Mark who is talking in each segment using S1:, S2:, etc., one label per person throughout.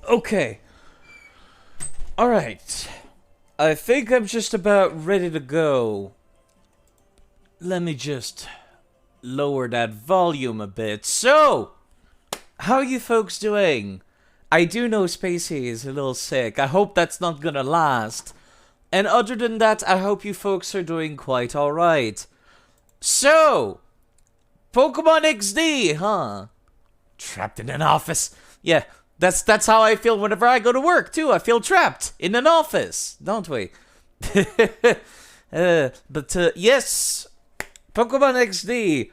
S1: Okay. Alright. I think I'm just about ready to go. Let me just lower that volume a bit. So, how are you folks doing? I do know Spacey is a little sick. I hope that's not gonna last. And other than that, I hope you folks are doing quite alright. So, Pokemon XD, huh? Trapped in an office. Yeah, that's how I feel whenever I go to work, too. I feel trapped in an office, don't we? Yes, Pokemon XD.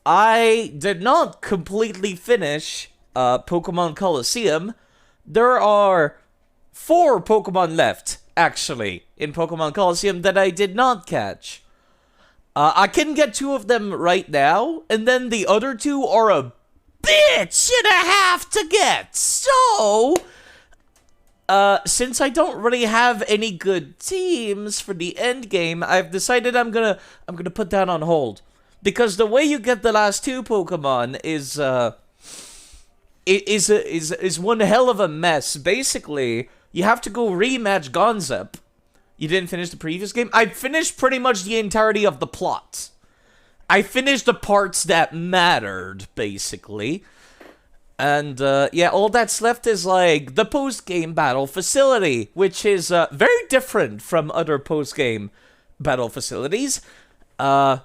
S1: I did not completely finish Pokemon Colosseum. There are 4 Pokemon left, actually, in Pokemon Colosseum that I did not catch. I can get 2 of them right now, and then the other 2 are a bitch and a half to get. So, since I don't really have any good teams for the end game, I've decided I'm gonna put that on hold, because the way you get the last 2 Pokemon is one hell of a mess. Basically, you have to go rematch Gonzep. You didn't finish the previous game? I finished pretty much the entirety of the plot. I finished the parts that mattered, basically. And, yeah, all that's left is, like, the post-game battle facility, which is, very different from other post-game battle facilities. Yeah,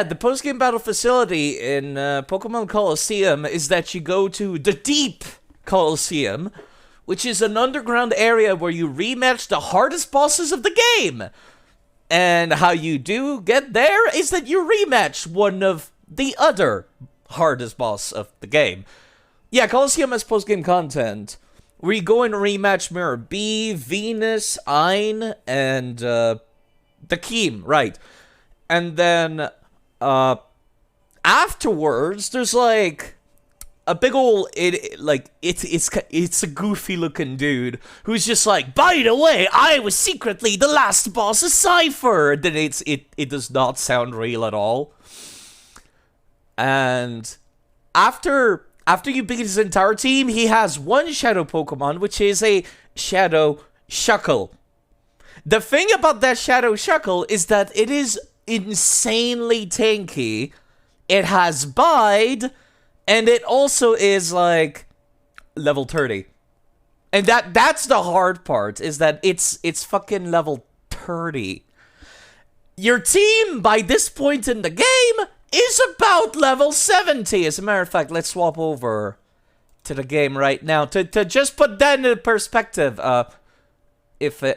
S1: the post-game battle facility in, Pokemon Colosseum is that you go to the Deep Colosseum, which is an underground area where you rematch the hardest bosses of the game. And how you do get there is that you rematch one of the other hardest boss of the game. Yeah, Colosseum has post-game content where you go and rematch Mirror B, Venus, Ein, and the Keem, right. And then afterwards, there's like a big ol' it's a goofy looking dude who's just like, by the way, I was secretly the last boss of Cypher. Then it does not sound real at all. And after you beat his entire team, he has one shadow Pokemon, which is a Shadow Shuckle. The thing about that Shadow Shuckle is that it is insanely tanky. It has Bide, and it also is, like, level 30. And that's the hard part, is that it's fucking level 30. Your team, by this point in the game, is about level 70. As a matter of fact, let's swap over to the game right now. To just put that into perspective,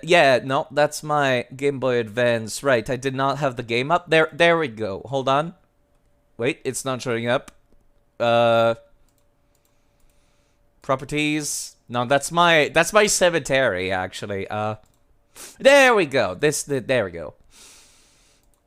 S1: yeah, no, that's my Game Boy Advance. Right, I did not have the game up. There we go. Hold on. Wait, it's not showing up. Properties. No, that's my cemetery, actually. There we go. There we go.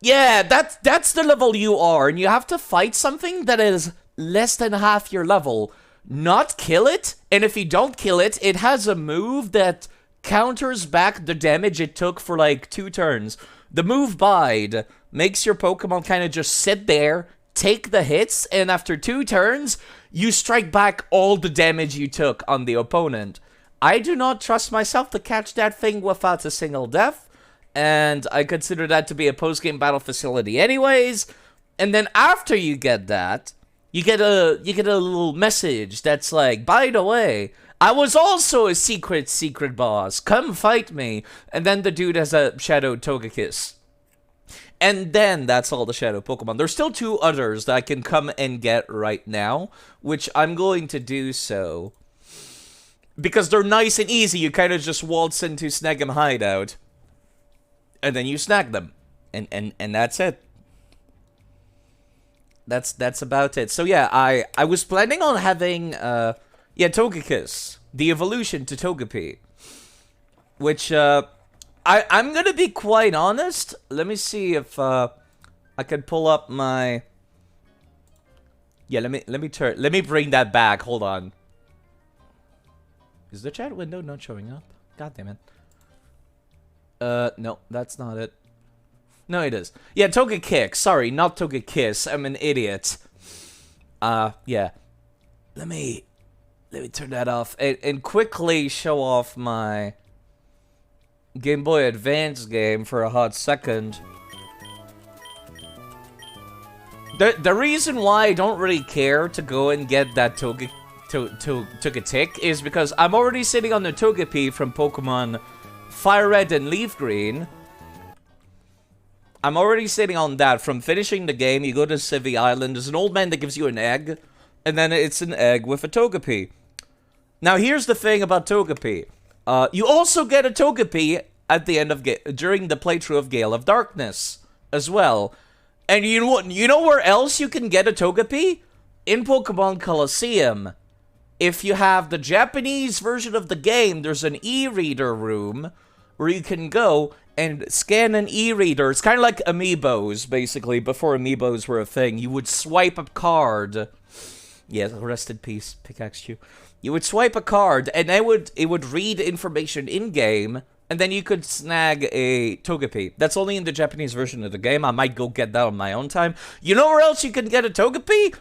S1: Yeah, that's the level you are, and you have to fight something that is less than half your level. Not kill it, and if you don't kill it, it has a move that counters back the damage it took for like 2 turns. The move Bide makes your Pokemon kind of just sit there, take the hits, and after 2 turns, you strike back all the damage you took on the opponent. I do not trust myself to catch that thing without a single death, and I consider that to be a post-game battle facility anyways. And then after you get that, you get a little message that's like, by the way, I was also a secret boss. Come fight me. And then the dude has a Shadow Togekiss. And then that's all the Shadow Pokemon. There's still 2 others that I can come and get right now, which I'm going to do so. Because they're nice and easy. You kind of just waltz into Snag'em Hideout. And then you snag them. And that's it. That's about it. So yeah, I was planning on having yeah, Togekiss, the evolution to Togepi. Which I'm gonna be quite honest. Let me see if I can pull up my. Yeah, let me bring that back. Hold on. Is the chat window not showing up? God damn it. No, that's not it. No, it is. Yeah, Togekick. Sorry, not Togekiss. I'm an idiot. Yeah. Let me Let me turn that off and quickly show off my Game Boy Advance game for a hot second. The reason why I don't really care to go and get that Togetic is because I'm already sitting on the Togepi from Pokemon Fire Red and Leaf Green. I'm already sitting on that. From finishing the game, you go to Civi Island, there's an old man that gives you an egg, and then it's an egg with a Togepi. Now here's the thing about Togepi. You also get a Togepi at the end of during the playthrough of Gale of Darkness as well. And you know where else you can get a Togepi? In Pokemon Colosseum. If you have the Japanese version of the game, there's an e-reader room where you can go and scan an e-reader. It's kind of like Amiibos, basically, before Amiibos were a thing. You would swipe a card. Yes, rest in peace, Pikachu. You would swipe a card, and it would read information in-game, and then you could snag a Togepi. That's only in the Japanese version of the game. I might go get that on my own time. You know where else you can get a Togepi?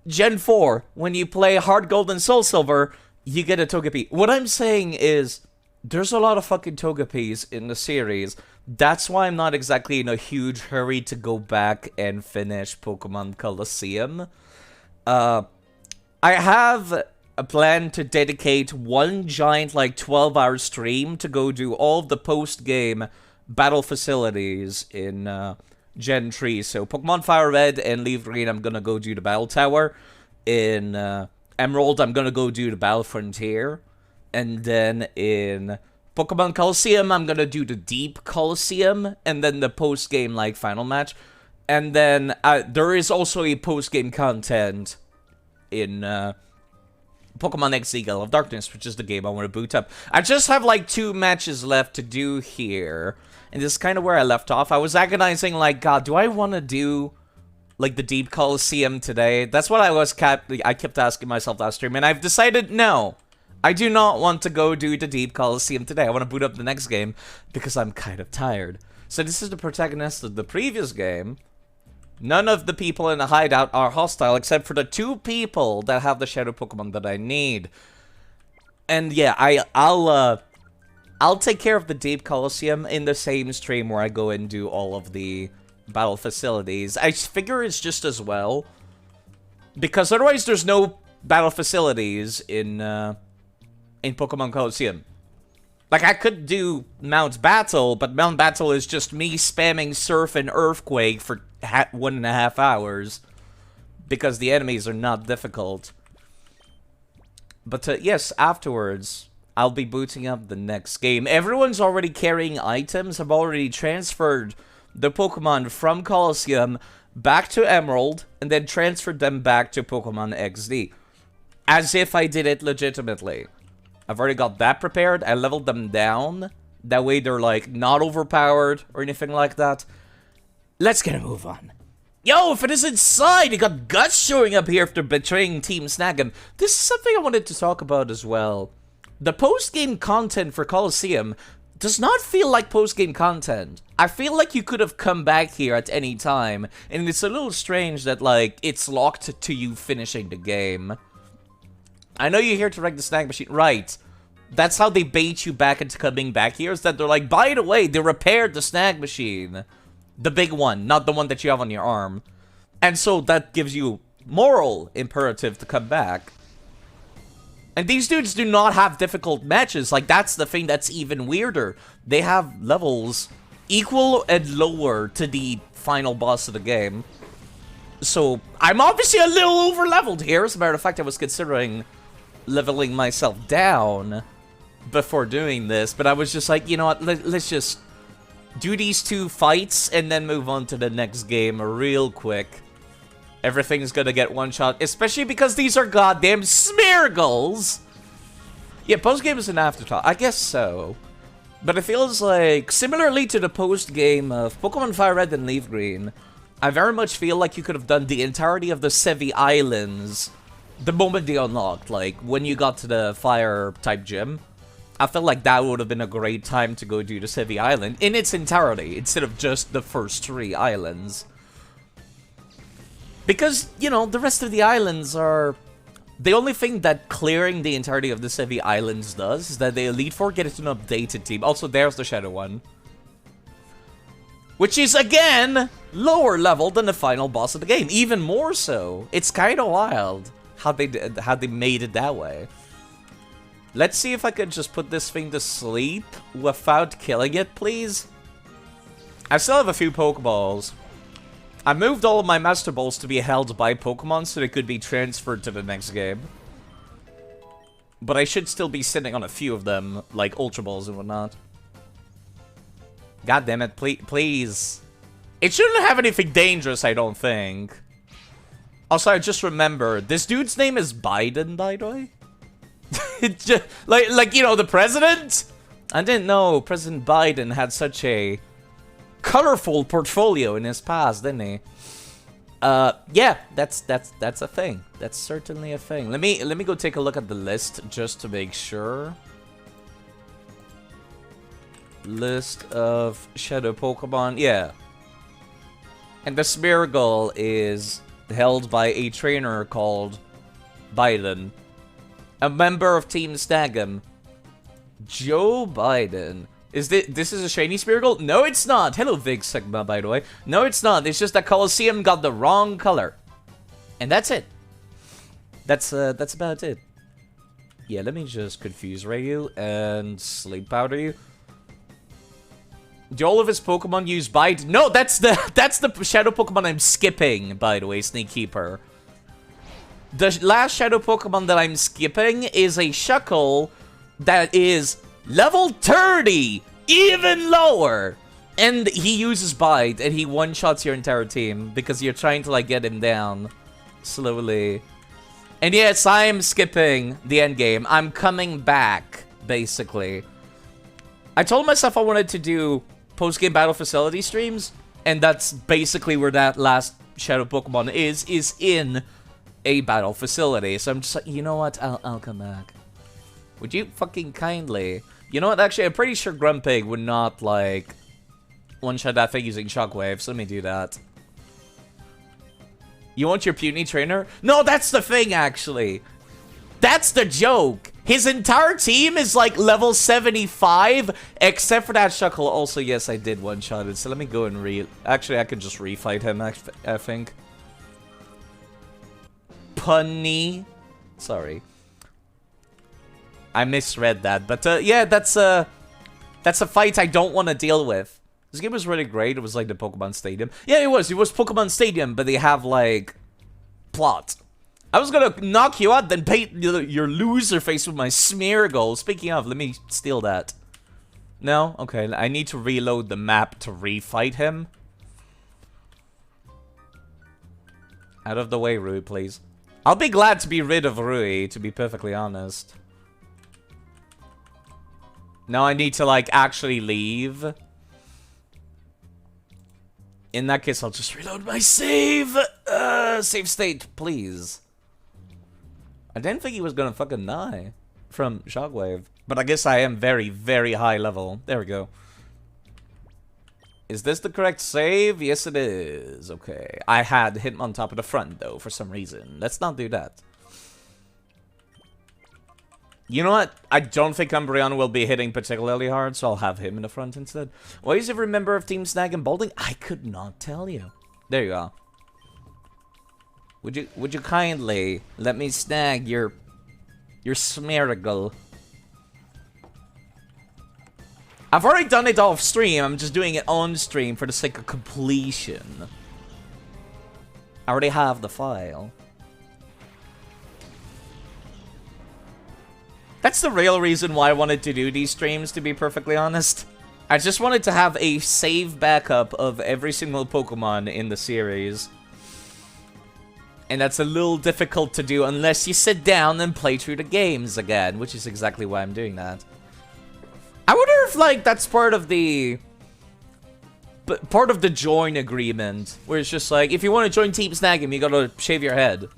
S1: Gen 4. When you play Heart Gold and Soul Silver, you get a Togepi. What I'm saying is, there's a lot of fucking Togepis in the series. That's why I'm not exactly in a huge hurry to go back and finish Pokemon Colosseum. I have a plan to dedicate one giant, like, 12-hour stream to go do all of the post-game battle facilities in Gen 3. So Pokemon Fire Red and Leaf Green, I'm gonna go do the Battle Tower. In Emerald, I'm gonna go do the Battle Frontier. And then in Pokemon Colosseum, I'm gonna do the Deep Colosseum, and then the post-game, like, final match. And then there is also a post-game content in Pokemon XD Gale of Darkness, which is the game I want to boot up. I just have, like, 2 matches left to do here. And this is kind of where I left off. I was agonizing, like, God, do I want to do, like, the Deep Colosseum today? That's what I kept asking myself last stream, and I've decided no. I do not want to go do the Deep Colosseum today. I want to boot up the next game because I'm kind of tired. So this is the protagonist of the previous game. None of the people in the hideout are hostile except for the 2 people that have the shadow Pokemon that I need. And yeah, I'll take care of the Deep Colosseum in the same stream where I go and do all of the battle facilities. I figure it's just as well, because otherwise there's no battle facilities in Pokemon Colosseum. Like, I could do Mount Battle, but Mount Battle is just me spamming Surf and Earthquake for 1.5 hours, because the enemies are not difficult. But yes, afterwards, I'll be booting up the next game. Everyone's already carrying items. I've already transferred the Pokemon from Colosseum back to Emerald, and then transferred them back to Pokemon XD. As if I did it legitimately. I've already got that prepared. I leveled them down. That way they're, like, not overpowered or anything like that. Let's get a move on. Yo, if it is inside, you got Guts showing up here after betraying Team Snag'em. This is something I wanted to talk about as well. The post-game content for Colosseum does not feel like post-game content. I feel like you could have come back here at any time, and it's a little strange that, like, it's locked to you finishing the game. I know you're here to wreck the snag machine. Right. That's how they bait you back into coming back here, is that they're like, by the way, they repaired the snag machine. The big one, not the one that you have on your arm. And so that gives you moral imperative to come back. And these dudes do not have difficult matches. Like, that's the thing that's even weirder. They have levels equal and lower to the final boss of the game. So, I'm obviously a little over-leveled here. As a matter of fact, I was considering leveling myself down before doing this, but I was just like, you know what, let's just do these 2 fights and then move on to the next game real quick. Everything's gonna get one shot, especially because these are goddamn Smeargles! Yeah, post-game is an afterthought. I guess so. But it feels like, similarly to the post-game of Pokemon Fire Red and Leaf Green, I very much feel like you could have done the entirety of the Civi Islands the moment they unlocked, like, when you got to the Fire-type gym. I felt like that would have been a great time to go do the Civi Island in its entirety, instead of just the first 3 islands. Because, you know, the rest of the islands are The only thing that clearing the entirety of the Sevi Islands does is that the Elite Four get an updated team. Also, there's the Shadow one. Which is, again, lower level than the final boss of the game. Even more so. It's kind of wild how they made it that way. Let's see if I could just put this thing to sleep without killing it, please. I still have a few Pokeballs. I moved all of my Master Balls to be held by Pokemon so they could be transferred to the next game. But I should still be sitting on a few of them, like Ultra Balls and whatnot. God damn it, please. It shouldn't have anything dangerous, I don't think. Also, I just remembered, this dude's name is Biden, by the way. Just, like, you know, the president? I didn't know President Biden had such a colorful portfolio in his past, didn't he? Yeah, that's a thing. That's certainly a thing. Let me go take a look at the list just to make sure. List of Shadow Pokemon, yeah. And the Smeargle is held by a trainer called Biden. A member of Team Snag'em. Joe Biden. This is a shiny Smeargle? No, it's not. Hello, Vig Sigma, by the way. No, it's not. It's just that Colosseum got the wrong color. And that's it. That's about it. Yeah, let me just confuse Rayu and Sleep Powder you. Do all of his Pokemon use Bite? No, that's the Shadow Pokemon I'm skipping, by the way, Snake Keeper. The last Shadow Pokemon that I'm skipping is a Shuckle that is level 30, even lower. And he uses Bite, and he one-shots your entire team because you're trying to, like, get him down slowly. And yes, I am skipping the end game. I'm coming back, basically. I told myself I wanted to do post-game battle facility streams, and that's basically where that last Shadow Pokemon is in a battle facility. So I'm just like, you know what? I'll come back. Would you fucking kindly? You know what? Actually, I'm pretty sure Grumpig would not, like, one-shot that thing using Shockwave, so let me do that. You want your puny trainer? No, that's the thing, actually. That's the joke. His entire team is like level 75, except for that Shuckle. Also, yes, I did one-shot it, so let me go and Actually, I could just refight him, I think. Punny. Sorry. I misread that, but yeah, that's a fight I don't want to deal with. This game was really great. It was like the Pokemon Stadium. Yeah, it was. It was Pokemon Stadium, but they have, like, plot. I was gonna knock you out, then paint your loser face with my Smeargle. Speaking of, let me steal that. No? Okay, I need to reload the map to refight him. Out of the way, Rui, please. I'll be glad to be rid of Rui, to be perfectly honest. Now I need to, like, actually leave. In that case, I'll just reload my save. Save state, please. I didn't think he was gonna fucking die from Shockwave. But I guess I am very, very high level. There we go. Is this the correct save? Yes, it is. Okay. I had him on top of the front, though, for some reason. Let's not do that. You know what? I don't think Umbreon will be hitting particularly hard, so I'll have him in the front instead. Why is every member of Team Snag and Balding? I could not tell you. There you go. Would you kindly let me snag your Smeargle? I've already done it off stream. I'm just doing it on stream for the sake of completion. I already have the file. That's the real reason why I wanted to do these streams, to be perfectly honest. I just wanted to have a save backup of every single Pokemon in the series. And that's a little difficult to do unless you sit down and play through the games again, which is exactly why I'm doing that. I wonder if, like, that's part of the join agreement, where it's just like, if you want to join Team Snag'em, you gotta shave your head.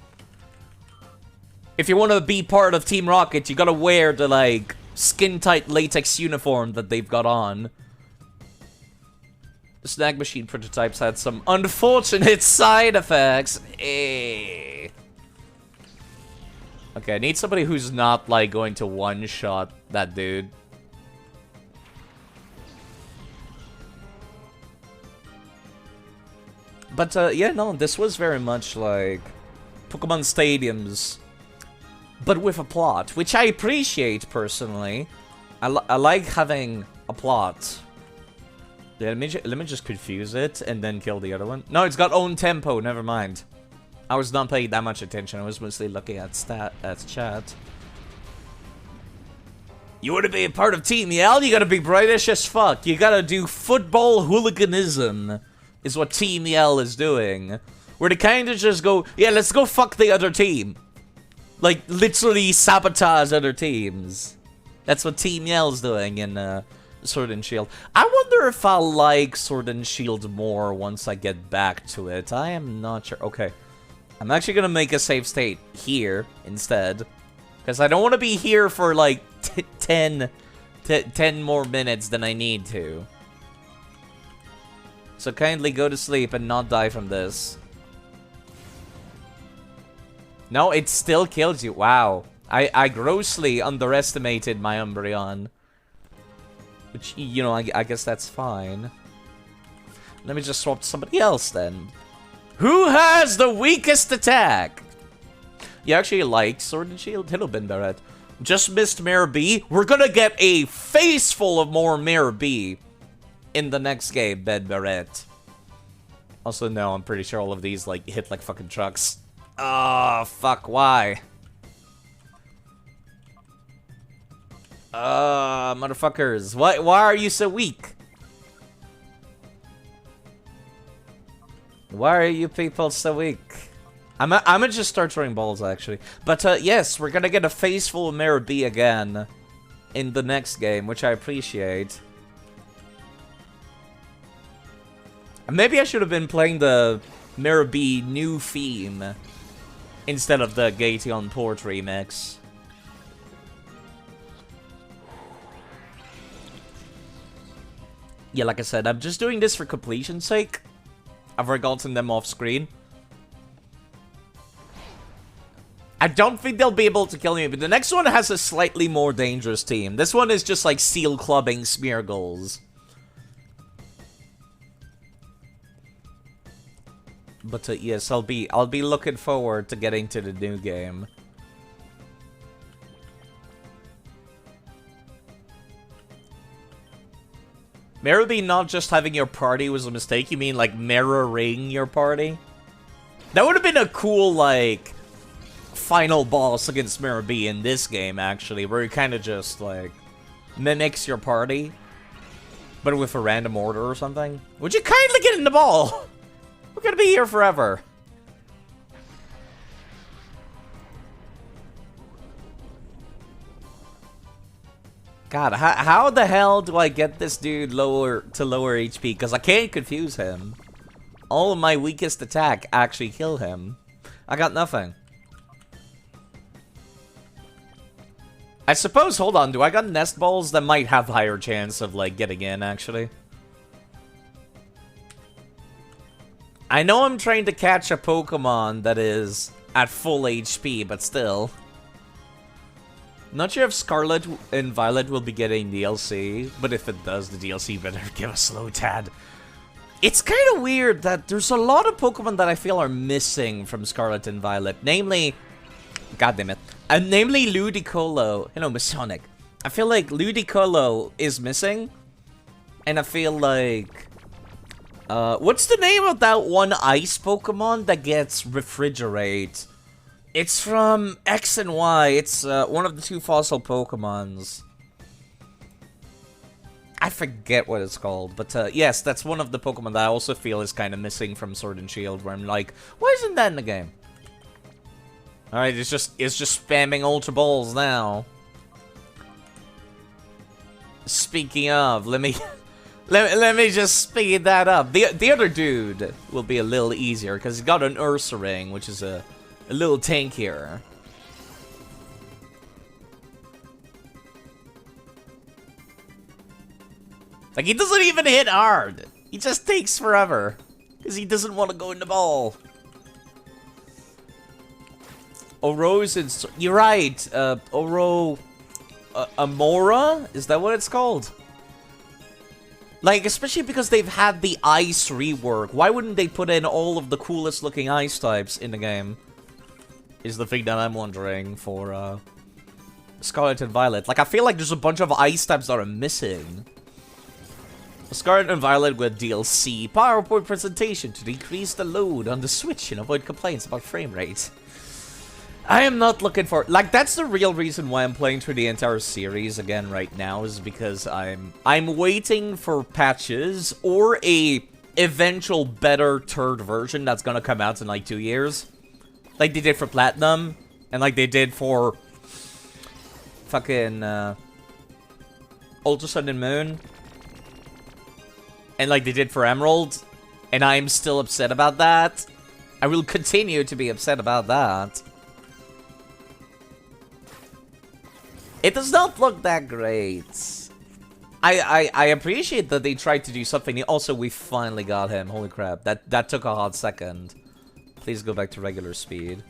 S1: If you want to be part of Team Rocket, you gotta wear the, like, skin-tight latex uniform that they've got on. The Snag Machine prototypes had some unfortunate side effects. Okay, I need somebody who's not, like, going to one-shot that dude. But, yeah, no, this was very much like Pokemon Stadiums, but with a plot, which I appreciate, personally. I like having a plot. Yeah, let me just confuse it and then kill the other one. No, it's got own tempo, never mind. I was not paying that much attention, I was mostly looking at chat. You want to be a part of Team Yell? You gotta be British as fuck. You gotta do football hooliganism, is what Team Yell is doing. Where they kinda just go, yeah, let's go fuck the other team. Like, literally sabotage other teams. That's what Team Yell's doing in, Sword and Shield. I wonder if I'll like Sword and Shield more once I get back to it. I am not sure. Okay. I'm actually gonna make a save state here instead. Because I don't want to be here for like 10 more minutes than I need to. So kindly go to sleep and not die from this. No, it still kills you. Wow. I grossly underestimated my Umbreon. Which, you know, I guess that's fine. Let me just swap to somebody else then. Who has the weakest attack? You actually like Sword and Shield? Hello, Ben Barrett. Just missed Mayor B. We're gonna get a face full of more Mayor B in the next game, Ben Barrett. Also, no, I'm pretty sure all of these, like, hit like fucking trucks. Oh, fuck, why? Motherfuckers. Why are you so weak? Why are you people so weak? I'm gonna just start throwing balls, actually. But, yes, we're gonna get a face full of Mayor B again in the next game, which I appreciate. Maybe I should have been playing the Mayor B new theme instead of the Gateon Port remix. Yeah, like I said, I'm just doing this for completion's sake. I've forgotten them off screen. I don't think they'll be able to kill me, but the next one has a slightly more dangerous team. This one is just like seal clubbing Smeargles. But yes, I'll be looking forward to getting to the new game. Maybe not just having your party was a mistake, you mean like mirroring your party? That would have been a cool, like, final boss against Mirror B in this game, actually, where you kind of just, like, mimics your party, but with a random order or something. Would you kindly get in the ball? We're gonna be here forever. God, how the hell do I get this dude lower HP? Because I can't confuse him. All of my weakest attack actually kill him. I got nothing. I suppose, hold on, do I got nest balls that might have higher chance of, like, getting in, actually? I know I'm trying to catch a Pokemon that is at full HP, but still. Not sure if Scarlet and Violet will be getting DLC, but if it does, the DLC better give us Slowtad. It's kind of weird that there's a lot of Pokemon that I feel are missing from Scarlet and Violet, namely... God damn it. Namely Ludicolo. Hello, Masonic. I feel like Ludicolo is missing, and I feel like... what's the name of that one ice Pokemon that gets Refrigerate? It's from X and Y. It's one of the two fossil Pokemons. I forget what it's called, but yes, that's one of the Pokemon that I also feel is kind of missing from Sword and Shield, where I'm like, why isn't that in the game? Alright, it's just spamming Ultra Balls now. Speaking of, let me let me just speed that up. The other dude will be a little easier because he's got an Ursa Ring, which is a little tankier. Like, he doesn't even hit hard. He just takes forever because he doesn't want to go in the ball. Oro's in... You're right. Oro... Amora? Is that what it's called? Like, especially because they've had the ice rework. Why wouldn't they put in all of the coolest looking ice types in the game? Is the thing that I'm wondering for, Scarlet and Violet. Like, I feel like there's a bunch of ice types that are missing. Scarlet and Violet with DLC. PowerPoint presentation to decrease the load on the Switch and avoid complaints about frame rate. I am not looking for... Like, that's the real reason why I'm playing through the entire series again right now, is because I'm waiting for patches or a eventual better third version that's gonna come out in, like, 2 years. Like they did for Platinum, and like they did for... fucking, Ultra Sun and Moon. And like they did for Emerald. And I'm still upset about that. I will continue to be upset about that. It does not look that great. I appreciate that they tried to do something. Also, we finally got him. Holy crap. That took a hot second. Please go back to regular speed.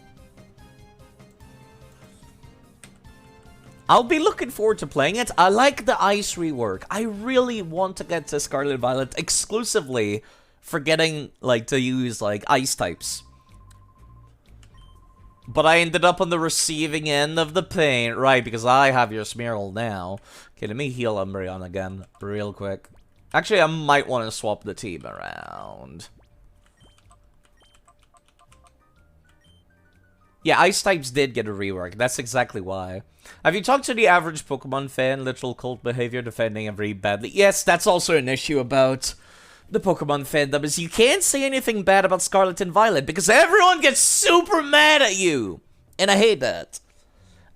S1: I'll be looking forward to playing it. I like the ice rework. I really want to get to Scarlet Violet exclusively for getting, like, to use, like, ice types. But I ended up on the receiving end of the pain. Right, because I have your Smearl now. Okay, let me heal Umbreon again real quick. Actually, I might want to swap the team around. Yeah, ice types did get a rework. That's exactly why. Have you talked to the average Pokemon fan? Literal cult behavior defending every badly. Yes, that's also an issue about the Pokemon fandom, is you can't say anything bad about Scarlet and Violet because everyone gets super mad at you. And I hate that.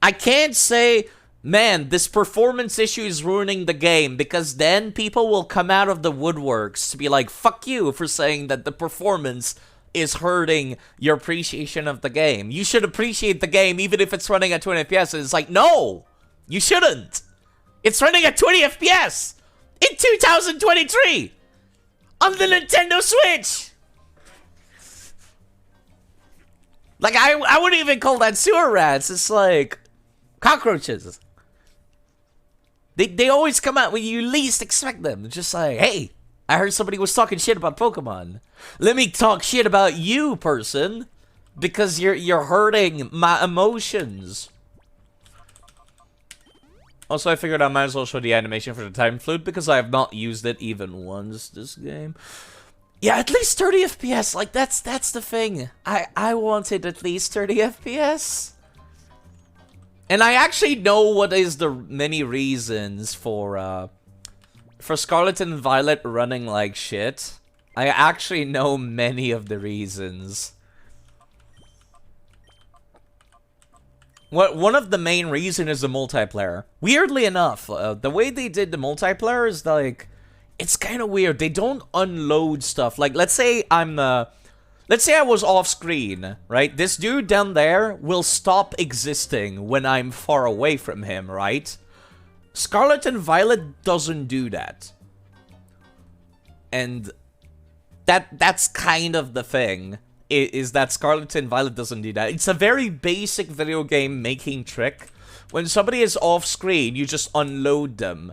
S1: I can't say, man, this performance issue is ruining the game, because then people will come out of the woodworks to be like, fuck you for saying that the performance is hurting your appreciation of the game. You should appreciate the game even if it's running at 20 FPS. And it's like, no, you shouldn't. It's running at 20 FPS in 2023 on the Nintendo Switch. Like, I wouldn't even call that sewer rats. It's like cockroaches. They always come out when you least expect them. It's just like, hey, I heard somebody was talking shit about Pokemon. Let me talk shit about you, person, because you're hurting my emotions. Also, I figured I might as well show the animation for the Time Flute because I have not used it even once this game. Yeah, at least 30 FPS. Like, that's the thing. I wanted at least 30 FPS. And I actually know what is the many reasons for Scarlet and Violet running like shit. I actually know many of the reasons. One of the main reasons is the multiplayer. Weirdly enough, the way they did the multiplayer is like, it's kind of weird. They don't unload stuff. Like, let's say let's say I was off screen, right? This dude down there will stop existing when I'm far away from him, right? Scarlet and Violet doesn't do that. And that's kind of the thing. Is that Scarlet and Violet doesn't do that. It's a very basic video game making trick. When somebody is off screen, you just unload them.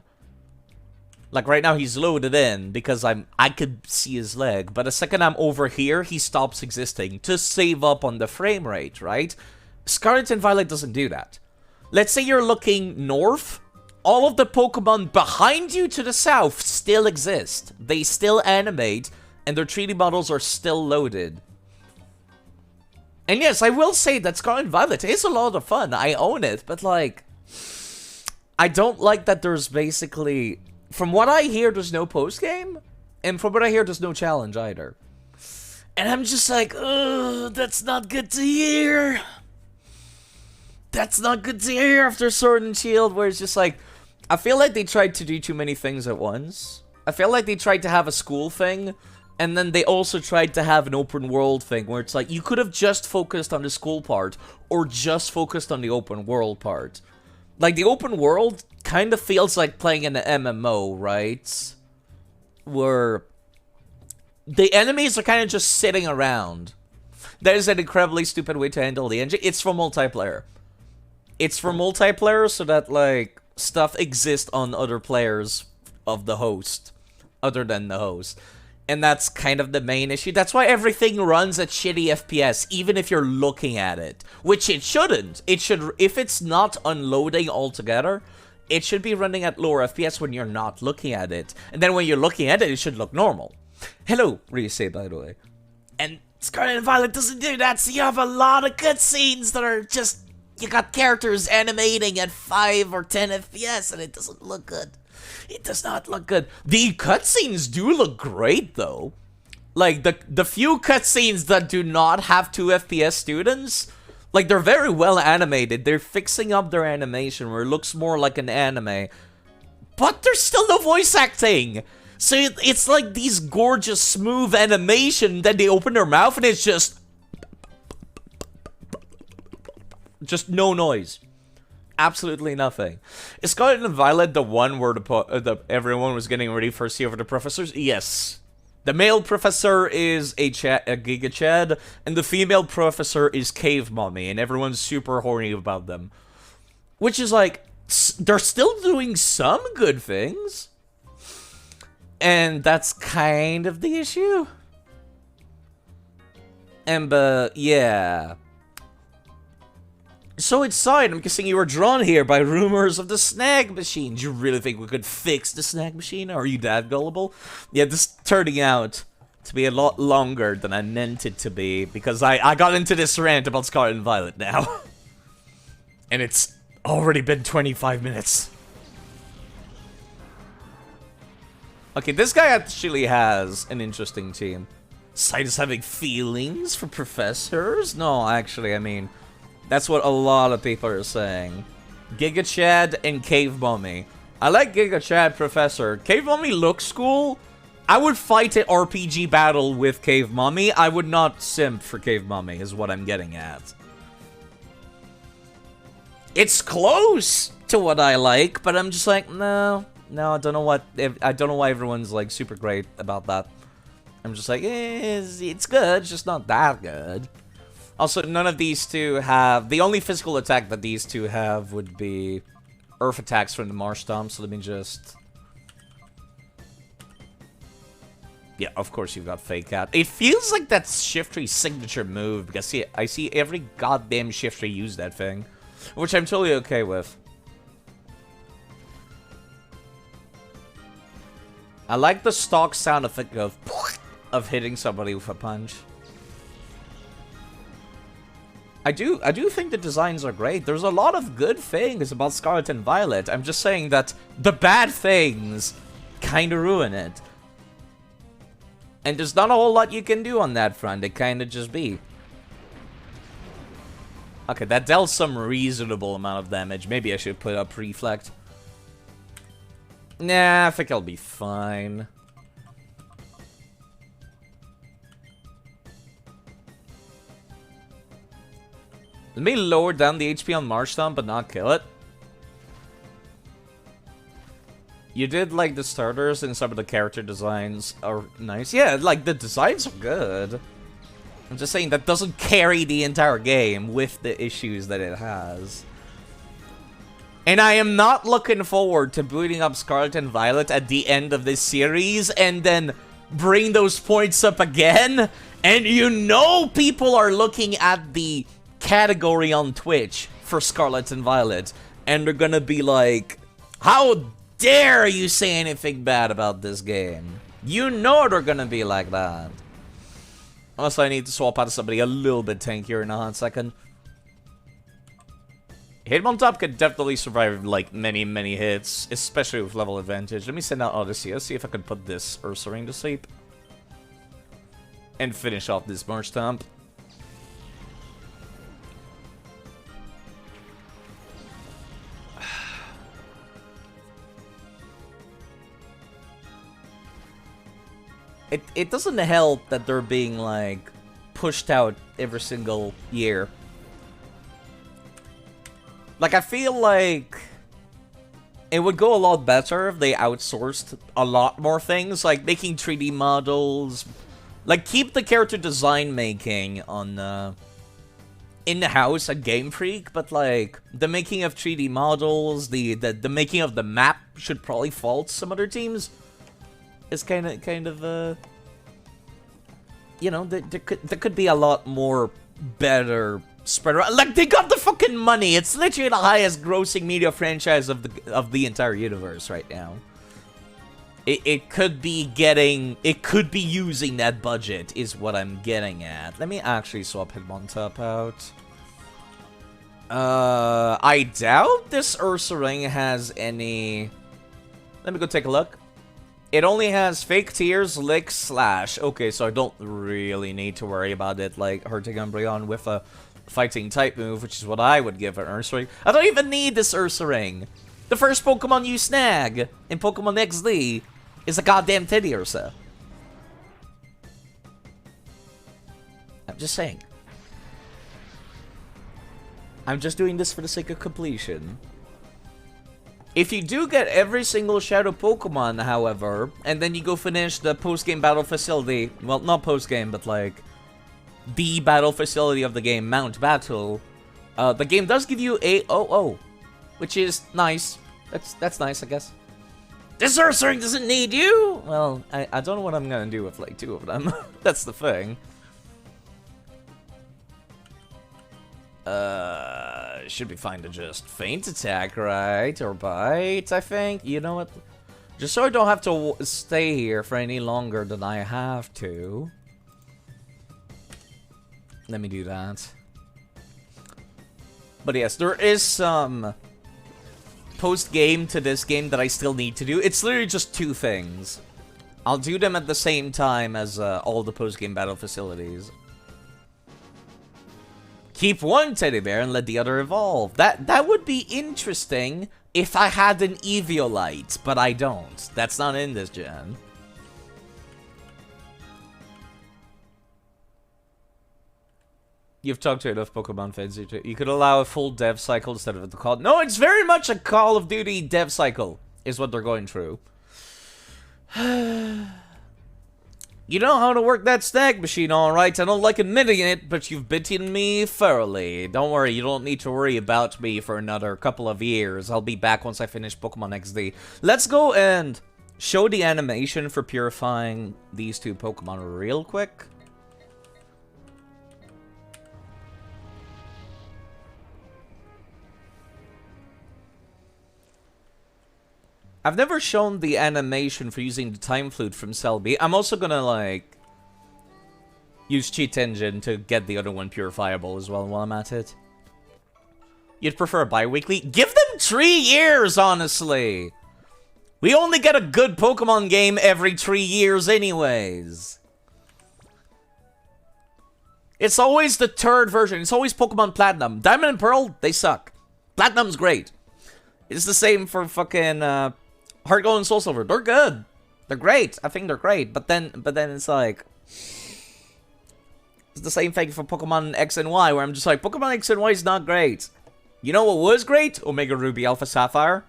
S1: Like right now, he's loaded in because I could see his leg. But the second I'm over here, he stops existing to save up on the frame rate, right? Scarlet and Violet doesn't do that. Let's say you're looking north. All of the Pokemon behind you to the south still exist. They still animate, and their 3D models are still loaded. And yes, I will say that Scarlet and Violet is a lot of fun. I own it, but like, I don't like that there's basically, from what I hear, there's no post-game, and from what I hear, there's no challenge either. And I'm just like, ugh, that's not good to hear. That's not good to hear after Sword and Shield, where it's just like, I feel like they tried to do too many things at once. I feel like they tried to have a school thing, and then they also tried to have an open world thing, where it's like, you could have just focused on the school part, or just focused on the open world part. Like, the open world kind of feels like playing an MMO, right? Where the enemies are kind of just sitting around. That is an incredibly stupid way to handle the engine. It's for multiplayer. It's for multiplayer so that, like, stuff exists on other players of the host, other than the host. And that's kind of the main issue. That's why everything runs at shitty FPS, even if you're looking at it. Which it shouldn't. It should, if it's not unloading altogether, it should be running at lower FPS when you're not looking at it. And then when you're looking at it, it should look normal. Hello, Ryusei, by the way. And Scarlet and Violet doesn't do that, so you have a lot of cutscenes that are just... You got characters animating at 5 or 10 FPS, and it doesn't look good. It does not look good. The cutscenes do look great, though. Like, the few cutscenes that do not have 2 FPS students, like, they're very well animated. They're fixing up their animation where it looks more like an anime. But there's still no voice acting. So it's like these gorgeous, smooth animation, then they open their mouth and it's just no noise. Absolutely nothing. Is Scarlet and Violet the one where everyone was getting ready for Sea of the Professors? Yes. The male professor is a Giga Chad, and the female professor is Cave Mommy, and everyone's super horny about them. Which is like, they're still doing some good things. And that's kind of the issue. And, yeah. So inside, I'm guessing you were drawn here by rumors of the snag machine. Do you really think we could fix the snag machine? Are you that gullible? Yeah, this is turning out to be a lot longer than I meant it to be, because I got into this rant about Scarlet and Violet now. And it's already been 25 minutes. Okay, this guy actually has an interesting team. Sight is having feelings for professors? No, actually, I mean... That's what a lot of people are saying. Giga Chad and Cave Mummy. I like Giga Chad Professor. Cave Mummy looks cool. I would fight an RPG battle with Cave Mummy. I would not simp for Cave Mummy, is what I'm getting at. It's close to what I like, but I'm just like, no, I don't know why everyone's like super great about that. I'm just like, it's good, it's just not that good. Also, none of these two have... The only physical attack that these two have would be Earth attacks from the Marsh Stomp, so let me just... Yeah, of course you've got Fake Out. It feels like that's Shiftry's signature move, because I see every goddamn Shiftry use that thing. Which I'm totally okay with. I like the stock sound effect of hitting somebody with a punch. I do think the designs are great. There's a lot of good things about Scarlet and Violet. I'm just saying that the bad things kind of ruin it. And there's not a whole lot you can do on that front. It kind of just be. Okay, that dealt some reasonable amount of damage. Maybe I should put up Reflect. Nah, I think I'll be fine. Let me lower down the HP on Marsh Stomp, but not kill it. You did like the starters, and some of the character designs are nice. Yeah, like the designs are good. I'm just saying that doesn't carry the entire game with the issues that it has. And I am not looking forward to booting up Scarlet and Violet at the end of this series and then bring those points up again. And you know people are looking at the category on Twitch for Scarlet and Violet, and they're gonna be like, how dare you say anything bad about this game? You know they're gonna be like that. Also, I need to swap out to somebody a little bit tankier in a hot second. Hitmontop could definitely survive like many hits, especially with level advantage. Let me send out Odyssey. Let's see if I can put this Ursaring to sleep. And finish off this Marsh Stomp. It doesn't help that they're being, like, pushed out every single year. Like, I feel like it would go a lot better if they outsourced a lot more things, like making 3D models, Like, keep the character design making on, in-house at Game Freak, but, like, the making of 3D models, the making of the map should probably fault some other teams. It's kind of, you know, there could be a lot more better spread around. Like, they got the fucking money. It's literally the highest grossing media franchise of the entire universe right now. It could be using that budget, is what I'm getting at. Let me actually swap Hitmontop out. I doubt this Ursa Ring has any... Let me go take a look. It only has Fake Tears, Lick, Slash. Okay, so I don't really need to worry about it, like, hurting Umbreon with a fighting type move, which is what I would give an Ursa Ring. I don't even need this Ursa Ring. The first Pokemon you snag in Pokemon XD is a goddamn Teddy Ursa. I'm just saying. I'm just doing this for the sake of completion. If you do get every single Shadow Pokemon, however, and then you go finish the post-game battle facility, well, not post-game, but like, the battle facility of the game, Mount Battle, the game does give you a OO, which is nice. That's nice, I guess. This Ursa Ring doesn't need you! Well, I don't know what I'm gonna do with, like, 2 of them. That's the thing. Should be fine to just Feint Attack, right? Or Bite, I think. You know what? Just so I don't have to stay here for any longer than I have to. Let me do that. But yes, there is some post-game to this game that I still need to do. It's literally just 2 things. I'll do them at the same time as all the post-game battle facilities. Keep one teddy bear and let the other evolve. That would be interesting if I had an Eviolite, but I don't. That's not in this gen. You've talked to enough Pokemon fans. You could allow a full dev cycle instead of the call. No, it's very much a Call of Duty dev cycle, is what they're going through. You know how to work that snag machine, alright. I don't like admitting it, but you've bitten me thoroughly. Don't worry, you don't need to worry about me for another couple of years. I'll be back once I finish Pokemon XD. Let's go and show the animation for purifying these 2 Pokemon real quick. I've never shown the animation for using the Time Flute from Selby. I'm also gonna, like, use Cheat Engine to get the other one purifiable as well while I'm at it. You'd prefer bi-weekly? Give them 3 years, honestly! We only get a good Pokemon game every 3 years anyways. It's always the 3rd version. It's always Pokemon Platinum. Diamond and Pearl, they suck. Platinum's great. It's the same for fucking, Heart Gold and Soul Silver, they're good. They're great. I think they're great. But then it's like... It's the same thing for Pokemon X and Y, where I'm just like, Pokemon X and Y is not great. You know what was great? Omega Ruby Alpha Sapphire.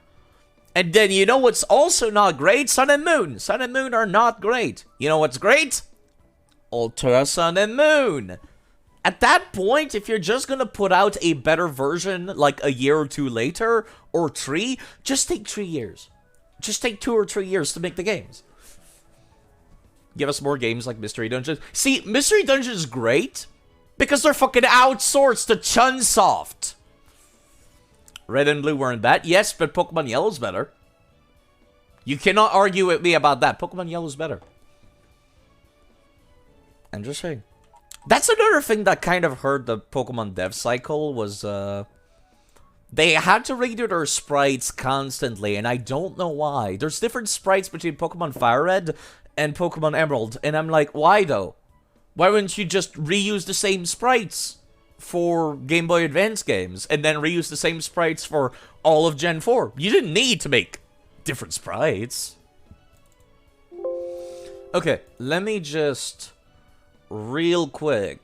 S1: And then you know what's also not great? Sun and Moon. Sun and Moon are not great. You know what's great? Ultra Sun and Moon. At that point, if you're just gonna put out a better version, like a year or 2 later, or 3, just take 3 years. Just take 2 or 3 years to make the games. Give us more games like Mystery Dungeons. See, Mystery Dungeons is great because they're fucking outsourced to Chunsoft. Red and Blue weren't bad. Yes, but Pokemon Yellow's better. You cannot argue with me about that. Pokemon Yellow's better. I'm just saying. That's another thing that kind of hurt the Pokemon dev cycle was, they had to redo their sprites constantly, and I don't know why. There's different sprites between Pokemon Fire Red and Pokemon Emerald, and I'm like, why though? Why wouldn't you just reuse the same sprites for Game Boy Advance games, and then reuse the same sprites for all of Gen 4? You didn't need to make different sprites. Okay, let me just, real quick,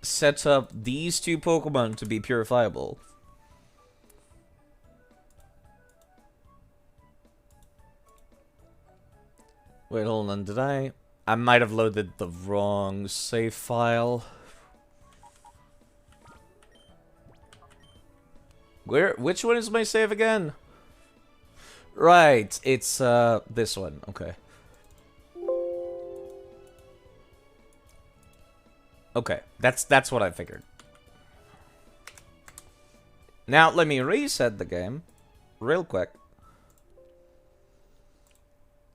S1: set up these 2 Pokemon to be purifiable. Wait, hold on, did I? I might have loaded the wrong save file. Which one is my save again? Right, it's this one. Okay. Okay, that's what I figured. Now let me reset the game real quick.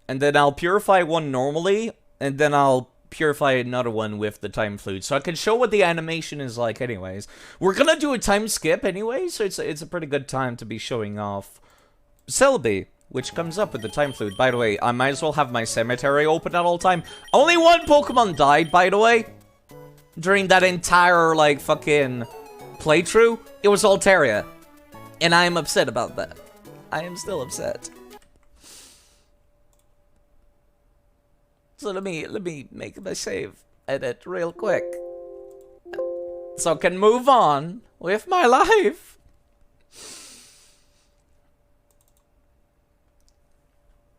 S1: And then I'll purify one normally, and then I'll purify another one with the time flute, so I can show what the animation is like anyways. We're gonna do a time skip anyway, so it's a pretty good time to be showing off Selby, which comes up with the time flute. By the way, I might as well have my cemetery open at all time. Only one Pokemon died, by the way, during that entire, like, fucking playthrough. It was Altaria, and I am upset about that. I am still upset. So let me make the save edit real quick, so I can move on with my life.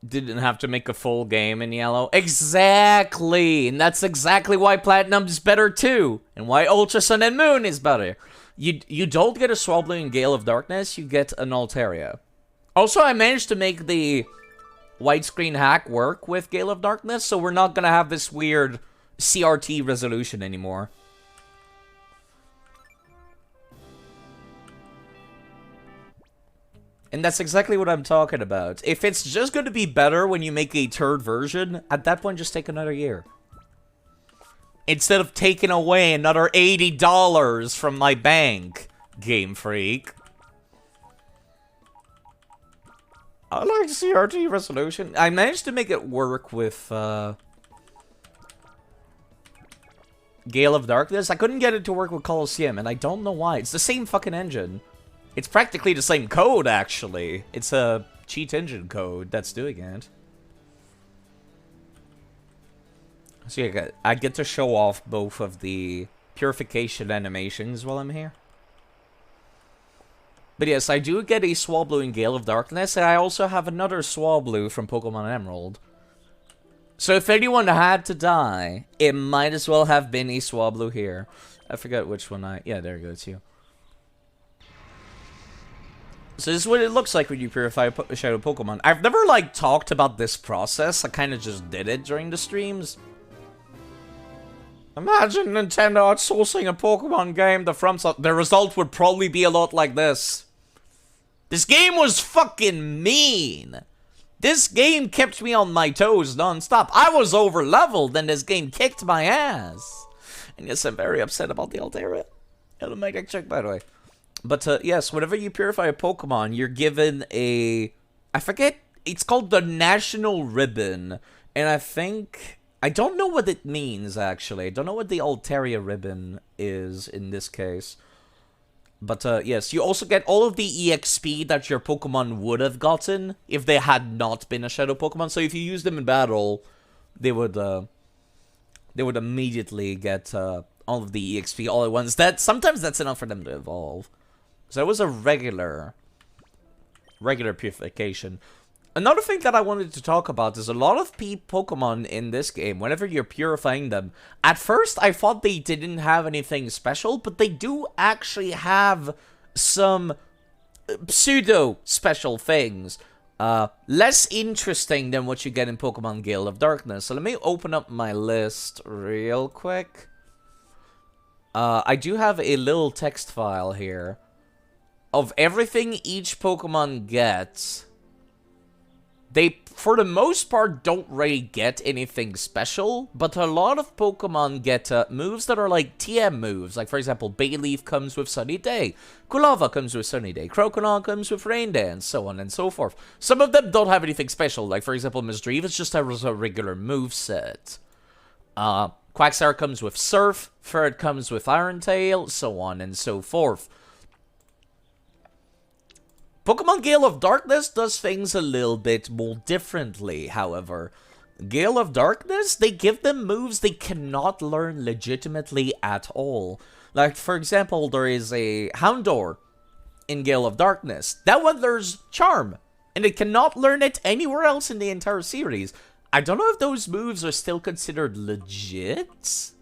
S1: Didn't have to make a full game in yellow. Exactly, and that's exactly why Platinum's better too, and why Ultra Sun and Moon is better. You don't get a Swablu and Gale of Darkness, you get an Altaria. Also, I managed to make the widescreen hack work with Gale of Darkness, so we're not gonna have this weird CRT resolution anymore. And that's exactly what I'm talking about. If it's just gonna be better when you make a third version, at that point just take another year. Instead of taking away another $80 from my bank, Game Freak. I like CRT resolution. I managed to make it work with Gale of Darkness. I couldn't get it to work with Colosseum, and I don't know why. It's the same fucking engine. It's practically the same code, actually. It's a cheat engine code that's doing it. So yeah, I get to show off both of the purification animations while I'm here. But yes, I do get a Swablu in Gale of Darkness, and I also have another Swablu from Pokemon Emerald. So if anyone had to die, it might as well have been a Swablu here. I forget which one yeah, there it goes, you. So this is what it looks like when you purify a Shadow Pokemon. I've never, like, talked about this process. I kind of just did it during the streams. Imagine Nintendo outsourcing a Pokemon game. The result would probably be a lot like this. This game was fucking mean. This game kept me on my toes non-stop. I was over-leveled and this game kicked my ass. And yes, I'm very upset about the Altaria. It'll make a check, by the way. But yes, whenever you purify a Pokemon, you're given a... I forget, it's called the National Ribbon. And I don't know what it means, actually. I don't know what the Altaria Ribbon is in this case. But, yes, you also get all of the EXP that your Pokemon would have gotten if they had not been a Shadow Pokemon. So if you use them in battle, they would immediately get all of the EXP all at once. Sometimes that's enough for them to evolve. So it was a regular purification. Another thing that I wanted to talk about is a lot of Pokemon in this game, whenever you're purifying them, at first I thought they didn't have anything special, but they do actually have some pseudo-special things. Less interesting than what you get in Pokemon Gale of Darkness. So let me open up my list real quick. I do have a little text file here of everything each Pokemon gets. They, for the most part, don't really get anything special, but a lot of Pokemon get moves that are like TM moves. Like, for example, Bayleaf comes with Sunny Day, Kulava comes with Sunny Day, Croconaw comes with Rain Dance, so on and so forth. Some of them don't have anything special, like, for example, Misdreavus just has a regular moveset. Quagsire comes with Surf, Ferret comes with Iron Tail, so on and so forth. Pokemon Gale of Darkness does things a little bit more differently, however. Gale of Darkness, they give them moves they cannot learn legitimately at all. Like, for example, there is a Houndour in Gale of Darkness. That one learns Charm, and it cannot learn it anywhere else in the entire series. I don't know if those moves are still considered legit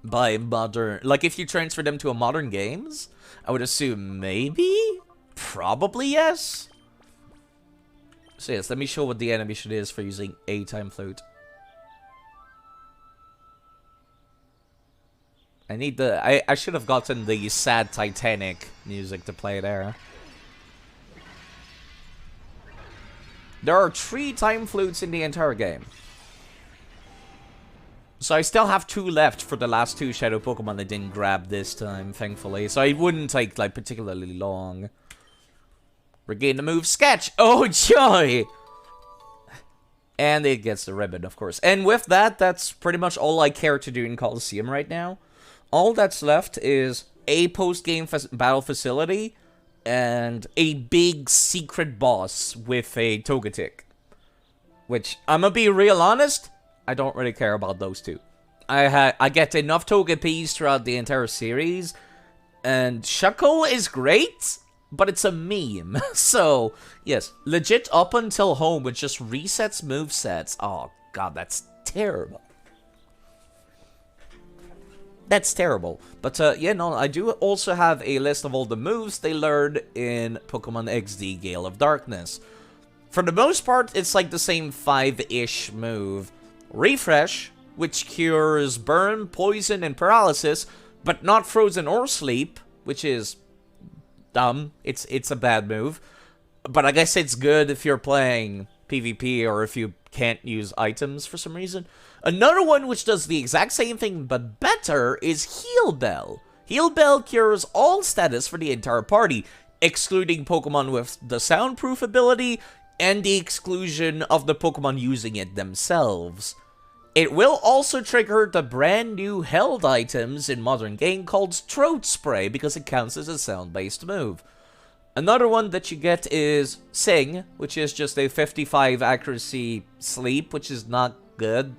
S1: by modern... Like, if you transfer them to a modern games, I would assume maybe? Probably yes. So yes, let me show what the animation is for using a time flute. I need the... I should have gotten the sad Titanic music to play there. There are 3 time flutes in the entire game. So I still have 2 left for the last 2 Shadow Pokemon I didn't grab this time, thankfully. So it wouldn't take, like, particularly long. Regain the move Sketch! Oh, joy! And it gets the ribbon, of course. And with that, that's pretty much all I care to do in Coliseum right now. All that's left is a post-game battle facility and a big secret boss with a Togetic. Which, I'm gonna be real honest, I don't really care about those 2. I get enough Togepi's throughout the entire series, and Shuckle is great, but it's a meme. So, yes, legit up until home, which just resets movesets. Oh, God, that's terrible. That's terrible. But, yeah, no, I do also have a list of all the moves they learned in Pokemon XD Gale of Darkness. For the most part, it's like the same 5-ish move. Refresh, which cures burn, poison, and paralysis, but not frozen or sleep, which is dumb. It's a bad move. But I guess it's good if you're playing PvP or if you can't use items for some reason. Another one which does the exact same thing but better is Heal Bell. Heal Bell cures all status for the entire party, excluding Pokemon with the soundproof ability and the exclusion of the Pokemon using it themselves. It will also trigger the brand new held items in modern game called Throat Spray because it counts as a sound-based move. Another one that you get is Sing, which is just a 55 accuracy sleep, which is not good.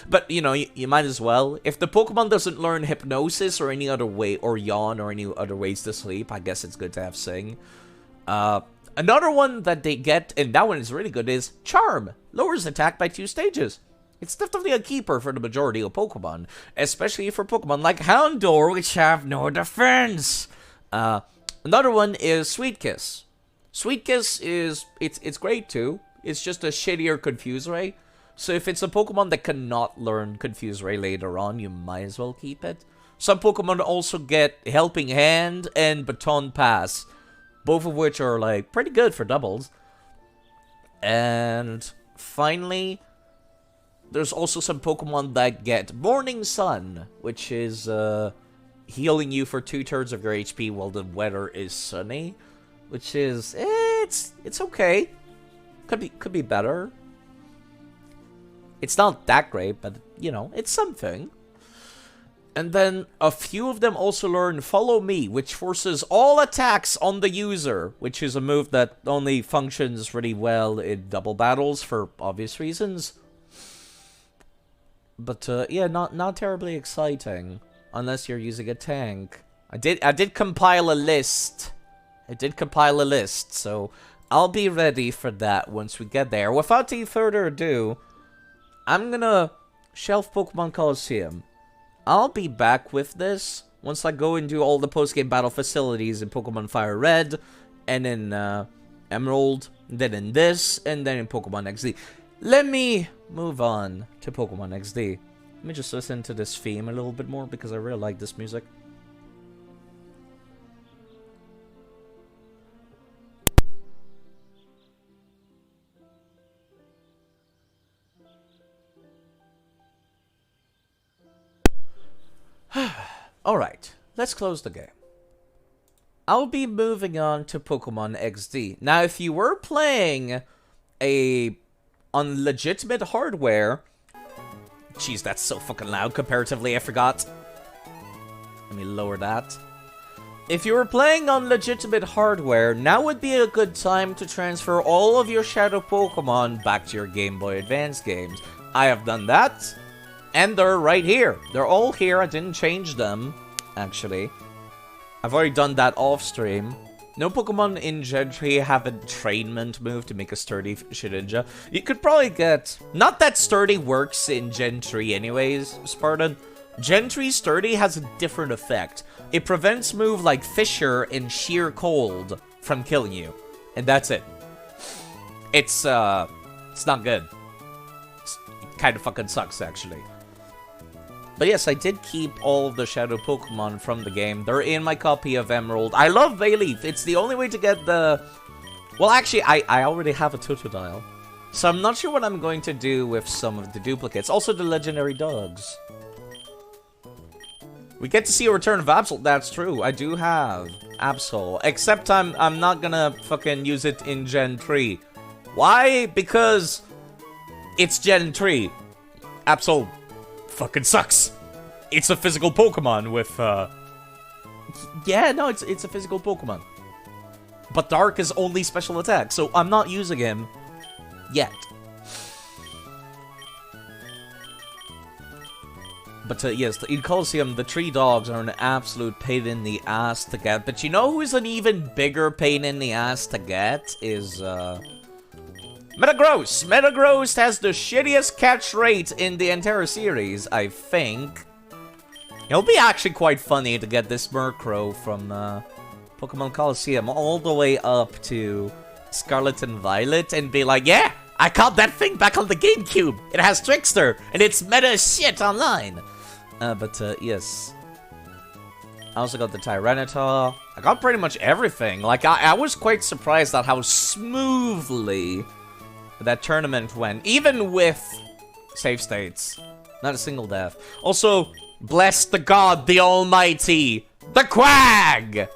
S1: But, you know, you might as well. If the Pokemon doesn't learn Hypnosis or any other way, or Yawn or any other ways to sleep, I guess it's good to have Sing. Another one that they get, and that one is really good, is Charm. Lowers attack by 2 stages. It's definitely a keeper for the majority of Pokemon, especially for Pokemon like Houndour, which have no defense. Another one is Sweet Kiss. Sweet Kiss is, it's great too. It's just a shittier Confuse Ray. So if it's a Pokemon that cannot learn Confuse Ray later on, you might as well keep it. Some Pokemon also get Helping Hand and Baton Pass, both of which are like pretty good for doubles. And finally, there's also some Pokemon that get Morning Sun, which is healing you for 2/3 of your HP while the weather is sunny, which is it's okay. Could be better. It's not that great, but you know, it's something. And then a few of them also learn Follow Me, which forces all attacks on the user, which is a move that only functions really well in double battles for obvious reasons. But yeah, not terribly exciting unless you're using a tank. I did compile a list. So I'll be ready for that once we get there. Without any further ado, I'm gonna shelf Pokemon Coliseum. I'll be back with this once I go and do all the post-game battle facilities in Pokemon Fire Red, and in Emerald, then in this, and then in Pokemon XD. Let me move on to Pokemon XD. Let me just listen to this theme a little bit more because I really like this music. Alright, let's close the game. I'll be moving on to Pokemon XD. Now, if you were playing on legitimate hardware... Jeez, that's so fucking loud comparatively, I forgot. Let me lower that. If you were playing on legitimate hardware, now would be a good time to transfer all of your Shadow Pokemon back to your Game Boy Advance games. I have done that. And they're right here. They're all here. I didn't change them, actually. I've already done that off stream. No Pokemon in Gen 3 have a entrainment move to make a sturdy Shedinja. You could probably get... Not that sturdy works in Gen 3 anyways, Spartan. Gen 3 sturdy has a different effect. It prevents move like Fissure and Sheer Cold from killing you. And that's it. It's not good. It kind of fucking sucks, actually. But yes, I did keep all of the Shadow Pokemon from the game. They're in my copy of Emerald. I love Bayleaf. It's the only way to get the... Well, actually, I already have a Totodile. So I'm not sure what I'm going to do with some of the duplicates. Also, the legendary dogs. We get to see a return of Absol. That's true. I do have Absol. Except I'm not gonna fucking use it in Gen 3. Why? Because it's Gen 3. Absol fucking sucks. It's a physical Pokemon with, Yeah, no, it's a physical Pokemon. But Dark is only special attack, so I'm not using him yet. But yes, in Colosseum, the 3 dogs are an absolute pain in the ass to get. But you know who's an even bigger pain in the ass to get? Is, Metagross! Metagross has the shittiest catch rate in the entire series, I think. It'll be actually quite funny to get this Murkrow from Pokemon Colosseum all the way up to Scarlet and Violet and be like, yeah, I caught that thing back on the GameCube. It has Trickster, and it's meta shit online. Yes. I also got the Tyranitar. I got pretty much everything. Like, I was quite surprised at how smoothly that tournament went, even with save states. Not a single death. Also, bless the god, the almighty, the Quag!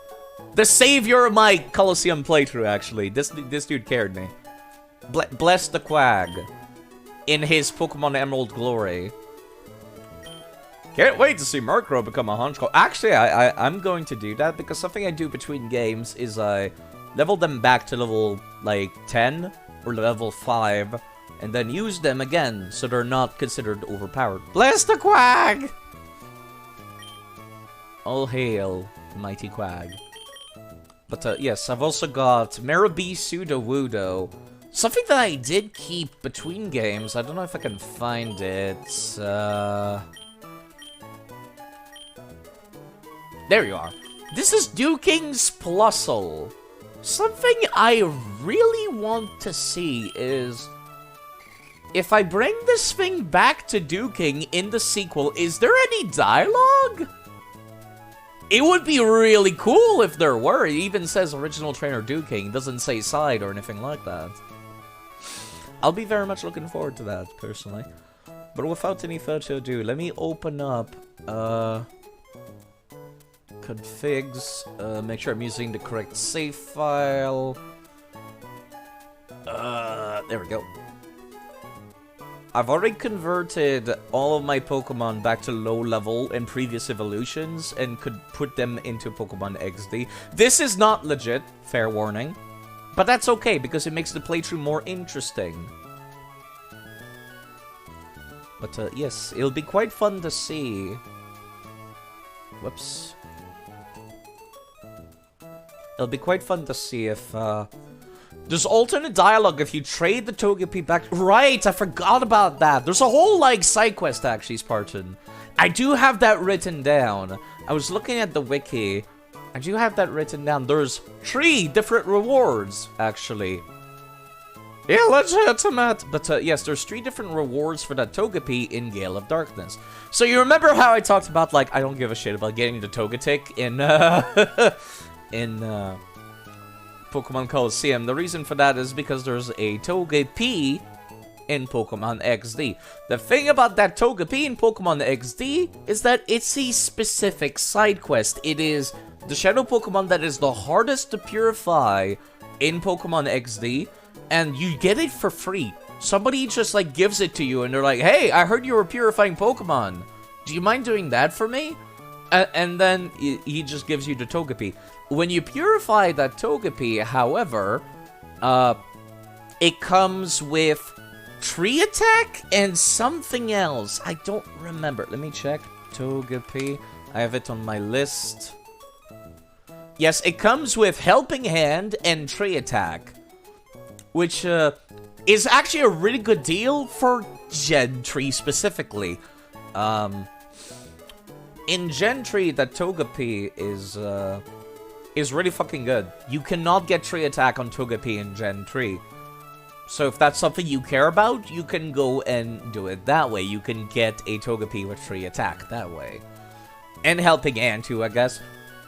S1: The savior of my Colosseum playthrough, actually. This dude cared me. Bless the Quag in his Pokemon Emerald glory. Can't wait to see Murkrow become a Honchkrow. Actually, I'm going to do that, because something I do between games is I level them back to level, like, 10 or level 5, and then use them again, so they're not considered overpowered. Bless the Quag! All hail, mighty Quag. But, yes, I've also got Maribee Sudowoodo. Something that I did keep between games, I don't know if I can find it, There you are. This is Duking's Plusle. Something I really want to see is, if I bring this thing back to Duking in the sequel, is there any dialogue? It would be really cool if there were. It even says original trainer Duking. It doesn't say side or anything like that. I'll be very much looking forward to that, personally. But without any further ado, let me open up, configs, make sure I'm using the correct save file. There we go. I've already converted all of my Pokemon back to low level in previous evolutions and could put them into Pokemon XD. This is not legit, fair warning. But that's okay, because it makes the playthrough more interesting. But, yes, it'll be quite fun to see. Whoops. It'll be quite fun to see if, there's alternate dialogue if you trade the Togepi back. Right, I forgot about that. There's a whole, like, side quest, actually, Spartan. I do have that written down. I was looking at the wiki. I do have that written down. There's 3 different rewards, actually. Yeah, legitimate. But, yes, there's 3 different rewards for that Togepi in Gale of Darkness. So you remember how I talked about, like, I don't give a shit about getting the Togetic in, Pokemon Colosseum. The reason for that is because there's a Togepi in Pokemon XD. The thing about that Togepi in Pokemon XD is that it's a specific side quest. It is the Shadow Pokemon that is the hardest to purify in Pokemon XD, and you get it for free. Somebody just, like, gives it to you, and they're like, hey, I heard you were purifying Pokemon. Do you mind doing that for me? And then he just gives you the Togepi. When you purify that Togepi, however, it comes with Tree Attack and something else. I don't remember. Let me check. Togepi. I have it on my list. Yes, it comes with Helping Hand and Tree Attack, which is actually a really good deal for Gen 3 specifically. In Gen 3, the Togepi is really fucking good. You cannot get Tree Attack on Togepi in Gen 3. So if that's something you care about, you can go and do it that way. You can get a Togepi with Tree Attack that way. And Helping Hand too, I guess.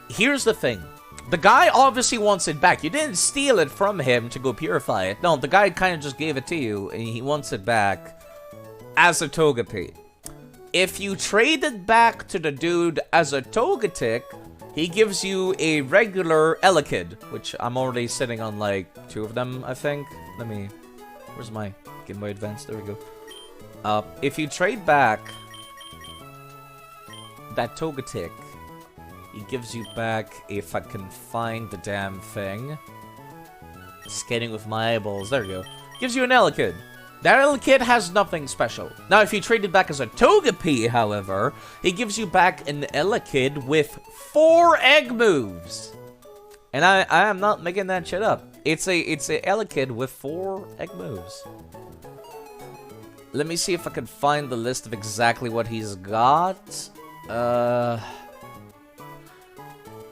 S1: Here's the thing. The guy obviously wants it back. You didn't steal it from him to go purify it. No, the guy kind of just gave it to you, and he wants it back as a Togepi. If you trade it back to the dude as a Togetic, he gives you a regular Elekid, which I'm already sitting on like 2 of them, I think. Let me... Where's my Game Boy Advance? There we go. If you trade back that Togetic, he gives you back, if I can find the damn thing. Skating with my eyeballs. There we go. Gives you an Elekid. That Elekid has nothing special. Now, if you trade it back as a Togepi, however, he gives you back an Elekid with 4 egg moves. And I am not making that shit up. It's a Elekid with 4 egg moves. Let me see if I can find the list of exactly what he's got.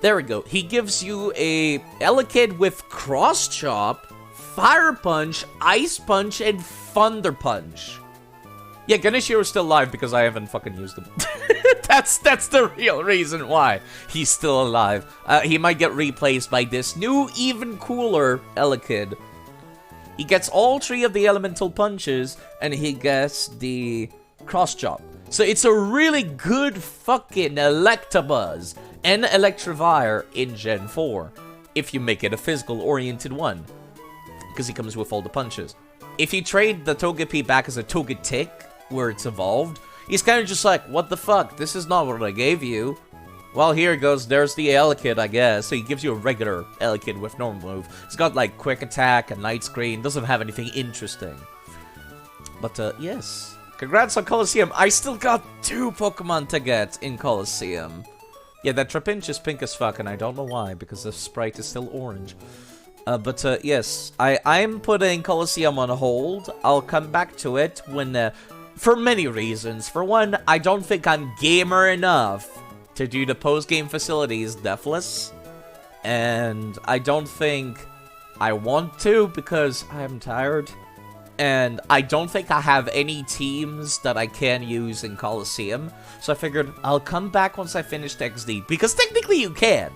S1: There we go. He gives you a Elekid with Cross Chop, Fire Punch, Ice Punch, and Thunder Punch. Yeah, Ganeshiro is still alive because I haven't fucking used him. That's the real reason why he's still alive. He might get replaced by this new, even cooler Elekid. He gets all 3 of the elemental punches, and he gets the Cross Chop. So it's a really good fucking Electabuzz and Electivire in Gen 4, if you make it a physical-oriented one, because he comes with all the punches. If you trade the Togepi back as a Togetic, where it's evolved, he's kind of just like, what the fuck, this is not what I gave you. Well, here it goes, there's the Elekid, I guess. So he gives you a regular Elekid with normal move. It's got like Quick Attack and Night Screen, doesn't have anything interesting. But yes, congrats on Colosseum. I still got 2 Pokemon to get in Colosseum. Yeah, that Trapinch is pink as fuck, and I don't know why, because the sprite is still orange. But yes, I'm putting Colosseum on hold. I'll come back to it when, for many reasons. For one, I don't think I'm gamer enough to do the post-game facilities deathless. And I don't think I want to, because I'm tired. And I don't think I have any teams that I can use in Colosseum. So I figured I'll come back once I finish XD. Because technically you can.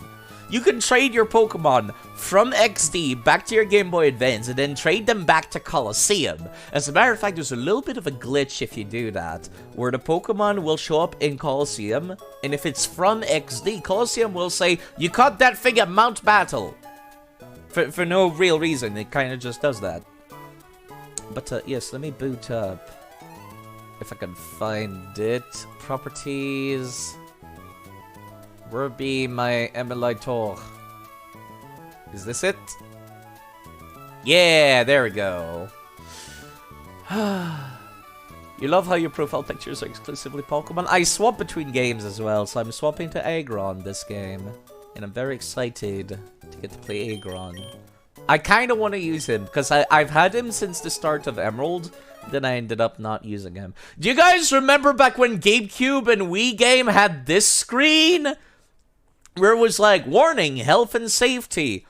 S1: You can trade your Pokemon from XD back to your Game Boy Advance and then trade them back to Colosseum. As a matter of fact, there's a little bit of a glitch if you do that, where the Pokemon will show up in Colosseum, and if it's from XD, Colosseum will say, you caught that thing at Mount Battle. For no real reason, it kind of just does that. But yes, let me boot up. If I can find it. Properties. Where be my emulator? Is this it? Yeah, there we go. You love how your profile pictures are exclusively Pokemon? I swap between games as well, so I'm swapping to Aggron this game. And I'm very excited to get to play Aggron. I kind of want to use him, because I've had him since the start of Emerald, then I ended up not using him. Do you guys remember back when GameCube and Wii game had this screen? Where it was like, warning, health and safety.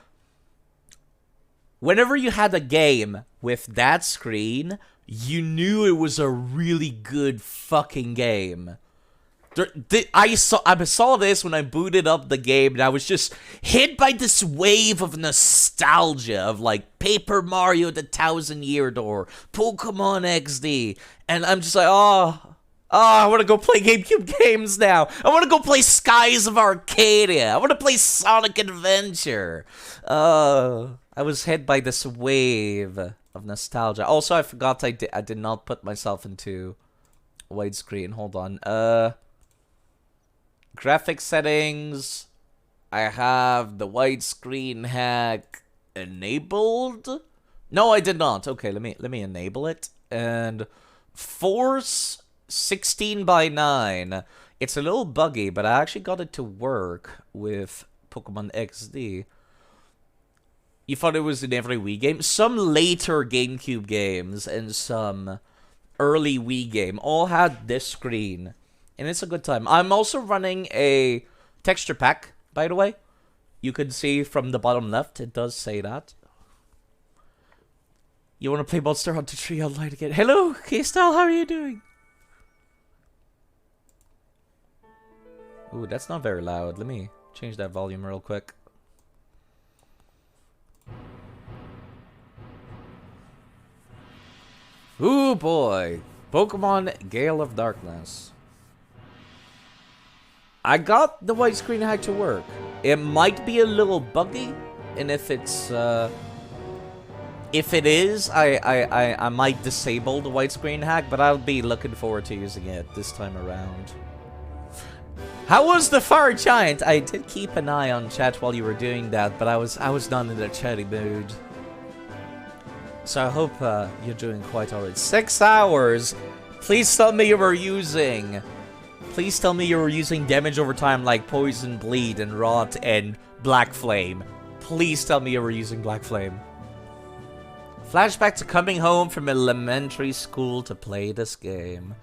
S1: Whenever you had a game with that screen, you knew it was a really good fucking game. I saw this when I booted up the game, and I was just hit by this wave of nostalgia of like Paper Mario the 1000-Year Door, Pokemon XD, and I'm just like, oh, I want to go play GameCube games now. I want to go play Skies of Arcadia. I want to play Sonic Adventure. I was hit by this wave of nostalgia. Also, I forgot I did not put myself into widescreen. Hold on. Graphic settings. I have the widescreen hack enabled. No, I did not. Okay, let me enable it. And Force 16:9. It's a little buggy, but I actually got it to work with Pokemon XD. You thought it was in every Wii game? Some later GameCube games and some early Wii game all had this screen. And it's a good time. I'm also running a texture pack, by the way. You can see from the bottom left, it does say that. You want to play Monster Hunter 3 online again? Hello, K-Style, how are you doing? Ooh, that's not very loud. Let me change that volume real quick. Ooh boy, Pokemon Gale of Darkness. I got the widescreen hack to work. It might be a little buggy, and if it is, I might disable the widescreen hack, but I'll be looking forward to using it this time around. How was the Fire Giant? I did keep an eye on chat while you were doing that, but I was not in a chatty mood. So I hope you're doing quite alright. 6 hours! Please tell me you were using... Please tell me you were using damage over time like Poison, Bleed, and Rot, and Black Flame. Please tell me you were using Black Flame. Flashback to coming home from elementary school to play this game.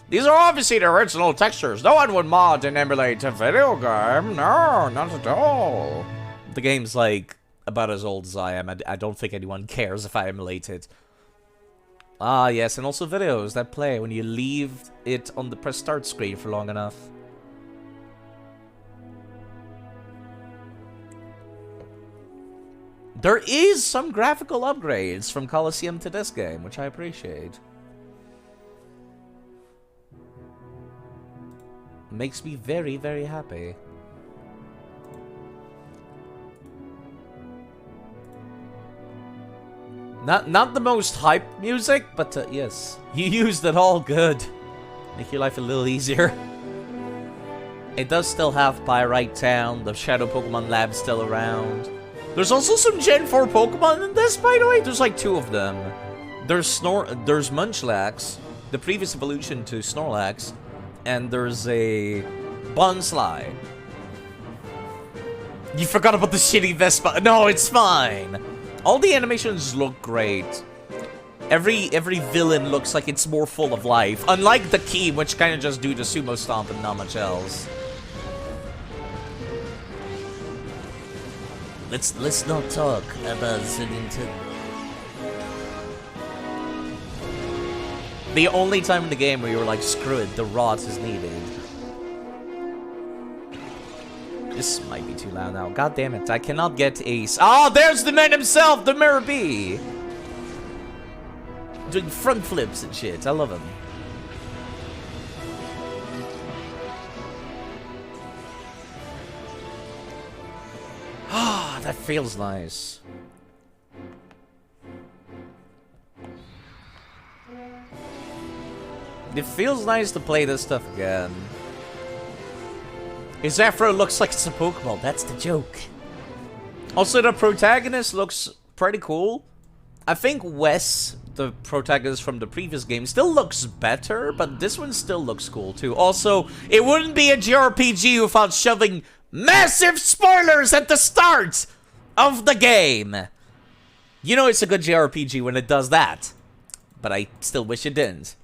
S1: These are obviously the original textures. No one would mod and emulate a video game. No, not at all. The game's like... about as old as I am. I don't think anyone cares if I emulate it. Ah, yes, and also videos that play when you leave it on the press start screen for long enough. There is some graphical upgrades from Colosseum to this game, which I appreciate. Makes me very, very happy. Not the most hype music, but yes. You used it all good. Make your life a little easier. It does still have Pyrite Town, the Shadow Pokemon Lab still around. There's also some Gen 4 Pokemon in this, by the way. There's like 2 of them. There's Munchlax, the previous evolution to Snorlax, and there's a Bonsly. You forgot about the shitty Vespa. No, it's fine. All the animations look great. Every villain looks like it's more full of life. Unlike the Key, which kind of just do the sumo stomp and not much else. Let's not talk about the Nintendo. The only time in the game where you were like, screw it, the rot is needed. This might be too loud now. God damn it, I cannot get Ace. Oh, there's the man himself, the Mirror Bee! Doing front flips and shit. I love him. Ah, that feels nice. It feels nice to play this stuff again. His afro looks like it's a Pokeball. That's the joke. Also, the protagonist looks pretty cool. I think Wes, the protagonist from the previous game, still looks better, but this one still looks cool too. Also, it wouldn't be a JRPG without shoving massive spoilers at the start of the game. You know it's a good JRPG when it does that. But I still wish it didn't.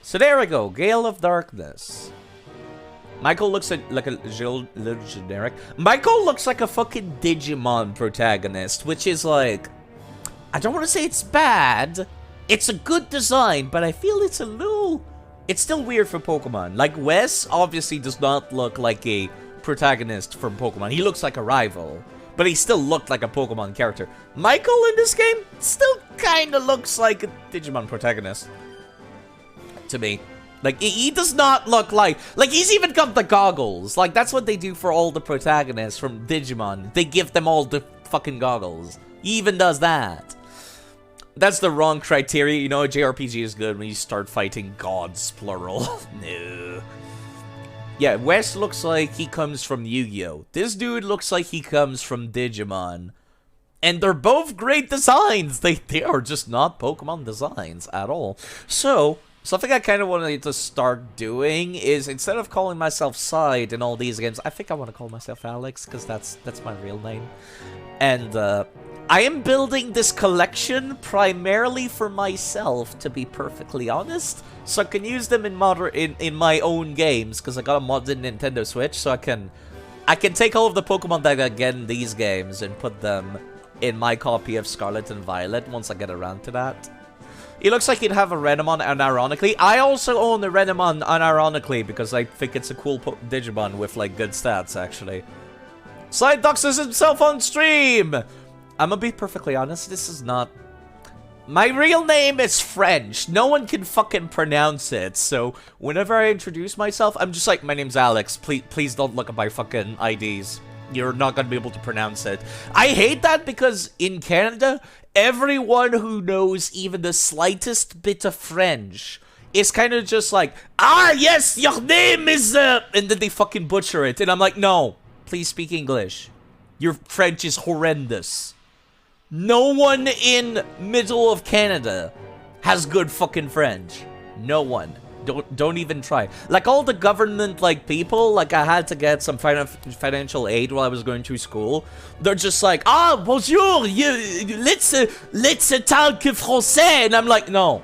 S1: So there we go, Gale of Darkness. Michael looks like a little generic. Michael looks like a fucking Digimon protagonist, which is like... I don't want to say it's bad. It's a good design, but I feel it's a little... It's still weird for Pokemon. Like, Wes obviously does not look like a protagonist from Pokemon. He looks like a rival, but he still looked like a Pokemon character. Michael in this game still kind of looks like a Digimon protagonist. To me. Like, he does not look like he's even got the goggles. Like, that's what they do for all the protagonists from Digimon. They give them all the fucking goggles. He even does that. That's the wrong criteria. You know, a JRPG is good when you start fighting gods, plural. No. Yeah, Wes looks like he comes from Yu-Gi-Oh! This dude looks like he comes from Digimon. And they're both great designs. They are just not Pokemon designs at all. So... Something I kind of wanted to start doing is, instead of calling myself Side in all these games, I think I want to call myself Alex, because that's my real name. And I am building this collection primarily for myself, to be perfectly honest, so I can use them in my own games, because I got a modded Nintendo Switch, so I can take all of the Pokemon that I get in these games and put them in my copy of Scarlet and Violet once I get around to that. It looks like you'd have a Renamon unironically. I also own a Renamon unironically because I think it's a cool Digimon with, like, good stats, actually. Side doxes himself on stream! I'm gonna be perfectly honest, this is not... My real name is French. No one can fucking pronounce it, so whenever I introduce myself, I'm just like, my name's Alex. Please don't look at my fucking IDs. You're not gonna be able to pronounce it. I hate that because in Canada, everyone who knows even the slightest bit of French is kind of just like, ah, yes, your name is, and then they fucking butcher it. And I'm like, no, please speak English. Your French is horrendous. No one in middle of Canada has good fucking French. No one. Don't even try. Like, all the government, like, people, like, I had to get some financial aid while I was going to school. They're just like, ah, bonjour, let's talk français. And I'm like, no,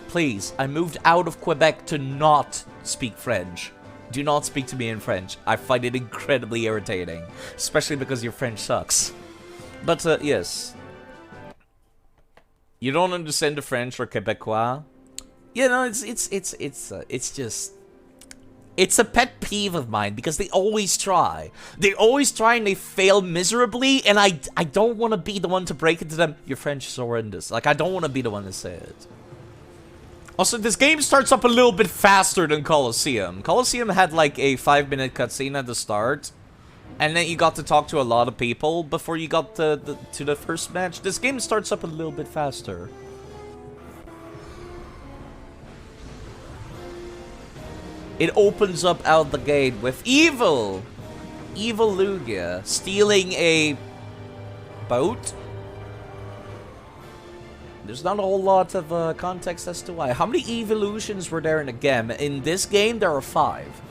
S1: please. I moved out of Quebec to not speak French. Do not speak to me in French. I find it incredibly irritating, especially because your French sucks. But, yes. You don't understand the French or Quebecois? You know, it's just... It's a pet peeve of mine, because they always try. They always try and they fail miserably, and I don't want to be the one to break it to them, your French is horrendous. Like, I don't want to be the one to say it. Also, this game starts up a little bit faster than Colosseum. Colosseum had, like, a 5-minute cutscene at the start, and then you got to talk to a lot of people before you got to the first match. This game starts up a little bit faster. It opens up out the gate with Evil Lugia stealing a boat. There's not a whole lot of context as to why. How many evolutions were there in the game? In this game, there are 5.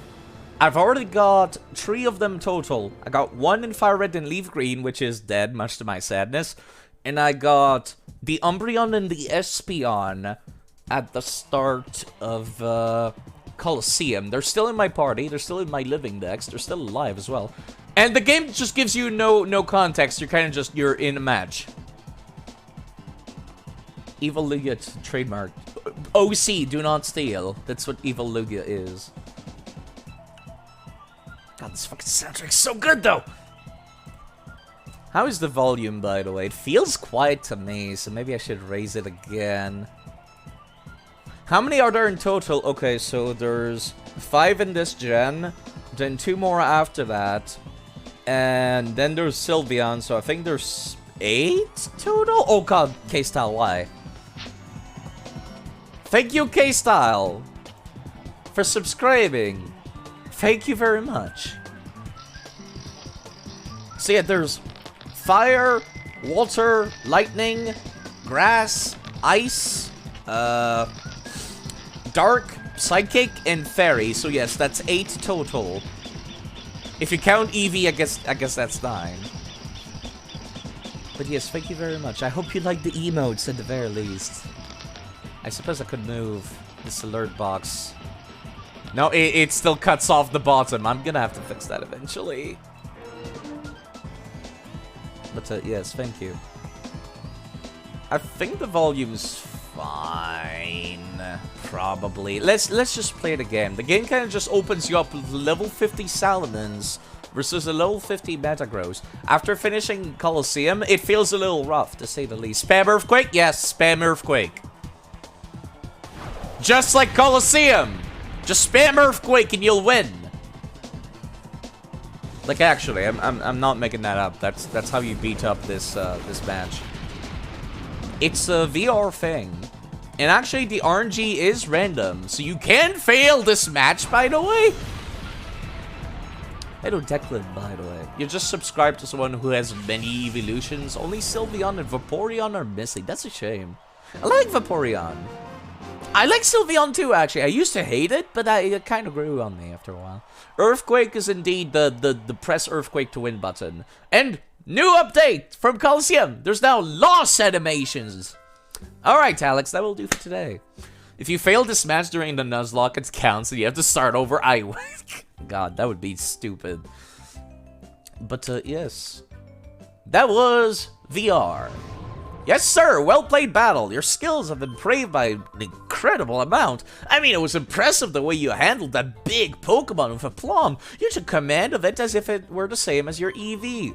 S1: I've already got 3 of them total. I got 1 in Fire Red and Leaf Green, which is dead, much to my sadness. And I got the Umbreon and the Espeon at the start of Colosseum. They're still in my party. They're still in my LivingDex. They're still alive as well. And the game just gives you no context. You're kind of just, you're in a match. Evil Lugia trademark. OC, do not steal. That's what Evil Lugia is. God, this fucking soundtrack's so good, though! How is the volume, by the way? It feels quiet to me, so maybe I should raise it again. How many are there in total? Okay, so there's 5 in this gen, then 2 more after that, and then there's Sylveon, so I think there's 8 total? Oh god, K-Style, why? Thank you, K-Style, for subscribing. Thank you very much. So yeah, there's fire, water, lightning, grass, ice, dark, psychic, and fairy. So yes, that's 8 total. If you count Eevee, I guess that's 9. But yes, thank you very much. I hope you like the emotes at the very least. I suppose I could move this alert box. No, it still cuts off the bottom. I'm gonna have to fix that eventually. But yes, thank you. I think the volume's fine. Probably. Let's just play the game. The game kind of just opens you up with level 50 Salamence versus a level 50 Metagross. After finishing Colosseum, it feels a little rough, to say the least. Spam Earthquake? Yes, spam Earthquake. Just like Colosseum! Just spam Earthquake and you'll win! Like, actually, I'm not making that up. That's how you beat up this this match. It's a VR thing. And actually, the RNG is random, so you can fail this match, by the way! Hello, Declan, by the way. You just subscribed to someone who has many evolutions. Only Sylveon and Vaporeon are missing. That's a shame. I like Vaporeon. I like Sylveon too, actually. I used to hate it, but it kind of grew on me after a while. Earthquake is indeed the press Earthquake to win button. And new update from Coliseum. There's now loss animations. Alright, Alex, that will do for today. If you fail this match during the Nuzlocke, it counts and you have to start over. God, that would be stupid. But, yes. That was VR. Yes, sir, well-played battle. Your skills have been praised by an incredible amount. I mean, it was impressive the way you handled that big Pokemon with aplomb. You took command of it as if it were the same as your EV.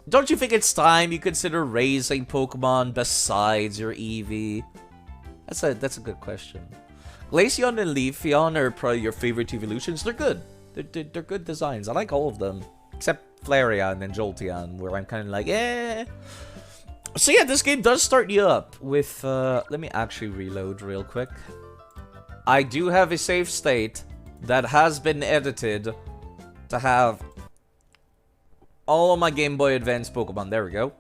S1: Don't you think it's time you consider raising Pokemon besides your EV? That's a good question. Glaceon and Leafeon are probably your favorite evolutions. They're good. They're good designs. I like all of them. Except Flareon and Jolteon, where I'm kind of like, eh. So yeah, this game does start you up with, let me actually reload real quick. I do have a save state that has been edited to have all of my Game Boy Advance Pokemon. There we go.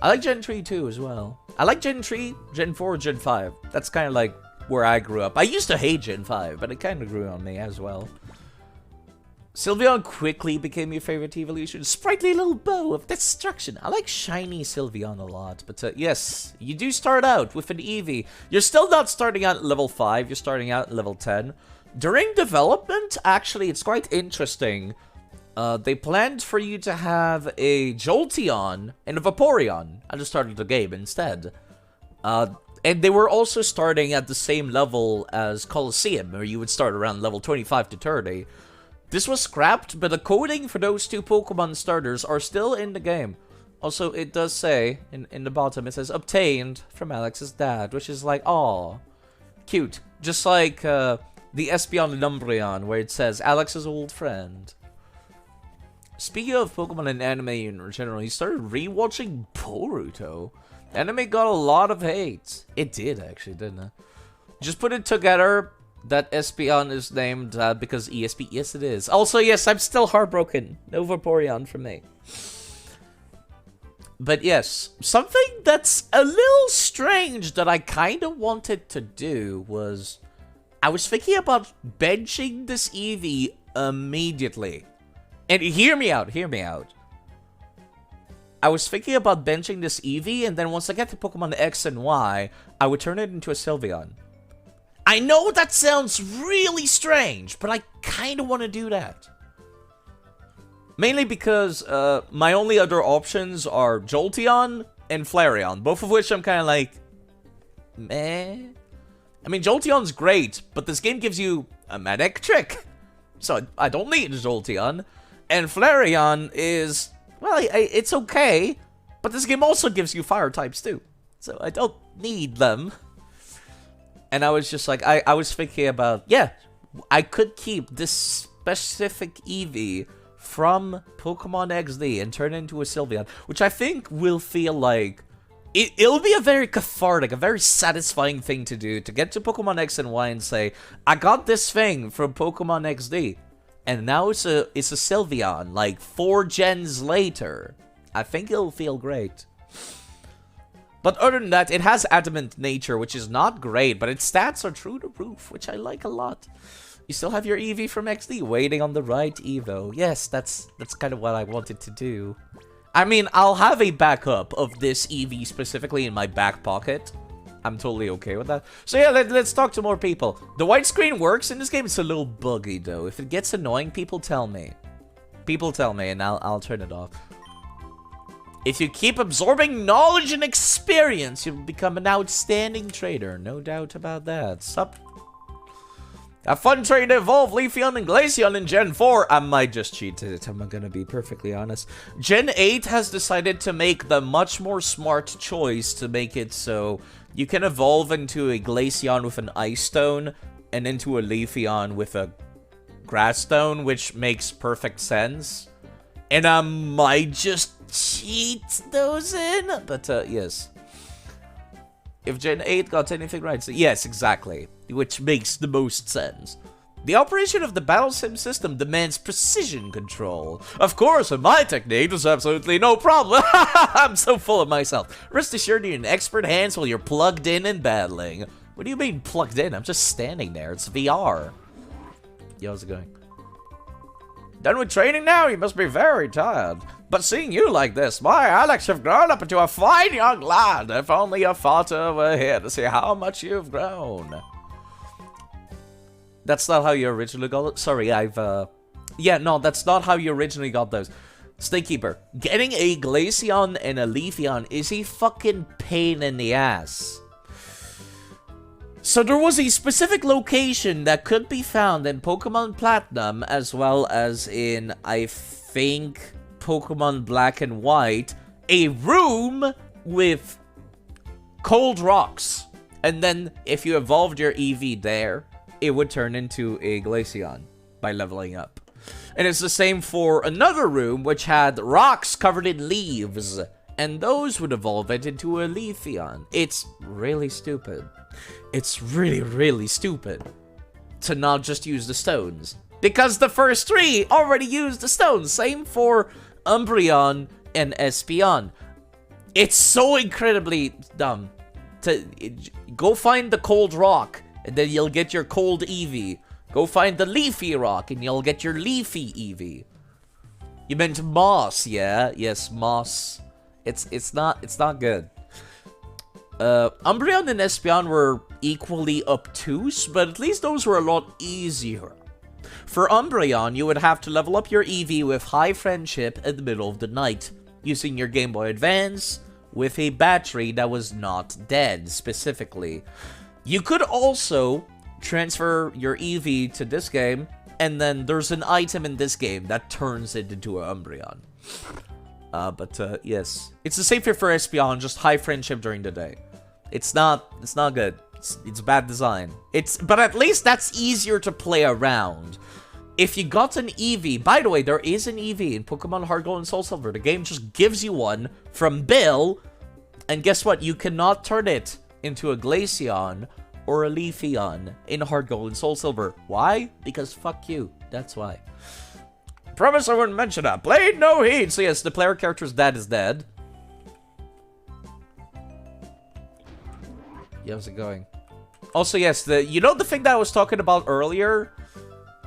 S1: I like Gen 3 too as well. I like Gen 3, Gen 4, Gen 5. That's kind of like where I grew up. I used to hate Gen 5, but it kind of grew on me as well. Sylveon quickly became your favorite evolution. Sprightly little bow of destruction. I like shiny Sylveon a lot. But yes, you do start out with an Eevee. You're still not starting out at level 5. You're starting out at level 10. During development, actually, it's quite interesting. They planned for you to have a Jolteon and a Vaporeon at the start of the game instead. And they were also starting at the same level as Coliseum, where you would start around level 25 to 30. This was scrapped, but the coding for those two Pokemon starters are still in the game. Also, it does say, in the bottom, it says, obtained from Alex's dad, which is like, aw, cute. Just like the Espeon and Umbreon, where it says, Alex's old friend. Speaking of Pokemon and anime in general, he started rewatching Boruto. Anime got a lot of hate. It did, actually, didn't it? Just put it together that Espeon is named because ESP. Yes, it is. Also, yes, I'm still heartbroken. No Vaporeon for me. But yes, something that's a little strange that I kind of wanted to do was... I was thinking about benching this Eevee immediately. And hear me out, hear me out. I was thinking about benching this Eevee, and then once I get to Pokemon X and Y, I would turn it into a Sylveon. I know that sounds really strange, but I kind of want to do that. Mainly because my only other options are Jolteon and Flareon, both of which I'm kind of like, meh. I mean, Jolteon's great, but this game gives you a Medic trick, so I don't need Jolteon. And Flareon is, well, it's okay, but this game also gives you fire types too, so I don't need them. And I was just like, I was thinking about, yeah, I could keep this specific Eevee from Pokemon XD and turn it into a Sylveon, which I think will feel like, it'll be a very cathartic, a very satisfying thing to do, to get to Pokemon X and Y and say, I got this thing from Pokemon XD, and now it's a Sylveon, like 4 gens later. I think it'll feel great. But other than that, it has Adamant Nature, which is not great, but its stats are through the roof, which I like a lot. You still have your Eevee from XD waiting on the right Evo. Yes, that's kind of what I wanted to do. I mean, I'll have a backup of this Eevee specifically in my back pocket. I'm totally okay with that. So yeah, let's talk to more people. The widescreen works in this game. It's a little buggy, though. If it gets annoying, people tell me. People tell me, and I'll turn it off. If you keep absorbing knowledge and experience, you'll become an outstanding trader. No doubt about that. Sup? Have fun trying to evolve Leafeon and Glaceon in Gen 4. I might just cheat it, I'm gonna be perfectly honest. Gen 8 has decided to make the much more smart choice to make it so you can evolve into a Glaceon with an Ice Stone and into a Leafeon with a Grass Stone, which makes perfect sense. And I might just cheat those in, but yes. If Gen 8 got anything right, so yes, exactly. Which makes the most sense. The operation of the Battle Sim system demands precision control. Of course, in my technique, there's absolutely no problem. I'm so full of myself. Rest assured you're in expert hands while you're plugged in and battling. What do you mean plugged in? I'm just standing there. It's VR. Yo, how's it going? Done with training now? You must be very tired. But seeing you like this, my Alex, you've grown up into a fine young lad. If only your father were here to see how much you've grown. That's not how you originally got it? Sorry, yeah, no, that's not how you originally got those. Snakekeeper, getting a Glaceon and a Leafeon is a fucking pain in the ass. So there was a specific location that could be found in Pokemon Platinum, as well as in, I think, Pokemon Black and White, a room with cold rocks. And then, if you evolved your Eevee there, it would turn into a Glaceon by leveling up. And it's the same for another room, which had rocks covered in leaves. And those would evolve it into a Leafeon. It's really stupid. It's really, really stupid to not just use the stones. Because the first three already used the stones. Same for Umbreon and Espeon. It's so incredibly dumb. Go find the cold rock, and then you'll get your cold Eevee. Go find the leafy rock, and you'll get your leafy Eevee. You meant moss, yeah? Yes, moss. It's not good. Umbreon and Espeon were equally obtuse, but at least those were a lot easier. For Umbreon, you would have to level up your Eevee with high friendship in the middle of the night, using your Game Boy Advance with a battery that was not dead, specifically. You could also transfer your Eevee to this game, and then there's an item in this game that turns it into an Umbreon. Yes. It's the same for Espeon, just high friendship during the day. It's not good. It's bad design. But at least that's easier to play around. If you got an Eevee, by the way, there is an Eevee in Pokemon Heart Gold and Soul Silver. The game just gives you one from Bill, and guess what? You cannot turn it into a Glaceon or a Leafeon in Heart Gold and Soul Silver. Why? Because fuck you. That's why. Promise I wouldn't mention that. Blade no heed. So yes, the player character's dad is dead. Yeah, how's it going? Also, yes, you know the thing that I was talking about earlier?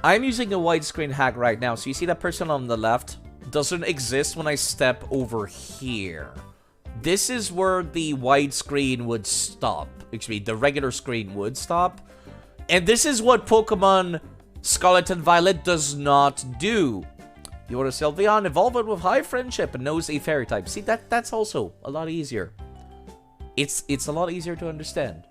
S1: I'm using a widescreen hack right now, so you see that person on the left doesn't exist when I step over here. This is where the widescreen would stop. Excuse me, the regular screen would stop. And this is what Pokemon Scarlet and Violet does not do. You want a Sylveon, evolve it with high friendship and knows a fairy type. See, that's also a lot easier. It's a lot easier to understand.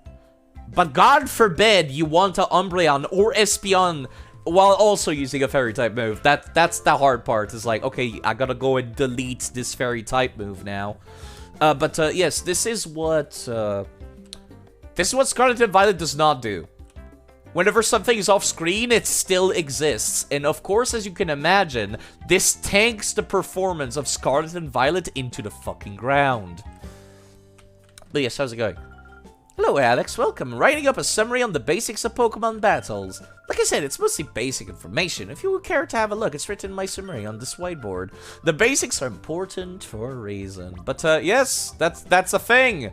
S1: But God forbid you want a Umbreon or Espeon while also using a fairy type move. That's the hard part. It's like, okay, I gotta go and delete this fairy type move now. Yes, this is what Scarlet and Violet does not do. Whenever something is off screen, it still exists. And of course, as you can imagine, this tanks the performance of Scarlet and Violet into the fucking ground. But yes, how's it going? Hello, Alex. Welcome. Writing up a summary on the basics of Pokemon battles. Like I said, it's mostly basic information. If you would care to have a look, it's written in my summary on this whiteboard. The basics are important for a reason. But, yes, that's a thing.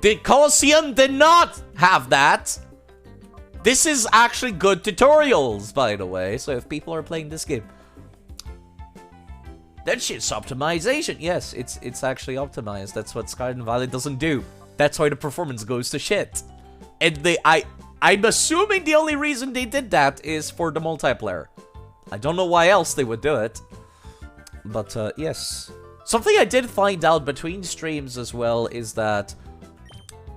S1: The Colosseum did not have that. This is actually good tutorials, by the way. So if people are playing this game. That shit's optimization. Yes, it's actually optimized. That's what Scarlet and Violet doesn't do. That's why the performance goes to shit. And I'm assuming the only reason they did that is for the multiplayer. I don't know why else they would do it. But, yes. Something I did find out between streams as well is that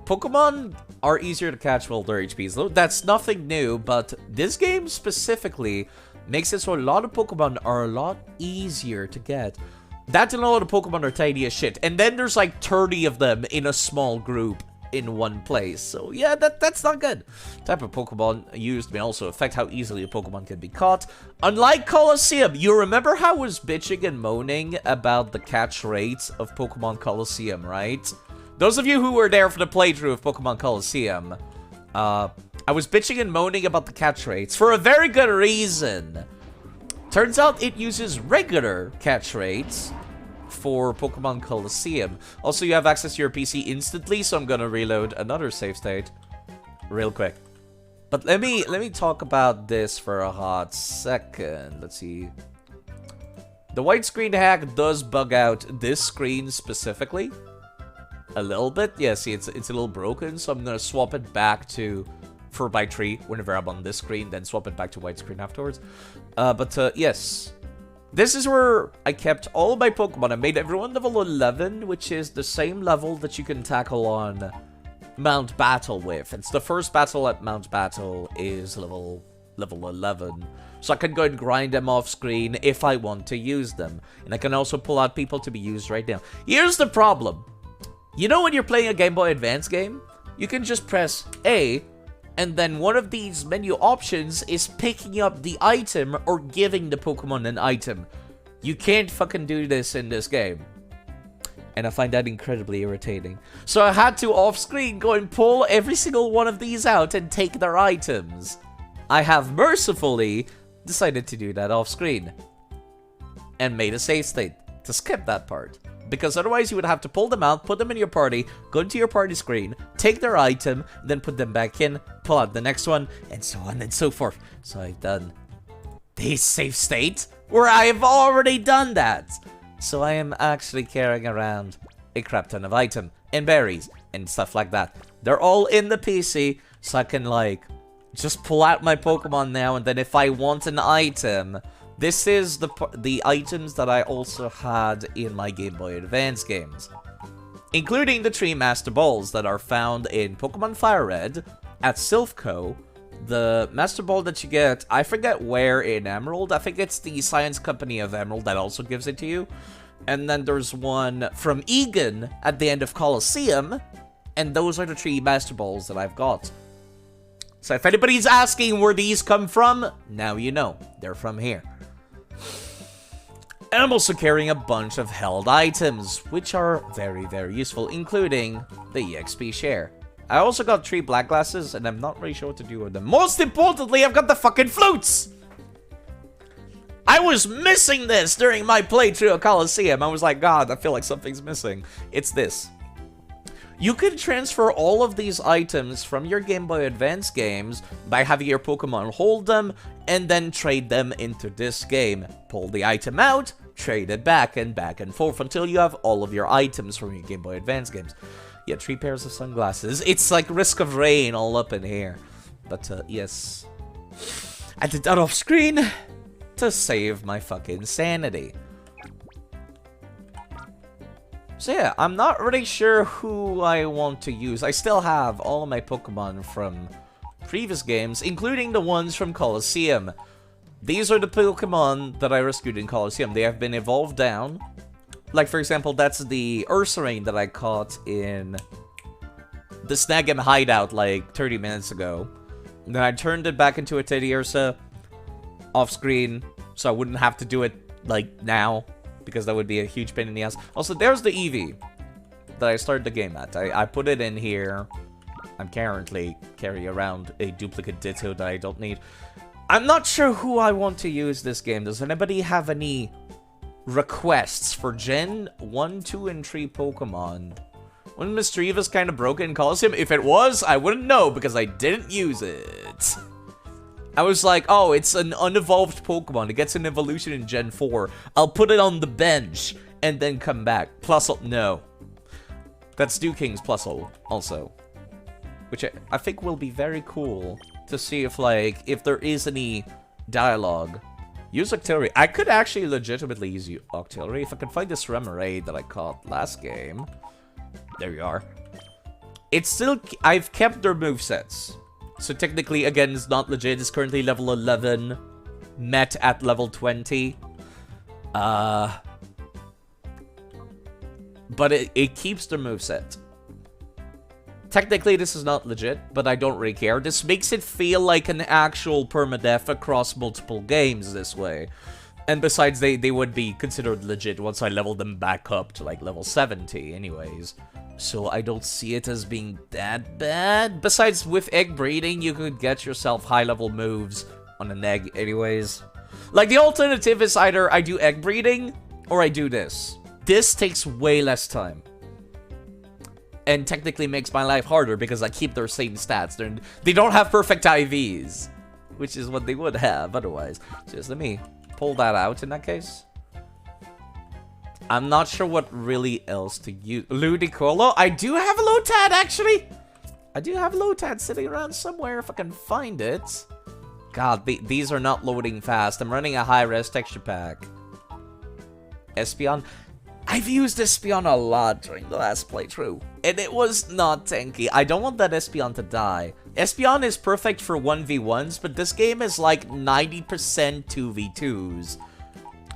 S1: Pokemon are easier to catch with their HPs. That's nothing new, but this game specifically makes it so a lot of Pokemon are a lot easier to get. That and a lot of Pokemon are tiny as shit. And then there's like 30 of them in a small group in one place. So yeah, that's not good. Type of Pokemon used may also affect how easily a Pokemon can be caught. Unlike Colosseum, you remember how I was bitching and moaning about the catch rates of Pokemon Colosseum, right? Those of you who were there for the playthrough of Pokemon Colosseum, I was bitching and moaning about the catch rates for a very good reason. Turns out it uses regular catch rates for Pokemon Colosseum. Also, you have access to your PC instantly, so I'm gonna reload another save state. real quick. But let me talk about this for a hot second. Let's see. The widescreen hack does bug out this screen specifically. A little bit. Yeah, see, it's a little broken, so I'm gonna swap it back to 4:3 whenever I'm on this screen, then swap it back to widescreen afterwards. Yes. This is where I kept all of my Pokemon. I made everyone level 11, which is the same level that you can tackle on Mount Battle with. It's the first battle at Mount Battle is level 11. So I can go and grind them off screen if I want to use them. And I can also pull out people to be used right now. Here's the problem. You know when you're playing a Game Boy Advance game? You can just press A, and then one of these menu options is picking up the item or giving the Pokemon an item. You can't fucking do this in this game. And I find that incredibly irritating. So I had to off-screen go and pull every single one of these out and take their items. I have mercifully decided to do that off-screen. And made a save state to skip that part. Because otherwise you would have to pull them out, put them in your party, go into your party screen, take their item, then put them back in, pull out the next one, and so on and so forth. So I've done this save state where I have already done that. So I am actually carrying around a crap ton of item and berries and stuff like that. They're all in the PC, so I can like just pull out my Pokemon now, and then if I want an item, this is the items that I also had in my Game Boy Advance games, including the 3 Master Balls that are found in Pokemon Fire Red at Silphco. The Master Ball that you get, I forget where in Emerald. I think it's the Science Company of Emerald that also gives it to you. And then there's one from Egan at the end of Colosseum. And those are the 3 Master Balls that I've got. So if anybody's asking where these come from, now you know. They're from here. And I'm also carrying a bunch of held items, which are very, very useful, including the EXP share. I also got 3 black glasses, and I'm not really sure what to do with them. Most importantly, I've got the fucking flutes! I was missing this during my playthrough of Colosseum. I was like, God, I feel like something's missing. It's this. You can transfer all of these items from your Game Boy Advance games by having your Pokemon hold them, and then trade them into this game. Pull the item out, trade it back and forth until you have all of your items from your Game Boy Advance games. Yeah, 3 pairs of sunglasses. It's like Risk of Rain all up in here. But, yes. I did that off screen to save my fucking sanity. So yeah, I'm not really sure who I want to use. I still have all of my Pokemon from previous games, including the ones from Colosseum. These are the Pokemon that I rescued in Colosseum. They have been evolved down. Like, for example, that's the Ursaring that I caught in the Snag'em hideout like 30 minutes ago. And then I turned it back into a Teddiursa off-screen, so I wouldn't have to do it, like, now, because that would be a huge pain in the ass. Also, there's the Eevee that I started the game at. I put it in here. I'm currently carrying around a duplicate Ditto that I don't need. I'm not sure who I want to use this game. Does anybody have any requests for Gen 1, 2, and 3 Pokemon? Wasn't Mischievous kind of broken in Colosseum? If it was, I wouldn't know because I didn't use it. I was like, oh, it's an unevolved Pokemon. It gets an evolution in Gen 4. I'll put it on the bench and then come back. Plusle, no. That's Dewking's Plusle also. Which I think will be very cool to see if, like, if there is any dialogue. Use Octillery. I could actually legitimately use Octillery if I can find this Remoraid that I caught last game. There you are. It's still... I've kept their movesets. So technically, again, it's not legit. It's currently level 11. Met at level 20. But it keeps their moveset. Technically, this is not legit, but I don't really care. This makes it feel like an actual permadeath across multiple games this way. And besides, they would be considered legit once I level them back up to, like, level 70 anyways. So I don't see it as being that bad. Besides, with egg breeding, you could get yourself high-level moves on an egg anyways. Like, the alternative is either I do egg breeding, or I do this. This takes way less time. and technically makes my life harder because I keep their same stats. They don't have perfect IVs, which is what they would have otherwise. So just let me pull that out in that case. I'm not sure what really else to use. Ludicolo? I do have a Lotad, actually. I do have a Lotad sitting around somewhere if I can find it. God, these are not loading fast. I'm running a high-res texture pack. Espeon. I've used Espeon a lot during the last playthrough, and it was not tanky. I don't want that Espeon to die. Espeon is perfect for 1v1s, but this game is like 90% 2v2s.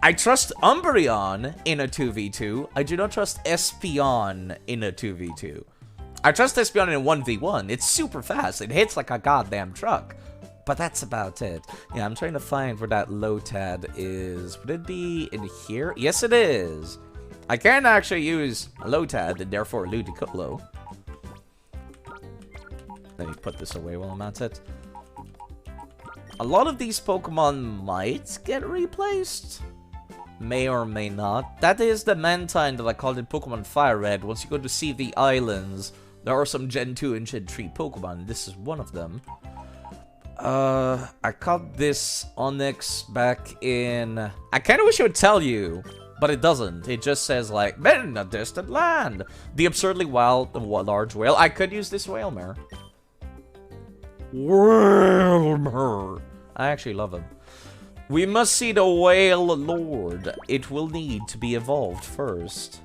S1: I trust Umbreon in a 2v2. I do not trust Espeon in a 2v2. I trust Espeon in a 1v1. It's super fast. It hits like a goddamn truck. But that's about it. Yeah, I'm trying to find where that Lotad is. Would it be in here? Yes, it is. I can actually use a Lotad and therefore a Ludicolo. Let me put this away while I'm at it. A lot of these Pokemon might get replaced. May or may not. That is the Mantine that I called in Pokemon Fire Red. Once you go to see the islands, there are some Gen 2 and Gen 3 Pokemon. This is one of them. I caught this Onyx back in... I kind of wish it would tell you, but it doesn't. It just says, like, men in a distant land. The absurdly wild, large whale. I could use this Whalmer. Whalmer. I actually love him. We must see the Whale Lord. It will need to be evolved first.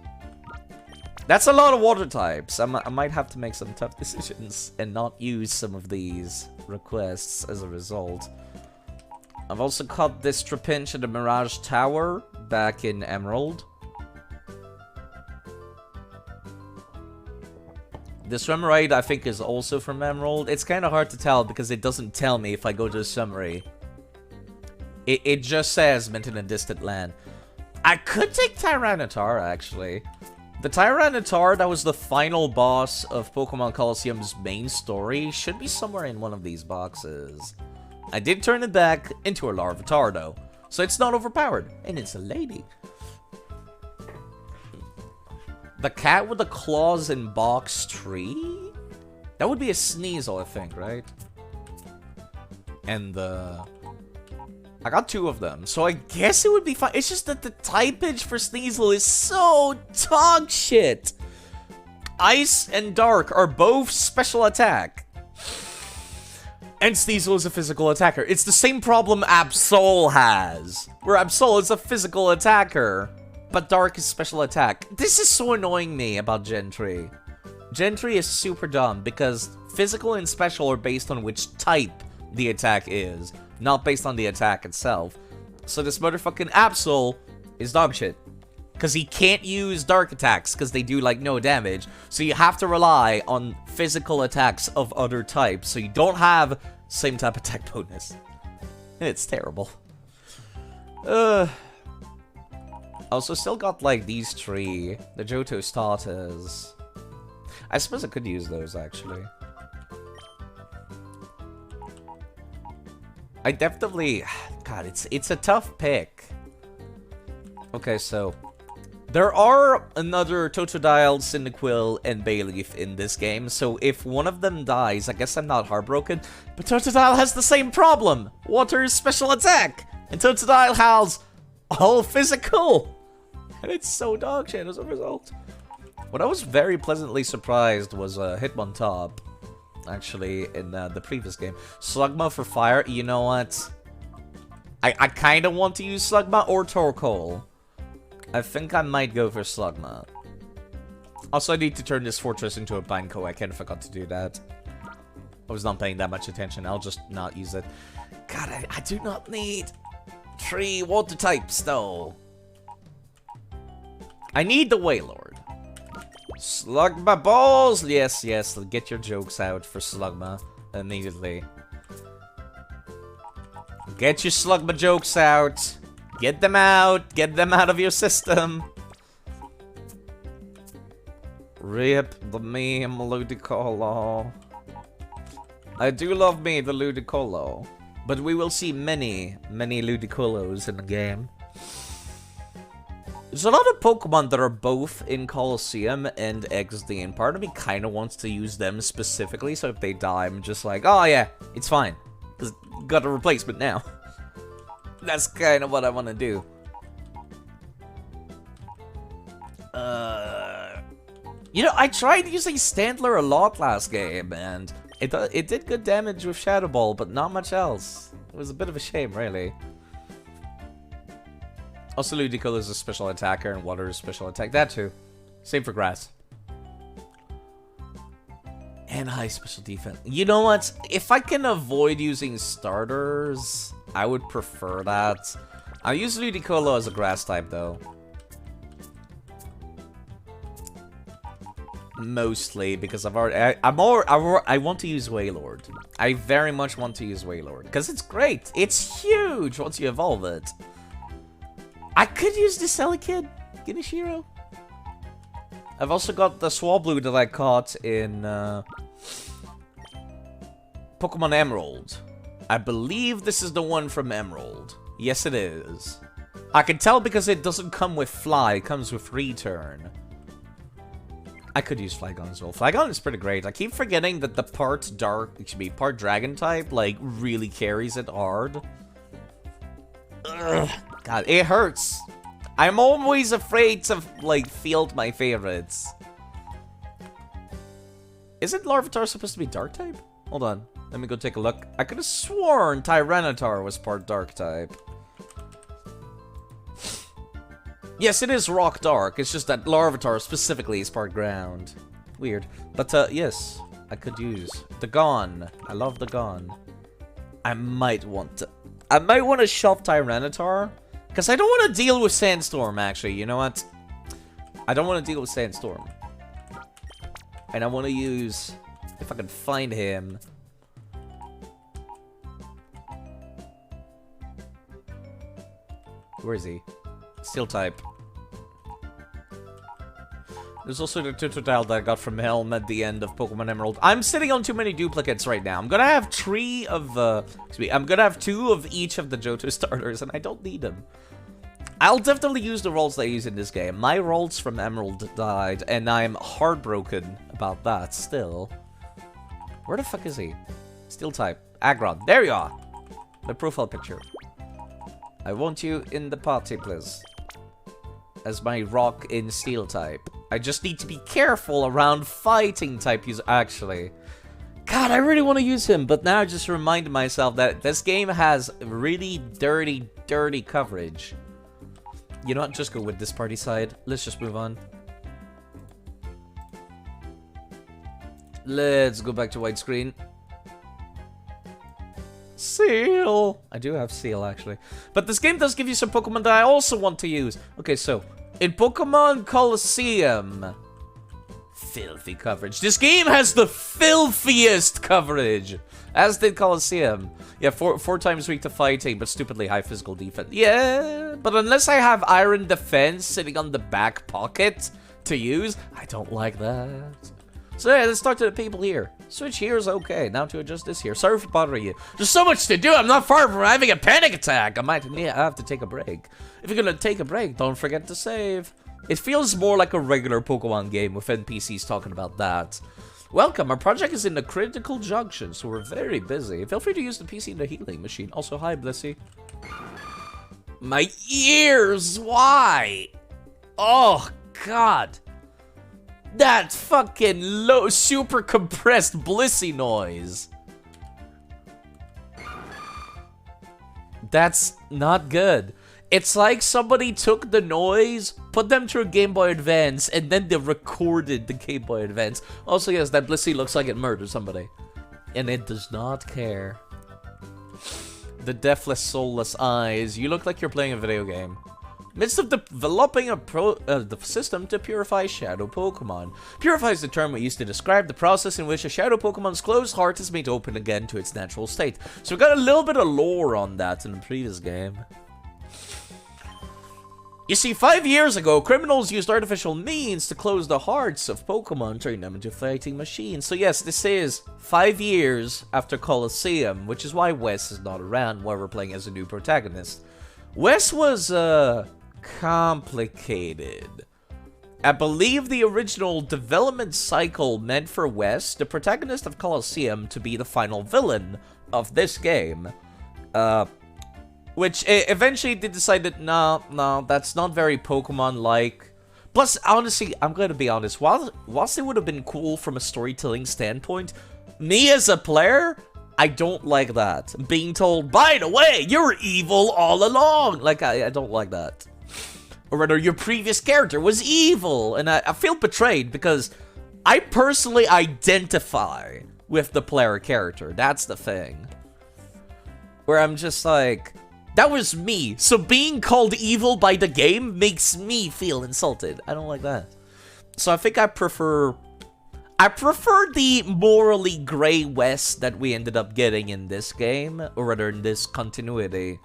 S1: That's a lot of water types. I might have to make some tough decisions and not use some of these requests as a result. I've also caught this Trapinch at the Mirage Tower back in Emerald. This Remoraid, I think, is also from Emerald. It's kind of hard to tell because it doesn't tell me if I go to the summary. It just says mint in a distant land. I could take Tyranitar, actually. The Tyranitar that was the final boss of Pokemon Colosseum's main story should be somewhere in one of these boxes. I did turn it back into a Larvitar, though, so it's not overpowered, and it's a lady. The cat with the claws in box 3? That would be a Sneasel, I think, right? And I got 2 of them, so I guess it would be fine. It's just that the typage for Sneasel is so dog shit. Ice and Dark are both special attack. And Sneasel is a physical attacker. It's the same problem Absol has, where Absol is a physical attacker, but Dark is special attack. This is so annoying me about Gen 3. Gen 3 is super dumb because physical and special are based on which type the attack is, not based on the attack itself. So this motherfucking Absol is dog shit. Because he can't use dark attacks because they do like no damage. So you have to rely on physical attacks of other types. So you don't have same type attack bonus. And it's terrible. Also still got like these 3. The Johto starters. I suppose I could use those actually. I definitely... God, it's a tough pick. Okay, so... There are another Totodile, Cyndaquil, and Bayleaf in this game, so if one of them dies, I guess I'm not heartbroken. But Totodile has the same problem! Water is special attack! And Totodile has all physical! And it's so dog shit as a result. What I was very pleasantly surprised was Hitmontop. Actually, in the previous game. Slugma for fire, you know what? I kind of want to use Slugma or Torkoal. I think I might go for Slugma. Also, I need to turn this fortress into a Banco. I kind of forgot to do that. I was not paying that much attention. I'll just not use it. God, I do not need 3 water types, though. I need the Wailord. Slugma balls! Yes, yes, get your jokes out for Slugma immediately. Get your Slugma jokes out. Get them out. Get them out of your system. Rip the meme Ludicolo. I do love me the Ludicolo. But we will see many, many Ludicolos in the game. There's a lot of Pokemon that are both in Colosseum and XD, and part of me kind of wants to use them specifically, so if they die, I'm just like, oh yeah, it's fine. Because got a replacement now. That's kind of what I want to do. You know, I tried using Standler a lot last game, and it did good damage with Shadow Ball, but not much else. It was a bit of a shame, really. Also, Ludicolo is a special attacker, and Water is a special attack. That too. Same for Grass. And high special defense. You know what? If I can avoid using starters, I would prefer that. I'll use Ludicolo as a Grass type, though. Mostly because I've already. I want to use Wailord. I very much want to use Wailord because it's great. It's huge once you evolve it. I could use the Sellikid, Ginishiro. I've also got the Swablu that I caught in Pokemon Emerald. I believe this is the one from Emerald. Yes, it is. I can tell because it doesn't come with Fly. It comes with Return. I could use Flygon as well. Flygon is pretty great. I keep forgetting that the part Dragon type, like, really carries it hard. Ugh. God, it hurts. I'm always afraid to, like, field my favorites. Isn't Larvitar supposed to be Dark type? Hold on. Let me go take a look. I could have sworn Tyranitar was part Dark type. Yes, it is Rock Dark. It's just that Larvitar specifically is part Ground. Weird. But, yes. I could use Dagon. I love Dagon. I might want to shove Tyranitar. Because I don't want to deal with Sandstorm, actually. You know what? I don't want to deal with Sandstorm. And I want to use... If I can find him... Where is he? Steel type. There's also the Totodile that I got from Helm at the end of Pokemon Emerald. I'm sitting on too many duplicates right now. I'm gonna have I'm gonna have 2 of each of the Johto starters, and I don't need them. I'll definitely use the rolls that I use in this game. My rolls from Emerald died, and I'm heartbroken about that still. Where the fuck is he? Steel type. Aggron. There you are! The profile picture. I want you in the party, please. As my rock in Steel type. I just need to be careful around fighting type use. Actually, God, I really want to use him, but now I just reminded myself that this game has really dirty coverage. You know what? Just go with this party side. Let's just move on. Let's go back to widescreen. Seal! I do have Seal, actually. But this game does give you some Pokemon that I also want to use. Okay, so, in Pokemon Colosseum... Filthy coverage. This game has the filthiest coverage! As did Colosseum. Yeah, four times weak to fighting, but stupidly high physical defense. Yeah, but unless I have Iron Defense sitting on the back pocket to use, I don't like that. So yeah, let's talk to the people here. Switch here is okay. Now to adjust this here. Sorry for bothering you. There's so much to do. I'm not far from having a panic attack. I might have to take a break. If you're gonna take a break, don't forget to save. It feels more like a regular Pokemon game with NPCs talking about that. Welcome. Our project is in the critical junction, so we're very busy. Feel free to use the PC in the healing machine. Also, hi, Blissey. My ears. Why? Oh God. That fucking low, super compressed Blissey noise. That's not good. It's like somebody took the noise, put them through Game Boy Advance, and then they recorded the Game Boy Advance. Also, yes, that Blissey looks like it murdered somebody. And it does not care. The deathless, soulless eyes. You look like you're playing a video game. Midst of developing the system to purify shadow Pokemon. Purify is the term we use to describe the process in which a shadow Pokemon's closed heart is made open again to its natural state. So we got a little bit of lore on that in the previous game. You see, 5 years ago, criminals used artificial means to close the hearts of Pokemon, turning them into fighting machines. So yes, this is 5 years after Colosseum, which is why Wes is not around, why we're playing as a new protagonist. Wes was, complicated. I believe the original development cycle meant for Wes, the protagonist of Colosseum, to be the final villain of this game. Which eventually they decided, no, that's not very Pokemon-like. Plus, honestly, I'm gonna be honest, whilst it would have been cool from a storytelling standpoint, me as a player, I don't like that. Being told, by the way, you're evil all along. Like, I don't like that. Or rather, your previous character was evil. And I feel betrayed because I personally identify with the player character. That's the thing. Where I'm just like, that was me. So being called evil by the game makes me feel insulted. I don't like that. So I think I prefer the morally gray Wes that we ended up getting in this game, or rather in this continuity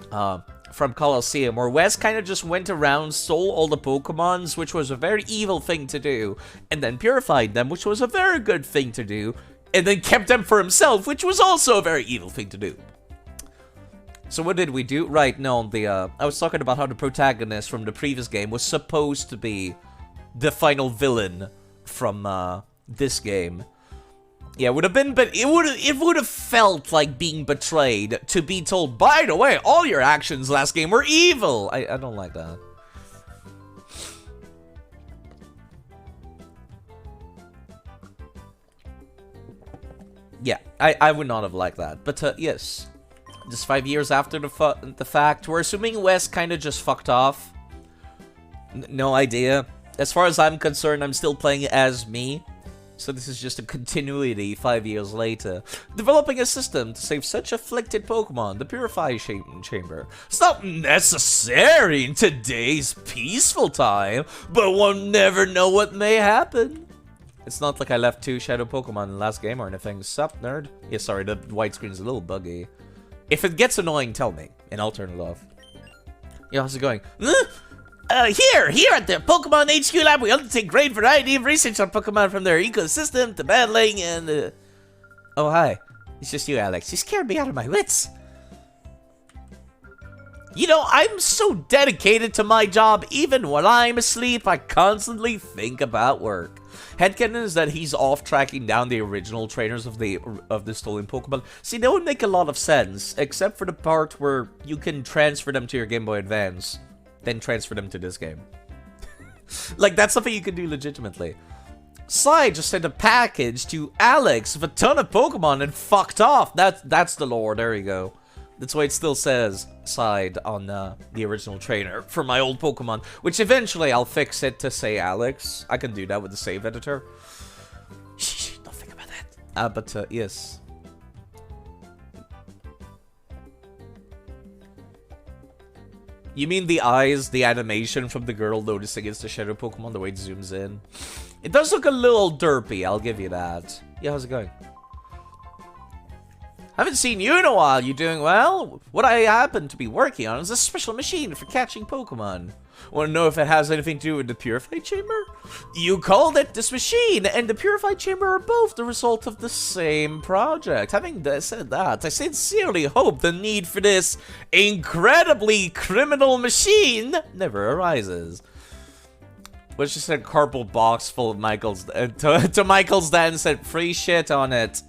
S1: from Colosseum, where Wes kind of just went around, stole all the Pokemons, which was a very evil thing to do, and then purified them, which was a very good thing to do, and then kept them for himself, which was also a very evil thing to do. So what did we do? Right, no, I was talking about how the protagonist from the previous game was supposed to be the final villain from this game. Yeah, it would have been, but it would have felt like being betrayed to be told, by the way, all your actions last game were evil. I don't like that. Yeah, I would not have liked that. But yes, just 5 years after the fact, we're assuming Wes kind of just fucked off. No idea. As far as I'm concerned, I'm still playing as me. So this is just a continuity 5 years later. Developing a system to save such afflicted Pokemon, the Purify Chamber. It's not necessary in today's peaceful time, but one never know what may happen. It's not like I left 2 Shadow Pokemon in the last game or anything. Sup, nerd? Yeah, sorry, the white screen is a little buggy. If it gets annoying, tell me, and I'll turn it off. Yeah, how's it going? Here at the Pokemon HQ Lab, we undertake great variety of research on Pokemon from their ecosystem to battling and, Oh, hi. It's just you, Alex. You scared me out of my wits. You know, I'm so dedicated to my job, even when I'm asleep, I constantly think about work. Headcanon is that he's off tracking down the original trainers of the stolen Pokemon. See, that would make a lot of sense, except for the part where you can transfer them to your Game Boy Advance. Then transfer them to this game. Like, that's something you can do legitimately. Sai just sent a package to Alex with a ton of Pokemon and fucked off. That's the lore. There you go. That's why it still says Sai on the original trainer for my old Pokemon. Which eventually I'll fix it to say Alex. I can do that with the save editor. Shh, don't think about that. But yes. You mean the eyes, the animation from the girl noticing it's the Shadow Pokemon, the way it zooms in? It does look a little derpy, I'll give you that. Yeah, how's it going? Haven't seen you in a while, you doing well? What I happen to be working on is a special machine for catching Pokemon. Want to know if it has anything to do with the Purify Chamber? You called it this machine, and the Purify Chamber are both the result of the same project. Having said that, I sincerely hope the need for this incredibly criminal machine never arises. Which just said cardboard box full of Michael's to Michael's dad and said free shit on it.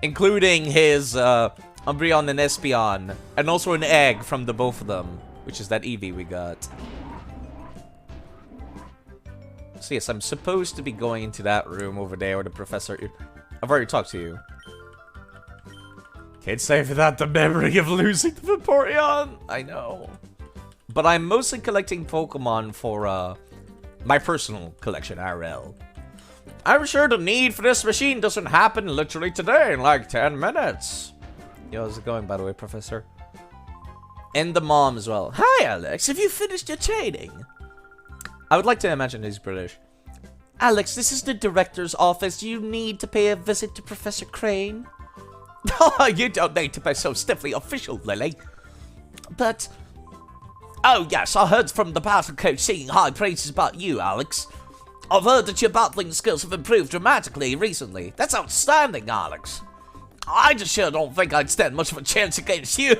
S1: Including his Umbreon and Espeon. And also an egg from the both of them. Which is that Eevee we got. So yes, I'm supposed to be going into that room over there where the professor... I've already talked to you. Can't say without the memory of losing the Vaporeon. I know. But I'm mostly collecting Pokemon for my personal collection, RL. I'm sure the need for this machine doesn't happen literally today in like 10 minutes. Yo, how's it going, by the way, Professor? And the mom as well. Hi, Alex. Have you finished your training? I would like to imagine he's British. Alex, this is the director's office. You need to pay a visit to Professor Crane. Oh, you don't need to be so stiffly official, Lily. But... Oh, yes, I heard from the battle coach singing high praises about you, Alex. I've heard that your battling skills have improved dramatically recently. That's outstanding, Alex. I just sure don't think I'd stand much of a chance against you.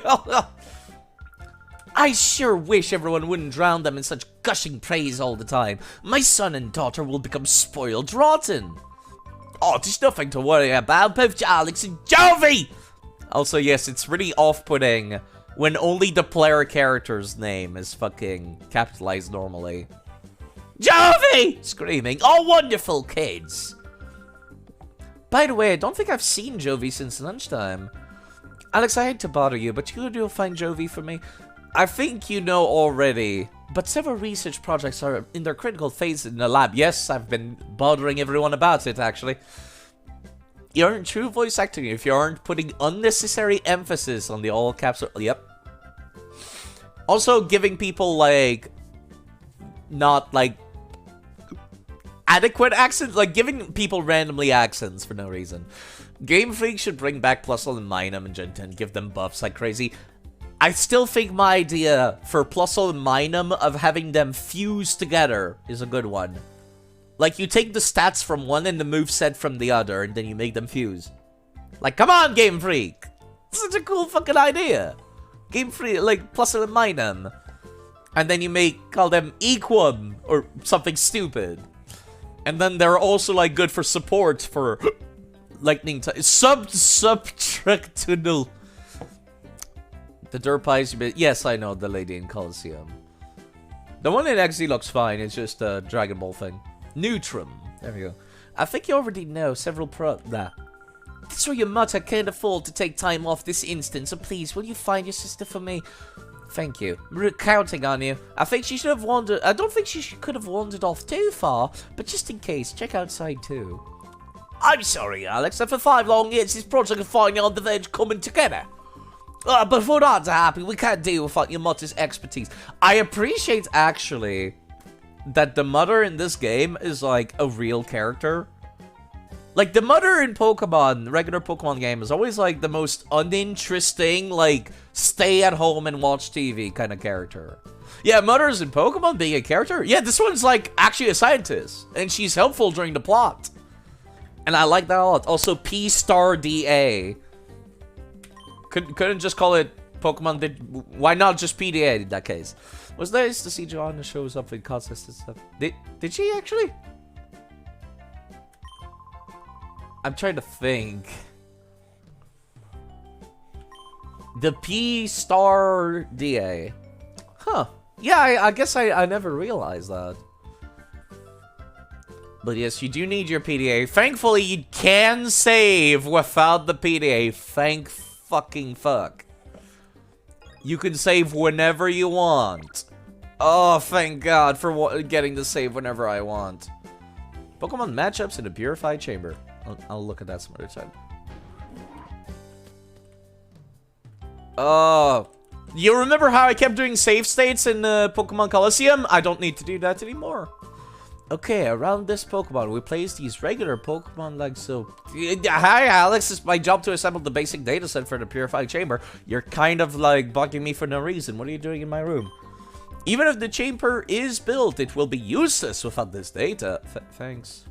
S1: I sure wish everyone wouldn't drown them in such gushing praise all the time. My son and daughter will become spoiled rotten. Oh, there's nothing to worry about, both Alex and Jovi! Also, yes, it's really off-putting when only the player character's name is fucking capitalized normally. Jovi! Screaming, oh, wonderful kids! By the way, I don't think I've seen Jovi since lunchtime. Alex, I hate to bother you, but you'll find Jovi for me. I think you know already, but several research projects are in their critical phase in the lab. Yes, I've been bothering everyone about it, actually. You aren't true voice acting if you aren't putting unnecessary emphasis on the all caps. Yep. Also, giving people, like, not, like, adequate accents, like, giving people randomly accents for no reason. Game Freak should bring back Plusle and Minum and Gen 10, give them buffs like crazy. I still think my idea for Plusle and Minum of having them fuse together is a good one. Like, you take the stats from one and the moveset from the other, and then you make them fuse. Like, come on, Game Freak! Such a cool fucking idea! Game Freak, like, Plusle and Minum. And then you call them Equum, or something stupid. And then they're also, like, good for support for lightning type. Subtractional. The Derpies, yes, I know, the lady in Coliseum. The one in XZ looks fine, it's just a Dragon Ball thing. Neutrum. There we go. I think you already know several That's where your mother can't afford to take time off this instant, so please, will you find your sister for me? Thank you. We're counting on you. I think she should have wandered. I don't think she could have wandered off too far, but just in case, check outside too. I'm sorry, Alex, and for 5 long years this project is finally on the verge coming together. But we're not happy. We can't deal without your mother's expertise. I appreciate, actually, that the mother in this game is, like, a real character. Like, the mother in Pokemon, regular Pokemon game, is always, like, the most uninteresting, like, stay at home and watch TV kind of character. Yeah, mothers in Pokemon being a character? Yeah, this one's, like, actually a scientist. And she's helpful during the plot. And I like that a lot. Also, P*DA. Couldn't just call it Pokemon. Why not just PDA in that case? It was nice to see Joanna shows up in contests and stuff. Did she actually? I'm trying to think. The P*DA. Huh. Yeah, I guess I never realized that. But yes, you do need your PDA. Thankfully, you can save without the PDA. Thank fucking fuck. You can save whenever you want. Oh, thank God for getting to save whenever I want. Pokemon matchups in a purified chamber. I'll look at that some other time. Oh, you remember how I kept doing save states in Pokemon Coliseum? I don't need to do that anymore. Okay, around this Pokemon, we place these regular Pokemon like so. Hi, Alex. It's my job to assemble the basic data set for the Purified Chamber. You're kind of like bugging me for no reason. What are you doing in my room? Even if the chamber is built, it will be useless without this data. Thanks.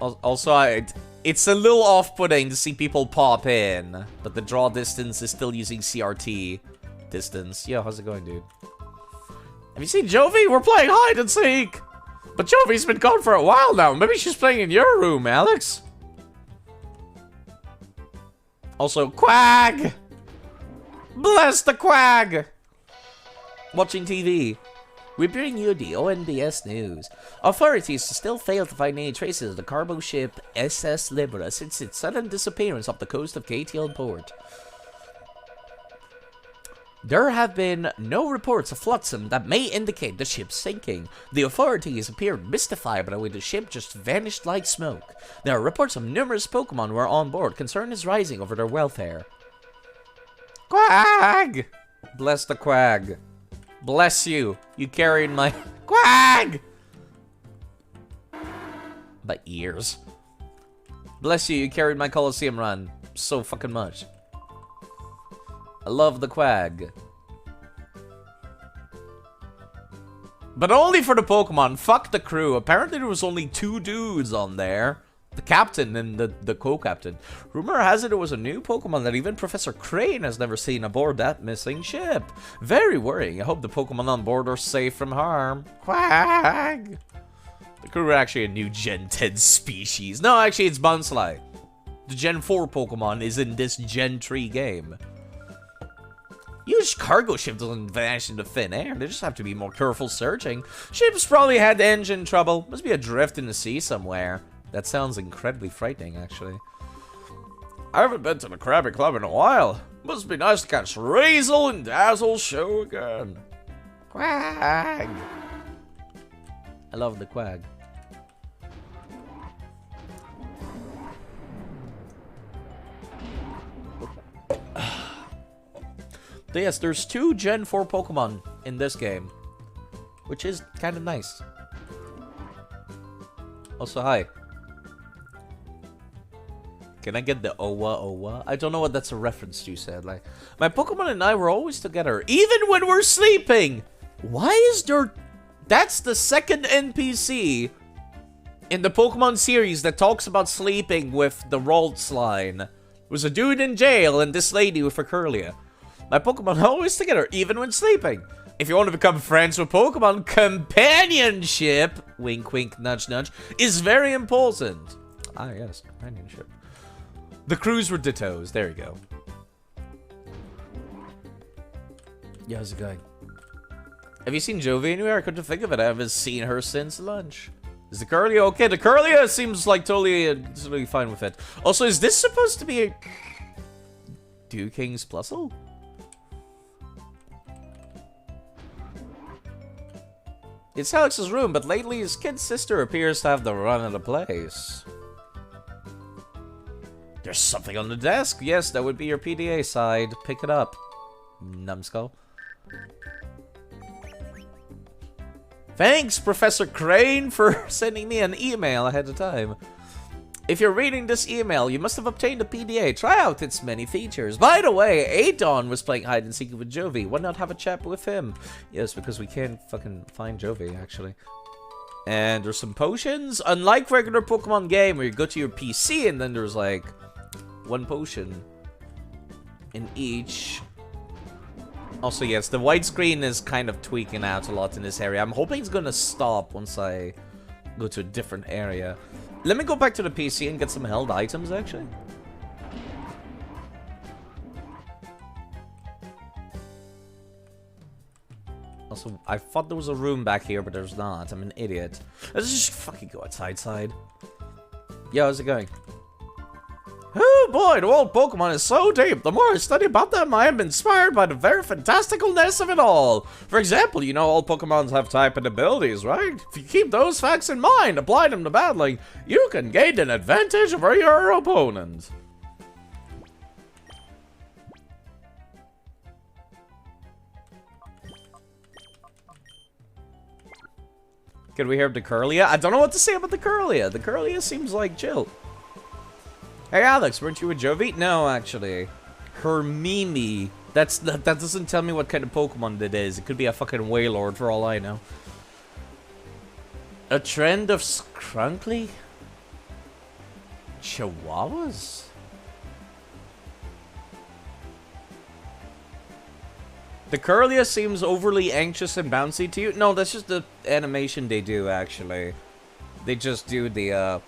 S1: Also, it's a little off-putting to see people pop in, but the draw distance is still using CRT. Distance. Yo, how's it going, dude? Have you seen Jovi? We're playing hide and seek. But Jovi's been gone for a while now. Maybe she's playing in your room, Alex. Also, Quag! Bless the Quag! Watching TV. We bring you the ONBS news. Authorities still fail to find any traces of the cargo ship SS Libra since its sudden disappearance off the coast of KTL Port. There have been no reports of flotsam that may indicate the ship's sinking. The authorities appear mystified by the way the ship just vanished like smoke. There are reports of numerous Pokemon who are on board. Concern is rising over their welfare. Quag! Bless the Quag. Bless you. You carried my... Quag! My ears. Bless you, you carried my Coliseum run so fucking much. I love the Quag. But only for the Pokemon. Fuck the crew. Apparently there was only 2 dudes on there. the captain and the co-captain. Rumor has it it was a new Pokemon that even Professor Crane has never seen aboard that missing ship. Very worrying. I hope the Pokemon on board are safe from harm. Quack! The crew are actually a new Gen 10 species. No, actually it's Bonsly. The Gen 4 Pokemon is in this Gen 3 game. Huge cargo ship doesn't vanish into thin air. They just have to be more careful searching. Ship's probably had engine trouble. Must be adrift in the sea somewhere. That sounds incredibly frightening, actually. I haven't been to the Krabby Club in a while. Must be nice to catch Razel and Dazzle's show again. Quag. I love the quag. Yes, there's 2 Gen 4 Pokemon in this game, which is kind of nice. Also, hi. Can I get the Owa Owa? I don't know what that's a reference to, said. Like, my Pokemon and I were always together, even when we're sleeping! Why is there... That's the second NPC in the Pokemon series that talks about sleeping with the Ralts line. It was a dude in jail and this lady with a Curlia. My Pokemon are always together, even when sleeping. If you want to become friends with Pokemon, companionship, wink wink, nudge nudge, is very important. Ah yes, companionship. The crews were dittos, there you go. Yeah, how's it going? Have you seen Jovi anywhere? I couldn't think of it, I haven't seen her since lunch. Is the Curlia okay? The Curlia seems like totally fine with it. Also, is this supposed to be a... King's Plusle? It's Alex's room, but lately his kid sister appears to have the run of the place. There's something on the desk. Yes, that would be your PDA side. Pick it up, numbskull. Thanks, Professor Crane, for sending me an email ahead of time. If you're reading this email, you must have obtained a PDA. Try out its many features. By the way, Adon was playing hide and seek with Jovi. Why not have a chat with him? Yes, because we can't fucking find Jovi, actually. And there's some potions. Unlike regular Pokemon game, where you go to your PC and then there's like 1 potion in each. Also, yes, the widescreen is kind of tweaking out a lot in this area. I'm hoping it's gonna stop once I go to a different area. Let me go back to the PC and get some held items, actually. Also, I thought there was a room back here, but there's not. I'm an idiot. Let's just fucking go outside. Yo, how's it going? Oh boy, the world Pokemon is so deep. The more I study about them, I am inspired by the very fantasticalness of it all. For example, you know all Pokemons have type and abilities, right? If you keep those facts in mind, apply them to battling, you can gain an advantage over your opponent. Can we hear the Curlia? I don't know what to say about the Curlia. The Curlia seems like chill. Hey Alex, weren't you with Jovi? No, actually. Hermimi. That doesn't tell me what kind of Pokemon it is. It could be a fucking Wailord for all I know. A trend of scrunkly Chihuahuas? The Curlia seems overly anxious and bouncy to you. No, that's just the animation they do, actually. They just do the,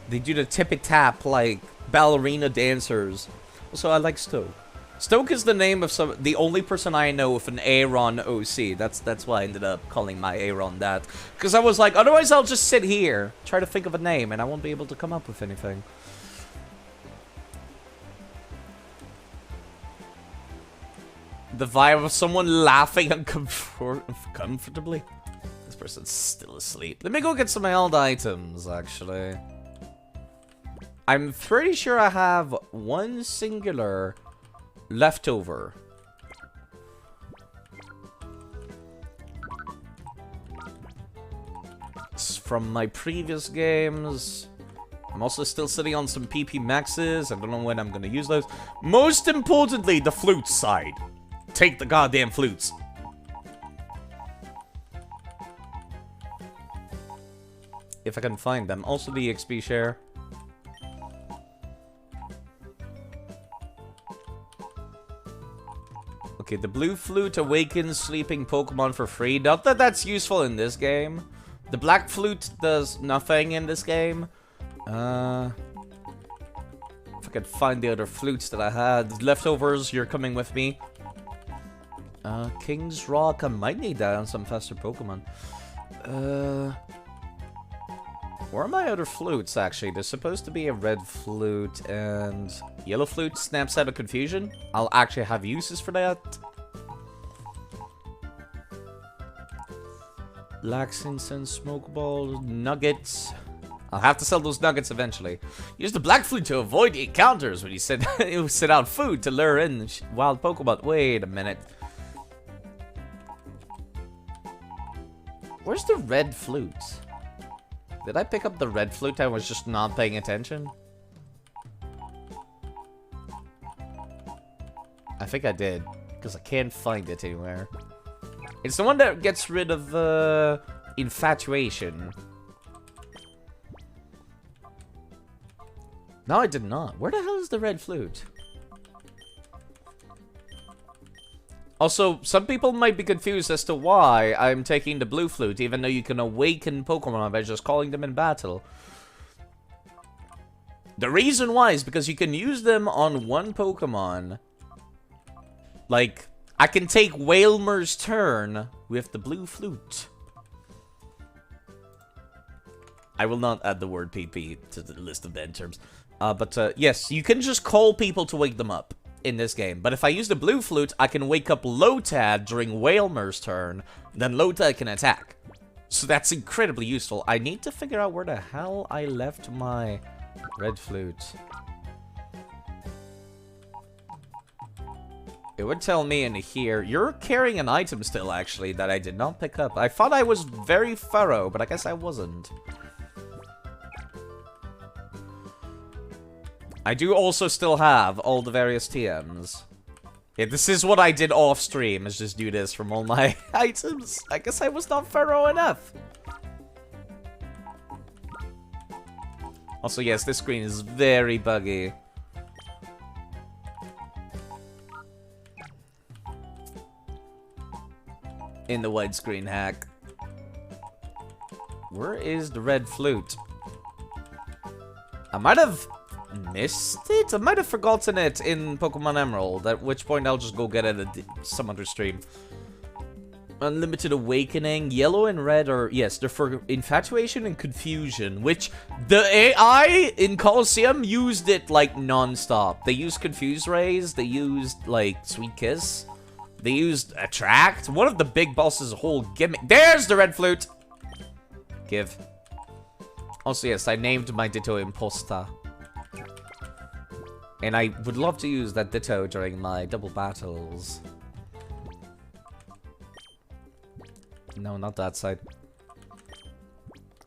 S1: they do the tippy-tap like ballerina dancers. Also, I like Stoke. Stoke is the name of the only person I know with an Aeron OC. That's why I ended up calling my Aeron that. Because I was like, otherwise I'll just sit here, try to think of a name, and I won't be able to come up with anything. The vibe of someone laughing uncomfortably. This person's still asleep. Let me go get some held items, actually. I'm pretty sure I have one singular left over. It's from my previous games. I'm also still sitting on some PP Maxes. I don't know when I'm gonna use those. Most importantly, the flute side. Take the goddamn flutes. If I can find them. Also the XP share. Okay, the blue flute awakens sleeping Pokemon for free. Not that that's useful in this game. The black flute does nothing in this game. If I could find the other flutes that I had. Leftovers, you're coming with me. King's Rock, I might need that on some faster Pokemon. Where are my other flutes, actually? There's supposed to be a red flute and yellow flute snaps out of confusion. I'll actually have uses for that. Lax Incense, Smoke Ball, Nuggets. I'll have to sell those nuggets eventually. Use the black flute to avoid encounters when you set out food to lure in wild Pokemon. Wait a minute. Where's the red flute? Did I pick up the red flute? I was just not paying attention. I think I did, because I can't find it anywhere. It's the one that gets rid of infatuation. No, I did not. Where the hell is the red flute? Also, some people might be confused as to why I'm taking the blue flute, even though you can awaken Pokemon by just calling them in battle. The reason why is because you can use them on one Pokemon. Like, I can take Wailmer's turn with the blue flute. I will not add the word PP to the list of banned terms. But yes, you can just call people to wake them up in this game. But if I use the blue flute, I can wake up Lotad during Wailmer's turn. Then Lotad can attack. So that's incredibly useful. I need to figure out where the hell I left my red flute. It would tell me in here. You're carrying an item still, actually, that I did not pick up. I thought I was very thorough, but I guess I wasn't. I do also still have all the various TMs. Yeah, this is what I did off stream, is just do this from all my items. I guess I was not thorough enough. Also, yes, this screen is very buggy. In the widescreen hack. Where is the red flute? I might have missed it? I might have forgotten it in Pokemon Emerald, at which point I'll just go get it at some other stream. Unlimited Awakening. Yellow and red are, yes, they're for infatuation and confusion, which the AI in Colosseum used it like non-stop. They used Confuse Rays, they used like Sweet Kiss, they used Attract. One of the big bosses' whole gimmick. There's the red flute! Give. Also, yes, I named my Ditto Imposta. And I would love to use that Ditto during my double battles. No, not that side.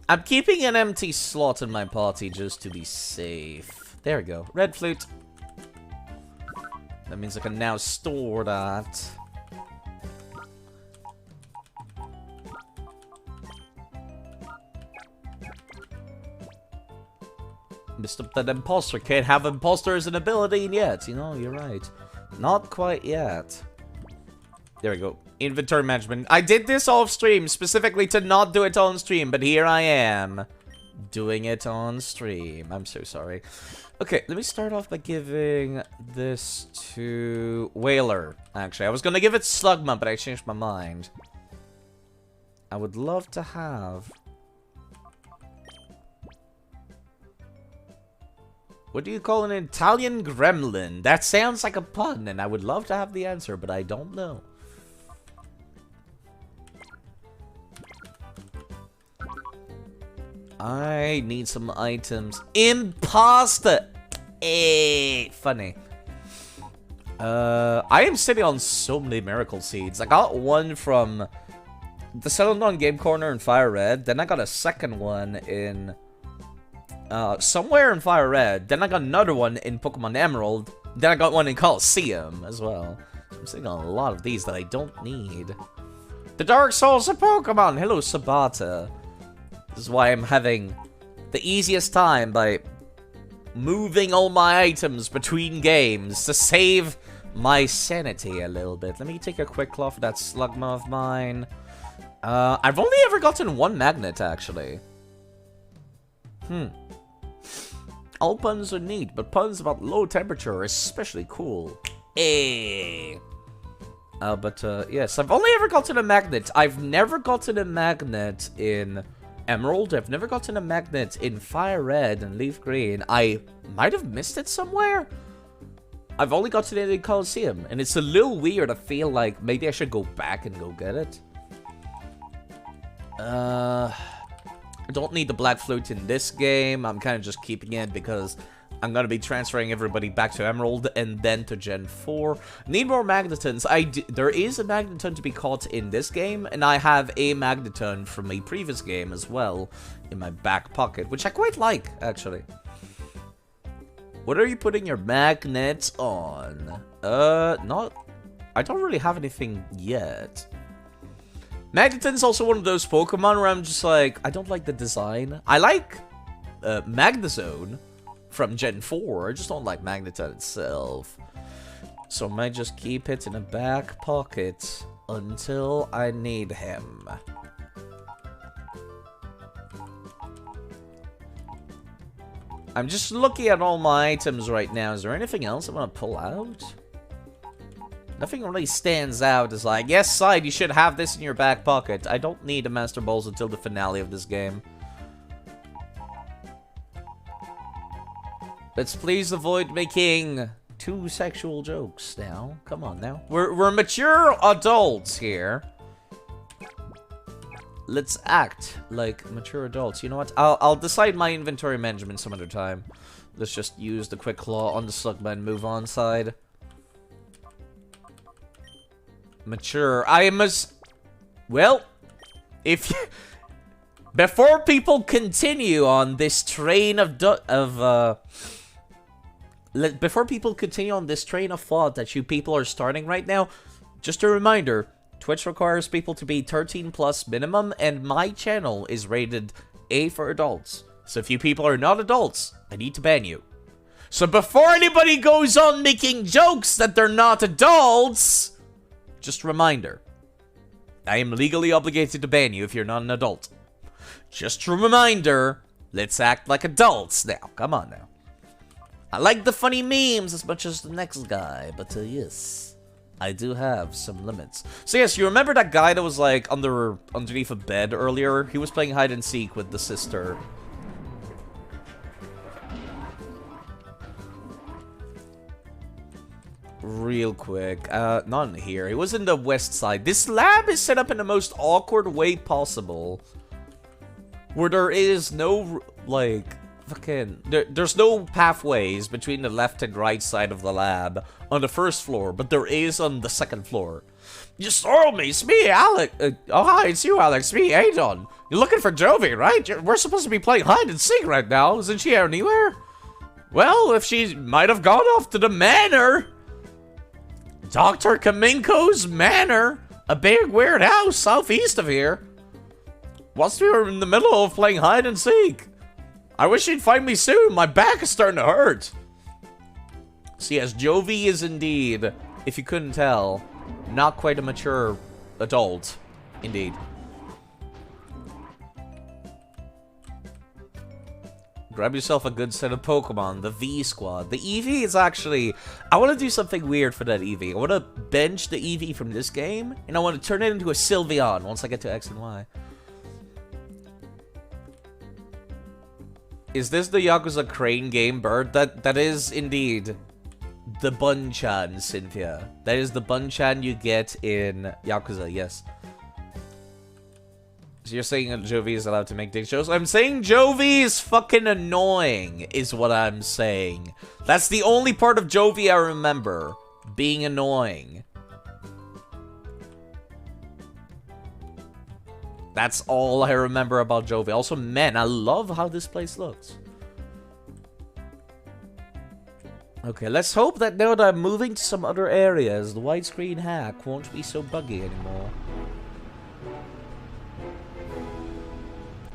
S1: I'm keeping an empty slot in my party just to be safe. There we go. Red flute. That means I can now store that. Missed up that imposter. Can't have imposter as an ability yet. You know, you're right. Not quite yet. There we go. Inventory management. I did this off stream specifically to not do it on stream, but here I am doing it on stream. I'm so sorry. Okay, let me start off by giving this to Whaler. Actually, I was gonna give it Slugma, but I changed my mind. I would love to have... What do you call an Italian gremlin? That sounds like a pun, and I would love to have the answer, but I don't know. I need some items. Imposter! Funny. I am sitting on so many miracle seeds. I got one from the Celadon Game Corner in Fire Red. Then I got a second one in... somewhere in Fire Red. Then I got another one in Pokemon Emerald. Then I got one in Colosseum as well. So I'm sitting on a lot of these that I don't need. The Dark Souls of Pokemon! Hello, Sabata. This is why I'm having the easiest time by moving all my items between games to save my sanity a little bit. Let me take a quick claw for that slugma of mine. I've only ever gotten one magnet, actually. All puns are neat, but puns about low temperature are especially cool. Yes, I've only ever gotten a magnet. I've never gotten a magnet in Emerald. I've never gotten a magnet in Fire Red and Leaf Green. I might have missed it somewhere. I've only gotten it in Coliseum, and it's a little weird. I feel like maybe I should go back and go get it. I don't need the Black Flute in this game. I'm kind of just keeping it because I'm going to be transferring everybody back to Emerald and then to Gen 4. Need more Magnetons. There is a Magneton to be caught in this game, and I have a Magneton from a previous game as well in my back pocket, which I quite like, actually. What are you putting your magnets on? I don't really have anything yet. Magneton's also one of those Pokemon where I'm just like, I don't like the design. I like Magnezone from Gen 4. I just don't like Magneton itself. So I might just keep it in a back pocket until I need him. I'm just looking at all my items right now. Is there anything else I want to pull out? Nothing really stands out as like, yes, Side, you should have this in your back pocket. I don't need a Master Balls until the finale of this game. Let's please avoid making too sexual jokes now. Come on now. We're mature adults here. Let's act like mature adults. You know what? I'll decide my inventory management some other time. Let's just use the quick claw on the Slugma and move on side. Mature. I am as... Well, if you... Before people continue on this train of... Before people continue on this train of thought that you people are starting right now, just a reminder, Twitch requires people to be 13 plus minimum, and my channel is rated A for adults. So if you people are not adults, I need to ban you. So before anybody goes on making jokes that they're not adults... Just a reminder, I am legally obligated to ban you if you're not an adult. Just a reminder, let's act like adults now. Come on now. I like the funny memes as much as the next guy, but yes, I do have some limits. So yes, you remember that guy that was like underneath a bed earlier? He was playing hide and seek with the sister. Real quick, not in here. It was in the west side. This lab is set up in the most awkward way possible. Where there is no, like, there's no pathways between the left and right side of the lab on the first floor, but there is on the second floor. You startled me. It's me, Alex. Oh, hi, it's you, Alex. It's me, Adon. You're looking for Jovi, right? We're supposed to be playing hide and seek right now. Isn't she anywhere? Well, if she might have gone off to the manor. Dr. Kaminko's Manor, a big weird house southeast of here. Whilst we were in the middle of playing hide and seek. I wish she'd find me soon. My back is starting to hurt. So yes, Jovi is indeed, if you couldn't tell, not quite a mature adult. Indeed. Grab yourself a good set of Pokemon, the V Squad. The Eevee is actually... I want to do something weird for that Eevee. I want to bench the Eevee from this game, and I want to turn it into a Sylveon once I get to X and Y. Is this the Yakuza Crane game, Bird? That is indeed the Bunchan, Cynthia. That is the Bunchan you get in Yakuza, yes. So you're saying that Jovi is allowed to make dick jokes? I'm saying Jovi is fucking annoying, is what I'm saying. That's the only part of Jovi I remember. Being annoying. That's all I remember about Jovi. Also, man, I love how this place looks. Okay, let's hope that now that I'm moving to some other areas, the widescreen hack won't be so buggy anymore.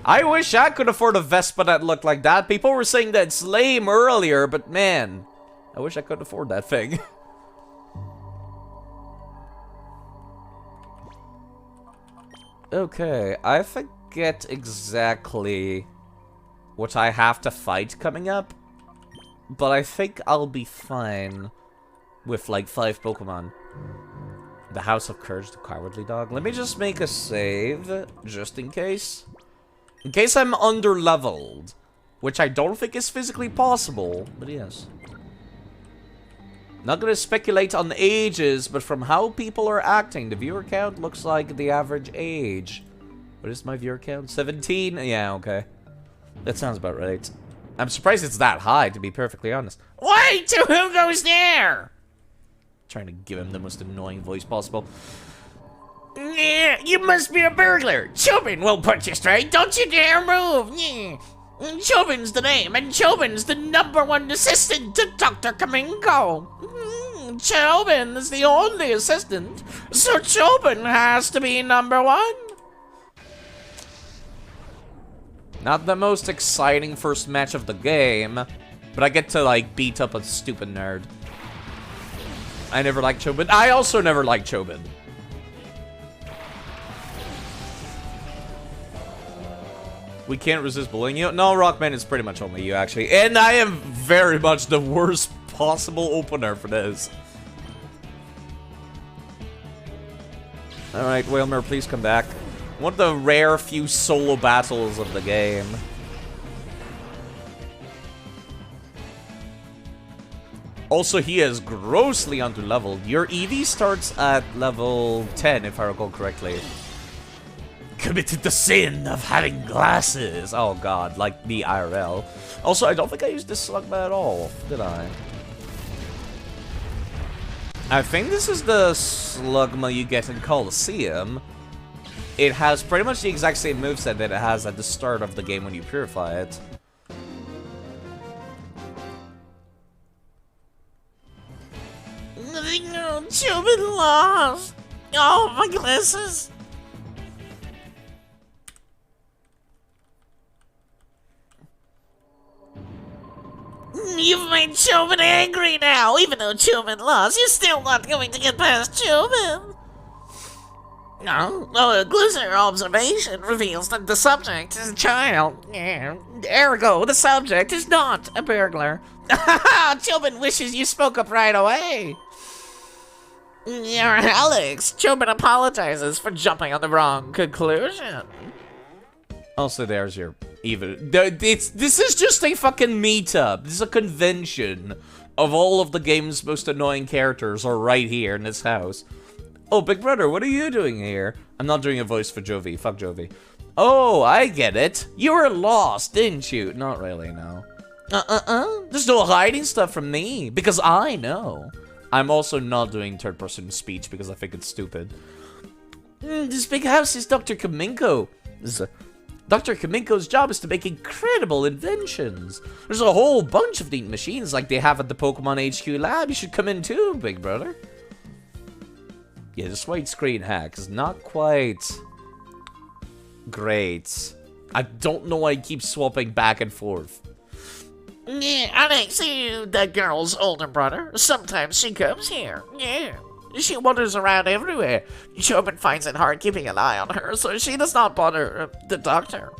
S1: I wish I could afford a Vespa that looked like that. People were saying that it's lame earlier, but man, I wish I could afford that thing. Okay, I forget exactly what I have to fight coming up, but I think I'll be fine with like 5 Pokemon. The House of Courage, the Cowardly Dog. Let me just make a save, just in case. In case I'm under-leveled, which I don't think is physically possible, but yes. Not gonna speculate on ages, but from how people are acting, the viewer count looks like the average age. What is my viewer count? 17? Yeah, okay. That sounds about right. I'm surprised it's that high, to be perfectly honest. Wait! Who goes there? Trying to give him the most annoying voice possible. Yeah, you must be a burglar. Chobin will put you straight. Don't you dare move. Yeah. Chobin's the name, and Chobin's the #1 assistant to Dr. Kaminko. Chobin is the only assistant, so Chobin has to be #1. Not the most exciting first match of the game, but I get to, like, beat up a stupid nerd. I never liked Chobin. I also never liked Chobin. We can't resist bullying you. No, Rockman, it's pretty much only you, actually. And I am very much the worst possible opener for this. Alright, Wilmer, please come back. One of the rare few solo battles of the game. Also, he is grossly underleveled. Your EV starts at level 10, if I recall correctly. Committed the sin of having glasses. Oh god, like the IRL. Also, I don't think I used this Slugma at all, did I? I think this is the Slugma you get in Colosseum. It has pretty much the exact same moveset that it has at the start of the game when you purify it. No, Chobin lost. Oh, my glasses. You've made Chobin angry now. Even though Chobin lost, you're still not going to get past Chobin. No, a closer observation reveals that the subject is a child. Ergo, the subject is not a burglar. Chobin wishes you spoke up right away. You're Alex. Chobin apologizes for jumping on the wrong conclusion. Also, there's your even. This is just a fucking meetup. This is a convention of all of the game's most annoying characters are right here in this house. Oh, Big Brother, what are you doing here? I'm not doing a voice for Jovi. Fuck Jovi. Oh, I get it. You were lost, didn't you? Not really, no. There's no hiding stuff from me, because I know. I'm also not doing third-person speech because I think it's stupid. This big house is Dr. Kaminko. Dr. Kaminko's job is to make incredible inventions. There's a whole bunch of neat machines like they have at the Pokemon HQ lab. You should come in too, Big Brother. Yeah, this widescreen hack is not quite great. I don't know why I keep swapping back and forth. Yeah, Alex, the girl's older brother. Sometimes she comes here. Yeah, she wanders around everywhere. Chobin finds it hard keeping an eye on her, so she does not bother the doctor.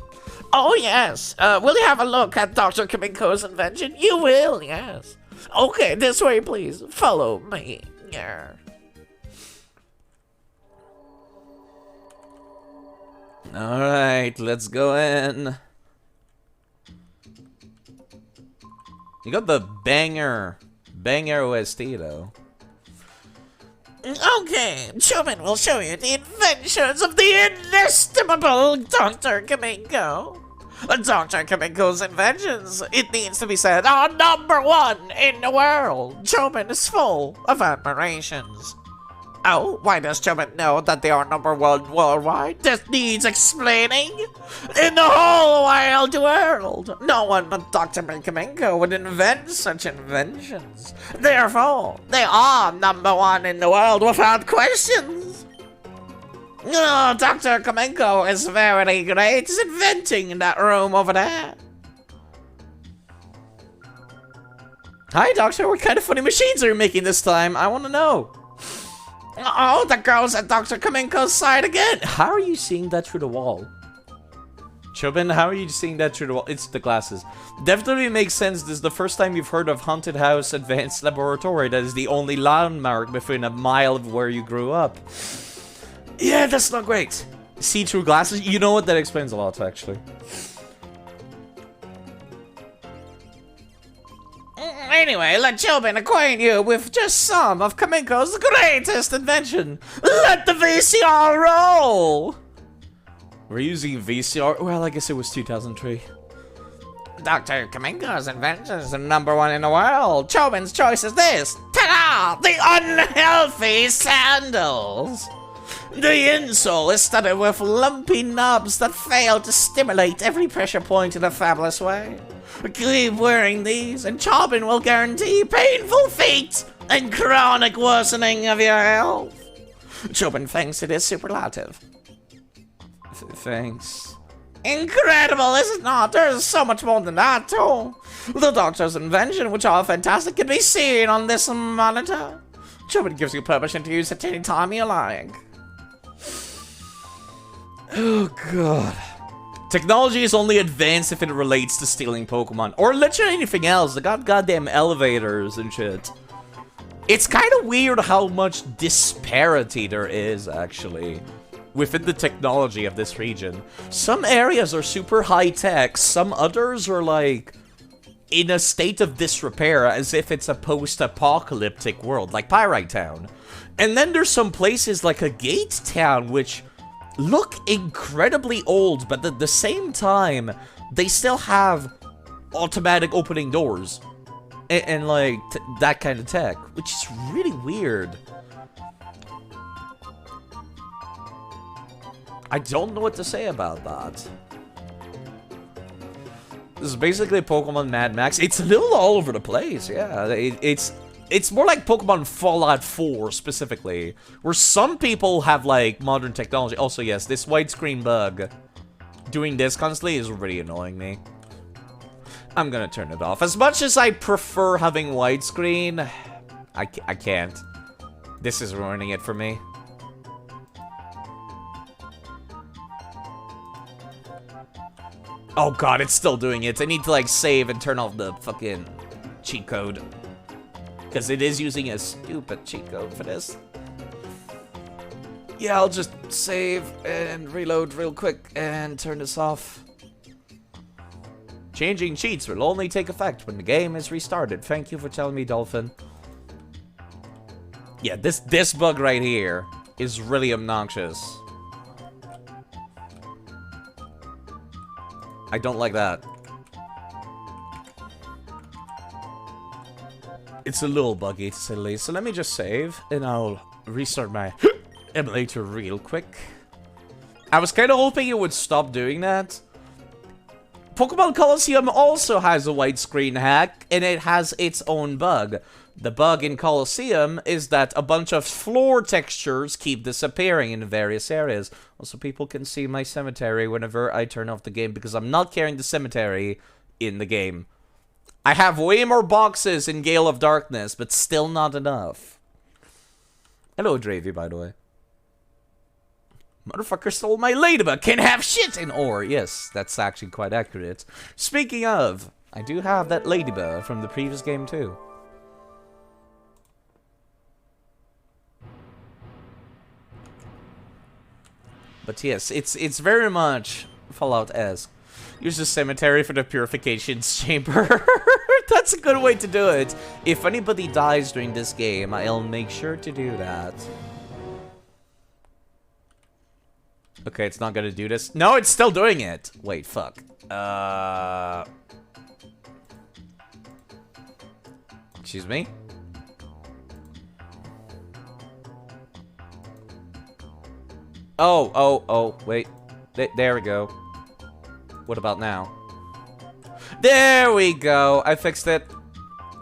S1: Oh, yes. Will you have a look at Dr. Kaminko's invention? You will, yes. Okay, this way, please. Follow me. Yeah. Alright, let's go in. You got the banger OST though. Okay, Chobin will show you the inventions of the inestimable Dr. Kaminko. Dr. Kaminko's inventions, it needs to be said, are #1 in the world. Chobin is full of admirations. Oh, why does Chobin know that they are #1 worldwide? This needs explaining. In the whole wild world, no one but Dr. Kaminko would invent such inventions. Therefore, they are #1 in the world without questions. Oh, Dr. Kamenko is very great. He's inventing in that room over there. Hi, Doctor. What kind of funny machines are you making this time? I want to know. Oh, the girl's at Dr. Kamenko's side again. How are you seeing that through the wall? Chubin, how are you seeing that through the wall? It's the glasses. Definitely makes sense. This is the first time you've heard of Haunted House Advanced Laboratory. That is the only landmark within a mile of where you grew up. Yeah, that's not great. See-through glasses? You know what? That explains a lot, actually. Anyway, let Chobin acquaint you with just some of Kamenko's greatest invention. Let the VCR roll! We're using VCR? Well, I guess it was 2003. Dr. Kamenko's invention is the #1 in the world. Chobin's choice is this. Ta-da! The unhealthy sandals! The insole is studded with lumpy knobs that fail to stimulate every pressure point in a fabulous way. Keep wearing these, and Chobin will guarantee painful feet and chronic worsening of your health. Chobin thinks it is superlative. Thanks. Incredible, is it not? There's so much more than that, too. The doctor's invention, which are fantastic, can be seen on this monitor. Chobin gives you permission to use it any time you like. Oh, God. Technology is only advanced if it relates to stealing Pokemon. Or literally anything else. They got goddamn elevators and shit. It's kind of weird how much disparity there is, actually, within the technology of this region. Some areas are super high-tech. Some others are, like, in a state of disrepair, as if it's a post-apocalyptic world, like Pyrite Town. And then there's some places like a Gate Town, which look incredibly old, but at the same time, they still have automatic opening doors. And like, that kind of tech, which is really weird. I don't know what to say about that. This is basically Pokemon Mad Max. It's a little all over the place, yeah. It's more like Pokemon Fallout 4, specifically, where some people have, like, modern technology. Also, yes, this widescreen bug, doing this constantly is really annoying me. I'm gonna turn it off. As much as I prefer having widescreen, I can't. This is ruining it for me. Oh god, it's still doing it. I need to, like, save and turn off the fucking cheat code. Because it is using a stupid cheat code for this. Yeah, I'll just save and reload real quick and turn this off. Changing cheats will only take effect when the game is restarted. Thank you for telling me, Dolphin. Yeah, this bug right here is really obnoxious. I don't like that. It's a little buggy, to say the least. So let me just save, and I'll restart my emulator real quick. I was kind of hoping it would stop doing that. Pokemon Colosseum also has a widescreen hack, and it has its own bug. The bug in Colosseum is that a bunch of floor textures keep disappearing in various areas. Also, people can see my cemetery whenever I turn off the game, because I'm not carrying the cemetery in the game. I have way more boxes in Gale of Darkness, but still not enough. Hello, Dravy, by the way. Motherfucker stole my ladybug. Can have shit in ore. Yes, that's actually quite accurate. Speaking of, I do have that ladybug from the previous game, too. But yes, it's very much Fallout-esque. Use the cemetery for the purification chamber. That's a good way to do it. If anybody dies during this game, I'll make sure to do that. Okay, it's not gonna do this. No, it's still doing it. Wait, fuck. Excuse me? Oh, wait. There we go. What about now? There we go. I fixed it.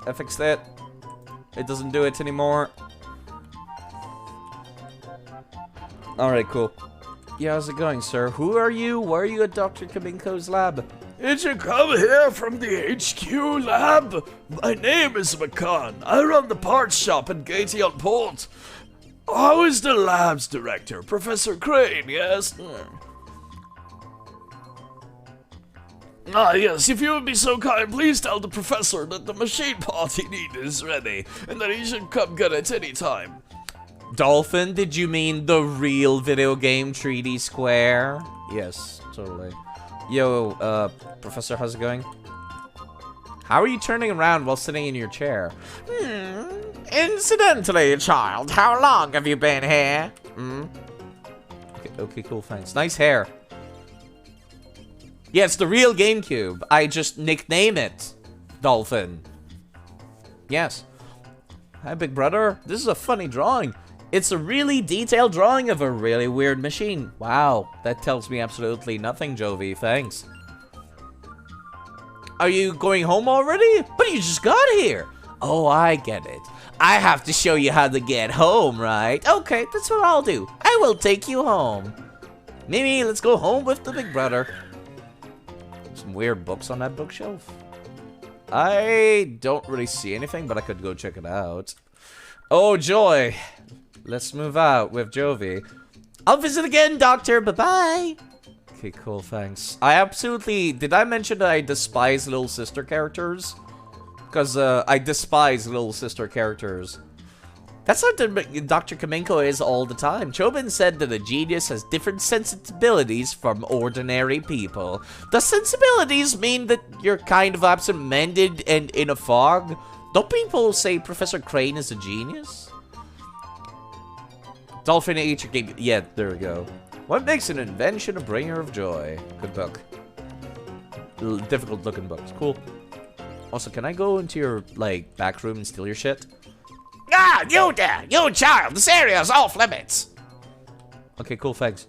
S1: I fixed it. It doesn't do it anymore. Alright, cool. Yeah, how's it going, sir? Who are you? Why are you at Dr. Kaminko's lab?
S2: Did you come here from the HQ lab? My name is McCann. I run the parts shop in Gatey-on-Port. How is the lab's director? Professor Crane, yes? Ah, yes, if you would be so kind, please tell the professor that the machine part he needs is ready, and that he should come get it any time.
S1: Dolphin, did you mean the real video game 3D Square? Yes, totally. Yo, Professor, how's it going? How are you turning around while sitting in your chair? Incidentally, child, how long have you been here? Okay, cool, thanks. Nice hair. Yeah, it's the real GameCube. I just nickname it Dolphin. Yes. Hi, big brother. This is a funny drawing. It's a really detailed drawing of a really weird machine. Wow, that tells me absolutely nothing, Jovi. Thanks. Are you going home already? But you just got here. Oh, I get it. I have to show you how to get home, right? Okay, that's what I'll do. I will take you home. Mimi, let's go home with the big brother. Some weird books on that bookshelf. I don't really see anything, but I could go check it out. Oh, joy. Let's move out with Jovi. I'll visit again, Doctor. Bye-bye. Okay, cool, thanks. I absolutely... Did I mention that I despise little sister characters? Because I despise little sister characters. That's how Dr. Kaminko is all the time. Chobin said that a genius has different sensibilities from ordinary people. Does sensibilities mean that you're kind of absent-minded and in a fog? Don't people say Professor Crane is a genius? Dolphin H. Game. Yeah, there we go. What makes an invention a bringer of joy? Good book. Difficult looking books. Cool. Also, can I go into your, like, back room and steal your shit? Ah, you there! You child! This area is off limits! Okay, cool, thanks.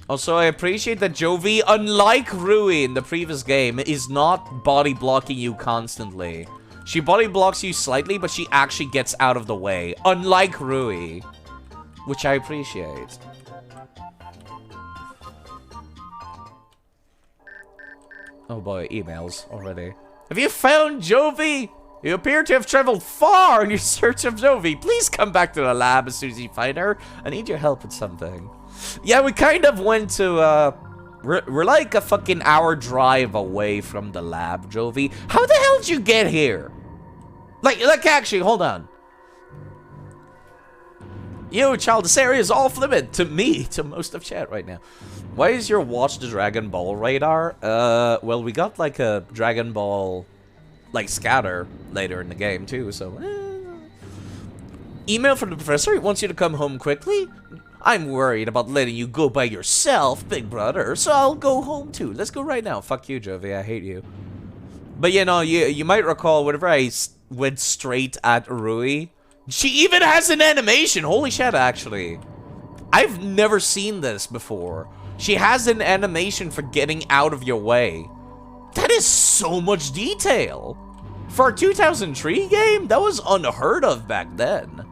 S1: Also, I appreciate that Jovi, unlike Rui in the previous game, is not body blocking you constantly. She body blocks you slightly, but she actually gets out of the way. Unlike Rui. Which I appreciate. Oh boy, emails already. Have you found Jovi? You appear to have traveled far in your search of Jovi. Please come back to the lab as soon as you find her. I need your help with something. Yeah, we kind of went to, we're like a fucking hour drive away from the lab, Jovi. How the hell did you get here? Like actually, hold on. Yo, child, this area is off limit to me, to most of chat right now. Why is your watch the Dragon Ball radar? Well, we got like a Dragon Ball, like, scatter later in the game too, so. Email from the professor, he wants you to come home quickly. I'm worried about letting you go by yourself, big brother, so I'll go home too. Let's go right now. Fuck you, Jovi, I hate you. But you know, you might recall whenever I went straight at Rui, she even has an animation. Holy shit, actually. I've never seen this before. She has an animation for getting out of your way. That is so much detail. For a 2003 game, that was unheard of back then.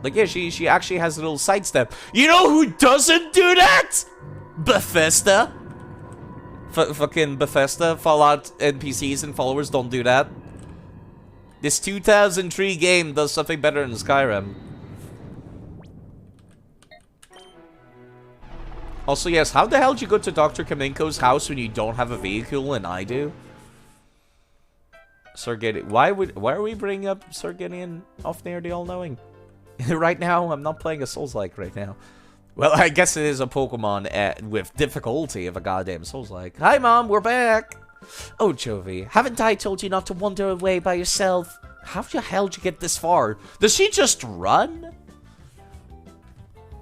S1: Like, yeah, she actually has a little sidestep. You know who doesn't do that? Bethesda. Fucking Bethesda, Fallout NPCs and followers don't do that. This 2003 game does something better than Skyrim. Also, yes, how the hell did you go to Dr. Kaminko's house when you don't have a vehicle and I do? Sir Gideon, why are we bringing up Sir Gideon off near the all-knowing? Right now, I'm not playing a Souls-like right now. Well, I guess it is a Pokemon with difficulty of a goddamn Souls-like. Hi, Mom, we're back! Oh, Jovi, haven't I told you not to wander away by yourself? How the hell did you get this far? Does she just run?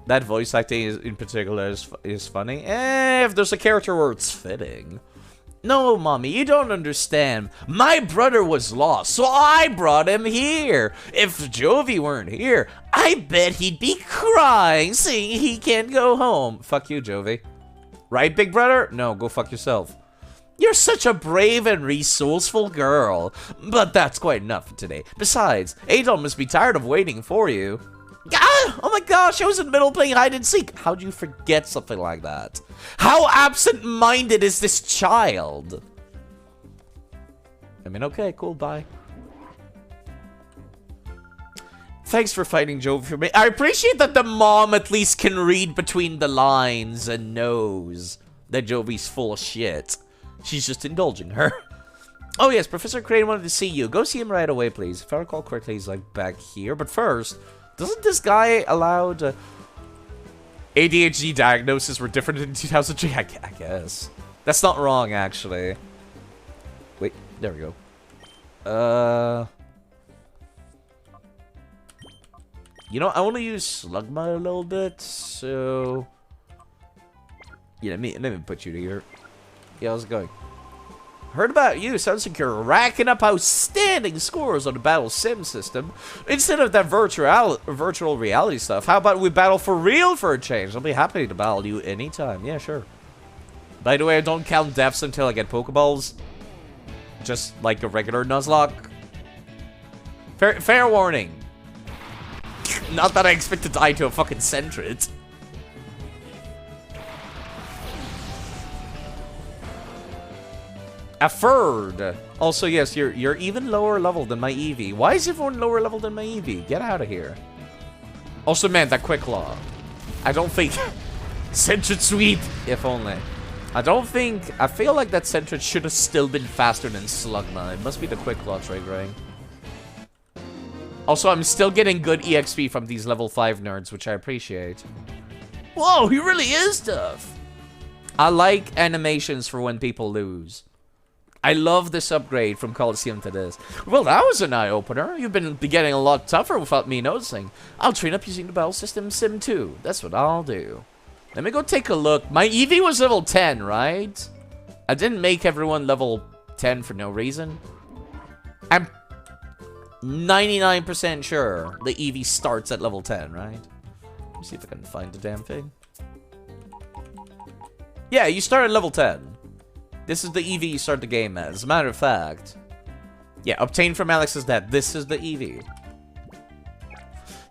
S1: That voice acting in particular is funny. If there's a character where it's fitting. No, Mommy, you don't understand. My brother was lost, so I brought him here. If Jovi weren't here, I bet he'd be crying, saying he can't go home. Fuck you, Jovi. Right, big brother? No, go fuck yourself. You're such a brave and resourceful girl. But that's quite enough for today. Besides, Adol must be tired of waiting for you. Ah, oh my gosh, I was in the middle playing hide and seek. How'd you forget something like that? How absent-minded is this child? I mean, okay, cool, bye. Thanks for fighting Jovi for me. I appreciate that the mom at least can read between the lines and knows that Jovi's full of shit. She's just indulging her. Oh yes, Professor Crane wanted to see you. Go see him right away, please. If I recall correctly, he's like back here. But first, doesn't this guy allow ADHD diagnoses were different in 2003? I guess. That's not wrong, actually. Wait, there we go. You know, I want to use Slugma a little bit, so... Yeah, let me put you to here. Yeah, how's it going? Heard about you. Sounds like you're racking up outstanding scores on the battle sim system. Instead of that virtual reality stuff, how about we battle for real for a change? I'll be happy to battle you anytime. Yeah, sure. By the way, I don't count deaths until I get Pokeballs. Just like a regular Nuzlocke. Fair warning. Not that I expect to die to a fucking Sentret. A third. Also, yes, you're even lower level than my Eevee. Why is everyone lower level than my Eevee? Get out of here. Also, man, that Quick Claw. I don't think... Sentret Sweep, if only. I feel like that Sentret should have still been faster than Slugma. It must be the Quick Claw triggering. Also, I'm still getting good EXP from these level 5 nerds, which I appreciate. Whoa, he really is tough. I like animations for when people lose. I love this upgrade from Coliseum to this. Well, that was an eye-opener. You've been getting a lot tougher without me noticing. I'll train up using the battle system Sim 2. That's what I'll do. Let me go take a look. My Eevee was level 10, right? I didn't make everyone level 10 for no reason. I'm 99% sure the Eevee starts at level 10, right? Let me see if I can find the damn thing. Yeah, you start at level 10. This is the Eevee you start the game as. As a matter of fact. Yeah, obtained from Alex's dad. This is the Eevee.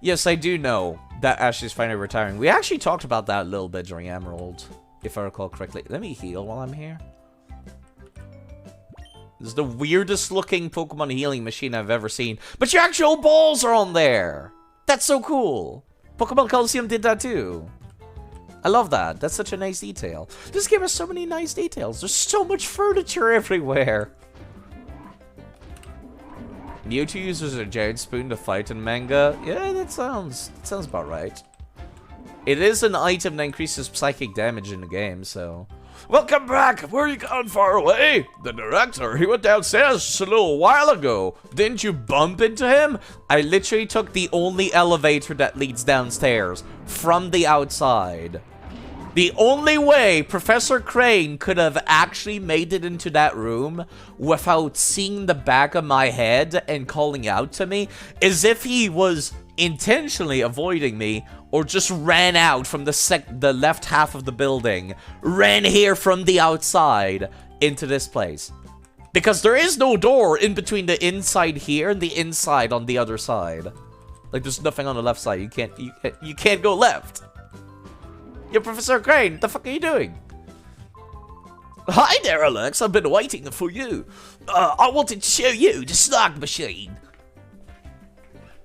S1: Yes, I do know that Ashley's finally retiring. We actually talked about that a little bit during Emerald, if I recall correctly. Let me heal while I'm here. This is the weirdest looking Pokemon healing machine I've ever seen. But your actual balls are on there! That's so cool! Pokemon Coliseum did that too. I love that. That's such a nice detail. This game has so many nice details. There's so much furniture everywhere. Mewtwo uses a giant spoon to fight in manga. Yeah, that sounds about right. It is an item that increases psychic damage in the game, so...
S2: Welcome back! Where you gone far away? The director, he went downstairs just a little while ago. Didn't you bump into him?
S1: I literally took the only elevator that leads downstairs from the outside. The only way Professor Crane could have actually made it into that room without seeing the back of my head and calling out to me is if he was intentionally avoiding me or just ran out from the left half of the building, ran here from the outside into this place. Because there is no door in between the inside here and the inside on the other side. Like, there's nothing on the left side. You can't go left. Yo, Professor Crane, what the fuck are you doing?
S2: Hi there, Alex. I've been waiting for you. I wanted to show you the slug machine.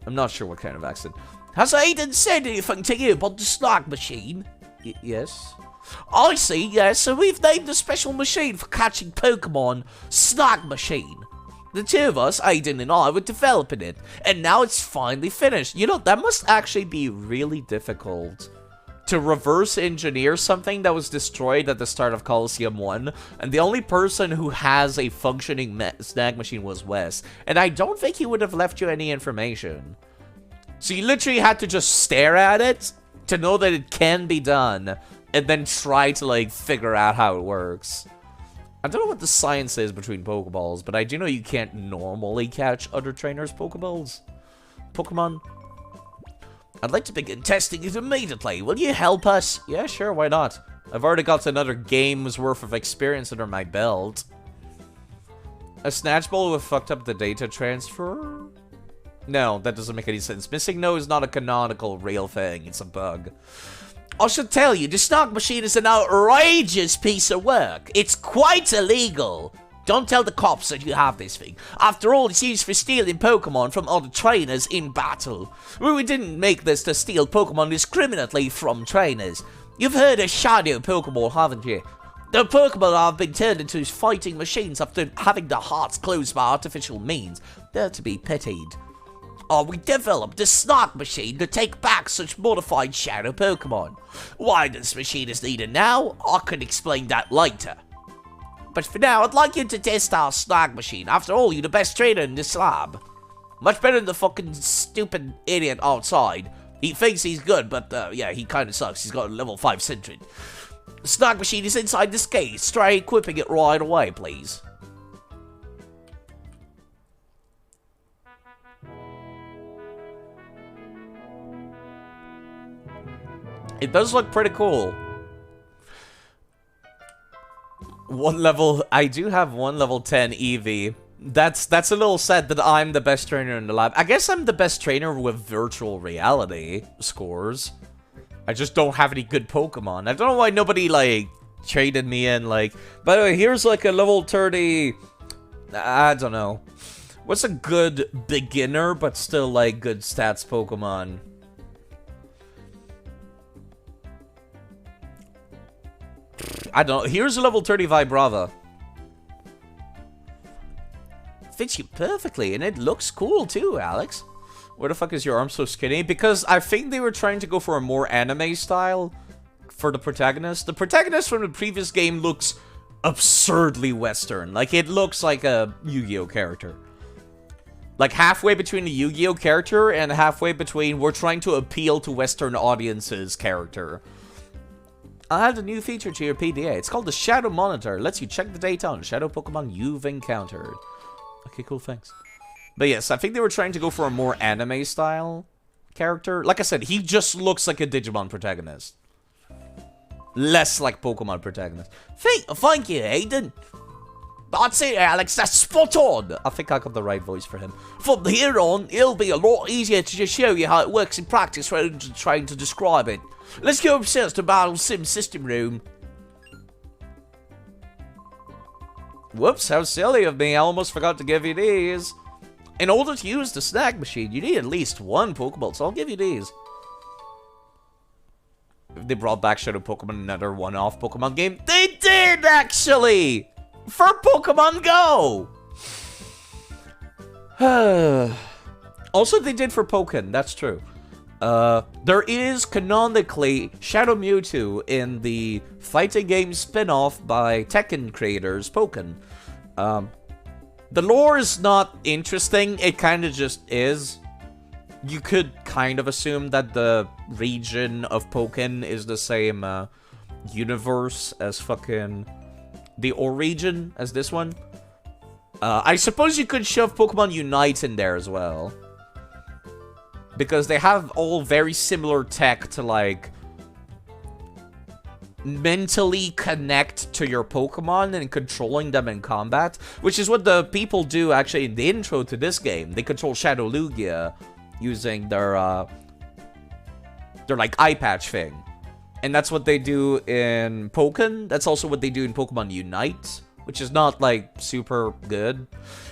S1: I'm not sure what kind of accent.
S2: Has Aiden said anything to you about the slug machine?
S1: Yes.
S2: I see, yes. So we've named a special machine for catching Pokemon, Slug Machine. The two of us, Aiden and I, were developing it, and now it's finally finished.
S1: You know, that must actually be really difficult to reverse engineer something that was destroyed at the start of Coliseum 1, and the only person who has a functioning snag machine was Wes, and I don't think he would have left you any information. So you literally had to just stare at it to know that it can be done, and then try to, like, figure out how it works. I don't know what the science is between Pokeballs, but I do know you can't normally catch other trainers' Pokemon. I'd like to begin testing it immediately. Will you help us? Yeah, sure, why not? I've already got another game's worth of experience under my belt. A Snatch Ball would have fucked up the data transfer? No, that doesn't make any sense. Missing no is not a canonical real thing. It's a bug. I should tell you, the snark machine is an outrageous piece of work. It's quite illegal. Don't tell the cops that you have this thing. After all, it's used for stealing Pokemon from other trainers in battle. We didn't make this to steal Pokemon discriminately from trainers. You've heard of Shadow Pokemon, haven't you? The Pokemon have been turned into fighting machines after having their hearts closed by artificial means. They're to be pitied. We developed a snark machine to take back such modified Shadow Pokemon. Why this machine is needed now, I can explain that later. But for now, I'd like you to test our snark machine. After all, you're the best trainer in this lab. Much better than the fucking stupid idiot outside. He thinks he's good, but yeah, he kinda sucks. He's got a level 5 Sentry. The snark machine is inside this case. Try equipping it right away, please. It does look pretty cool. I do have one level 10 EV. That's a little sad that I'm the best trainer in the lab. I guess I'm the best trainer with virtual reality scores. I just don't have any good Pokemon. I don't know why nobody, like, traded me in, like... By the way, here's, like, a level 30... I don't know. What's a good beginner, but still, like, good stats Pokemon? I don't know. Here's a level 30 Vibrava. Fits you perfectly, and it looks cool too, Alex. Where the fuck is your arm so skinny? Because I think they were trying to go for a more anime style for the protagonist. The protagonist from the previous game looks absurdly Western. Like, it looks like a Yu-Gi-Oh character. Like, halfway between a Yu-Gi-Oh character and halfway between we're trying to appeal to Western audiences character. I added a new feature to your PDA. It's called the Shadow Monitor. It lets you check the data on shadow Pokemon you've encountered. Okay, cool, thanks. But yes, I think they were trying to go for a more anime style character. Like I said, he just looks like a Digimon protagonist. Less like Pokemon protagonist. Thank you, Aiden. That's it, Alex. That's spot on. I think I got the right voice for him. From here on, it'll be a lot easier to just show you how it works in practice rather than trying to describe it. Let's go upstairs to Battle Sim System Room. Whoops, how silly of me. I almost forgot to give you these. In order to use the snack machine, you need at least one Pokeball, so I'll give you these. They brought back Shadow Pokemon, another one-off Pokemon game. They did, actually! For Pokemon Go! Also, they did for Pokken, that's true. There is canonically Shadow Mewtwo in the fighting game spin-off by Tekken creators, Pokken. The lore is not interesting, it kind of just is. You could kind of assume that the region of Pokken is the same universe as fucking the region as this one. I suppose you could shove Pokemon Unite in there as well. Because they have all very similar tech to, like, mentally connect to your Pokemon and controlling them in combat. Which is what the people do, actually, in the intro to this game. They control Shadow Lugia using their like, eye patch thing. And that's what they do in Pokken. That's also what they do in Pokemon Unite, which is not, like, super good.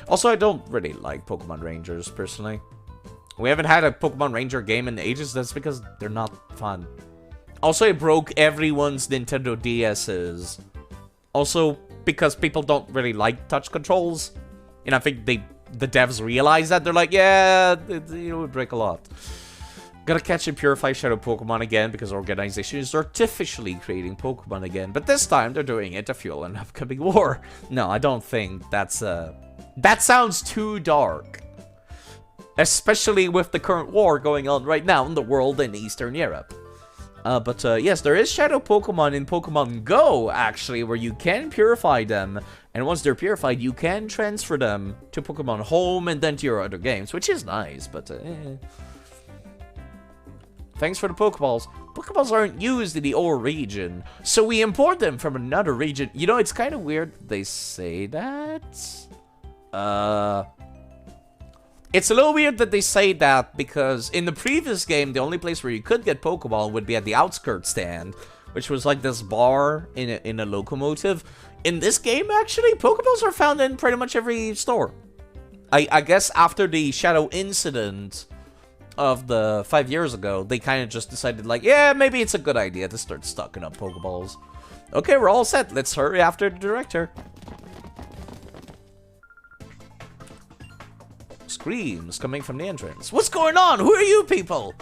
S1: Also, I don't really like Pokemon Rangers, personally. We haven't had a Pokemon Ranger game in ages, that's because they're not fun. Also, it broke everyone's Nintendo DS's. Also, because people don't really like touch controls. And I think the devs realize that. They're like, yeah, it would break a lot. Gotta catch and purify Shadow Pokemon again, because organization is artificially creating Pokemon again. But this time, they're doing it to fuel an upcoming war. No, I don't think that's that sounds too dark. Especially with the current war going on right now in the world in Eastern Europe. But yes, there is Shadow Pokemon in Pokemon Go, actually, where you can purify them. And once they're purified, you can transfer them to Pokemon Home and then to your other games, which is nice, but Thanks for the Pokeballs. Pokeballs aren't used in the OR region, so we import them from another region. You know, it's kind of weird they say that. It's a little weird that they say that because in the previous game, the only place where you could get Pokeball would be at the outskirts stand, which was like this bar in a locomotive. In this game, actually, Pokeballs are found in pretty much every store. I guess after the Shadow incident of the 5 years ago, they kind of just decided like, yeah, maybe it's a good idea to start stocking up Pokeballs. Okay, we're all set. Let's hurry after the director. Screams coming from the entrance. What's going on? Who are you people?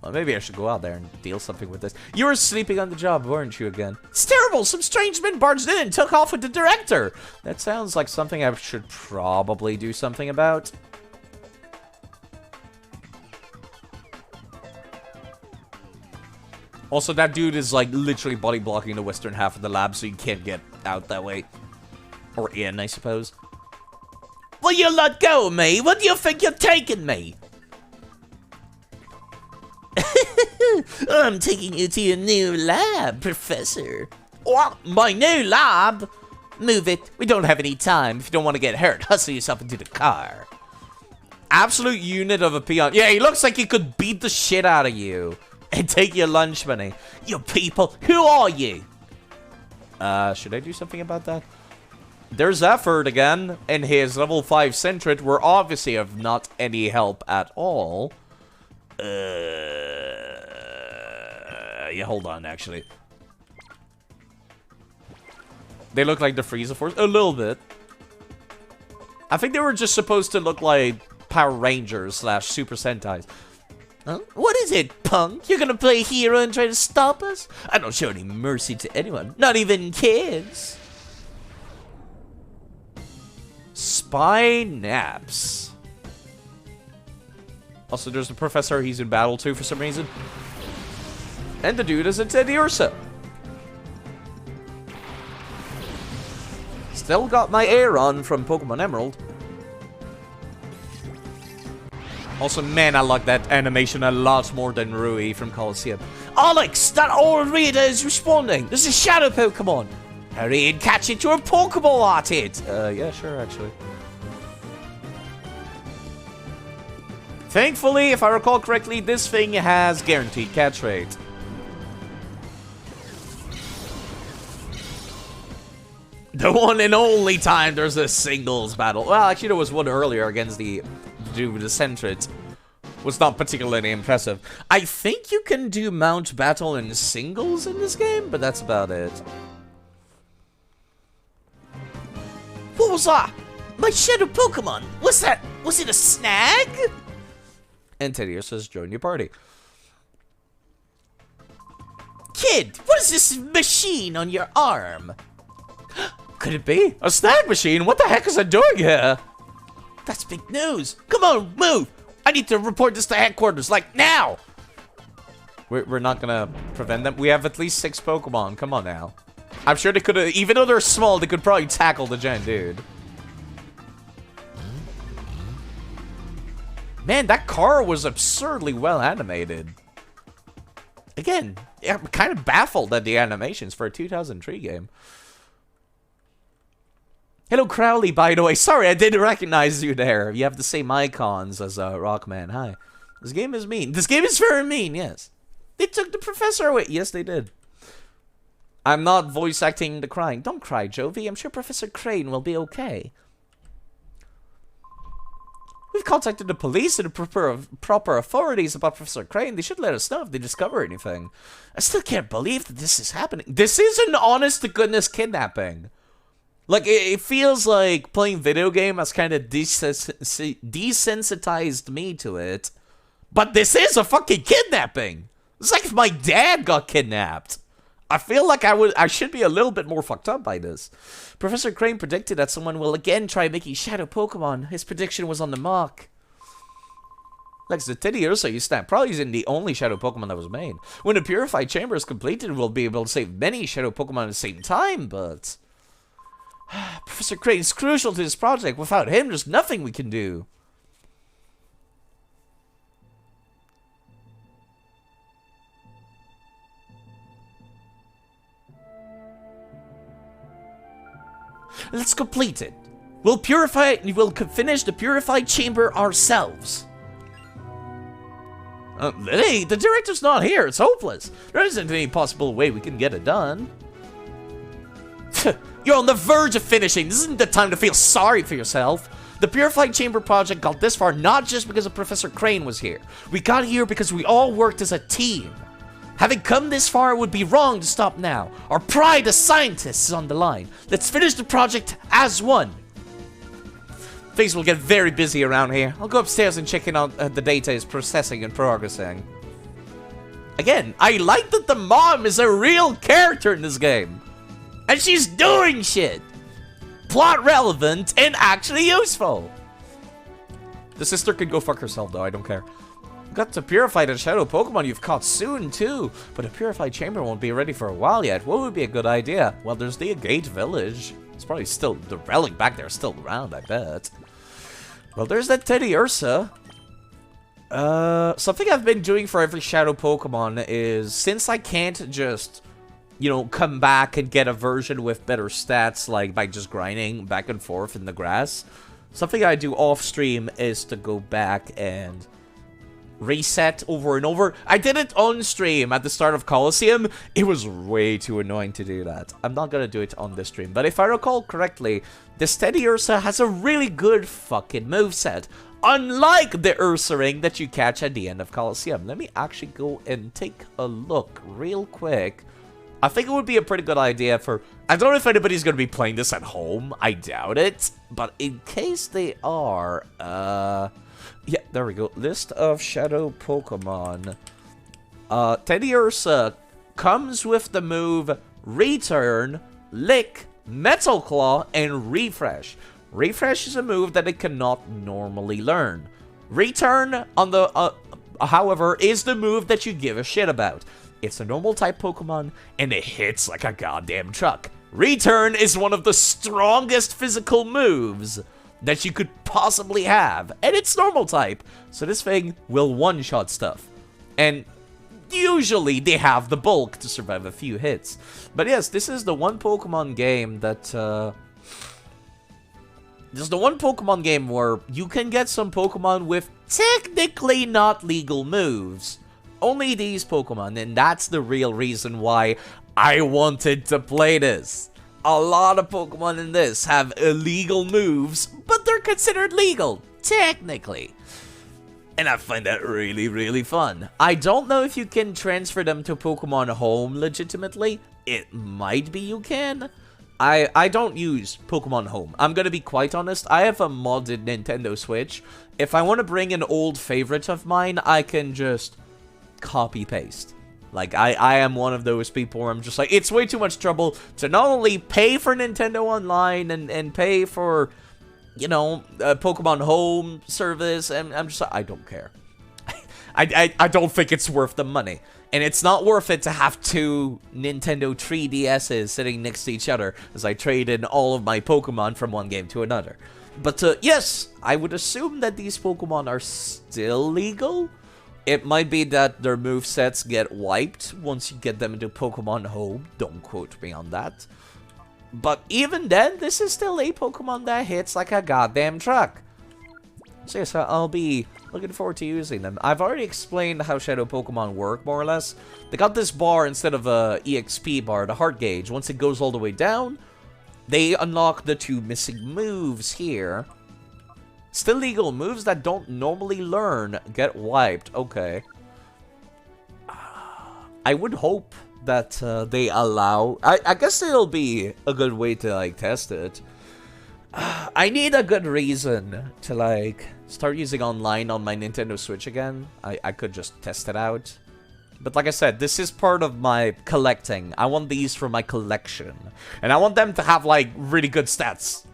S1: Well, maybe I should go out there and deal something with this. You were sleeping on the job, weren't you again? It's terrible! Some strange men barged in and took off with the director! That sounds like something I should probably do something about. Also, that dude is like literally body blocking the western half of the lab, so you can't get out that way. Or in, I suppose. Will you let go of me? What do you think you're taking me? I'm taking you to your new lab, Professor. What? My new lab? Move it. We don't have any time. If you don't want to get hurt, hustle yourself into the car. Absolute unit of a peon. Yeah, he looks like he could beat the shit out of you and take your lunch money. You people, who are you? Should I do something about that? There's Effort again, and his level 5 Sentret were obviously of not any help at all. Yeah, hold on, actually. They look like the Frieza Force. A little bit. I think they were just supposed to look like Power Rangers / Super Sentais. Huh? What is it, punk? You're gonna play hero and try to stop us? I don't show any mercy to anyone. Not even kids. Spy naps. Also, there's the professor he's in battle to for some reason. And the dude is a Teddy Ursa. Still got my air on from Pokemon Emerald. Also, man, I like that animation a lot more than Rui from Colosseum. Alex, that old reader is responding. There's a shadow Pokemon. Hurry and catch it, you're a Pokeball at it. Yeah, sure, actually. Thankfully, if I recall correctly, this thing has guaranteed catch rate. The one and only time there's a singles battle. Well, actually, there was one earlier against the dude with the Sentret. Was not particularly impressive. I think you can do mount battle in singles in this game, but that's about it. What was that? My shadow Pokemon! What's that? Was it a snag? And Teddy says, join your party. Kid, what is this machine on your arm? Could it be? A snag machine? What the heck is it doing here? That's big news. Come on, move. I need to report this to headquarters, like, now. We're not gonna prevent them. We have at least 6 Pokemon. Come on now. I'm sure they could have, even though they're small, they could probably tackle the giant dude. Man, that car was absurdly well animated. Again, I'm kind of baffled at the animations for a 2003 game. Hello, Crowley, by the way. Sorry, I didn't recognize you there. You have the same icons as Rockman. Hi. This game is mean. This game is very mean, yes. They took the professor away. Yes, they did. I'm not voice acting the crying. Don't cry, Jovi. I'm sure Professor Crane will be okay. We've contacted the police and the proper authorities about Professor Crane. They should let us know if they discover anything. I still can't believe that this is happening. This is an honest-to-goodness kidnapping. Like, it feels like playing video game has kind of desensitized me to it. But this is a fucking kidnapping. It's like if my dad got kidnapped. I feel like I should be a little bit more fucked up by this. Professor Crane predicted that someone will again try making shadow Pokemon. His prediction was on the mark. Like the Teddy Ursa you snap probably isn't the only shadow Pokemon that was made. When the Purified Chamber is completed, we'll be able to save many shadow Pokemon at the same time, but... Professor Crane is crucial to this project. Without him, there's nothing we can do. Let's complete it. We'll finish the purified chamber ourselves. Lily, the director's not here. It's hopeless. There isn't any possible way we can get it done. You're on the verge of finishing. This isn't the time to feel sorry for yourself. The Purified Chamber project got this far not just because of Professor Crane was here. We got here because we all worked as a team. Having come this far, it would be wrong to stop now. Our pride as scientists is on the line. Let's finish the project as one. Things will get very busy around here. I'll go upstairs and check in on the data is processing and progressing. Again, I like that the mom is a real character in this game. And she's doing shit. Plot relevant and actually useful. The sister could go fuck herself though, I don't care. Got to purify the shadow Pokemon you've caught soon too. But a purified chamber won't be ready for a while yet. What would be a good idea? Well, there's the Agate Village. It's probably still, the relic back there is still around, I bet. Well, there's that Teddy Ursa. Something I've been doing for every shadow Pokemon is, since I can't just, you know, come back and get a version with better stats, like by just grinding back and forth in the grass, something I do off stream is to go back and reset over and over. I did it on stream at the start of Colosseum. It was way too annoying to do that. I'm not gonna do it on this stream, but if I recall correctly, the Steady Ursa has a really good fucking moveset, unlike the Ursa Ring that you catch at the end of Colosseum. Let me actually go and take a look real quick. I think it would be a pretty good idea for... I don't know if anybody's going to be playing this at home. I doubt it. But in case they are... yeah, there we go. List of shadow Pokemon. Teddy Ursa comes with the move Return, Lick, Metal Claw, and Refresh. Refresh is a move that it cannot normally learn. Return, on the however, is the move that you give a shit about. It's a normal type Pokemon, and it hits like a goddamn truck. Return is one of the strongest physical moves that you could possibly have, and it's normal type, so this thing will one-shot stuff. And usually they have the bulk to survive a few hits. But yes, this is the one Pokemon game that, this is the one Pokemon game where you can get some Pokemon with technically not legal moves. Only these Pokemon, and that's the real reason why I wanted to play this. A lot of Pokemon in this have illegal moves, but they're considered legal, technically. And I find that really, really fun. I don't know if you can transfer them to Pokemon Home legitimately. It might be you can. I don't use Pokemon Home. I'm gonna be quite honest. I have a modded Nintendo Switch. If I want to bring an old favorite of mine, I can just copy-paste. Like, I am one of those people where I'm just like, it's way too much trouble to not only pay for Nintendo Online and pay for, you know, Pokemon Home service, and I'm just like, I don't care. I don't think it's worth the money. And it's not worth it to have two Nintendo 3DSs sitting next to each other as I trade in all of my Pokemon from one game to another. But yes, I would assume that these Pokemon are still legal. It might be that their movesets get wiped once you get them into Pokemon Home. Don't quote me on that. But even then, this is still a Pokemon that hits like a goddamn truck. So yes, I'll be looking forward to using them. I've already explained how Shadow Pokemon work, more or less. They got this bar instead of a EXP bar, the heart gauge. Once it goes all the way down, they unlock the two missing moves here. Still legal. Moves that don't normally learn get wiped. Okay. I would hope that they allow... I guess it'll be a good way to, like, test it. I need a good reason to, like, start using online on my Nintendo Switch again. I could just test it out. But like I said, this is part of my collecting. I want these for my collection. And I want them to have, like, really good stats.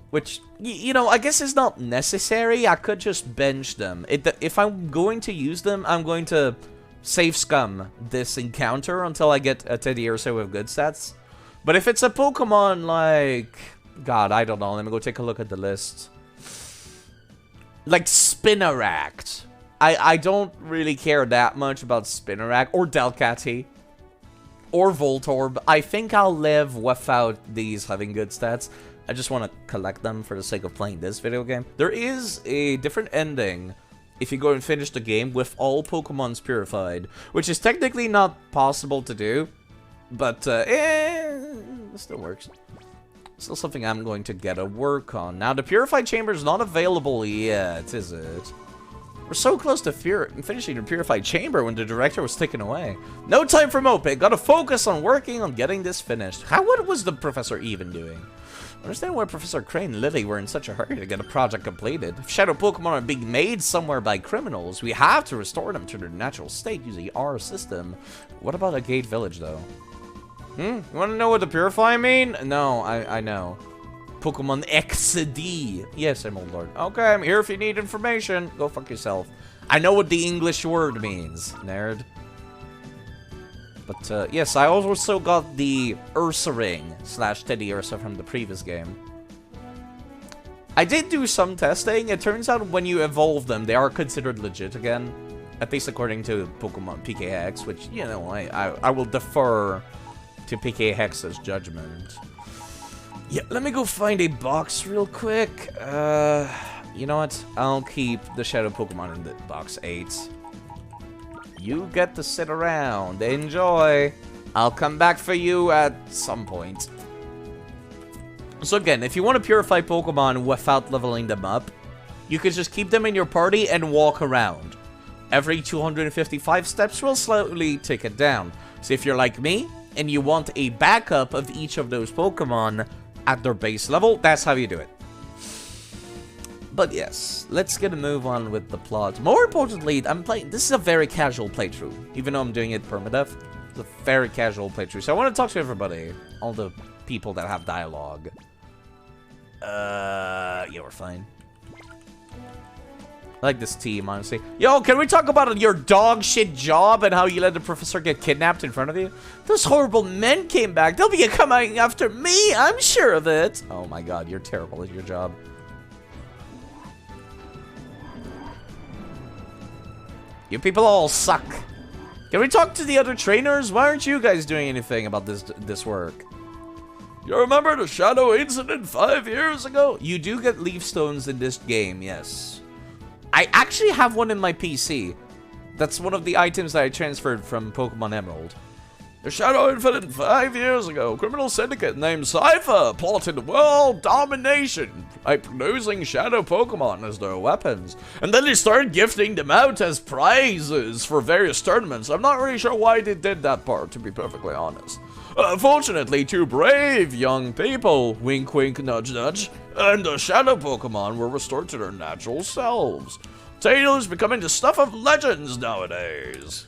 S1: Which, you know, I guess is not necessary. I could just bench them. If I'm going to use them, I'm going to save scum this encounter until I get a Teddy Ursa with good stats. But if it's a Pokemon like... God, I don't know. Let me go take a look at the list. Like Spinarak. I don't really care that much about Spinarak or Delcatty or Voltorb. I think I'll live without these having good stats. I just want to collect them for the sake of playing this video game. There is a different ending if you go and finish the game with all Pokemons purified, which is technically not possible to do, but it still works. Still something I'm going to get a work on. Now, the Purified Chamber is not available yet, is it? We're so close to finishing the Purified Chamber when the director was taken away. No time for moping. Gotta focus on working on getting this finished. What was the professor even doing? I understand why Professor Crane and Lily were in such a hurry to get a project completed. If Shadow Pokemon are being made somewhere by criminals, we have to restore them to their natural state using our system. What about a Gate Village, though? You want to know what the Purify mean? No, I know. Pokemon XD. Yes, I'm old lord. Okay, I'm here if you need information. Go fuck yourself. I know what the English word means, nerd. But, yes, I also got the Ursa Ring / Teddy Ursa from the previous game. I did do some testing. It turns out when you evolve them, they are considered legit again. At least according to Pokemon PKX, which, you know, I will defer to PK Hex's judgment. Yeah, let me go find a box real quick. You know what? I'll keep the Shadow Pokemon in the box 8. You get to sit around. Enjoy. I'll come back for you at some point. So again, if you want to purify Pokemon without leveling them up, you can just keep them in your party and walk around. Every 255 steps will slowly take it down. So if you're like me, and you want a backup of each of those Pokemon at their base level, that's how you do it. But yes, let's get a move on with the plot. More importantly, this is a very casual playthrough. Even though I'm doing it permadeath, it's a very casual playthrough. So I want to talk to everybody, all the people that have dialogue. Yeah, we're fine. I like this team, honestly. Yo, can we talk about your dog shit job and how you let the professor get kidnapped in front of you? Those horrible men came back. They'll be coming after me. I'm sure of it. Oh my god, you're terrible at your job. You people all suck. Can we talk to the other trainers? Why aren't you guys doing anything about this work?
S2: You remember the Shadow incident 5 years ago?
S1: You do get leaf stones in this game, yes. I actually have one in my PC. That's one of the items that I transferred from Pokemon Emerald.
S2: The Shadow incident 5 years ago, criminal syndicate named Cypher plotted world domination by producing Shadow Pokemon as their weapons. And then they started gifting them out as prizes for various tournaments. I'm not really sure why they did that part, to be perfectly honest. Fortunately, 2 brave young people, wink wink nudge nudge, and the Shadow Pokemon were restored to their natural selves. Tales becoming the stuff of legends nowadays.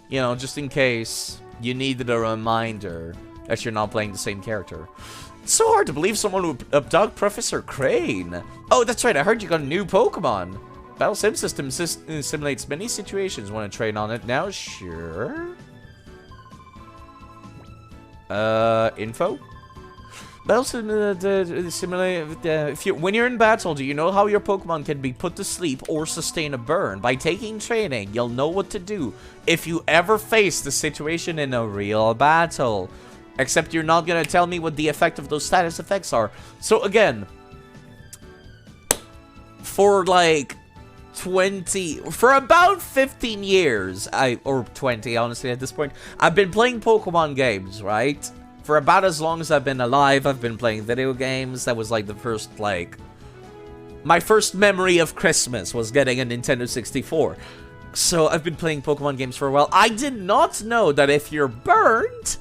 S1: You know, just in case you needed a reminder that you're not playing the same character. It's so hard to believe someone would abduct Professor Crane. Oh, that's right, I heard you got a new Pokemon. Battle Sim System simulates many situations. Want to train on it now? Sure. Info? Battle simulate. When you're in battle, do you know how your Pokemon can be put to sleep or sustain a burn? By taking training, you'll know what to do if you ever face the situation in a real battle. Except you're not gonna tell me what the effect of those status effects are. So again, for like for about 15 years, or 20 honestly at this point, I've been playing Pokemon games, right? For about as long as I've been alive, I've been playing video games. That was like the first, my first memory of Christmas was getting a Nintendo 64. So I've been playing Pokemon games for a while. I did not know that if you're burned,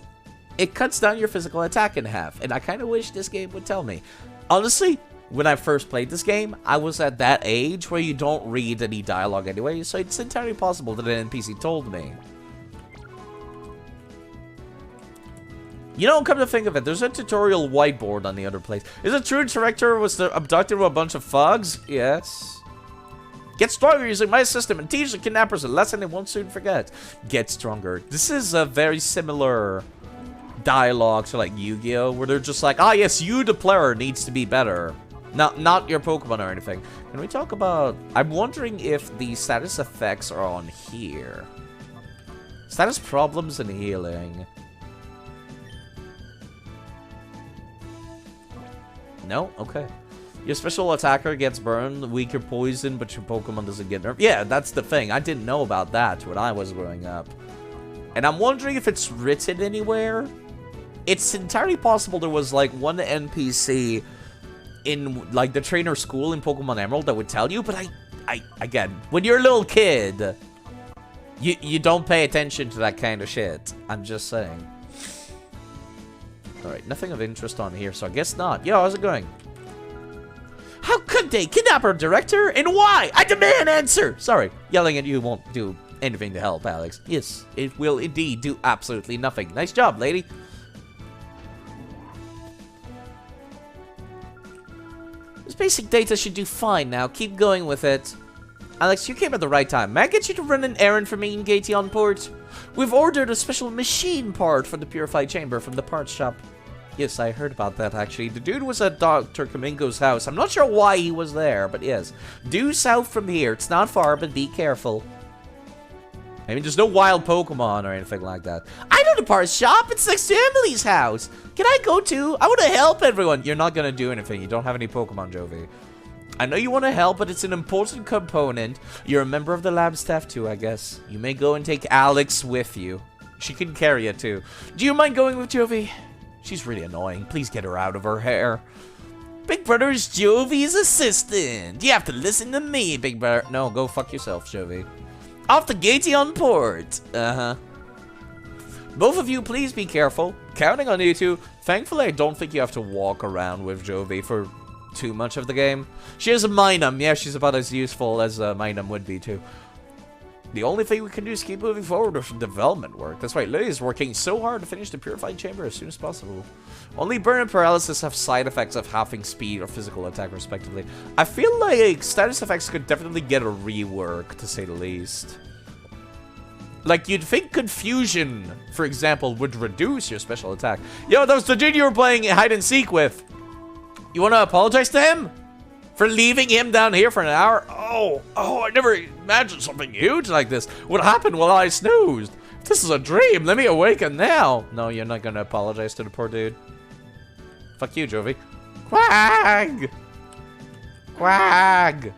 S1: it cuts down your physical attack in half. And I kind of wish this game would tell me. Honestly, when I first played this game, I was at that age where you don't read any dialogue anyway. So it's entirely possible that an NPC told me. You know, come to think of it, there's a tutorial whiteboard on the other place. Is it true Director was abducted with a bunch of thugs? Yes. Get stronger using my system and teach the kidnappers a lesson they won't soon forget. Get stronger. This is a very similar dialogue to like Yu-Gi-Oh! Where they're just like, ah yes, you the player needs to be better. Not your Pokemon or anything. Can we talk about... I'm wondering if the status effects are on here. Status problems and healing. No? Okay. Your special attacker gets burned, weaker poison, but your Pokemon doesn't get nerfed. Yeah, that's the thing. I didn't know about that when I was growing up. And I'm wondering if it's written anywhere. It's entirely possible there was, like, one NPC in, like, the trainer school in Pokemon Emerald that would tell you, but again, when you're a little kid, you don't pay attention to that kind of shit. I'm just saying. Alright, nothing of interest on here, so I guess not. Yo, how's it going? How could they kidnap our director, and why? I demand answer! Sorry, yelling at you won't do anything to help, Alex. Yes, it will indeed do absolutely nothing. Nice job, lady. This basic data should do fine now. Keep going with it. Alex, you came at the right time. May I get you to run an errand for me in Gateon Port? We've ordered a special machine part for the Purified Chamber from the parts shop. Yes, I heard about that, actually. The dude was at Dr. Kamingo's house. I'm not sure why he was there, but yes. Due south from here. It's not far, but be careful. I mean, there's no wild Pokemon or anything like that. I know the parts shop. It's next to Emily's house. Can I go too? I want to help everyone. You're not going to do anything. You don't have any Pokemon, Jovi. I know you want to help, but it's an important component. You're a member of the lab staff too, I guess. You may go and take Alex with you. She can carry it too. Do you mind going with Jovi? She's really annoying. Please get her out of her hair. Big Brother is Jovi's assistant. You have to listen to me, Big Brother. No, go fuck yourself, Jovi. Off the Gateon Port. Uh-huh. Both of you, please be careful. Counting on you two. Thankfully, I don't think you have to walk around with Jovi for too much of the game. She is a Minun. Yeah, she's about as useful as a Minun would be, too. The only thing we can do is keep moving forward with development work. That's right, Lily is working so hard to finish the Purified Chamber as soon as possible. Only burn and paralysis have side effects of halving speed or physical attack, respectively. I feel like status effects could definitely get a rework, to say the least. Like, you'd think Confusion, for example, would reduce your special attack. Yo, that was the dude you were playing hide and seek with. You want to apologize to him? For leaving him down here for an hour? Oh, I never imagined something huge like this would happen while I snoozed. If this is a dream, let me awaken now. No, you're not going to apologize to the poor dude. Fuck you, Jovi. Quag! Quag!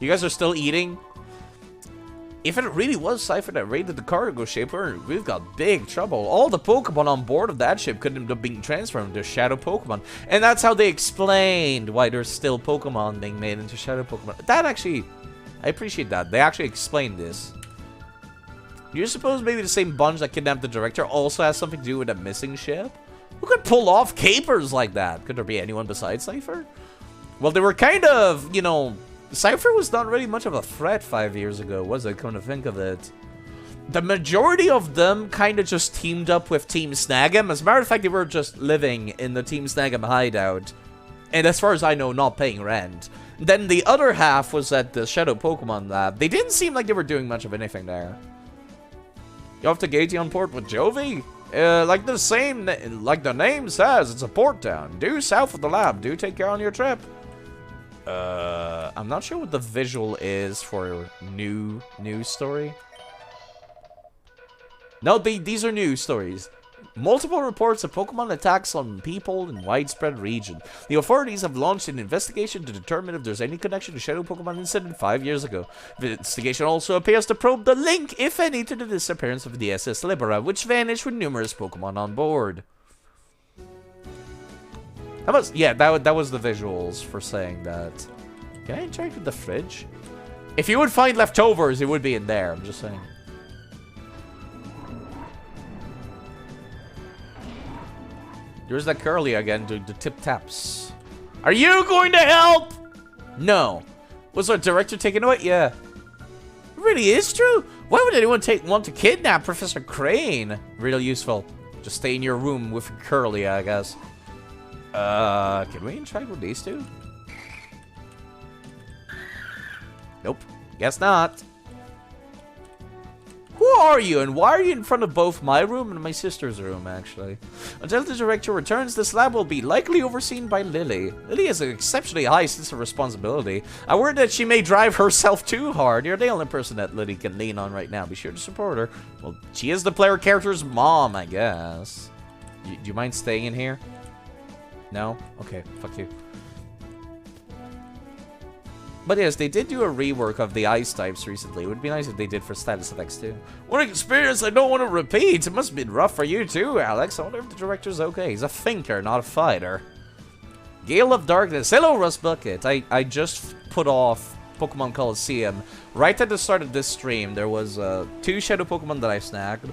S1: You guys are still eating? If it really was Cypher that raided the cargo ship, we've got big trouble. All the Pokemon on board of that ship could end up being transformed into Shadow Pokemon. And that's how they explained why there's still Pokemon being made into Shadow Pokemon. That actually, I appreciate that. They actually explained this. Do you suppose maybe the same bunch that kidnapped the director also has something to do with a missing ship? Who could pull off capers like that? Could there be anyone besides Cypher? Well, they were kind of, you know... Cypher was not really much of a threat 5 years ago, was it? Come to think of it. The majority of them kind of just teamed up with Team Snag'em. As a matter of fact, they were just living in the Team Snag'em hideout. And as far as I know, not paying rent. Then the other half was at the Shadow Pokemon Lab. They didn't seem like they were doing much of anything there. You have to Gateon Port with Jovi? Like the name says, it's a port town. Due south of the lab. Do take care on your trip. I'm not sure what the visual is for new news story. No, these are news stories. Multiple reports of Pokemon attacks on people in widespread region. The authorities have launched an investigation to determine if there's any connection to Shadow Pokemon incident 5 years ago. The investigation also appears to probe the link, if any, to the disappearance of the SS Libera, which vanished with numerous Pokemon on board. That was, yeah, that was the visuals for saying that. Can I interact with the fridge? If you would find leftovers, it would be in there. I'm just saying. There's that Curly again doing the tip-taps. Are you going to help? No. Was our director taken away? Yeah. It really is true. Why would anyone want to kidnap Professor Crane? Real useful. Just stay in your room with Curly, I guess. Can we interact with these two? Nope. Guess not. Who are you, and why are you in front of both my room and my sister's room, actually? Until the director returns, this lab will be likely overseen by Lily. Lily has an exceptionally high sense of responsibility. I worry that she may drive herself too hard. You're the only person that Lily can lean on right now. Be sure to support her. Well, she is the player character's mom, I guess. Do you mind staying in here? No? Okay, fuck you. But yes, they did do a rework of the ice types recently. It would be nice if they did for status effects too. What an experience I don't want to repeat. It must have been rough for you too, Alex. I wonder if the director's okay. He's a thinker, not a fighter. Gale of Darkness. Hello, Rust Bucket. I just put off Pokemon Coliseum. Right at the start of this stream, there was 2 Shadow Pokemon that I snagged.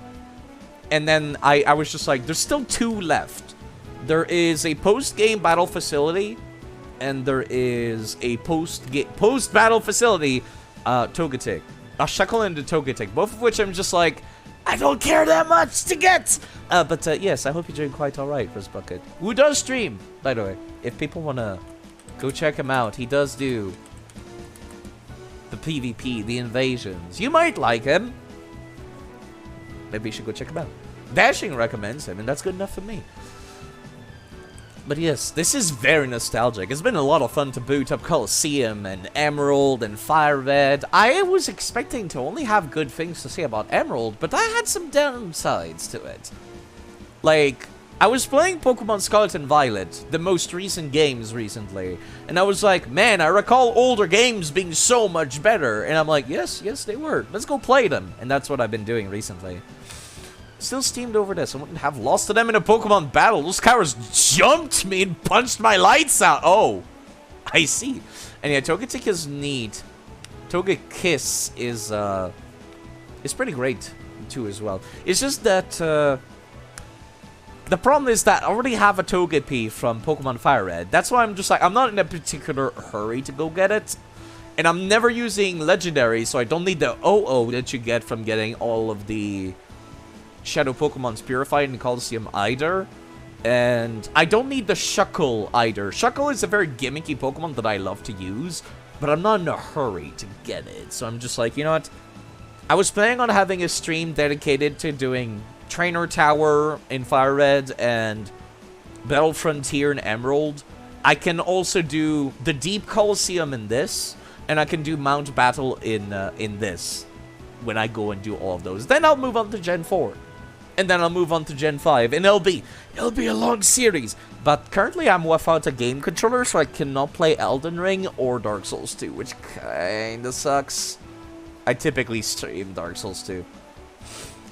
S1: And then I was just like, there's still 2 left. There is a post-game battle facility. And there is a post-battle facility, Togetic. A Shuckle and a Togetic. Both of which I'm just like, I don't care that much to get! But yes, I hope you're doing quite alright, Rust Bucket. Who does stream, by the way? If people want to go check him out, he does do the PvP, the invasions. You might like him. Maybe you should go check him out. Dashing recommends him, and that's good enough for me. But yes, this is very nostalgic. It's been a lot of fun to boot up Coliseum and Emerald and Fire Red. I was expecting to only have good things to say about Emerald, but I had some downsides to it. Like, I was playing Pokemon Scarlet and Violet, the most recent games recently, and I was like, man, I recall older games being so much better. And I'm like, yes, they were. Let's go play them. And that's what I've been doing recently. Still steamed over this. I wouldn't have lost to them in a Pokemon battle. Those cowards jumped me and punched my lights out. Oh, I see. And yeah, Togetic is neat. Togekiss is pretty great too as well. It's just that the problem is that I already have a Togepi from Pokemon Fire Red. That's why I'm just like, I'm not in a particular hurry to go get it. And I'm never using Legendary, so I don't need the OO that you get from getting all of the Shadow Pokemon's purified in Coliseum either. And I don't need the Shuckle either. Shuckle is a very gimmicky Pokemon that I love to use, but I'm not in a hurry to get it. So I'm just like, you know what? I was planning on having a stream dedicated to doing Trainer Tower in Fire Red and Battle Frontier in Emerald. I can also do the Deep Coliseum in this, and I can do Mount Battle in this when I go and do all of those. Then I'll move on to Gen 4. And then I'll move on to Gen 5, and it'll be a long series. But currently I'm without a game controller, so I cannot play Elden Ring or Dark Souls 2, which kinda sucks. I typically stream Dark Souls 2.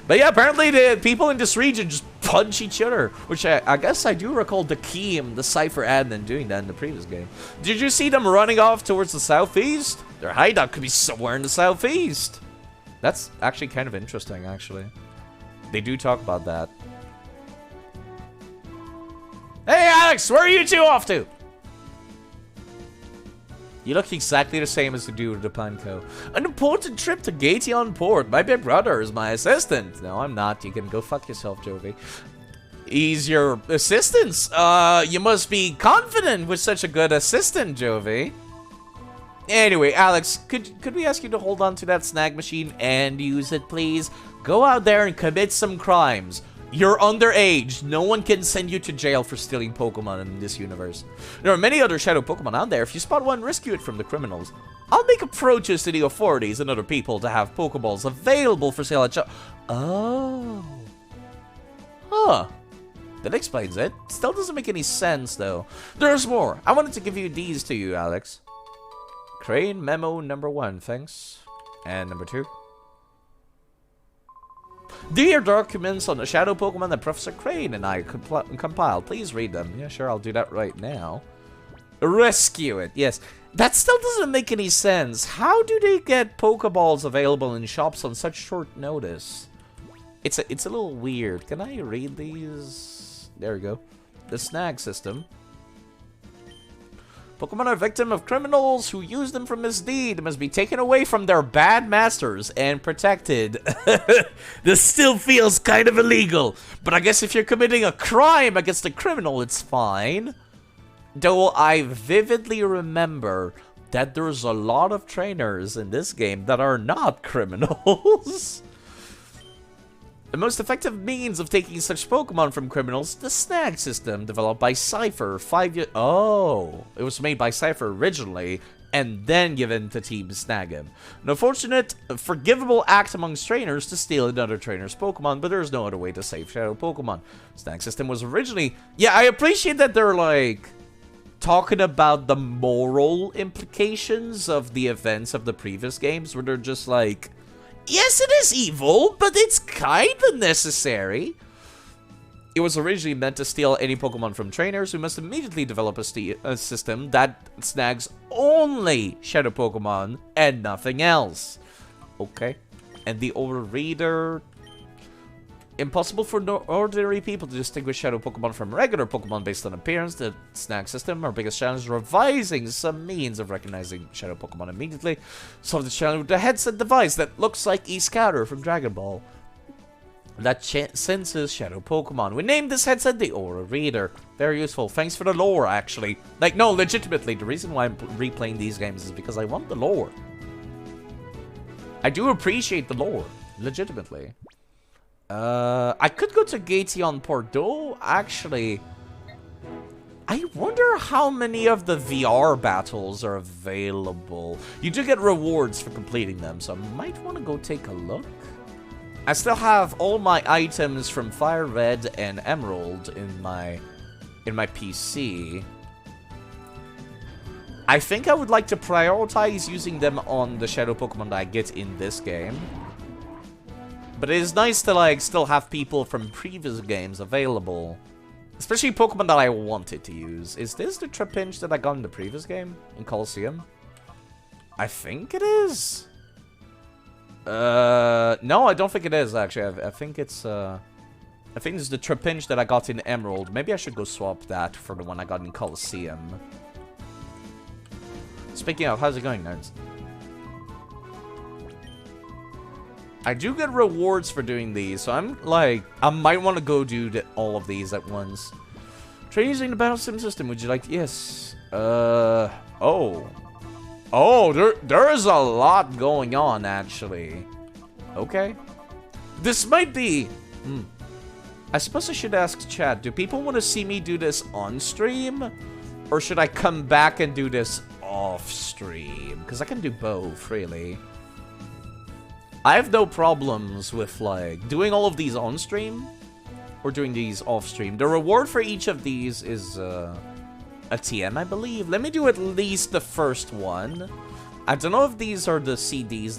S1: But yeah, apparently the people in this region just punch each other, which I guess I do recall the Keem, the Cypher admin, doing that in the previous game. Did you see them running off towards the southeast? Their hideout could be somewhere in the southeast. That's actually kind of interesting, actually. They do talk about that. Hey, Alex, where are you two off to? You look exactly the same as the dude at the Panko. An important trip to Gation Port. My big brother is my assistant. No, I'm not. You can go fuck yourself, Jovi. He's your assistant. You must be confident with such a good assistant, Jovi. Anyway, Alex, could we ask you to hold on to that snag machine and use it, please? Go out there and commit some crimes. You're underage. No one can send you to jail for stealing Pokemon in this universe. There are many other Shadow Pokemon out there. If you spot one, rescue it from the criminals. I'll make approaches to the authorities and other people to have Pokeballs available for sale at Oh. Huh. That explains it. Still doesn't make any sense, though. There's more. I wanted to give you these to you, Alex. Crane memo number 1, thanks. And number 2. Do your documents on the Shadow Pokemon that Professor Crane and I compiled. Please read them. Yeah, sure, I'll do that right now. Rescue it. Yes. That still doesn't make any sense. How do they get Pokeballs available in shops on such short notice? It's a little weird. Can I read these? There we go. The snag system. Pokemon are victim of criminals who use them for misdeed. They must be taken away from their bad masters and protected. This still feels kind of illegal, but I guess if you're committing a crime against a criminal, it's fine. Though I vividly remember that there's a lot of trainers in this game that are not criminals. The most effective means of taking such Pokemon from criminals is the snag system developed by Cypher 5 years... Oh, it was made by Cypher originally and then given to Team Snag'em. An unfortunate, forgivable act amongst trainers to steal another trainer's Pokemon, but there's no other way to save Shadow Pokemon. Snag system was originally... Yeah, I appreciate that they're like... talking about the moral implications of the events of the previous games, where they're just like... Yes, it is evil, but it's kinda necessary. It was originally meant to steal any Pokemon from trainers who must immediately develop a system that snags only Shadow Pokemon and nothing else. Okay. And the Aura Reader... Impossible for ordinary people to distinguish Shadow Pokemon from regular Pokemon based on appearance. The snag system, our biggest challenge, is revising some means of recognizing Shadow Pokemon immediately. Solve the challenge with a headset device that looks like E-Scouter from Dragon Ball. That senses Shadow Pokemon. We named this headset the Aura Reader. Very useful. Thanks for the lore, actually. Like, no, legitimately, the reason why I'm replaying these games is because I want the lore. I do appreciate the lore. Legitimately. I could go to Gaetion Bordeaux, actually. I wonder how many of the VR battles are available. You do get rewards for completing them, so I might want to go take a look. I still have all my items from Fire Red and Emerald in my PC. I think I would like to prioritize using them on the Shadow Pokemon that I get in this game. But it is nice to, like, still have people from previous games available. Especially Pokemon that I wanted to use. Is this the Trapinch that I got in the previous game? In Colosseum? I think it is. No, I don't think it is, actually. I think it's, I think it's the Trapinch that I got in Emerald. Maybe I should go swap that for the one I got in Colosseum. Speaking of, how's it going, nerds? I do get rewards for doing these, so I'm like, I might want to go do all of these at once. Try using the battle sim system, would you like to? Yes. Oh, there is a lot going on, actually. Okay. This might be... I suppose I should ask chat, do people want to see me do this on stream? Or should I come back and do this off stream? Because I can do both, really. I have no problems with, like, doing all of these on stream or doing these off stream. The reward for each of these is a TM, I believe. Let me do at least the first one. I don't know if these are the CDs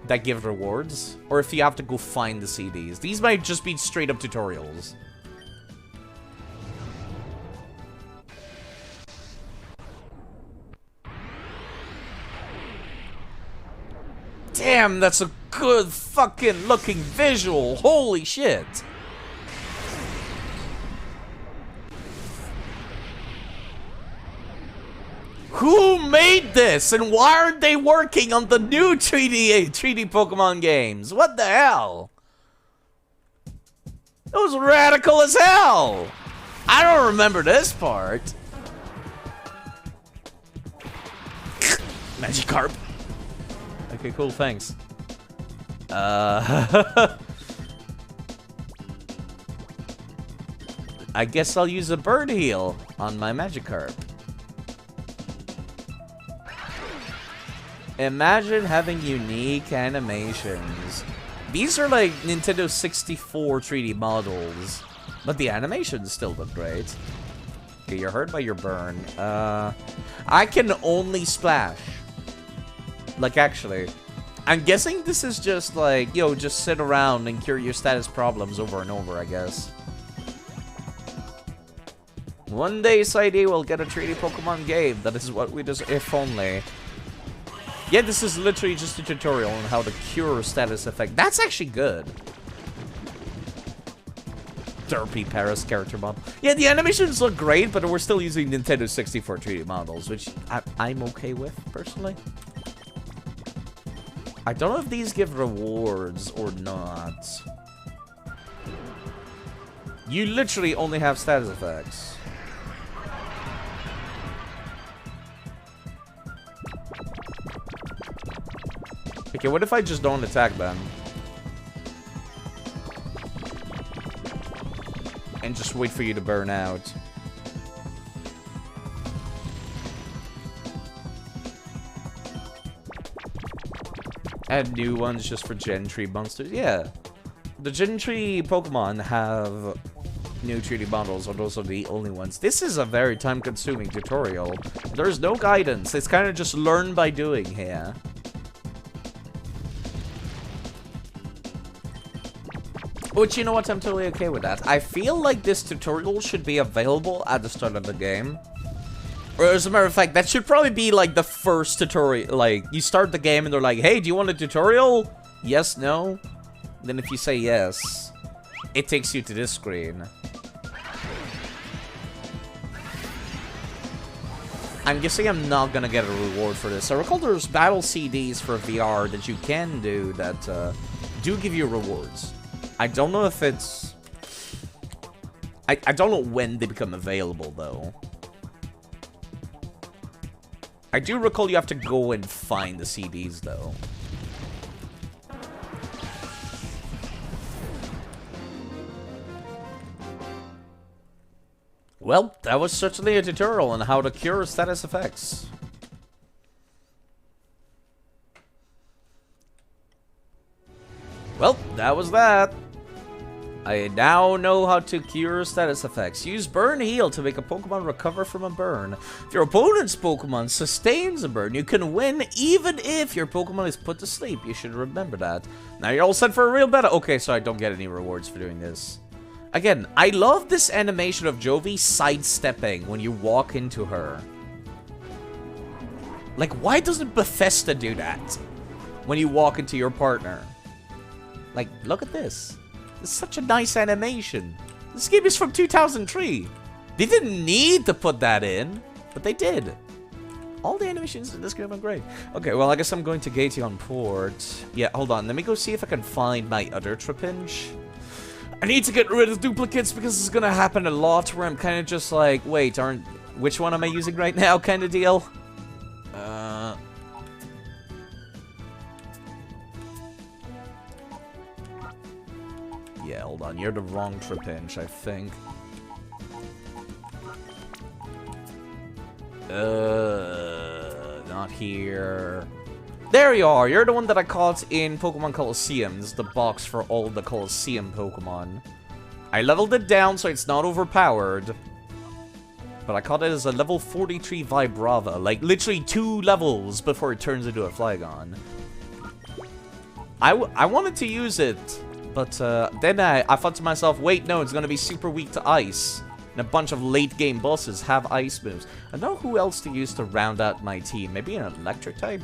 S1: that give rewards, or if you have to go find the CDs. These might just be straight up tutorials. Damn, that's a good fucking looking visual. Holy shit. Who made this? And why aren't they working on the new 3D Pokemon games? What the hell? That was radical as hell. I don't remember this part. Magikarp. Okay, cool, thanks. I guess I'll use a bird heal on my Magikarp. Imagine having unique animations. These are like Nintendo 64 3D models, but the animations still look great. Okay, you're hurt by your burn. I can only splash. Like, actually, I'm guessing this is just like, yo, just sit around and cure your status problems over and over, I guess. One day, Saidi will get a 3D Pokemon game. That is what we just, if only. Yeah, this is literally just a tutorial on how to cure status effect. That's actually good. Derpy Paris character model. Yeah, the animations look great, but we're still using Nintendo 64 3D models, which I'm okay with, personally. I don't know if these give rewards or not. You literally only have status effects. Okay, what if I just don't attack them? and just wait for you to burn out. Add new ones just for Gen 3 monsters. Yeah. The Gen 3 Pokemon have new 3D models, or those are the only ones. This is a very time-consuming tutorial. There's no guidance. It's kind of just learn by doing here. Which, you know what, I'm totally okay with that. I feel like this tutorial should be available at the start of the game. Or as a matter of fact, that should probably be like the first tutorial. Like, you start the game and they're like, hey, do you want a tutorial? Yes, no? Then if you say yes, it takes you to this screen. I'm guessing I'm not gonna get a reward for this. I recall there's battle CDs for VR that you can do that do give you rewards. I don't know if it's... I don't know when they become available, though. I do recall you have to go and find the CDs, though. Well, that was certainly a tutorial on how to cure status effects. Well, that was that. I now know how to cure status effects. Use Burn Heal to make a Pokemon recover from a burn. If your opponent's Pokemon sustains a burn, you can win even if your Pokemon is put to sleep. You should remember that. Now you're all set for a real battle. Okay, so I don't get any rewards for doing this. Again, I love this animation of Jovi sidestepping when you walk into her. Like, why doesn't Bethesda do that when you walk into your partner? Like, look at this. It's such a nice animation. This game is from 2003. They didn't need to put that in, but they did. All the animations in this game are great. Okay, well, I guess I'm going to Gateon Port. Yeah, hold on. Let me go see if I can find my other Trapinch. I need to get rid of duplicates because it's going to happen a lot where I'm kind of just like, wait, which one am I using right now kind of deal? Yeah, hold on. You're the wrong Trapinch, I think. Not here. There you are. You're the one that I caught in Pokemon Colosseum. This is the box for all the Colosseum Pokemon. I leveled it down so it's not overpowered. But I caught it as a level 43 Vibrava. Like, literally 2 levels before it turns into a Flygon. I wanted to use it. But then I thought to myself, wait, no, it's going to be super weak to ice. And a bunch of late-game bosses have ice moves. I don't know who else to use to round out my team. Maybe an electric type?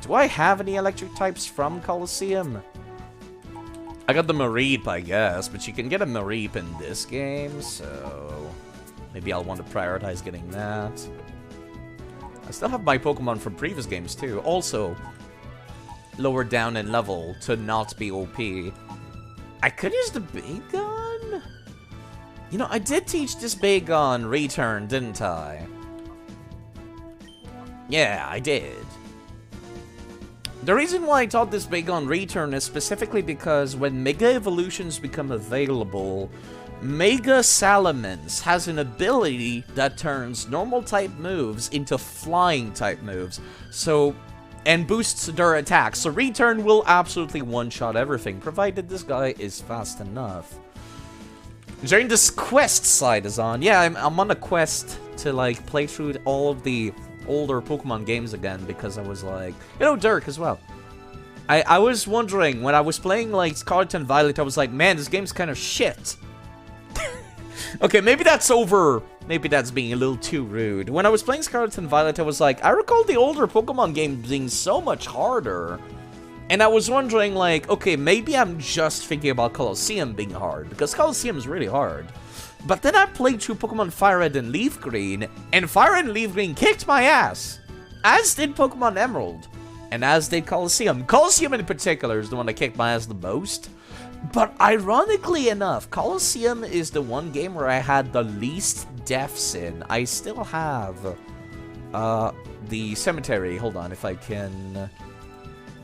S1: Do I have any electric types from Colosseum? I got the Mareep, I guess. But you can get a Mareep in this game, so... maybe I'll want to prioritize getting that. I still have my Pokemon from previous games, too. Also... lower down in level to not be OP. I could use the Bagon? You know, I did teach this Bagon Return, didn't I? Yeah, I did. The reason why I taught this Bagon Return is specifically because when Mega Evolutions become available, Mega Salamence has an ability that turns normal type moves into flying type moves. So... and boosts their attack, so Return will absolutely one-shot everything, provided this guy is fast enough. During this quest side is on, yeah, I'm on a quest to, like, play through all of the older Pokemon games again, because I was like, you know, Dirk as well. I was wondering, when I was playing, like, Scarlet and Violet, I was like, man, this game's kind of shit. Okay, maybe that's over... maybe that's being a little too rude. When I was playing Scarlet and Violet, I was like, I recall the older Pokemon games being so much harder. And I was wondering, like, okay, maybe I'm just thinking about Colosseum being hard, because Colosseum is really hard. But then I played through Pokemon Fire Red and Leaf Green, and Fire Red and Leaf Green kicked my ass. As did Pokemon Emerald, and as did Colosseum. Colosseum in particular is the one that kicked my ass the most. But ironically enough, Colosseum is the one game where I had the least deaths in. I still have the cemetery. Hold on, if I can...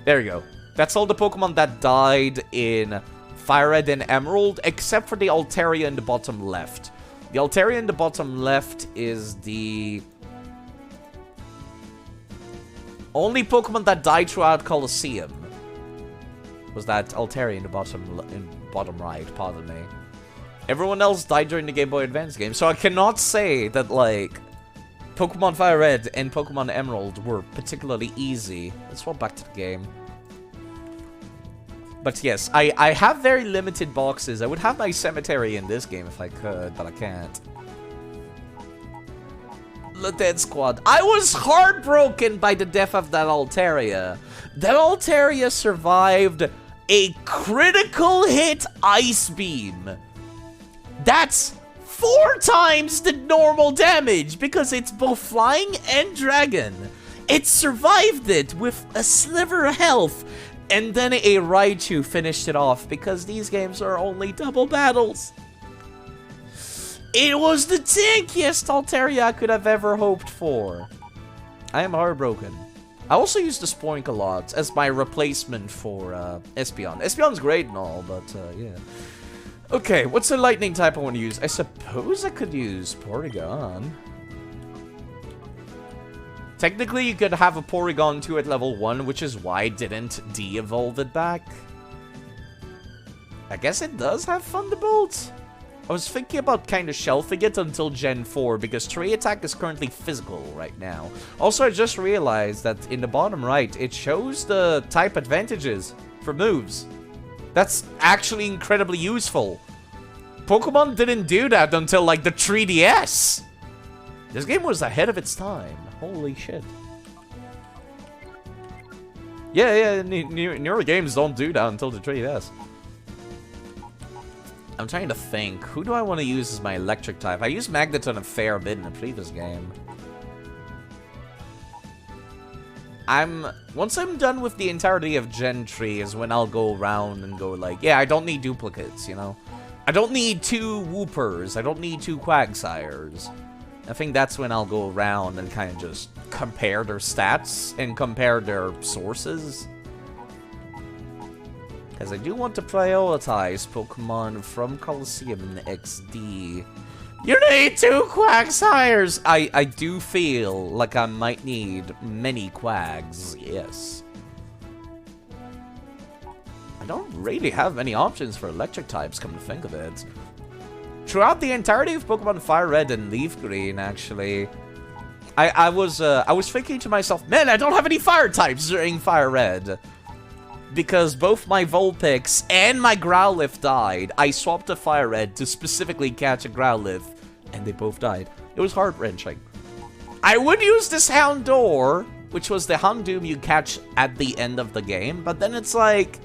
S1: there you go. That's all the Pokemon that died in Fire Red and Emerald, except for the Altaria in the bottom left. The Altaria in the bottom left is the only Pokemon that died throughout Colosseum. Was that Altaria in the bottom right, pardon me. Everyone else died during the Game Boy Advance game, so I cannot say that, like, Pokemon Fire Red and Pokemon Emerald were particularly easy. Let's swap back to the game. But yes, I have very limited boxes. I would have my cemetery in this game if I could, but I can't. The Dead Squad. I was heartbroken by the death of that Altaria. That Altaria survived a critical hit Ice Beam. That's 4 times the normal damage because it's both flying and dragon. It survived it with a sliver of health. And then a Raichu finished it off because these games are only double battles. It was the tankiest Altaria I could have ever hoped for. I am heartbroken. I also use the Spoink a lot as my replacement for Espeon. Espeon's great and all, but yeah. Okay, what's the lightning type I want to use? I suppose I could use Porygon. Technically, you could have a Porygon 2 at level 1, which is why I didn't de-evolve it back. I guess it does have Thunderbolt. I was thinking about kind of shelving it until Gen 4, because Tree Attack is currently physical right now. Also, I just realized that in the bottom right, it shows the type advantages for moves. That's actually incredibly useful. Pokemon didn't do that until, like, the 3DS. This game was ahead of its time. Holy shit. Yeah, newer games don't do that until the 3DS. I'm trying to think. Who do I want to use as my electric type? I used Magneton a fair bit in the previous game. Once I'm done with the entirety of Gen 3 is when I'll go around and go like, yeah, I don't need duplicates, you know? I don't need 2 Woopers. I don't need 2 Quagsires. I think that's when I'll go around and kind of just compare their stats and compare their sources. Because I do want to prioritize Pokemon from Colosseum in the XD. You need 2 Quagsires! I do feel like I might need many Quags, yes. I don't really have many options for electric types, come to think of it. Throughout the entirety of Pokemon Fire Red and Leaf Green, actually, I was thinking to myself, man, I don't have any fire types during Fire Red. Because both my Vulpix and my Growlithe died. I swapped to Fire Red to specifically catch a Growlithe, and they both died. It was heart-wrenching. I would use this Houndour, which was the Houndoom you catch at the end of the game, but then it's like,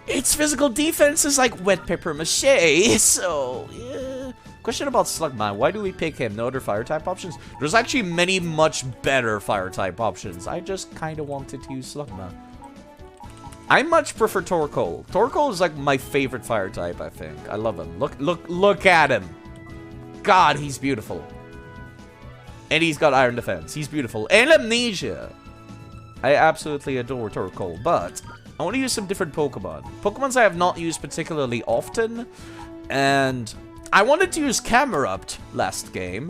S1: its physical defense is like wet paper mache, so yeah. Question about Slugma, why do we pick him? No other fire type options? There's actually many much better fire type options. I just kind of wanted to use Slugma. I much prefer Torkoal. Torkoal is like my favorite fire type, I think. I love him. Look at him. God, he's beautiful. And he's got Iron Defense. He's beautiful. And Amnesia. I absolutely adore Torkoal, but I want to use some different Pokemon. Pokemons I have not used particularly often, and I wanted to use Camerupt last game,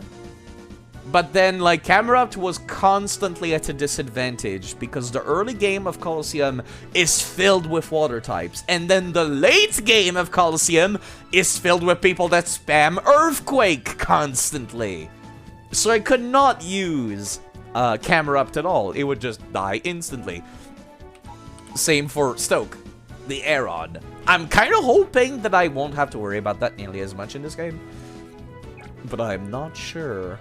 S1: but then, like, Camerupt was constantly at a disadvantage because the early game of Colosseum is filled with water types, and then the late game of Colosseum is filled with people that spam Earthquake constantly. So I could not use Camerupt at all. It would just die instantly. Same for Stoke, the Aeron. I'm kind of hoping that I won't have to worry about that nearly as much in this game, but I'm not sure.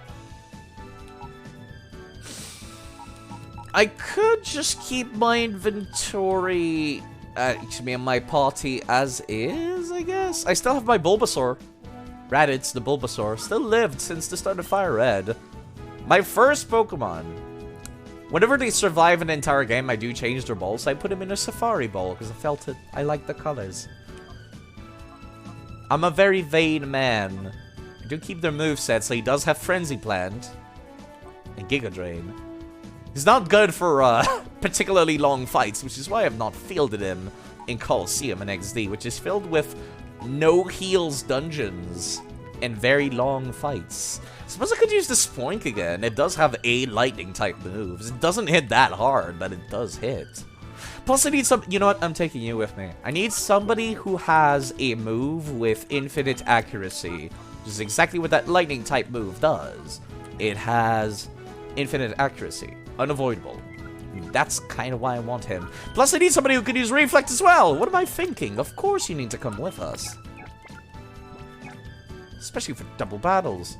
S1: I could just keep my inventory, my party as is, I guess. I still have my Bulbasaur. Raditz, the Bulbasaur, still lived since the start of Fire Red. My first Pokemon. Whenever they survive an entire game, I do change their balls. I put them in a Safari Ball because I felt it. I like the colors. I'm a very vain man. I do keep their moveset, so he does have Frenzy Plant and Giga Drain. He's not good for particularly long fights, which is why I've not fielded him in Coliseum and XD, which is filled with no heals dungeons and very long fights. Suppose I could use the Spoink again. It does have a lightning type moves. It doesn't hit that hard, but it does hit. Plus, I need some... You know what? I'm taking you with me. I need somebody who has a move with infinite accuracy, which is exactly what that lightning type move does. It has infinite accuracy. Unavoidable. That's kind of why I want him. Plus, I need somebody who can use Reflect as well. What am I thinking? Of course you need to come with us. Especially for double battles.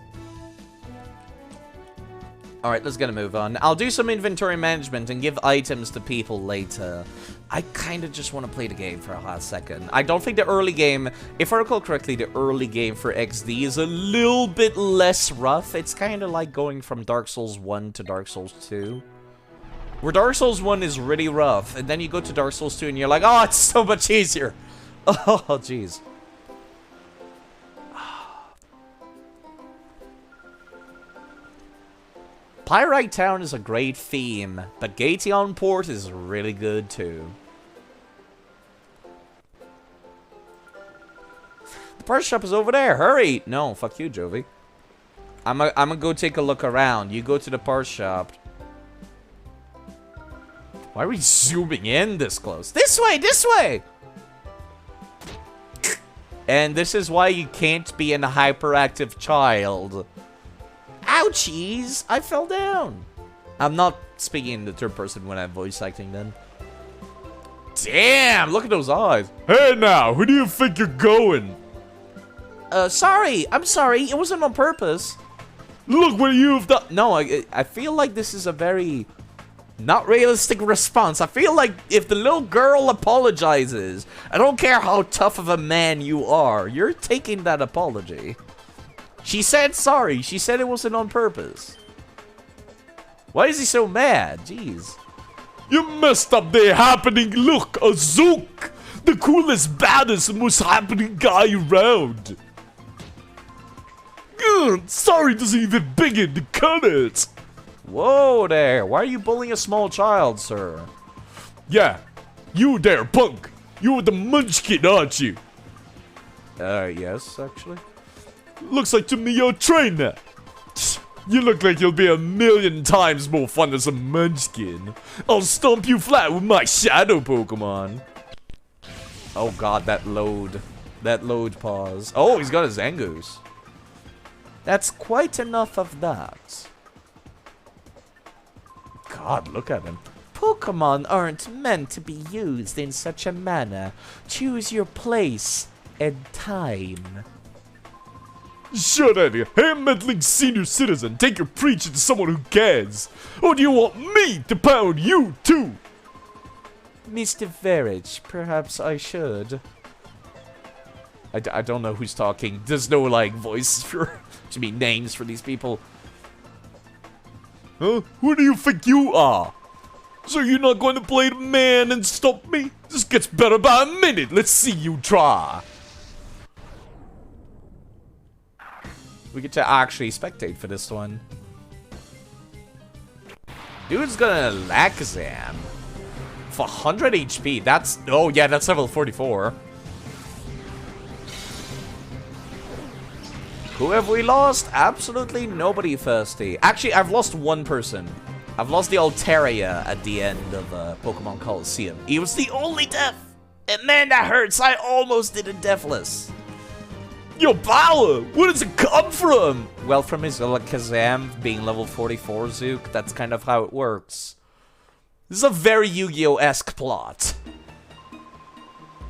S1: Alright, let's get a move on. I'll do some inventory management and give items to people later. I kind of just want to play the game for a hot second. I don't think the early game, if I recall correctly, the early game for XD is a little bit less rough. It's kind of like going from Dark Souls 1 to Dark Souls 2. Where Dark Souls 1 is really rough, and then you go to Dark Souls 2 and you're like, oh, it's so much easier. Oh, jeez. Pyrite Town is a great theme, but Gation Port is really good too. The parts shop is over there. Hurry! No, fuck you, Jovi. I'm gonna go take a look around. You go to the parts shop. Why are we zooming in this close? This way! This way! And this is why you can't be an hyperactive child. Ouchies! I fell down. I'm not speaking in the third person when I'm voice acting then. Damn! Look at those eyes.
S2: Hey now, where do you think you're going?
S1: Sorry. I'm sorry. It wasn't on purpose.
S2: Look what you've done.
S1: No, I feel like this is a very not realistic response. I feel like if the little girl apologizes, I don't care how tough of a man you are, you're taking that apology. She said sorry. She said it wasn't on purpose. Why is he so mad? Jeez.
S2: You messed up the happening. Look, a Zook. The coolest, baddest, most happening guy around. Ugh, sorry doesn't even begin to cut it.
S1: Whoa there. Why are you bullying a small child, sir?
S2: Yeah, you there, punk. You're the munchkin, aren't you?
S1: Yes, actually.
S2: Looks like to me you're a trainer. You look like you'll be 1,000,000 times more fun as a munchkin. I'll stomp you flat with my shadow Pokemon.
S1: Oh god, that load. That load pause. Oh, he's got a Zangoose. That's quite enough of that. God, look at him. Pokemon aren't meant to be used in such a manner. Choose your place and time.
S2: Shut up, you hair-meddling senior citizen. Take your preaching to someone who cares. Or do you want me to pound you too?
S1: Mr. Verage, perhaps I should. I don't know who's talking. There's no, like, voice for... to be names for these people.
S2: Huh? Who do you think you are? So you're not going to play the man and stop me? This gets better by a minute. Let's see you try.
S1: We get to actually spectate for this one. Dude's gonna Lakazam. For 100 HP, that's... Oh, yeah, that's level 44. Who have we lost? Absolutely nobody, Thirsty. Actually, I've lost one person. I've lost the Altaria at the end of Pokemon Coliseum. He was the only death. And man, that hurts. I almost did a deathless.
S2: Your power! Where does it come from?
S1: Well, from his Kazam being level 44, Zook, that's kind of how it works. This is a very Yu-Gi-Oh-esque plot.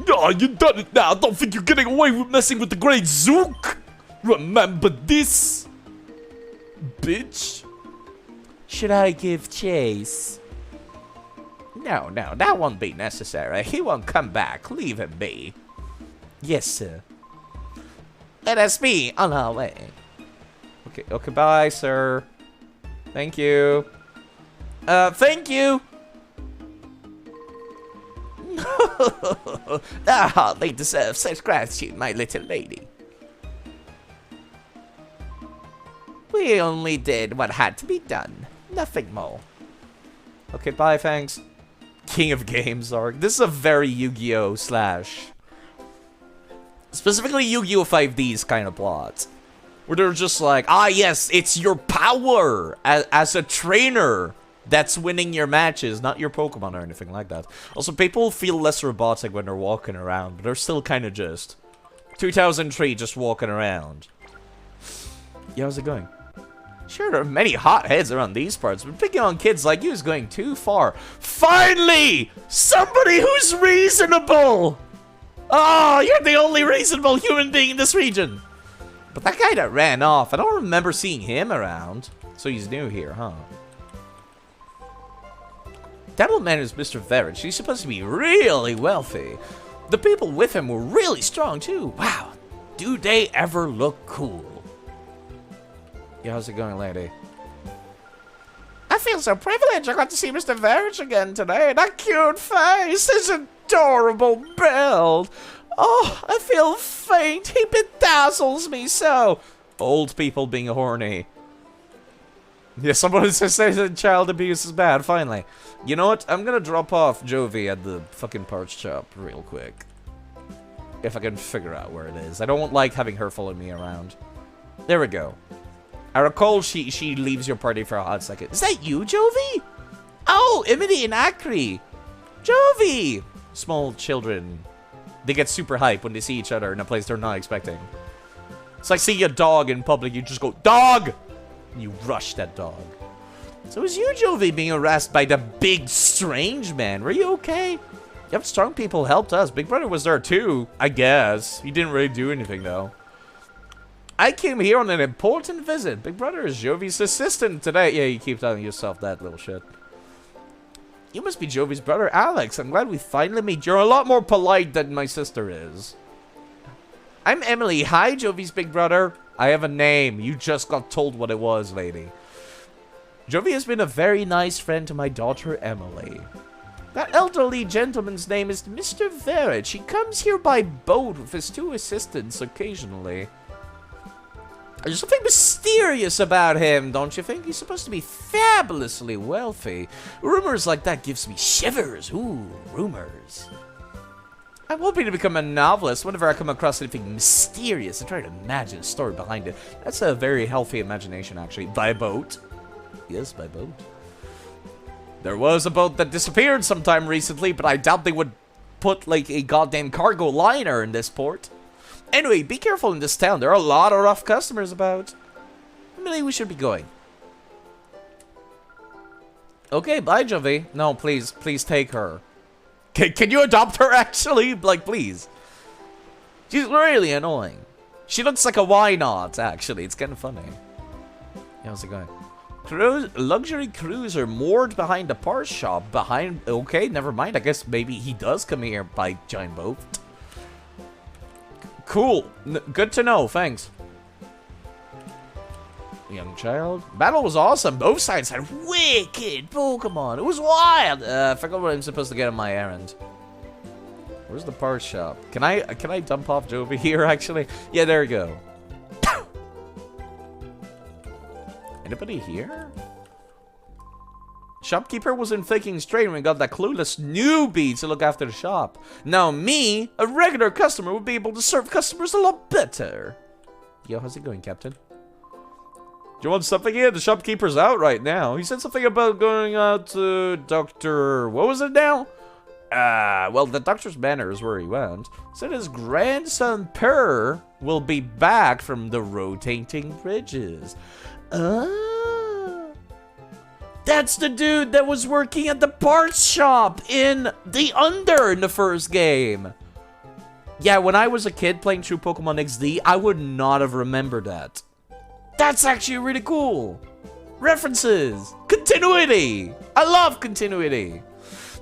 S2: Oh, you done it now. Don't think you're getting away with messing with the great Zook. Remember this, bitch?
S1: Should I give chase? No, that won't be necessary. He won't come back. Leave him be. Yes, sir. Let us be on our way. Okay, bye, sir. Thank you. Thank you. Thou hardly deserve such gratitude, my little lady. We only did what had to be done. Nothing more. Okay, bye, thanks. King of Games arc. This is a very Yu-Gi-Oh! Slash. Specifically Yu-Gi-Oh! 5D's kind of plot. Where they're just like, ah yes, it's your power as a trainer that's winning your matches, not your Pokemon or anything like that. Also, people feel less robotic when they're walking around, but they're still kind of just 2003 just walking around. Yeah, how's it going? Sure, there are many hot heads around these parts, but picking on kids like you is going too far. Finally! Somebody who's reasonable! Oh, you're the only reasonable human being in this region! But that guy that ran off, I don't remember seeing him around. So he's new here, huh? That old man is Mr. Verich. He's supposed to be really wealthy. The people with him were really strong, too. Wow. Do they ever look cool? Yeah, how's it going, lady? I feel so privileged. I got to see Mr. Verich again today. That cute face, his adorable build. Oh, I feel faint. He bedazzles me so. Old people being horny. Yeah, someone says that child abuse is bad, finally. You know what? I'm gonna drop off Jovi at the fucking parts shop real quick. If I can figure out where it is. I don't like having her follow me around. There we go. I recall she leaves your party for a hot second. Is that you, Jovi? Oh, Emily and Akri. Jovi! Small children. They get super hyped when they see each other in a place they're not expecting. It's like seeing a dog in public. You just go, dog! And you rush that dog. So it was you, Jovi, being harassed by the big strange man. Were you okay? Yep, strong people helped us. Big Brother was there too, I guess. He didn't really do anything though. I came here on an important visit. Big Brother is Jovi's assistant today. Yeah, you keep telling yourself that little shit. You must be Jovi's brother, Alex. I'm glad we finally meet. You're a lot more polite than my sister is. I'm Emily. Hi, Jovi's big brother. I have a name. You just got told what it was, lady. Jovi has been a very nice friend to my daughter, Emily. That elderly gentleman's name is Mr. Verich. He comes here by boat with his 2 assistants occasionally. There's something mysterious about him, don't you think? He's supposed to be fabulously wealthy. Rumors like that gives me shivers. Ooh, rumors. I'm hoping to become a novelist whenever I come across anything mysterious and try to imagine a story behind it. That's a very healthy imagination, actually. By boat. Yes, by boat. There was a boat that disappeared sometime recently, but I doubt they would put, like, a goddamn cargo liner in this port. Anyway, be careful in this town. There are a lot of rough customers about. Maybe we should be going. Okay, bye, Jovi. No, please take her. Can you adopt her, actually? Like, please. She's really annoying. She looks like a why not, actually. It's kind of funny. Yeah, how's it going? Luxury cruiser moored behind the parts shop. Behind... Okay, never mind. I guess maybe he does come here by giant boat. Cool. Good to know. Thanks. Young child. Battle was awesome. Both sides had wicked Pokemon. It was wild. I forgot what I'm supposed to get on my errand. Where's the parts shop? Can I dump off Jovi here, actually? Yeah, there we go. Anybody here? Shopkeeper wasn't thinking straight when we got that clueless newbie to look after the shop. Now me, a regular customer, would be able to serve customers a lot better. Yo, how's it going, Captain? Do you want something here? The shopkeeper's out right now. He said something about going out to Dr. What was it now? Well, the doctor's manor is where he went. Said his grandson, Per, will be back from the rotating bridges. That's the dude that was working at the parts shop in the first game. Yeah, when I was a kid playing through Pokemon XD, I would not have remembered that. That's actually really cool. References. Continuity. I love continuity.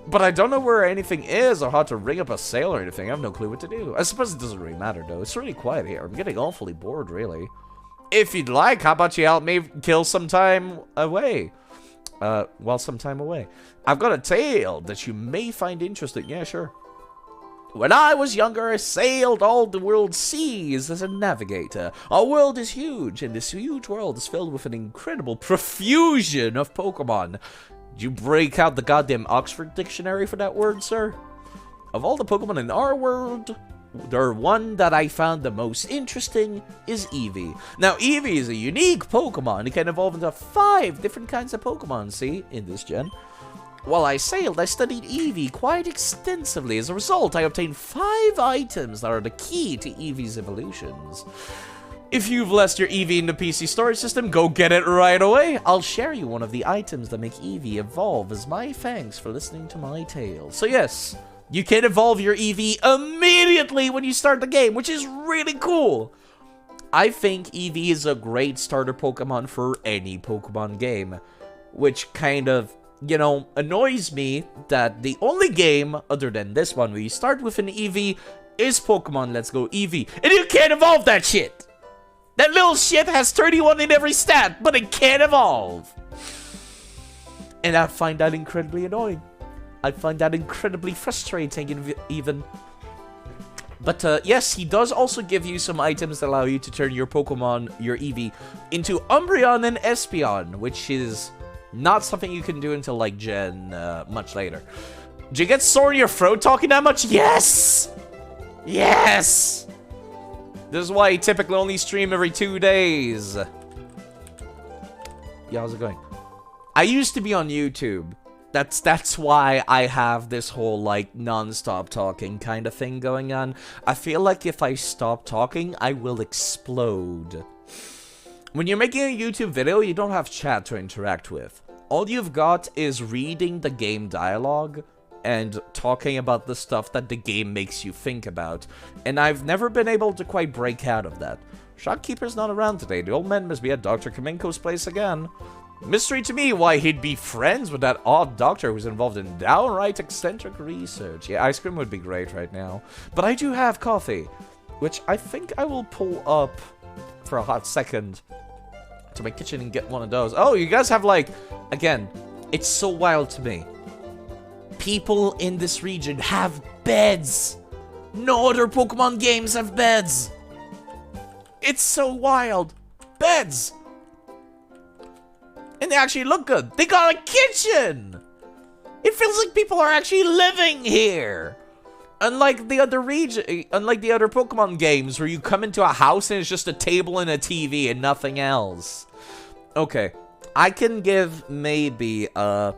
S1: But I don't know where anything is or how to ring up a sale or anything. I have no clue what to do. I suppose it doesn't really matter, though. It's really quiet here. I'm getting awfully bored, really. If you'd like, how about you help me kill some time away? Some time away. I've got a tale that you may find interesting. Yeah, sure. When I was younger, I sailed all the world's seas as a navigator. Our world is huge, and this huge world is filled with an incredible profusion of Pokemon. Did you break out the goddamn Oxford Dictionary for that word, sir? Of all the Pokemon in our world, the one that I found the most interesting is Eevee. Now, Eevee is a unique Pokemon. It can evolve into 5 different kinds of Pokemon, see, in this gen. While I sailed, I studied Eevee quite extensively. As a result, I obtained 5 items that are the key to Eevee's evolutions. If you've lost your Eevee in the PC storage system, go get it right away. I'll share you one of the items that make Eevee evolve as my thanks for listening to my tale. So yes, you can evolve your Eevee immediately when you start the game, which is really cool. I think Eevee is a great starter Pokemon for any Pokemon game, which kind of, you know, annoys me that the only game, other than this one, where you start with an Eevee, is Pokemon Let's Go Eevee. And you can't evolve that shit! That little shit has 31 in every stat, but it can't evolve! And I find that incredibly annoying. I find that incredibly frustrating, even. But, yes, he does also give you some items that allow you to turn your Pokemon, your Eevee, into Umbreon and Espeon, which is not something you can do until, like, Gen, much later. Did you get sore in your throat talking that much? Yes! Yes! This is why I typically only stream every 2 days. Yeah, how's it going? I used to be on YouTube. That's why I have this whole, like, non-stop talking kind of thing going on. I feel like if I stop talking, I will explode. When you're making a YouTube video, you don't have chat to interact with. All you've got is reading the game dialogue and talking about the stuff that the game makes you think about. And I've never been able to quite break out of that. Shopkeeper's not around today. The old man must be at Dr. Kaminko's place again. Mystery to me why he'd be friends with that odd doctor who's involved in downright eccentric research. Yeah, ice cream would be great right now. But I do have coffee, which I think I will pull up for a hot second to my kitchen and get one of those. Oh, you guys have, like, again, it's so wild to me. People in this region have beds. No other Pokemon games have beds. It's so wild. Beds. And they actually look good. They got a kitchen. It feels like people are actually living here. Unlike the other Pokemon games where you come into a house and it's just a table and a TV and nothing else. Okay, I can give maybe I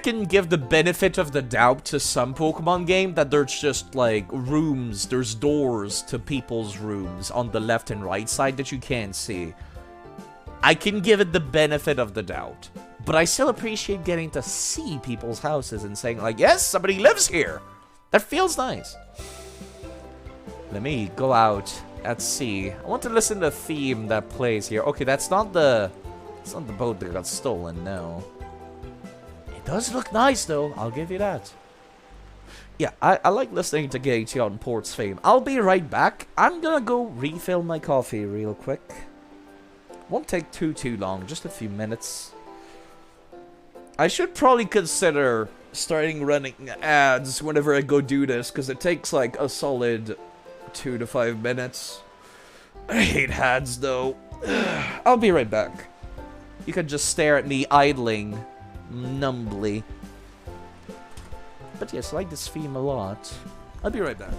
S1: can give the benefit of the doubt to some Pokemon game that there's just like rooms, there's doors to people's rooms on the left and right side that you can't see. I can give it the benefit of the doubt. But I still appreciate getting to see people's houses and saying, like, yes, somebody lives here. That feels nice. Let me go out at sea. I want to listen to the theme that plays here. Okay, that's not the boat that got stolen, no. It does look nice, though. I'll give you that. Yeah, I like listening to Gaetion Port's theme. I'll be right back. I'm gonna go refill my coffee real quick. Won't take too long, just a few minutes. I should probably consider starting running ads whenever I go do this, because it takes like a solid 2 to 5 minutes. I hate ads, though. I'll be right back. You can just stare at me idling numbly. But yes, I like this theme a lot. I'll be right back.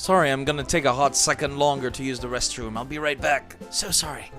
S1: Sorry, I'm gonna take a hot second longer to use the restroom. I'll be right back. So sorry.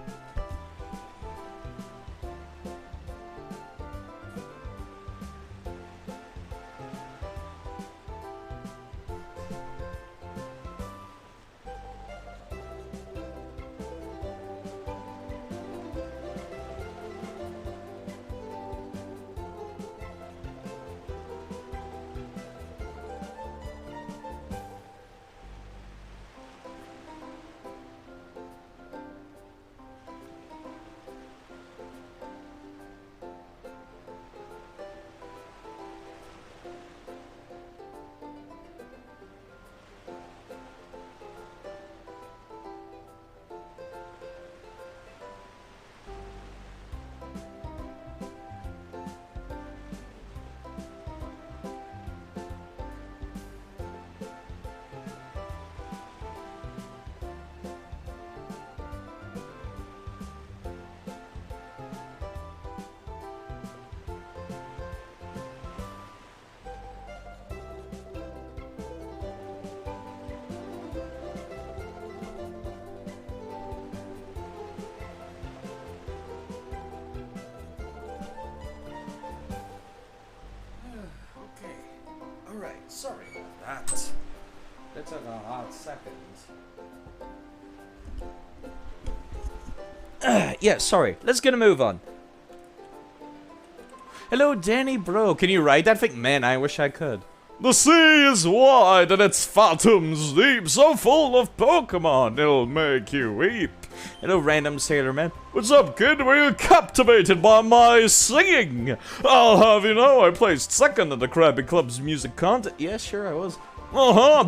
S1: Alright, sorry about that. That took a hot second. Yeah, sorry. Let's get a move on. Hello, Danny bro. Can you ride that thing? Man, I wish I could.
S2: The sea is wide and its fathoms deep, so full of Pokemon it'll make you weep.
S1: Hello, random sailor man.
S2: What's up, kid? Were you captivated by my singing? I'll have you know I placed second at the Krabby Club's music contest.
S1: Yeah, sure, I was.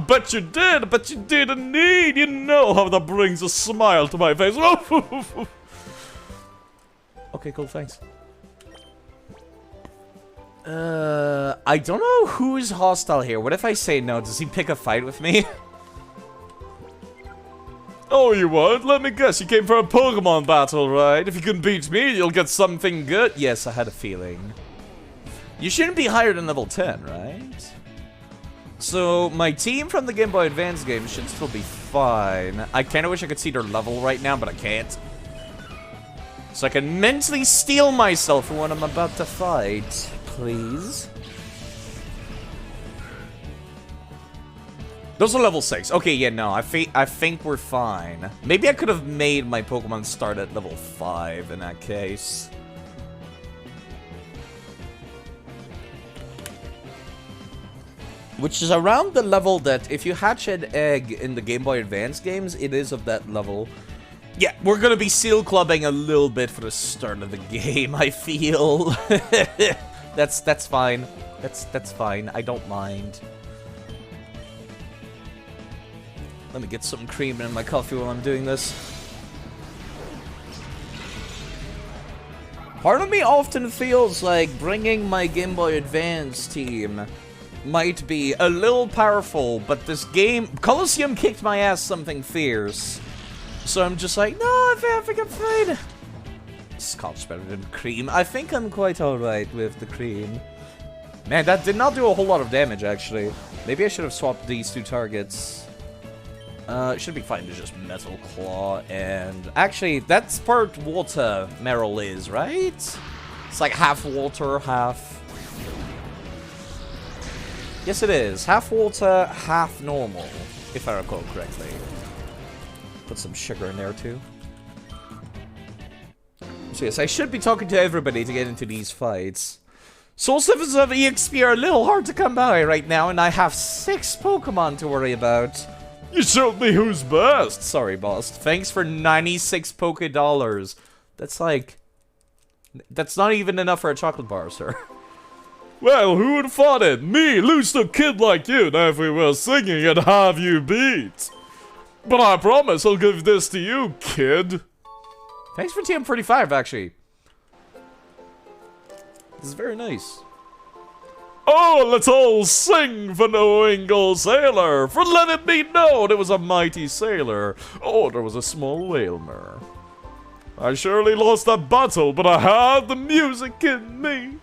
S2: Bet you did, but you did indeed. You know how that brings a smile to my face.
S1: Okay, cool, thanks. I don't know who's hostile here. What if I say no? Does he pick a fight with me?
S2: Oh, you won't? Let me guess, you came for a Pokemon battle, right? If you can beat me, you'll get something good.
S1: Yes, I had a feeling. You shouldn't be higher than level 10, right? So, my team from the Game Boy Advance game should still be fine. I kinda wish I could see their level right now, but I can't. So I can mentally steel myself for when I'm about to fight. Please. Those are level 6. Okay, yeah, no, I think we're fine. Maybe I could have made my Pokemon start at level 5 in that case. Which is around the level that if you hatch an egg in the Game Boy Advance games, it is of that level. Yeah, we're gonna be seal clubbing a little bit for the start of the game, I feel. That's fine. That's fine. I don't mind. Let me get some cream in my coffee while I'm doing this. Part of me often feels like bringing my Game Boy Advance team might be a little powerful, but this game, Colosseum kicked my ass something fierce. So I'm just like, no, I think I'm fine. Scotch better than cream. I think I'm quite alright with the cream. Man, that did not do a whole lot of damage, actually. Maybe I should have swapped these two targets. It should be fine to just Metal Claw, and... Actually, that's part water Meryl is, right? It's like half water, half... Yes, it is. Half water, half normal, if I recall correctly. Put some sugar in there, too. So yes, I should be talking to everybody to get into these fights. Soul Sniffers of EXP are a little hard to come by right now, and I have 6 Pokemon to worry about.
S2: You showed me who's best.
S1: Sorry, boss. Thanks for 96 Poké Dollars. That's like... That's not even enough for a chocolate bar, sir.
S2: Well, who would have thought it? Me, lose to a kid like you, if we were singing and have you beat. But I promise I'll give this to you, kid.
S1: Thanks for TM45, actually. This is very nice.
S2: Oh, let's all sing for knowing old sailor, for let it be known it was a mighty sailor. Oh, there was a small whaler. I surely lost that battle, but I had the music in me.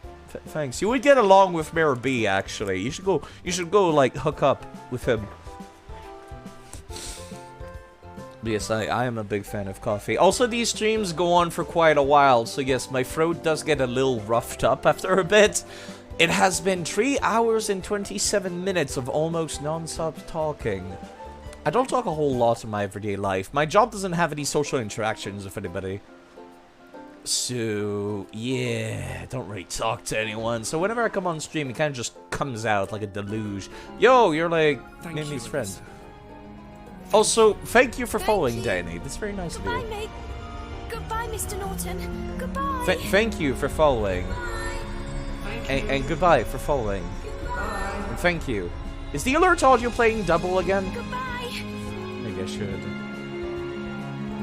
S1: Thanks. You would get along with Mayor B, actually. You should go, like, hook up with him. Yes, I am a big fan of coffee. Also, these streams go on for quite a while, so yes, my throat does get a little roughed up after a bit. It has been 3 hours and 27 minutes of almost non-stop talking. I don't talk a whole lot in my everyday life. My job doesn't have any social interactions with anybody. So, yeah, I don't really talk to anyone. So whenever I come on stream, it kind of just comes out like a deluge. Yo, you're like Mimi's friend. Also, thank you for following, Danny. That's very nice of you.
S3: Goodbye, mate. Goodbye, Mr. Norton. Goodbye.
S1: Thank you for following. And goodbye for following. And thank you. Is the alert audio playing double again?
S3: Goodbye.
S1: Maybe I should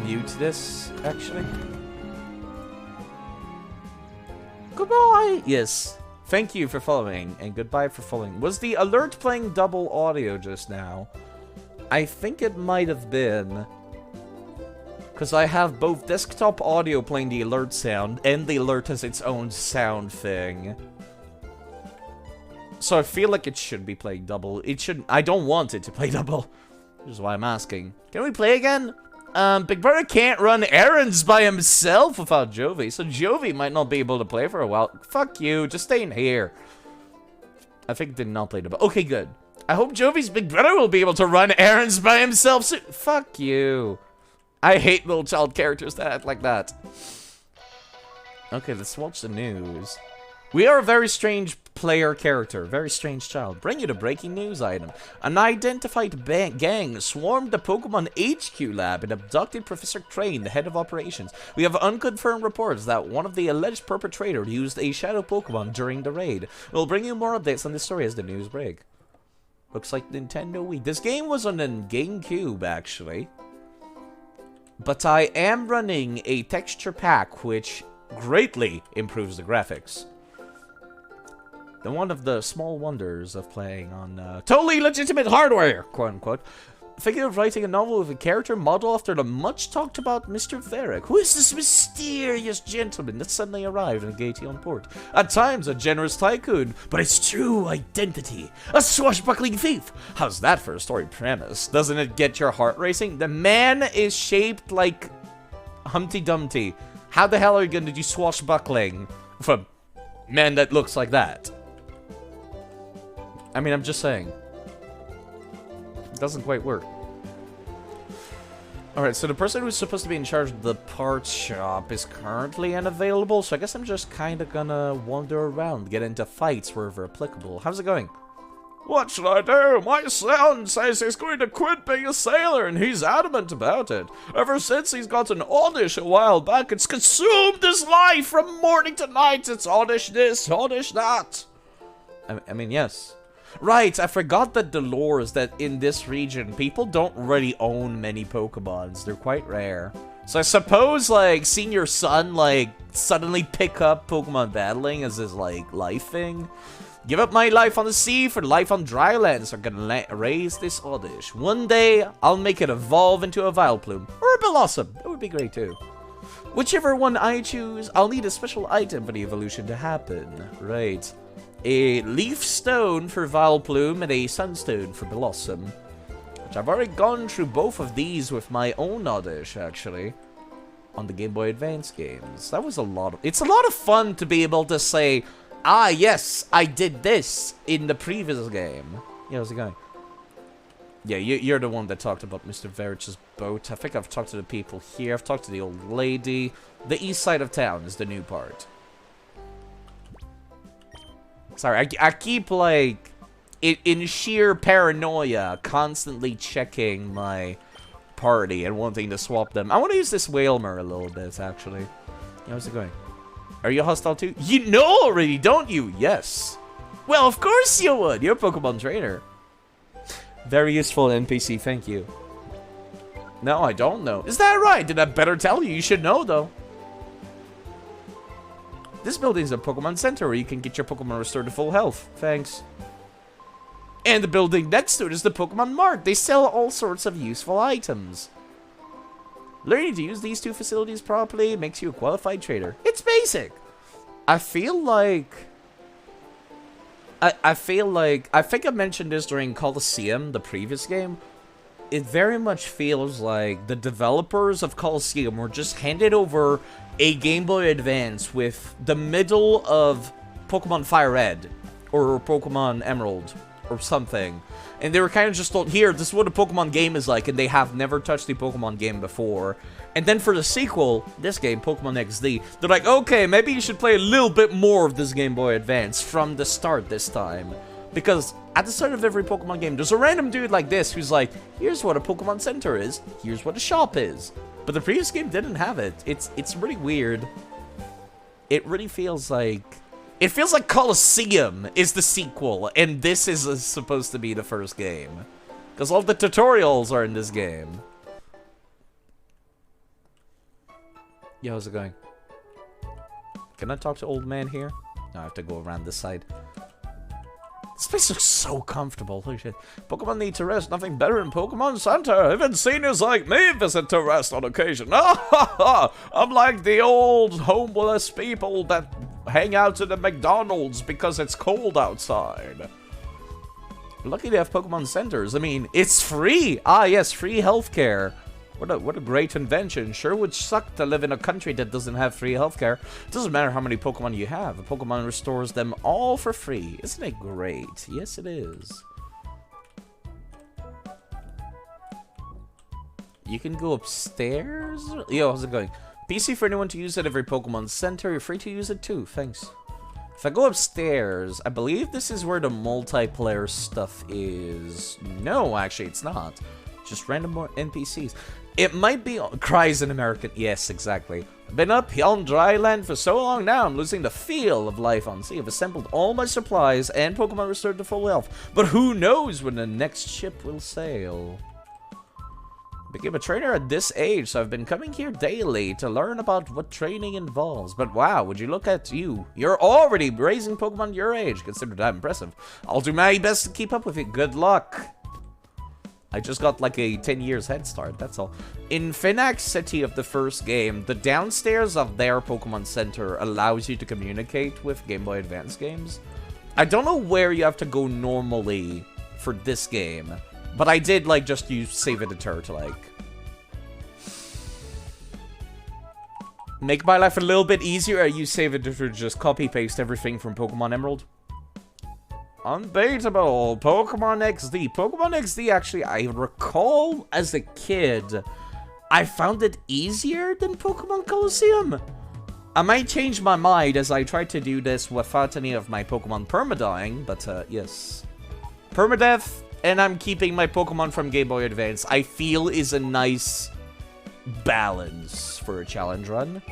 S1: mute this, actually. Goodbye! Yes. Thank you for following, and goodbye for following. Was the alert playing double audio just now? I think it might have been. Because I have both desktop audio playing the alert sound, and the alert has its own sound thing. So I feel like it should be playing double. It shouldn't. I don't want it to play double. Which is why I'm asking. Can we play again? Big Brother can't run errands by himself without Jovi, so Jovi might not be able to play for a while. Fuck you, just stay in here. I think it did not play double. Okay, good. I hope Jovi's big brother will be able to run errands by himself soon. Fuck you. I hate little child characters that act like that. Okay, let's watch the news. We are a very strange player character, very strange child. Bring you the breaking news item. An unidentified gang swarmed the Pokemon HQ lab and abducted Professor Crane, the head of operations. We have unconfirmed reports that one of the alleged perpetrators used a shadow Pokemon during the raid. We'll bring you more updates on this story as the news break. Looks like Nintendo Wii. This game was on the GameCube, actually. But I am running a texture pack, which greatly improves the graphics. And one of the small wonders of playing on totally legitimate hardware, quote-unquote. Thinking of writing a novel with a character modeled after the much-talked-about Mr. Varric. Who is this mysterious gentleman that suddenly arrived in Gation Port? At times a generous tycoon, but his true identity, a swashbuckling thief. How's that for a story premise? Doesn't it get your heart racing? The man is shaped like Humpty Dumpty. How the hell are you gonna do swashbuckling with a man that looks like that? I mean, I'm just saying. It doesn't quite work. Alright, so the person who's supposed to be in charge of the parts shop is currently unavailable, so I guess I'm just kind of gonna wander around, get into fights wherever applicable. How's it going?
S2: What should I do? My son says he's going to quit being a sailor, and he's adamant about it. Ever since he's got an oddish a while back, it's consumed his life from morning to night. It's oddish this, oddish that.
S1: I mean, yes. Right, I forgot that the lore is that in this region, people don't really own many Pokemons. They're quite rare. So I suppose, like, seeing your son, like, suddenly pick up Pokemon battling as his, like, life thing. Give up my life on the sea for life on dry land, so I'm gonna raise this Oddish. One day, I'll make it evolve into a Vileplume. Or a Blossom. That would be great, too. Whichever one I choose, I'll need a special item for the evolution to happen. Right. A Leaf Stone for Vileplume and a Sunstone for Blossom. Which I've already gone through both of these with my own Oddish, actually. On the Game Boy Advance games. That was a lot of... It's a lot of fun to be able to say, ah, yes, I did this in the previous game. Yeah, how's it going? Yeah, you're the one that talked about Mr. Veric's boat. I think I've talked to the people here. I've talked to the old lady. The east side of town is the new part. Sorry, I keep, like, in sheer paranoia, constantly checking my party and wanting to swap them. I want to use this Wailmer a little bit, actually. How's it going? Are you hostile too? You know already, don't you? Yes. Well, of course you would. You're a Pokemon trainer. Very useful NPC, thank you. No, I don't know. Is that right? Did I better tell you? You should know, though. This building is a Pokemon Center where you can get your Pokemon restored to full health. Thanks. And the building next to it is the Pokemon Mart. They sell all sorts of useful items. Learning to use these two facilities properly makes you a qualified trader. It's basic. I feel like... I think I mentioned this during Colosseum, the previous game. it very much feels like the developers of Colosseum were just handed over a Game Boy Advance with the middle of Pokemon Fire Red or Pokemon Emerald or something. And they were kind of just told, here, this is what a Pokemon game is like, and they have never touched a Pokemon game before. And then for the sequel, this game, Pokemon XD, they're like, okay, maybe you should play a little bit more of this Game Boy Advance from the start this time. Because at the start of every Pokemon game, there's a random dude like this who's like, here's what a Pokemon Center is, here's what a shop is. But the previous game didn't have it. It's really weird. It really feels like... It feels like Colosseum is the sequel, and this is supposed to be the first game. Because all the tutorials are in this game. Yeah, how's it going? Can I talk to old man here? No, I have to go around this side. This place looks so comfortable. Holy shit. Pokemon need to rest. Nothing better than Pokemon Center. Even seniors like me visit to rest on occasion. I'm like the old homeless people that hang out at the McDonald's because it's cold outside. Lucky to have Pokemon Centers. I mean, it's free. Ah, yes, free healthcare. What a great invention. Sure would suck to live in a country that doesn't have free healthcare. It doesn't matter how many Pokemon you have. A Pokemon restores them all for free. Isn't it great? Yes, it is. You can go upstairs? Yo, how's it going? PC for anyone to use at every Pokemon Center. You're free to use it too. Thanks. If I go upstairs, I believe this is where the multiplayer stuff is. No, actually, it's not. Just random more NPCs. It might be cries in American. Yes, exactly. I've been up on dry land for so long now, I'm losing the feel of life on sea. I've assembled all my supplies and Pokemon restored to full health. But who knows when the next ship will sail? Became a trainer at this age, so I've been coming here daily to learn about what training involves. But wow, would you look at you? You're already raising Pokemon your age. Consider that impressive. I'll do my best to keep up with it. Good luck. I just got like a 10 years head start, that's all. In Finax City of the first game, the downstairs of their Pokemon Center allows you to communicate with Game Boy Advance games. I don't know where you have to go normally for this game, but I did like just use Save Editor to like make my life a little bit easier. I use Save Editor to just copy paste everything from Pokemon Emerald. Unbeatable. Pokemon XD. Pokemon XD, actually, I recall as a kid, I found it easier than Pokemon Colosseum. I might change my mind as I try to do this without any of my Pokemon permadying, but yes. Permadeath, and I'm keeping my Pokemon from Game Boy Advance, I feel is a nice balance for a challenge run.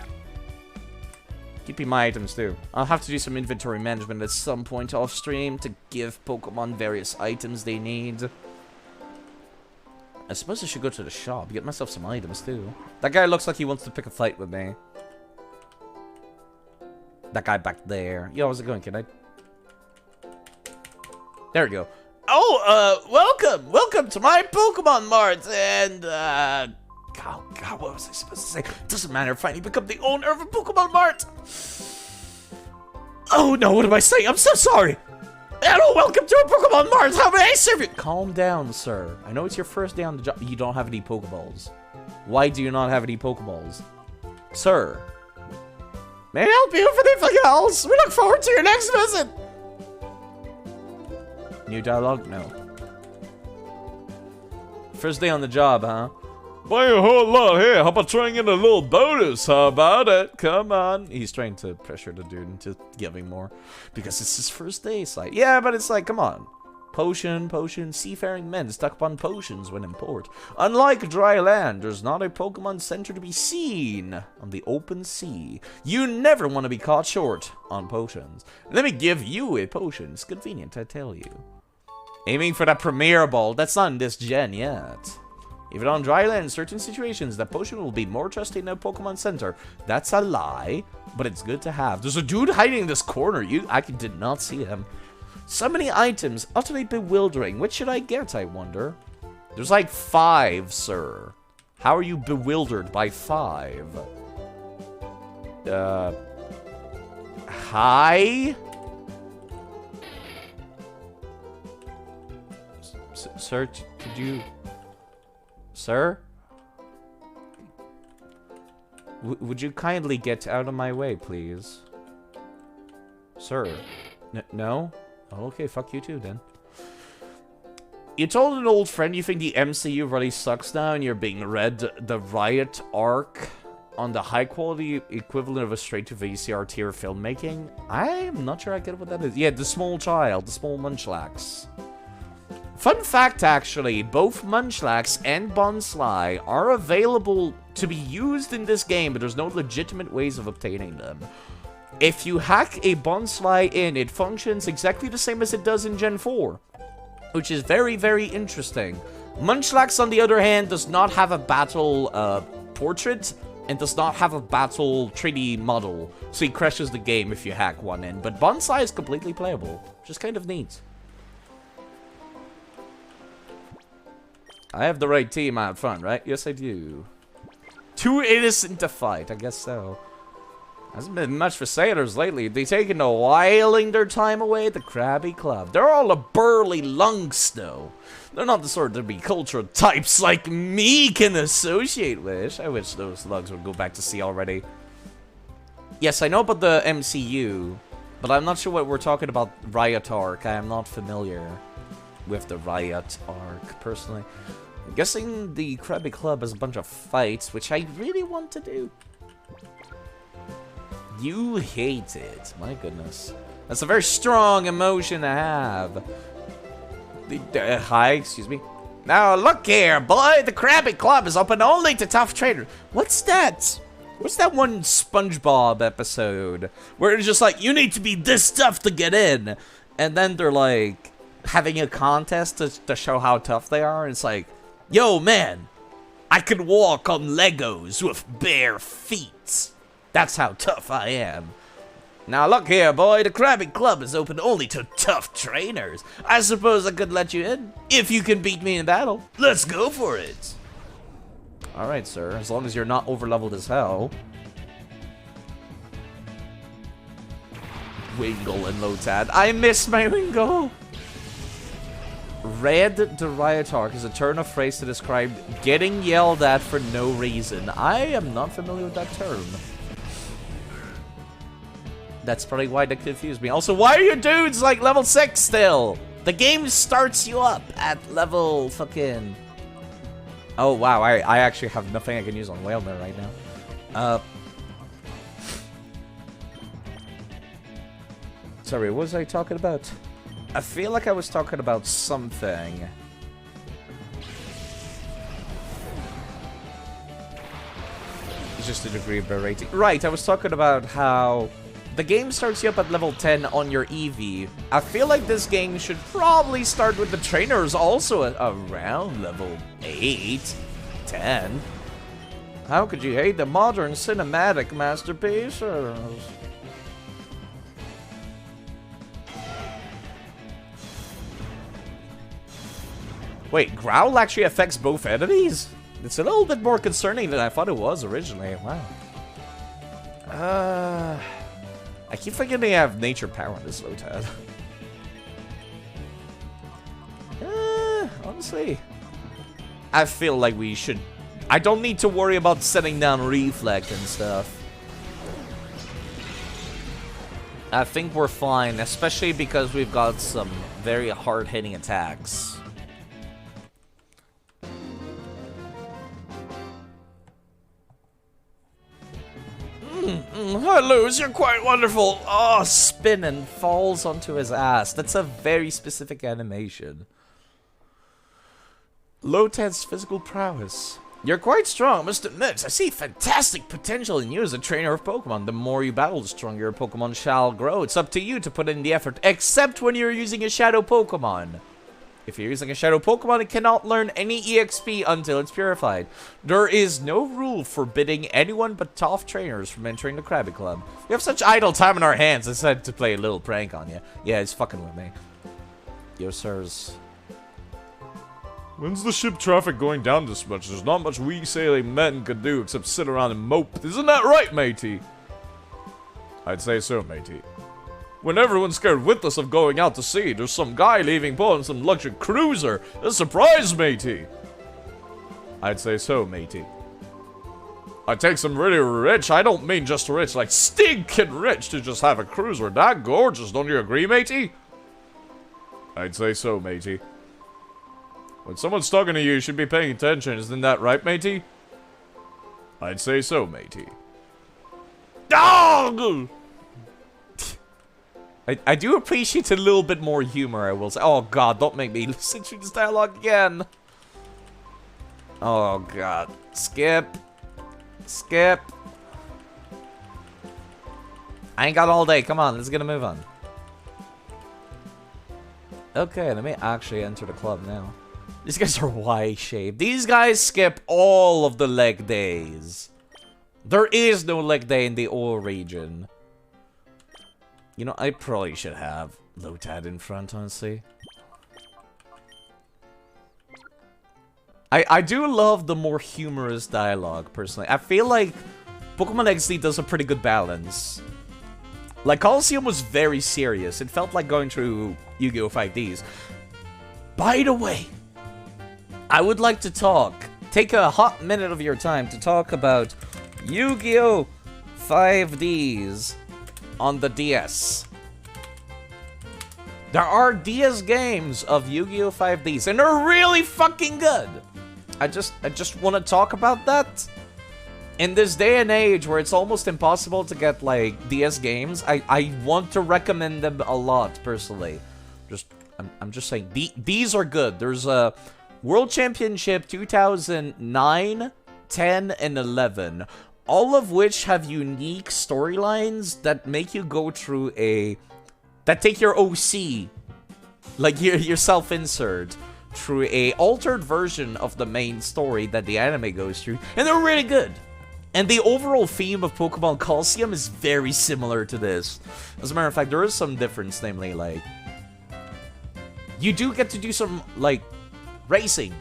S1: Keeping my items too. I'll have to do some inventory management at some point off stream to give Pokemon various items they need. I suppose I should go to the shop, get myself some items too. That guy looks like he wants to pick a fight with me. That guy back there. Yo, how's it going, kid? There we go. Oh, welcome! Welcome to my Pokemon Mart, and, oh god, what was I supposed to say? Doesn't matter, finally become the owner of a Pokemon Mart! Oh no, what am I saying? I'm so sorry! Hello, welcome to a Pokemon Mart! How may I serve you? Calm down, sir. I know it's your first day on the job. You don't have any Pokeballs. Why do you not have any Pokeballs? Sir. May I help you with anything else? We look forward to your next visit! New dialogue? No. First day on the job, huh?
S2: Buy a whole lot here. How about throwing in a little bonus? How about it? Come on.
S1: He's trying to pressure the dude into giving more. Because it's his first day. It's like, yeah, but it's like, come on. Potion, seafaring men stuck upon potions when in port. Unlike dry land, there's not a Pokemon Center to be seen on the open sea. You never want to be caught short on potions. Let me give you a potion. It's convenient, I tell you. Aiming for that Premier Ball. That's not in this gen yet. Even on dry land, in certain situations, that potion will be more trusted in a Pokemon Center. That's a lie, but it's good to have. There's a dude hiding in this corner. I did not see him. So many items, utterly bewildering. Which should I get, I wonder? There's like 5, sir. How are you bewildered by 5? Hi? Sir, could you... Sir? Would you kindly get out of my way, please? Sir? No? Oh, okay, fuck you too, then. You told an old friend you think the MCU really sucks now and you're being read the Riot arc on the high-quality equivalent of a straight-to-VCR tier filmmaking? I'm not sure I get what that is. Yeah, the small child, the small munchlax. Fun fact, actually, both munchlax and bonsly are available to be used in this game, but there's no legitimate ways of obtaining them. If you hack a bonsly in, it functions exactly the same as it does in Gen 4. Which is very, very interesting. Munchlax, on the other hand, does not have a battle portrait and does not have a battle 3D model, so he crashes the game if you hack one in. But Bonsai is completely playable, which is kind of neat. I have the right team out front, right? Yes, I do. Too innocent to fight, I guess so. Hasn't been much for sailors lately. They taken a whiling their time away at the Krabby Club. They're all a burly lunks, though. They're not the sort to be cultural types like me can associate with. I wish those lugs would go back to sea already. Yes, I know about the MCU, but I'm not sure what we're talking about Riot Arc. I am not familiar with the Riot Arc, personally. I'm guessing the Krabby Club has a bunch of fights, which I really want to do. You hate it. My goodness. That's a very strong emotion to have. Hi, excuse me. Now, look here, boy. The Krabby Club is open only to tough traders. What's that? What's that one SpongeBob episode where it's just like, you need to be this tough to get in? And then they're like, having a contest to show how tough they are. And it's like, yo, man, I can walk on Legos with bare feet. That's how tough I am. Now look here, boy, the Krabby Club is open only to tough trainers. I suppose I could let you in, if you can beat me in battle. Let's go for it. Alright, sir, as long as you're not over-leveled as hell. Wingle and Lotad. I miss my Wingle! Red the Riot Arc is a turn of phrase to describe getting yelled at for no reason. I am not familiar with that term. That's probably why that confused me. Also, why are your dudes like level 6 still? The game starts you up at level fucking... Oh, wow. I actually have nothing I can use on Whaleman right now. Sorry, what was I talking about? I feel like I was talking about something. It's just a degree of berating. Right, I was talking about how... the game starts you up at level 10 on your EV. I feel like this game should probably start with the trainers also at around level 8, 10. How could you hate the modern cinematic masterpieces? Wait, Growl actually affects both enemies? It's a little bit more concerning than I thought it was originally. Wow. I keep forgetting they have nature power on this Lotad. Honestly, I feel like we should... I don't need to worry about setting down Reflect and stuff. I think we're fine, especially because we've got some very hard-hitting attacks. I lose, you're quite wonderful. Oh, spin and falls onto his ass. That's a very specific animation. Lotad's physical prowess. You're quite strong, Mr. Nix. I see fantastic potential in you as a trainer of Pokemon. The more you battle, the stronger your Pokemon shall grow. It's up to you to put in the effort, except when you're using a Shadow Pokemon. If you're using a Shadow Pokemon, it cannot learn any EXP until it's purified. There is no rule forbidding anyone but tough trainers from entering the Krabby Club. We have such idle time in our hands, I decided to play a little prank on you. Yeah, it's fucking with me. Yo, sirs.
S2: When's the ship traffic going down this much? There's not much we sailing men could do except sit around and mope. Isn't that right, matey? I'd say so, matey. When everyone's scared witless of going out to sea, there's some guy leaving port on some luxury cruiser. A surprise, matey. I'd say so, matey. I take some really rich, I don't mean just rich, like stinking rich to just have a cruiser. That gorgeous, don't you agree, matey? I'd say so, matey. When someone's talking to you, you should be paying attention, isn't that right, matey? I'd say so, matey. Dog!
S1: I do appreciate a little bit more humor, I will say. Oh god, don't make me listen to this dialogue again. Oh god. Skip. Skip. I ain't got all day. Come on, let's get a move on. Okay, let me actually enter the club now. These guys are Y-shaped. These guys skip all of the leg days. There is no leg day in the ore region. You know, I probably should have Lotad in front, honestly. I do love the more humorous dialogue, personally. I feel like Pokemon XD does a pretty good balance. Like, Colosseum was very serious. It felt like going through Yu-Gi-Oh! 5Ds. By the way, I would like to take a hot minute of your time to talk about Yu-Gi-Oh! 5Ds on the DS. There are DS games of Yu-Gi-Oh! 5Ds, and they're really fucking good. I just want to talk about that. In this day and age where it's almost impossible to get, like, DS games, I want to recommend them a lot, personally. I'm just saying, these are good. There's a World Championship 2009, 10, and 11. All of which have unique storylines that make you go through that take your OC, like your self-insert, through a altered version of the main story that the anime goes through, and they're really good. And the overall theme of Pokemon Colosseum is very similar to this. As a matter of fact, there is some difference, namely, like, you do get to do some, like, racing.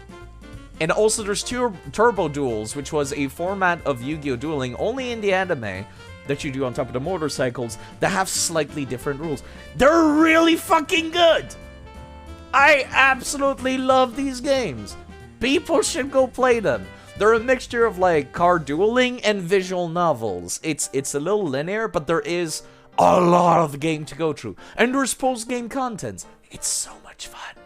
S1: And also there's Turbo Duels, which was a format of Yu-Gi-Oh! Dueling only in the anime that you do on top of the motorcycles that have slightly different rules. They're really fucking good! I absolutely love these games. People should go play them. They're a mixture of, like, card dueling and visual novels. It's a little linear, but there is a lot of the game to go through. And there's post-game content. It's so much fun.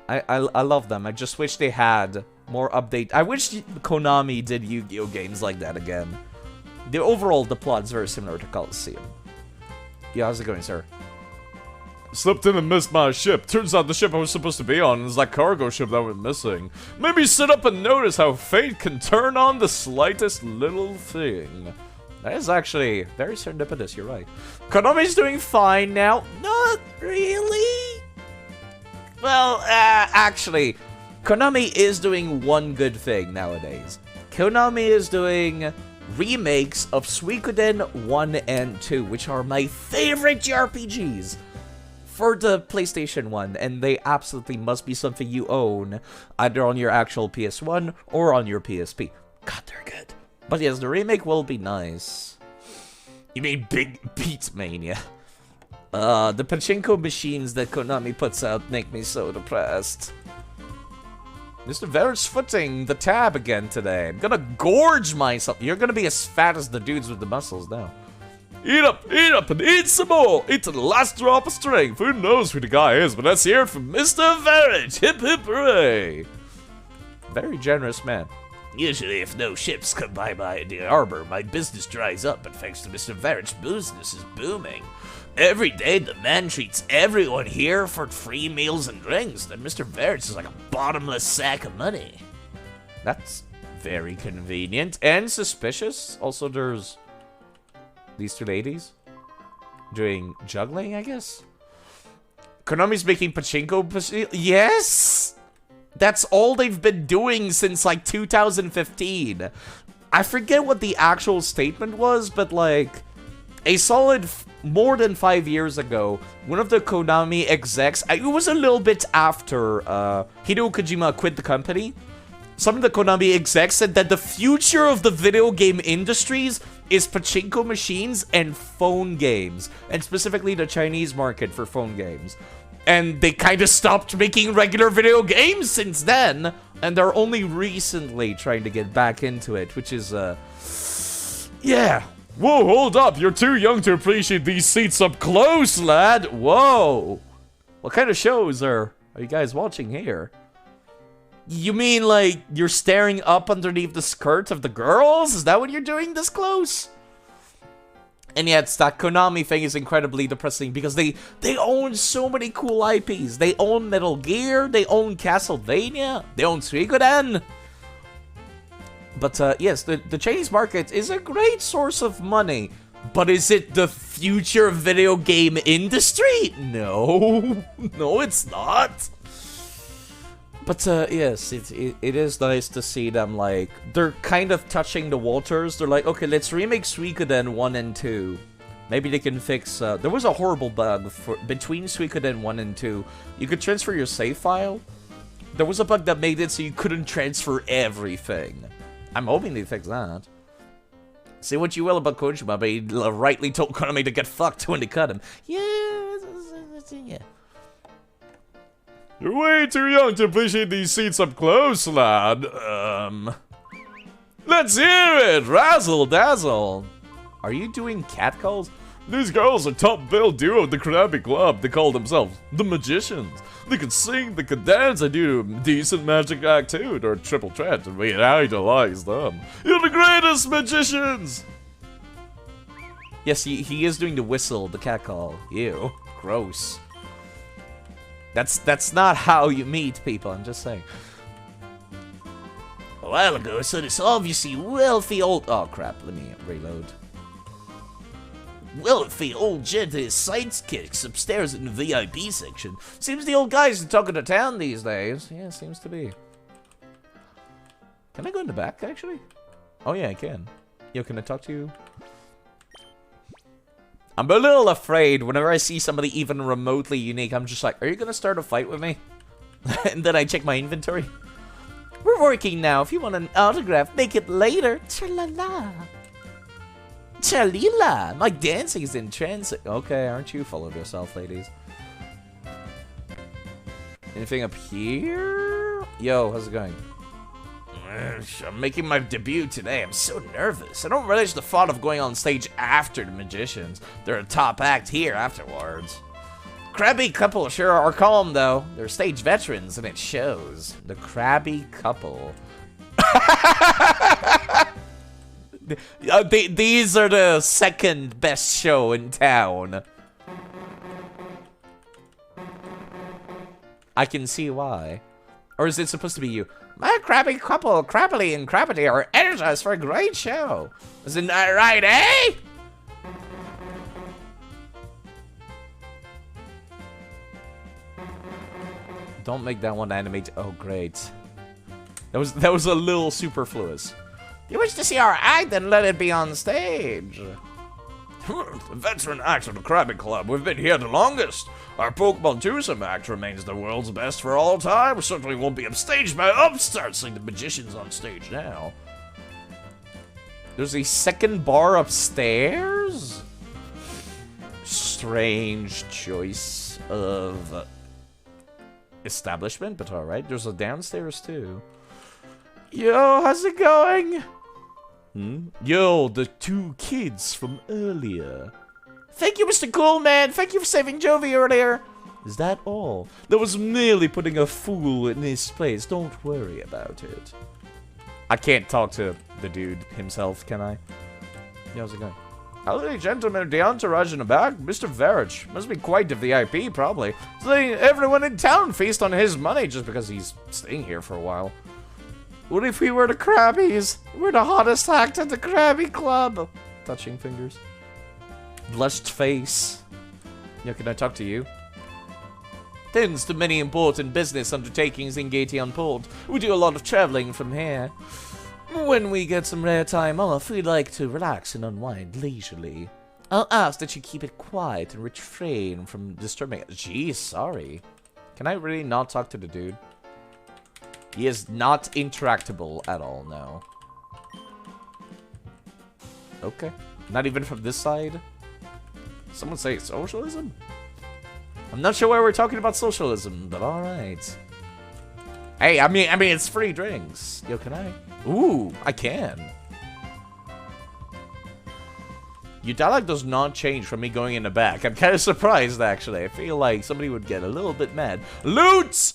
S1: I love them. I just wish they had more update. I wish Konami did Yu-Gi-Oh! Games like that again. The plot's very similar to Colosseum. Yeah, how's it going, sir?
S2: Slipped in and missed my ship. Turns out the ship I was supposed to be on is that cargo ship that went missing. Maybe sit up and notice how fate can turn on the slightest little thing.
S1: That is actually very serendipitous, you're right. Konami's doing fine now. Not really. Well, actually, Konami is doing one good thing nowadays. Konami is doing remakes of Suikoden 1 and 2, which are my favorite JRPGs for the PlayStation 1, and they absolutely must be something you own, either on your actual PS1 or on your PSP. God, they're good. But yes, the remake will be nice. You mean Big Beat Mania? The pachinko machines that Konami puts out make me so depressed. Mr. Verrett's footing the tab again today. I'm gonna gorge myself. You're gonna be as fat as the dudes with the muscles now.
S2: Eat up, and eat some more! Eat to the last drop of strength. Who knows who the guy is, but let's hear it from Mr. Verrett. Hip hip hooray!
S1: Very generous man.
S4: Usually if no ships come by the harbor, my business dries up, but thanks to Mr. Verrett's business is booming. Every day the man treats everyone here for free meals and drinks, then Mr. Verrett's is like a bottomless sack of money.
S1: That's very convenient and suspicious. Also, there's these two ladies doing juggling, I guess. Konami's making pachinko. Yes! That's all they've been doing since, like, 2015. I forget what the actual statement was, but, like, a solid more than 5 years ago, one of the Konami execs, it was a little bit after Hideo Kojima quit the company, some of the Konami execs said that the future of the video game industries is pachinko machines and phone games, and specifically the Chinese market for phone games. And they kind of stopped making regular video games since then. And they're only recently trying to get back into it, which is, yeah.
S2: Whoa, hold up. You're too young to appreciate these seats up close, lad.
S1: Whoa. What kind of shows are you guys watching here? You mean, like, you're staring up underneath the skirt of the girls? Is that what you're doing this close? And yet, that Konami thing is incredibly depressing because they own so many cool IPs. They own Metal Gear, they own Castlevania, they own Suikoden. But, yes, the Chinese market is a great source of money. But is it the future video game industry? No. No, it's not. But, yes, it is nice to see them, like, they're kind of touching the waters. They're like, okay, let's remake Suikoden 1 and 2. Maybe they can fix, there was a horrible bug between Suikoden 1 and 2. You could transfer your save file. There was a bug that made it so you couldn't transfer everything. I'm hoping they fix that. Say what you will about Kojima, but he rightly told Konami to get fucked when they cut him. Yeah.
S2: You're way too young to appreciate these seats up close, lad.
S1: Let's hear it! Razzle dazzle! Are you doing catcalls?
S2: These girls are top-billed duo of the Krabby Club. They call themselves the Magicians. They can sing, they can dance, and do a decent magic act too. They're a triple threat, and we idolize them. You're the greatest magicians!
S1: Yes, he is doing the whistle, the catcall. Ew. Gross. That's not how you meet people, I'm just saying.
S4: A while ago, I saw this obviously wealthy old... Oh, crap. Let me reload. Wealthy old gent and his sidekicks upstairs in the VIP section.
S1: Seems the old guys are talking to town these days. Yeah, seems to be. Can I go in the back, actually? Oh, yeah, I can. Yo, can I talk to you? I'm a little afraid whenever I see somebody even remotely unique. I'm just like, are you gonna start a fight with me? And then I check my inventory. We're working now. If you want an autograph, make it later. Cha-la-la. Cha-lila. My dancing is entrancing. Okay, aren't you full of yourself, ladies? Anything up here? Yo, how's it going?
S4: I'm making my debut today. I'm so nervous. I don't relish the thought of going on stage after the Magicians. They're a top act here afterwards. Krabby couple sure are calm, though. They're stage veterans, and it shows.
S1: The Krabby couple. These are the second best show in town. I can see why. Or is it supposed to be you? My Krabby couple, Crabbly and Crabbity, are energized for a great show. Isn't that right, eh? Don't make that one animate. Oh, great. That was a little superfluous.
S4: You wish to see our act, then let it be on stage. The veteran act of the Krabby Club. We've been here the longest. Our Pokemon Twosome act remains the world's best for all time. We certainly won't be upstaged by upstarts like the Magicians on stage now.
S1: There's a second bar upstairs? Strange choice of establishment, but alright. There's a downstairs too. Yo, how's it going?
S2: Yo, the two kids from earlier.
S1: Thank you, Mr. Coolman. Thank you for saving Jovi earlier.
S2: Is that all? That was merely putting a fool in his place. Don't worry about it.
S1: I can't talk to the dude himself, can I? Yeah, how's it going?
S2: Howdy, gentlemen, the entourage in the back. Mr. Verich. Must be quite the VIP, probably. So letting everyone in town feast on his money just because he's staying here for a while.
S1: What if we were the Krabbies? We're the hottest act at the Krabby Club. Touching fingers. Blushed face. Yeah, can I talk to you? Thanks to many important business undertakings in Gatian Port, we do a lot of traveling from here. When we get some rare time off, we'd like to relax and unwind leisurely. I'll ask that you keep it quiet and refrain from disturbing it. Geez, sorry. Can I really not talk to the dude? He is not interactable at all, no. Okay. Not even from this side? Someone say socialism? I'm not sure why we're talking about socialism, but alright. Hey, I mean, it's free drinks. Yo, can I? Ooh, I can. Your dialogue does not change from me going in the back. I'm kind of surprised, actually. I feel like somebody would get a little bit mad. Loot!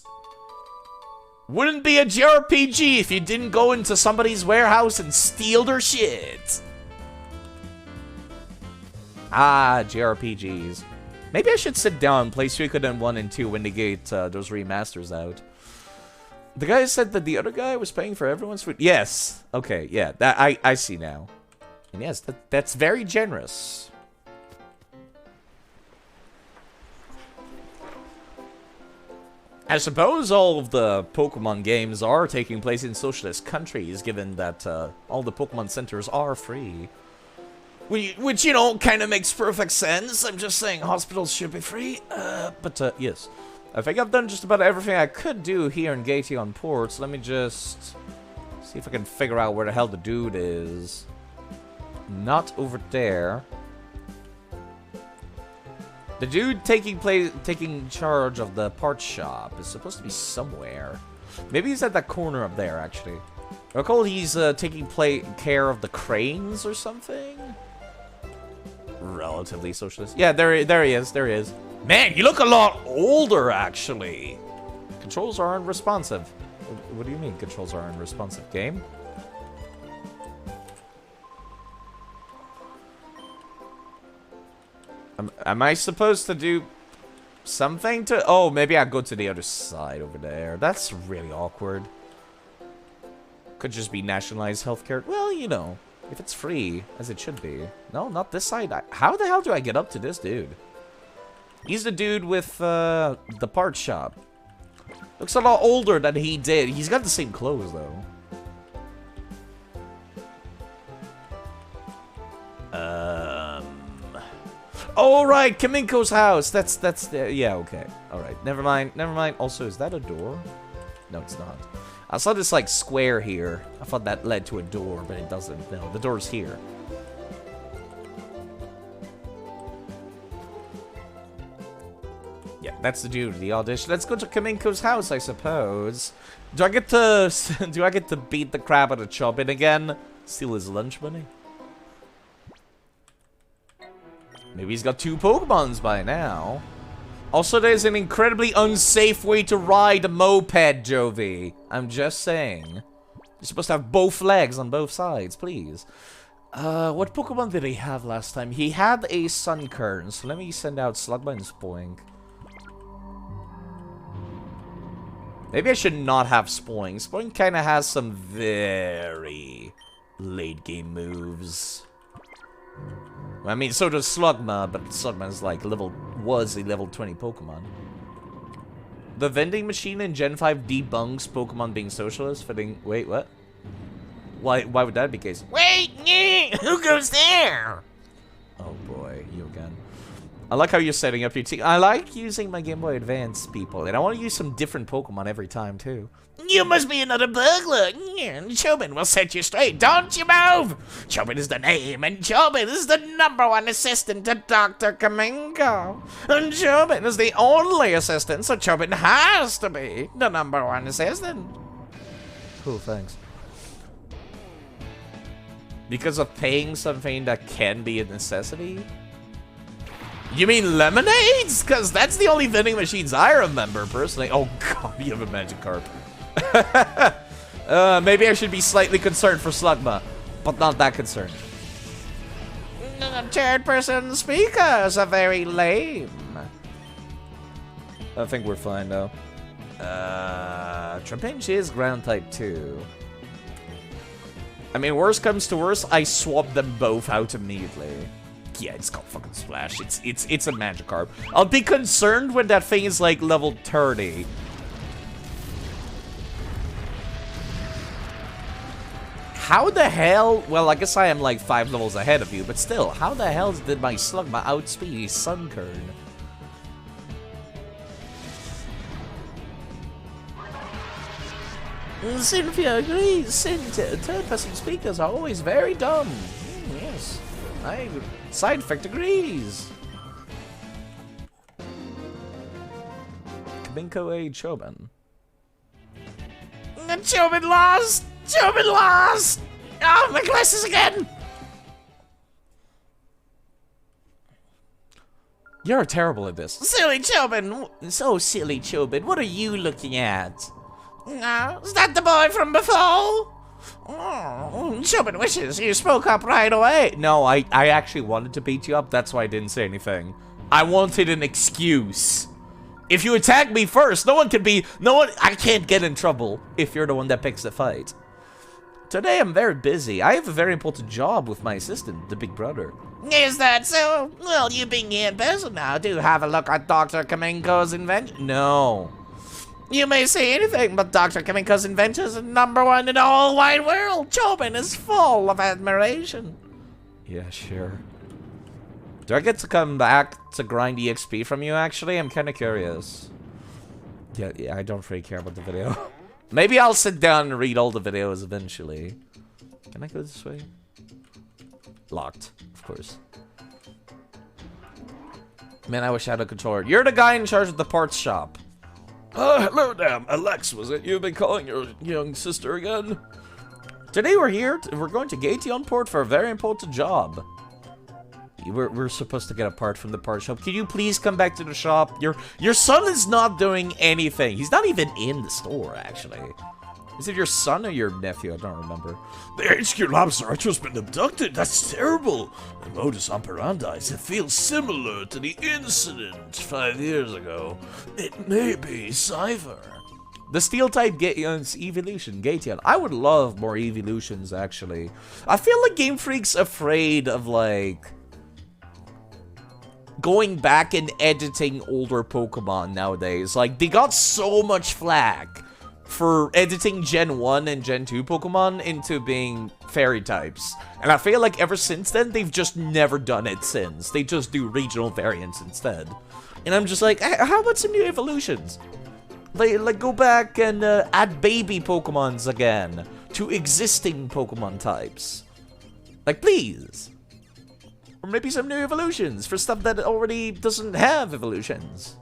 S1: Wouldn't be a JRPG if you didn't go into somebody's warehouse and steal their shit. Ah, JRPGs. Maybe I should sit down, play Suikoden 1 and 2 when they get those remasters out. The guy said that the other guy was paying for everyone's food. Yes. Okay, yeah. That I see now. And yes, that's very generous. I suppose all of the Pokemon games are taking place in socialist countries, given that all the Pokemon centers are free. Which, you know, kind of makes perfect sense. I'm just saying hospitals should be free. But yes. I think I've done just about everything I could do here in Gation Port. So let me just see if I can figure out where the hell the dude is. Not over there. The dude taking charge of the parts shop is supposed to be somewhere. Maybe he's at that corner up there, actually. I recall he's taking care of the cranes or something. Relatively socialist. Yeah, there he is. There he is. Man, you look a lot older, actually. Controls are unresponsive. What do you mean controls are unresponsive? Game? Am I supposed to do something to... Oh, maybe I go to the other side over there. That's really awkward. Could just be nationalized healthcare. Well, you know, if it's free, as it should be. No, not this side. How the hell do I get up to this dude? He's the dude with the parts shop. Looks a lot older than he did. He's got the same clothes, though. Oh, right, Kaminko's house. That's the... Yeah, okay. All right, never mind. Also, is that a door? No, it's not. I saw this, like, square here. I thought that led to a door, but it doesn't. No, the door's here. Yeah, that's the dude, the audition. Let's go to Kaminko's house, I suppose. Do I get to beat the crap out of Chobin again? Steal his lunch money? Maybe he's got 2 Pokemons by now. Also, there's an incredibly unsafe way to ride a moped, Jovi. I'm just saying. You're supposed to have both legs on both sides, please. What Pokemon did he have last time? He had a Sunkern, so let me send out Slugma and Spoink. Maybe I should not have Spoink. Spoink kind of has some very late game moves. I mean, so does Slugma, but Slugma's like was a level 20 Pokemon. The vending machine in Gen 5 debunks Pokemon being socialist. Wait, what? Why would that be the case?
S4: Wait, who goes there?
S1: Oh boy, you again. I like how you're setting up your team. I like using my Game Boy Advance, people, and I want to use some different Pokemon every time too.
S4: You must be another burglar. Chobin will set you straight. Don't you move. Chobin is the name, and Chobin is the #1 assistant to Dr. Kaminko. And Chobin is the only assistant, so Chobin has to be the #1 assistant.
S1: Cool, thanks. Because of paying something that can be a necessity? You mean lemonades? Because that's the only vending machines I remember, personally. Oh god, you have a Magikarp. Maybe I should be slightly concerned for Slugma, but not that concerned.
S4: The third-person speakers are very lame.
S1: I think we're fine, though. Trapinch is ground type, too. I mean, worst comes to worst, I swap them both out immediately. Yeah, it's got fucking Splash. It's a Magikarp. I'll be concerned when that thing is, like, level 30. How the hell... Well, I guess I am, like, 5 levels ahead of you, but still, how the hell did my Slugma outspeed his Sunkern? Cynthia agrees. Third-person speakers are always very dumb. Yes. Side effect agrees. Kaminko A. Chobin.
S4: Chobin lost! Chobin lost! Oh, my glasses again!
S1: You're terrible at this.
S4: Silly Chobin! So silly Chobin, what are you looking at? Is that the boy from before? Oh, Chobin wishes you spoke up right away.
S1: No, I actually wanted to beat you up. That's why I didn't say anything. I wanted an excuse. If you attack me first, I can't get in trouble if you're the one that picks the fight. Today I'm very busy. I have a very important job with my assistant, the big brother.
S4: Is that so? Well, you being here in person now, do have a look at Dr. Kamenko's invention.
S1: No.
S4: You may say anything, but Dr. Kamenko's invention is #1 in the whole wide world. Chobin is full of admiration.
S1: Yeah, sure. Do I get to come back to grind EXP from you, actually? I'm kind of curious. Yeah, I don't really care about the video. Maybe I'll sit down and read all the videos eventually. Can I go this way? Locked, of course. Man, I wish I had a controller. You're the guy in charge of the parts shop.
S2: Hello, damn. Alex, was it you been calling your young sister again?
S1: Today we're going to Gation Port for a very important job. We're supposed to get a part from the part shop. Can you please come back to the shop? Your son is not doing anything. He's not even in the store, actually. Is it your son or your nephew? I don't remember.
S2: The HQ Labs director's been abducted. That's terrible. The modus operandi, it feels similar to the incident 5 years ago. It may be Cypher.
S1: The Steel-type Gation's evolution, Gation. I would love more evolutions, actually. I feel like Game Freak's afraid of, like, going back and editing older Pokemon nowadays. Like, they got so much flack for editing Gen 1 and Gen 2 Pokemon into being fairy types. And I feel like ever since then, they've just never done it since. They just do regional variants instead. And I'm just like, how about some new evolutions? Like go back and add baby Pokemons again to existing Pokemon types. Like, please. Or maybe some new evolutions for stuff that already doesn't have evolutions.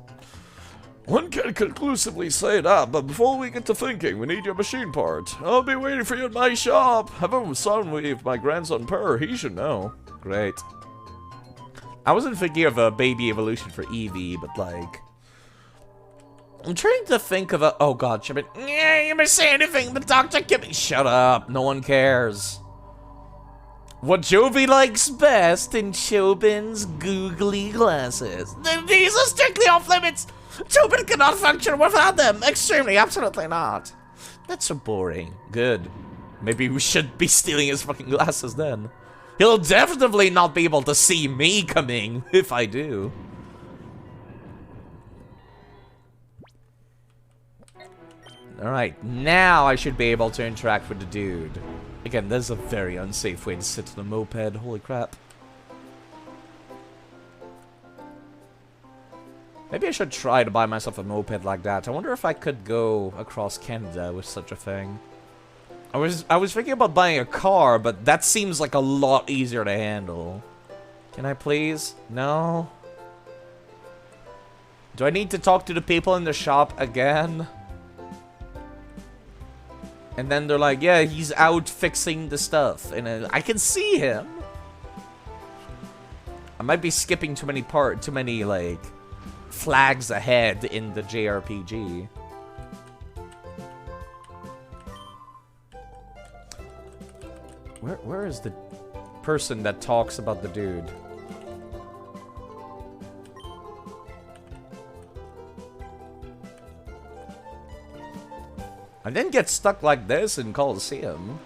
S2: One can conclusively say that, but before we get to thinking, we need your machine part. I'll be waiting for you at my shop. Have a son with my grandson Per, he should know.
S1: Great. I wasn't thinking of a baby evolution for Eevee, but like... I'm trying to think of a... Oh god, Chobin.
S4: Yeah, you may say anything, but Dr. Kim...
S1: Shut up, no one cares. What Jovi likes best in Chobin's googly glasses.
S4: These are strictly off limits. Chobin cannot function without them. Extremely, absolutely not.
S1: That's so boring. Good. Maybe we should be stealing his fucking glasses then. He'll definitely not be able to see me coming if I do. Alright, now I should be able to interact with the dude. Again, this is a very unsafe way to sit on a moped. Holy crap. Maybe I should try to buy myself a moped like that. I wonder if I could go across Canada with such a thing. I was thinking about buying a car, but that seems like a lot easier to handle. Can I please? No? Do I need to talk to the people in the shop again? And then they're like, yeah, he's out fixing the stuff. And I can see him. I might be skipping too many, like, flags ahead in the JRPG. Where is the person that talks about the dude? I didn't get stuck like this in Coliseum.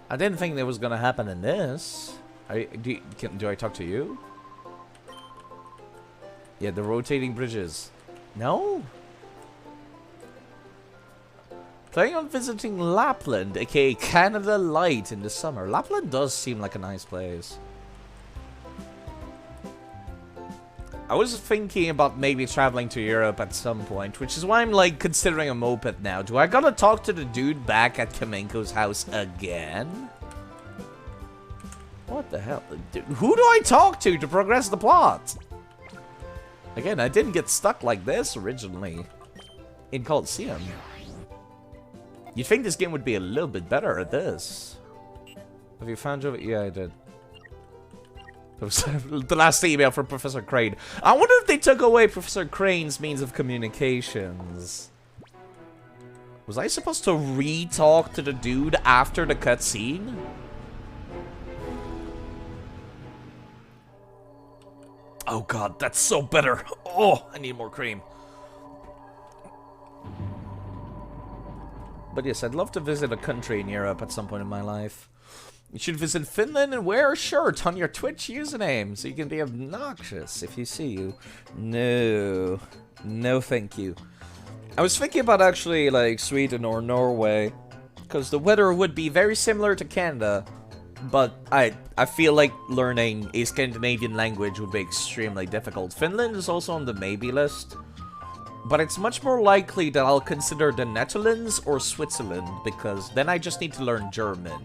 S1: I didn't think that was gonna happen in this. Do I talk to you? Yeah, the rotating bridges. No? Planning on visiting Lapland, aka Canada Light, in the summer. Lapland does seem like a nice place. I was thinking about maybe traveling to Europe at some point, which is why I'm like considering a moped now. Do I gotta talk to the dude back at Kamenko's house again? What the hell? Dude, who do I talk to progress the plot? Again, I didn't get stuck like this originally in Coliseum. You'd think this game would be a little bit better at this. Have you found Jovi? Yeah, I did. That was the last email from Professor Crane. I wonder if they took away Professor Crane's means of communications. Was I supposed to re-talk to the dude after the cutscene?
S2: Oh god, that's so bitter. Oh, I need more cream.
S1: But yes, I'd love to visit a country in Europe at some point in my life. You should visit Finland and wear a shirt on your Twitch username so you can be obnoxious if you see you. No. No, thank you. I was thinking about actually, like, Sweden or Norway, because the weather would be very similar to Canada, but I feel like learning a Scandinavian language would be extremely difficult. Finland is also on the maybe list, but it's much more likely that I'll consider the Netherlands or Switzerland, because then I just need to learn German.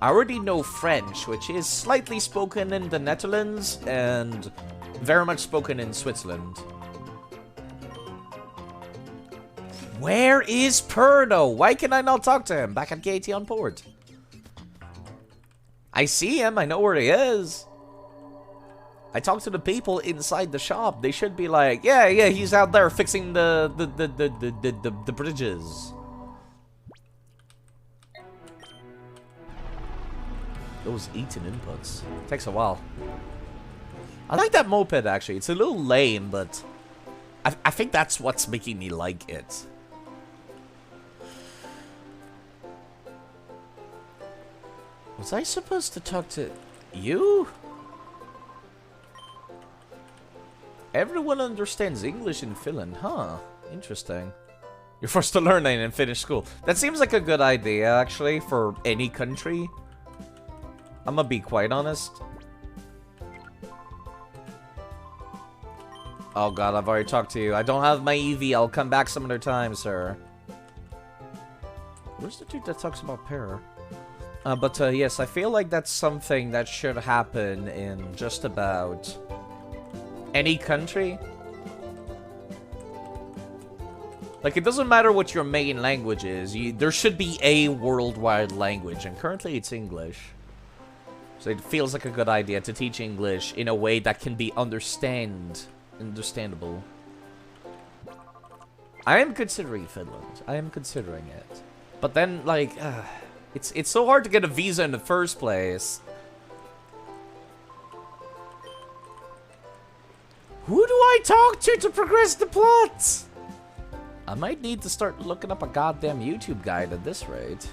S1: I already know French, which is slightly spoken in the Netherlands and very much spoken in Switzerland. Where is Perno? Why can I not talk to him? Back at KT on port. I see him. I know where he is. I talk to the people inside the shop. They should be like, yeah, he's out there fixing the bridges. Those eating inputs. Takes a while. I like that moped, actually. It's a little lame, but I think that's what's making me like it. Was I supposed to talk to you? Everyone understands English in Finland, huh? Interesting. You're forced to learn it and finish school. That seems like a good idea, actually, for any country. I'm gonna be quite honest. Oh god, I've already talked to you. I don't have my EV. I'll come back some other time, sir. Where's the dude that talks about Para? But yes, I feel like that's something that should happen in just about any country. Like, it doesn't matter what your main language is. There should be a worldwide language, and currently it's English. So it feels like a good idea to teach English in a way that can be understandable. I am considering Finland. I am considering it. But then, like, it's so hard to get a visa in the first place. Who do I talk to progress the plot? I might need to start looking up a goddamn YouTube guide at this rate.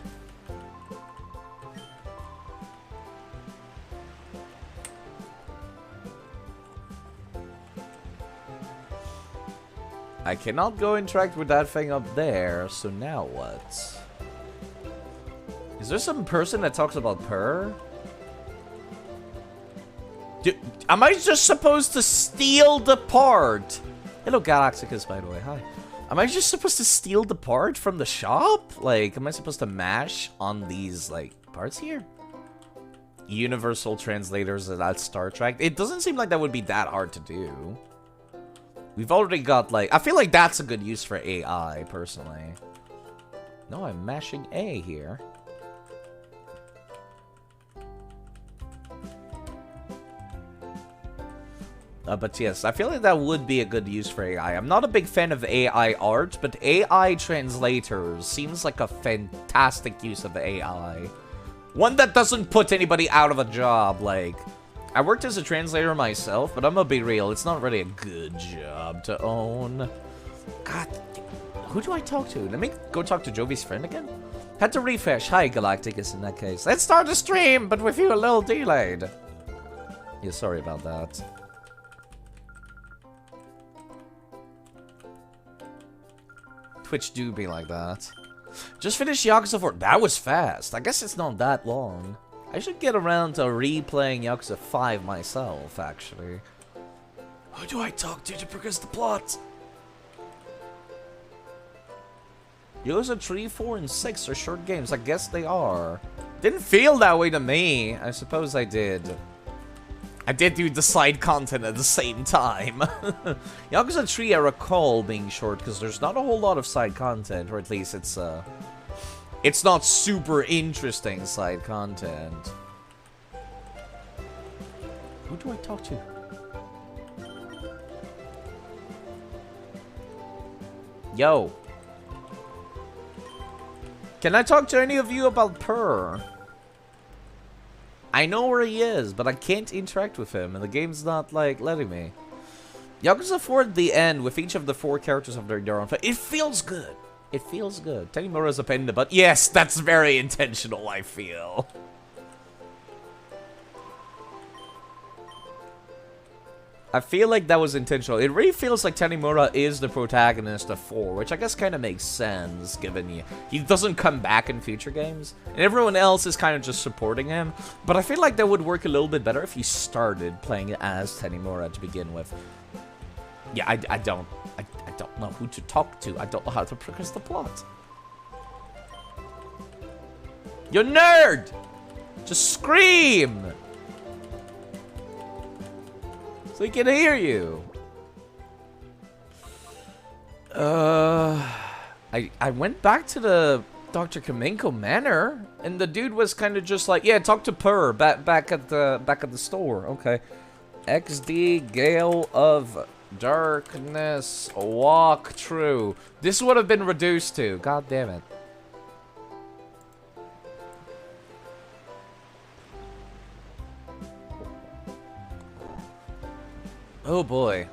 S1: I cannot go interact with that thing up there, so now what? Is there some person that talks about Purr? Am I just supposed to steal the part? Hello, Galacticus, by the way. Hi. Am I just supposed to steal the part from the shop? Like, am I supposed to mash on these, like, parts here? Universal translators at Star Trek. It doesn't seem like that would be that hard to do. We've already got, like... I feel like that's a good use for AI, personally. No, I'm mashing A here. But yes, I feel like that would be a good use for AI. I'm not a big fan of AI art, but AI translators seems like a fantastic use of AI. One that doesn't put anybody out of a job, like... I worked as a translator myself, but I'm gonna be real, it's not really a good job to own. God, who do I talk to? Let me go talk to Jovi's friend again? Had to refresh. Hi, Galacticus, in that case. Let's start the stream, but with you a little delayed. Yeah, sorry about that. Twitch do be like that. Just finished Yakuza 4. That was fast. I guess it's not that long. I should get around to replaying Yakuza 5 myself, actually.
S2: Who do I talk to progress the plot?
S1: Yakuza 3, 4, and 6 are short games. I guess they are. Didn't feel that way to me. I suppose I did. I did do the side content at the same time. Yakuza 3 I recall being short because there's not a whole lot of side content, or at least it's It's not super interesting side content. Who do I talk to? Yo. Can I talk to any of you about Purr? I know where he is, but I can't interact with him, and the game's not, like, letting me. Yakuza 4 at the end, with each of the 4 characters of their own fight. It feels good. It feels good. Tanimura's a pain in the butt. Yes, that's very intentional, I feel. I feel like that was intentional. It really feels like Tanimura is the protagonist of 4, which I guess kind of makes sense, given he doesn't come back in future games. And everyone else is kind of just supporting him. But I feel like that would work a little bit better if he started playing as Tanimura to begin with. Yeah, I don't know who to talk to. I don't know how to progress the plot. You nerd! Just scream! So he can hear you. I went back to the Dr. Kamenko Manor, and the dude was kind of just like, yeah, talk to Purr back at the store. Okay. XD Gale of Darkness walk through. This would have been reduced to. God damn it. Oh boy.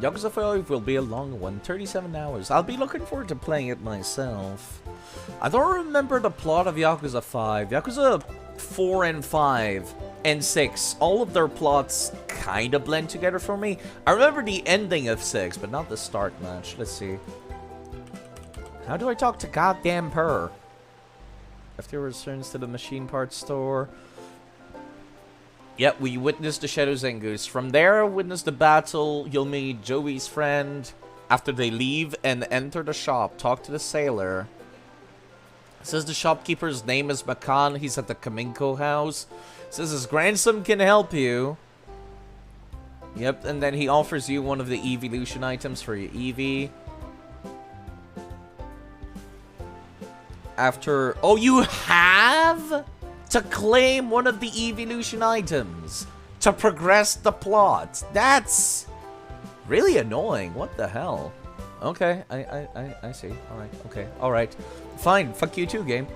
S1: Yakuza 5 will be a long one, 37 hours. I'll be looking forward to playing it myself. I don't remember the plot of Yakuza 5. Yakuza 4 and 5 and 6, all of their plots kind of blend together for me. I remember the ending of 6, but not the start much. Let's see. How do I talk to goddamn Purr? After returns to the machine parts store. Yep, we witnessed the Shadow Zengus. From there, witness the battle. You'll meet Joey's friend. After they leave and enter the shop, talk to the sailor. It says the shopkeeper's name is Makan. He's at the Kamenko house. It says his grandson can help you. Yep, and then he offers you one of the evolution items for your Eevee. After... Oh, you have to claim one of the evolution items to progress the plot. That's really annoying. What the hell? Okay, I see. Alright, okay, alright. Fine, fuck you too, game.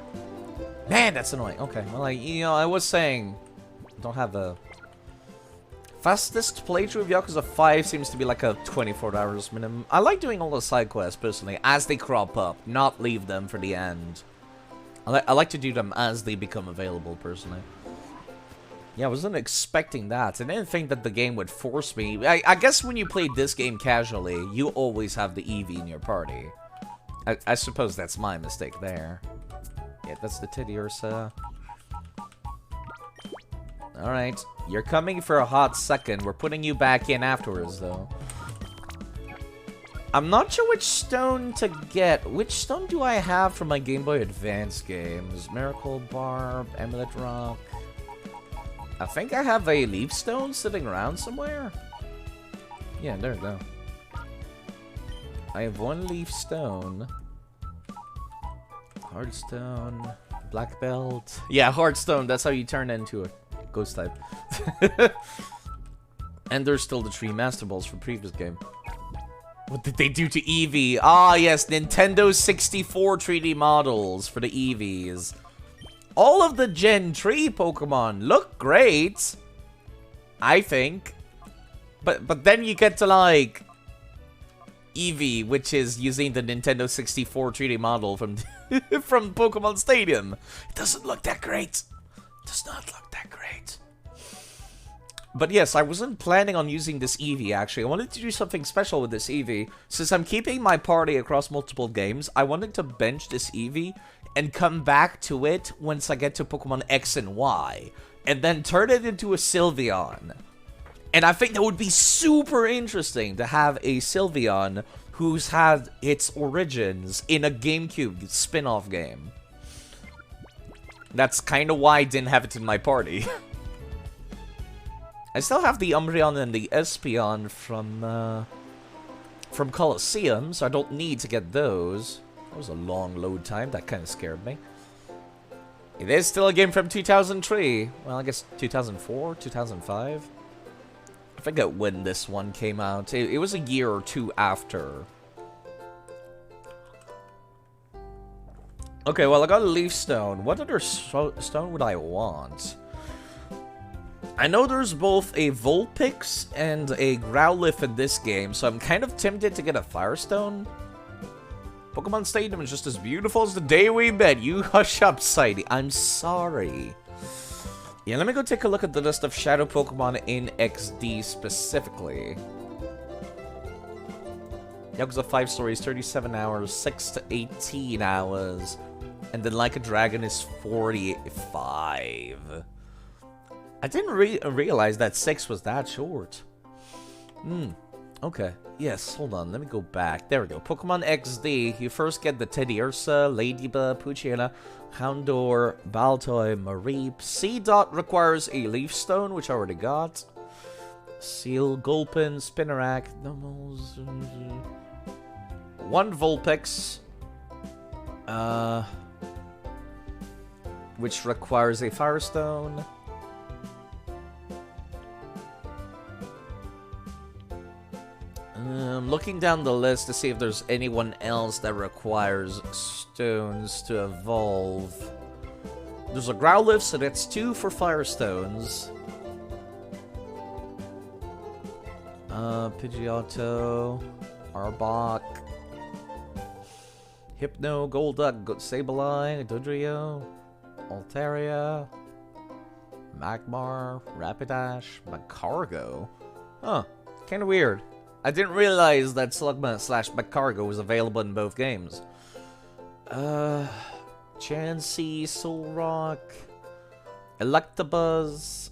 S1: Man, that's annoying. Okay, well, I was saying... Don't have a... Fastest playthrough of Yakuza 5 seems to be like a 24 hours minimum. I like doing all the side quests, personally, as they crop up, not leave them for the end. I like to do them as they become available, personally. Yeah, I wasn't expecting that. I didn't think that the game would force me. I guess when you play this game casually, you always have the Eevee in your party. I suppose that's my mistake there. Yeah, that's the Teddy Ursa. Alright, you're coming for a hot second. We're putting you back in afterwards, though. I'm not sure which stone to get. Which stone do I have for my Game Boy Advance games? Miracle Barb, Amulet Rock. I think I have a Leaf Stone sitting around somewhere. Yeah, there we go. I have one Leaf Stone. Heartstone. Black Belt. Yeah, Heartstone. That's how you turn into a ghost type. And there's still the 3 Master Balls from previous game. What did they do to Eevee? Ah, yes, Nintendo 64 3D models for the Eevees. All of the Gen 3 Pokemon look great, I think. But then you get to, like, Eevee, which is using the Nintendo 64 3D model from, from Pokemon Stadium. It doesn't look that great. It does not look that great. But yes, I wasn't planning on using this Eevee, actually. I wanted to do something special with this Eevee. Since I'm keeping my party across multiple games, I wanted to bench this Eevee and come back to it once I get to Pokemon X and Y. And then turn it into a Sylveon. And I think that would be super interesting to have a Sylveon who's had its origins in a GameCube spin-off game. That's kind of why I didn't have it in my party. I still have the Umbreon and the Espeon from Colosseum, so I don't need to get those. That was a long load time. That kind of scared me. It is still a game from 2003. Well, I guess 2004, 2005. I forget when this one came out. It was a year or two after. Okay, well, I got a Leaf Stone. What other stone would I want? I know there's both a Vulpix and a Growlithe in this game, so I'm kind of tempted to get a Firestone. Pokemon Stadium is just as beautiful as the day we met. You hush up, Sidey. I'm sorry. Yeah, let me go take a look at the list of Shadow Pokemon in XD specifically. Yakuza 5 stories, 37 hours, 6 to 18 hours. And then Like a Dragon is 45. I didn't realize that 6 was that short. Okay. Yes, hold on. Let me go back. There we go. Pokemon XD. You first get the Teddiursa, Ladybug, Poochyena, Houndour, Baltoy, Mareep. C-Dot requires a Leaf Stone, which I already got. Seal, Gulpin, Spinarak, one Vulpix. Which requires a Firestone. Looking down the list to see if there's anyone else that requires stones to evolve. There's a Growlithe, so that's 2 for Firestones. Pidgeotto, Arbok, Hypno, Golduck, Sableye, Dodrio, Altaria, Magmar, Rapidash, Magcargo. Huh, kinda weird. I didn't realize that Slugma / Magcargo was available in both games. Chansey, Solrock, Electabuzz,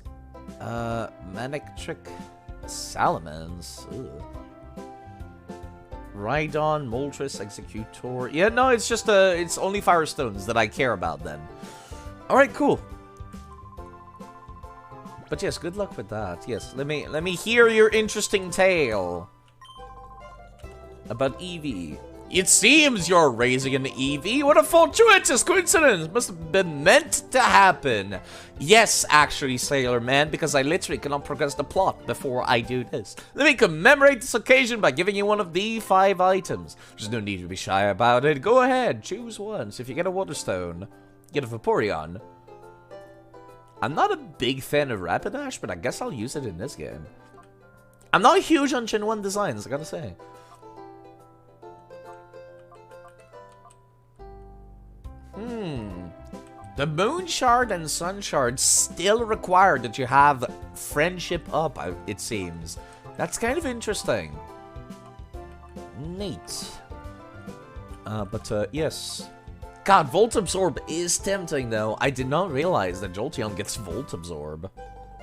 S1: Manectric, Salamence, Rhydon, Moltres, Executor. Yeah, no, it's just it's only Firestones that I care about then. Alright, cool. But yes, good luck with that. Yes, let me hear your interesting tale about Eevee. It seems you're raising an Eevee. What a fortuitous coincidence. Must have been meant to happen. Yes, actually, Sailor Man, because I literally cannot progress the plot before I do this. Let me commemorate this occasion by giving you one of the 5 items. There's no need to be shy about it. Go ahead, choose one. So if you get a Waterstone, get a Vaporeon. I'm not a big fan of Rapidash, but I guess I'll use it in this game. I'm not huge on Gen 1 designs, I gotta say. The Moon Shard and Sun Shard still require that you have friendship up, it seems. That's kind of interesting. Neat. Yes. God, Volt Absorb is tempting, though. I did not realize that Jolteon gets Volt Absorb.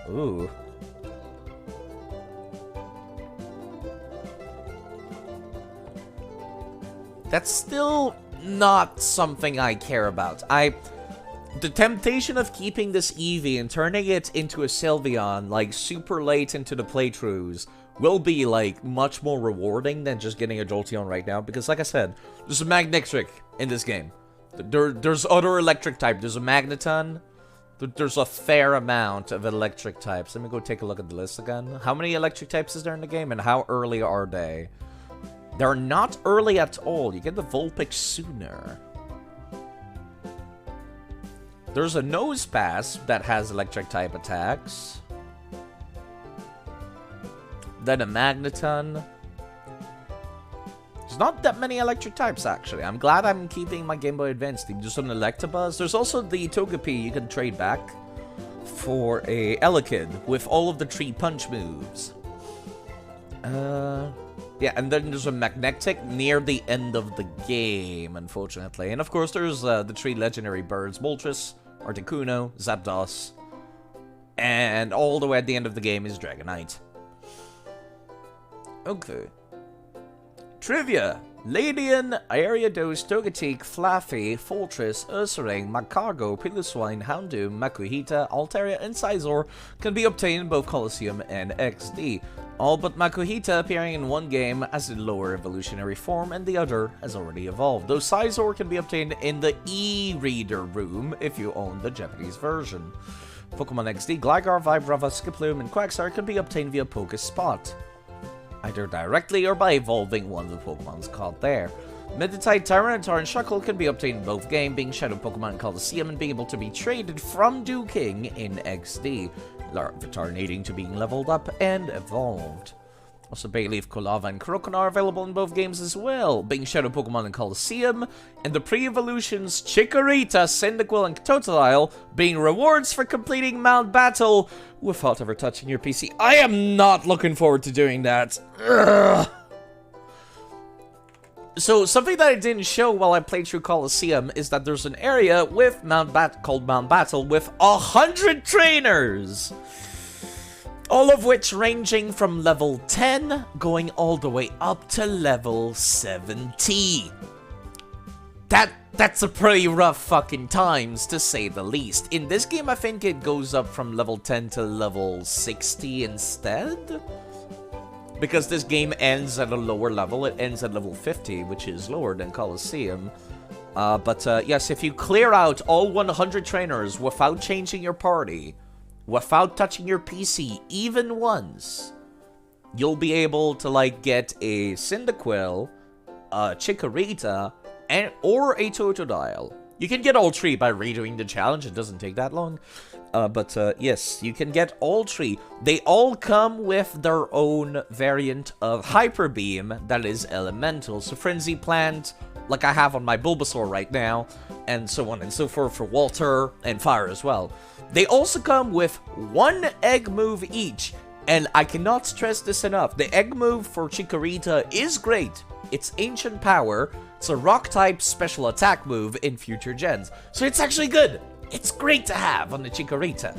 S1: Ooh. That's still not something I care about. The temptation of keeping this Eevee and turning it into a Sylveon, like, super late into the playthroughs will be, like, much more rewarding than just getting a Jolteon right now. Because, like I said, there's a Magnetric in this game. There's other electric type. There's a Magneton. There's a fair amount of electric types. Let me go take a look at the list again. How many electric types is there in the game, and how early are they? They're not early at all. You get the Vulpix sooner. There's a Nosepass that has electric type attacks. Then a Magneton. There's not that many electric types, actually. I'm glad I'm keeping my Game Boy Advance team. There's an Electabuzz. There's also the Togepi you can trade back for a Elekid with all of the 3 punch moves. Yeah, and then there's a Magnetic near the end of the game, unfortunately. And of course, there's the 3 legendary birds, Moltres, Articuno, Zapdos, and all the way at the end of the game is Dragonite. Okay. Trivia. Ladian, Ariados, Togetic, Flaffy, Fortress, Ursaring, Macargo, Piloswine, Houndoom, Makuhita, Altaria, and Scizor can be obtained in both Colosseum and XD. All but Makuhita appearing in one game as a lower evolutionary form and the other has already evolved, though Scizor can be obtained in the e-reader room if you own the Japanese version. Pokemon XD, Gligar, Vibrava, Skiploom, and Quagsire can be obtained via Pokespot, either directly or by evolving one of the Pokemons caught there. Meditite, Tyranitar, and Shuckle can be obtained in both games, being Shadow Pokemon in Colosseum and being able to be traded from King in XD, Larvitar needing to being leveled up and evolved. Also, Bayleaf, Kolava, and Croconaw are available in both games as well, being Shadow Pokemon in Colosseum, and the pre-evolutions Chikorita, Cyndaquil, and Totodile being rewards for completing Mount Battle without ever touching your PC. I am not looking forward to doing that. Ugh. So, something that I didn't show while I played through Colosseum is that there's an area with called Mount Battle with 100 trainers! All of which ranging from level 10 going all the way up to level 70. That's a pretty rough fucking times, to say the least. In this game, I think it goes up from level 10 to level 60 instead? Because this game ends at a lower level. It ends at level 50, which is lower than Colosseum. But yes, if you clear out all 100 trainers without changing your party, without touching your PC even once, you'll be able to, like, get a Cyndaquil, a Chikorita, or a Totodile. You can get all three by redoing the challenge. It doesn't take that long. But yes, you can get all three. They all come with their own variant of Hyper Beam that is elemental. So Frenzy Plant, like I have on my Bulbasaur right now, and so on and so forth for Walter, and Fire as well. They also come with one egg move each, and I cannot stress this enough. The egg move for Chikorita is great. It's Ancient Power. It's a Rock-type special attack move in future gens. So it's actually good. It's great to have on the Chikorita.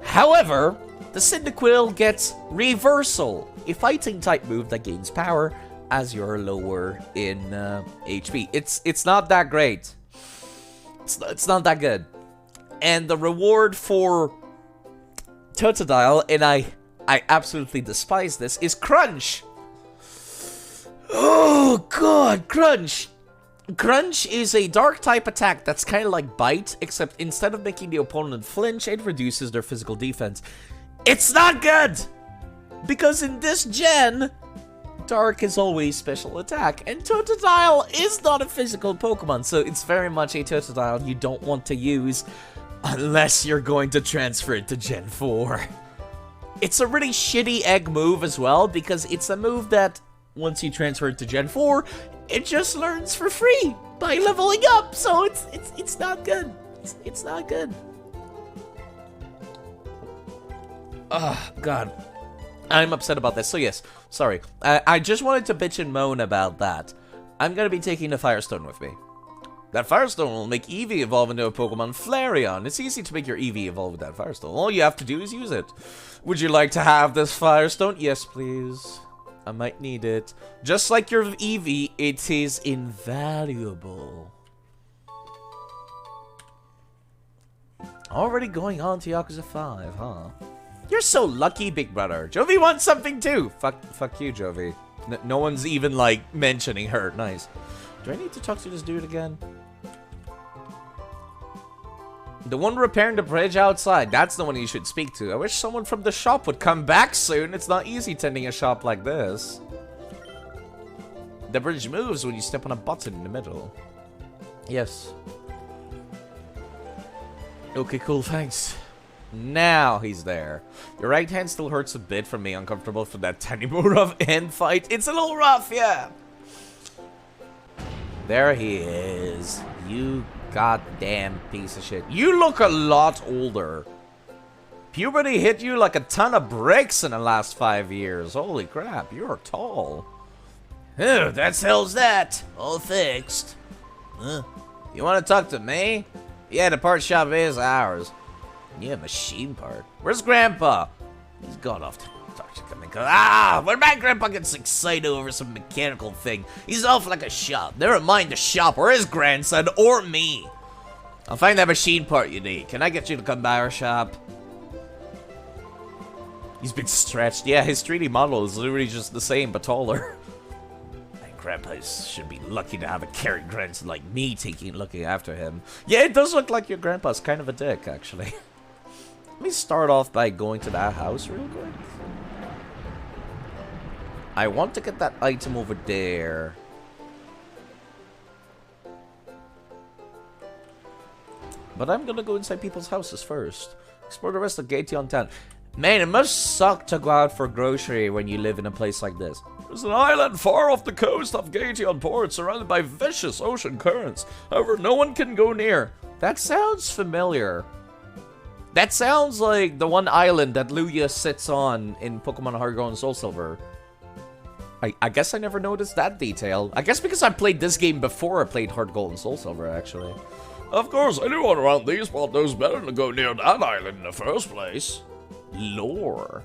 S1: However, the Cyndaquil gets Reversal, a fighting-type move that gains power as you're lower in HP. It's not that great. It's not that good. And the reward for Totodile, and I absolutely despise this, is Crunch. Oh god, Crunch. Crunch is a dark type attack that's kind of like Bite, except instead of making the opponent flinch, it reduces their physical defense. It's not good! Because in this gen, Dark is always special attack, and Totodile is not a physical Pokemon, so it's very much a Totodile you don't want to use unless you're going to transfer it to Gen 4. It's a really shitty egg move as well, because it's a move that, once you transfer it to Gen 4, it just learns for free by leveling up, so it's not good. It's not good. Oh, God. I'm upset about this, so yes, sorry. I just wanted to bitch and moan about that. I'm gonna be taking the Firestone with me. That Firestone will make Eevee evolve into a Pokemon Flareon. It's easy to make your Eevee evolve with that Firestone. All you have to do is use it. Would you like to have this Firestone? Yes, please. I might need it. Just like your Eevee, it is invaluable. Already going on to Yakuza 5, huh? You're so lucky, big brother. Jovi wants something too. Fuck you, Jovi. No one's even, like, mentioning her. Nice. Do I need to talk to this dude again? The one repairing the bridge outside. That's the one you should speak to. I wish someone from the shop would come back soon. It's not easy tending a shop like this. The bridge moves when you step on a button in the middle. Yes. Okay, cool, thanks. Now he's there. Your right hand still hurts a bit from being uncomfortable for that tiny more rough end fight. It's a little rough, yeah. There he is. You goddamn piece of shit. You look a lot older. Puberty hit you like a ton of bricks in the last 5 years. Holy crap, you're tall. Oh, that's hell's that. All fixed. Huh? You want to talk to me? Yeah, the part shop is ours. Yeah, machine part. Where's Grandpa? He's gone off to talk to
S4: when my grandpa gets excited over some mechanical thing, he's off like a shot. Never mind the shop, or his grandson, or me. I'll find that machine part you need. Can I get you to come by our shop? He's been stretched. Yeah, his 3D model is literally just the same, but taller. My grandpa should be lucky to have a caring grandson like me looking after him. Yeah, it does look like your grandpa's kind of a dick, actually. Let me start off by going to that house real quick. I want to get that item over there. But I'm gonna go inside people's houses first. Explore the rest of Gation Town. Man, it must suck to go out for grocery when you live in a place like this.
S2: There's an island far off the coast of Gation Port, surrounded by vicious ocean currents. However, no one can go near.
S1: That sounds familiar. That sounds like the one island that Luya sits on in Pokemon Heart Gold and Soul Silver. I guess I never noticed that detail. I guess because I played this game before I played Heart Gold and Soul Silver, actually.
S2: Of course, anyone around these parts knows better to go near that island in the first place.
S1: Lore.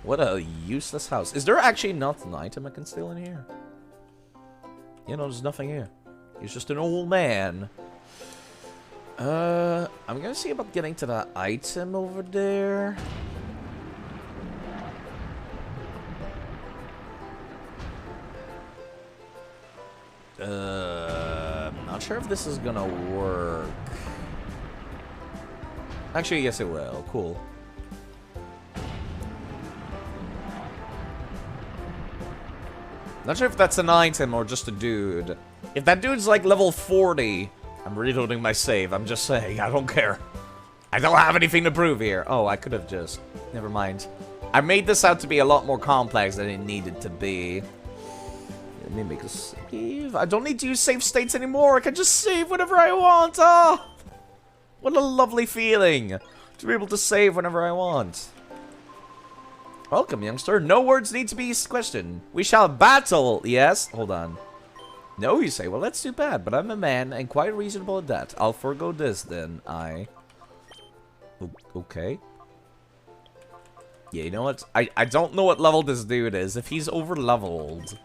S1: What a useless house. Is there actually not an item I can steal in here? You know, there's nothing here. He's just an old man. I'm gonna see about getting to that item over there. I'm not sure if this is gonna work. Actually, yes it will. Cool. Not sure if that's an item or just a dude. If that dude's like level 40, I'm reloading my save. I'm just saying, I don't care. I don't have anything to prove here. Oh, I could have just... Never mind. I made this out to be a lot more complex than it needed to be. Let me make a save. I don't need to use save states anymore. I can just save whenever I want. Oh, what a lovely feeling to be able to save whenever I want. Welcome, youngster. No words need to be questioned. We shall battle. Yes. Hold on. No, you say. Well, that's too bad, but I'm a man and quite reasonable at that. I'll forego this then. Okay. Yeah, you know what? I don't know what level this dude is. If he's over leveled,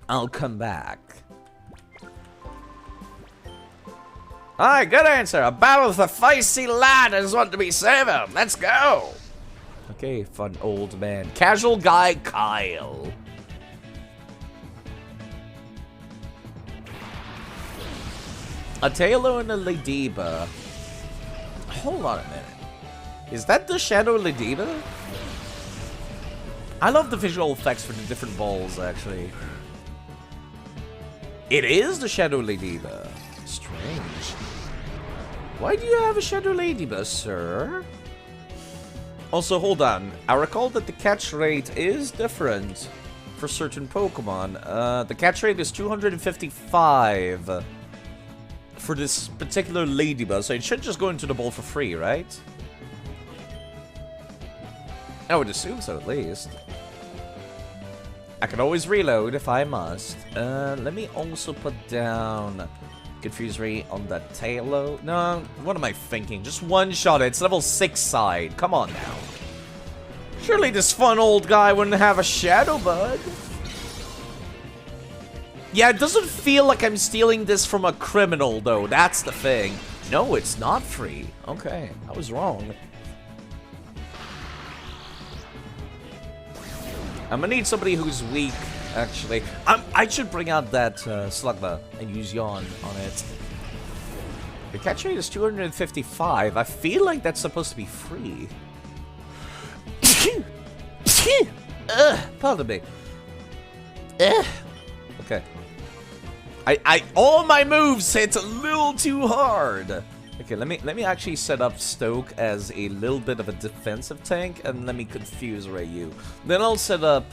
S1: I'll come back. Alright, good answer. A battle with a feisty lad is what to be saving. Let's go. Okay, fun old man. Casual guy Kyle. A Tailo and a Ladybug. Hold on a minute. Is that the Shadow Ladybug? I love the visual effects for the different balls, actually. It is the Shadow Ladybug. Strange. Why do you have a Shadow Ladybug, sir? Also, hold on. I recall that the catch rate is different for certain Pokemon. The catch rate is 255 for this particular Ladybug, so it should just go into the bowl for free, right? I would assume so, at least. I can always reload if I must. Let me also put down Confuse Ray on that Tailo. No, what am I thinking? Just one shot it. It's level 6 side. Come on now. Surely this fun old guy wouldn't have a Shadow Bug. Yeah, it doesn't feel like I'm stealing this from a criminal, though. That's the thing. No, it's not free. Okay, I was wrong. I'm gonna need somebody who's weak, actually. I should bring out that Slugma and use Yawn on it. The catch rate is 255. I feel like that's supposed to be free. Pardon me. Okay. All my moves hit a little too hard. Okay, let me actually set up Stoke as a little bit of a defensive tank, and let me confuse Rayu. Then I'll set up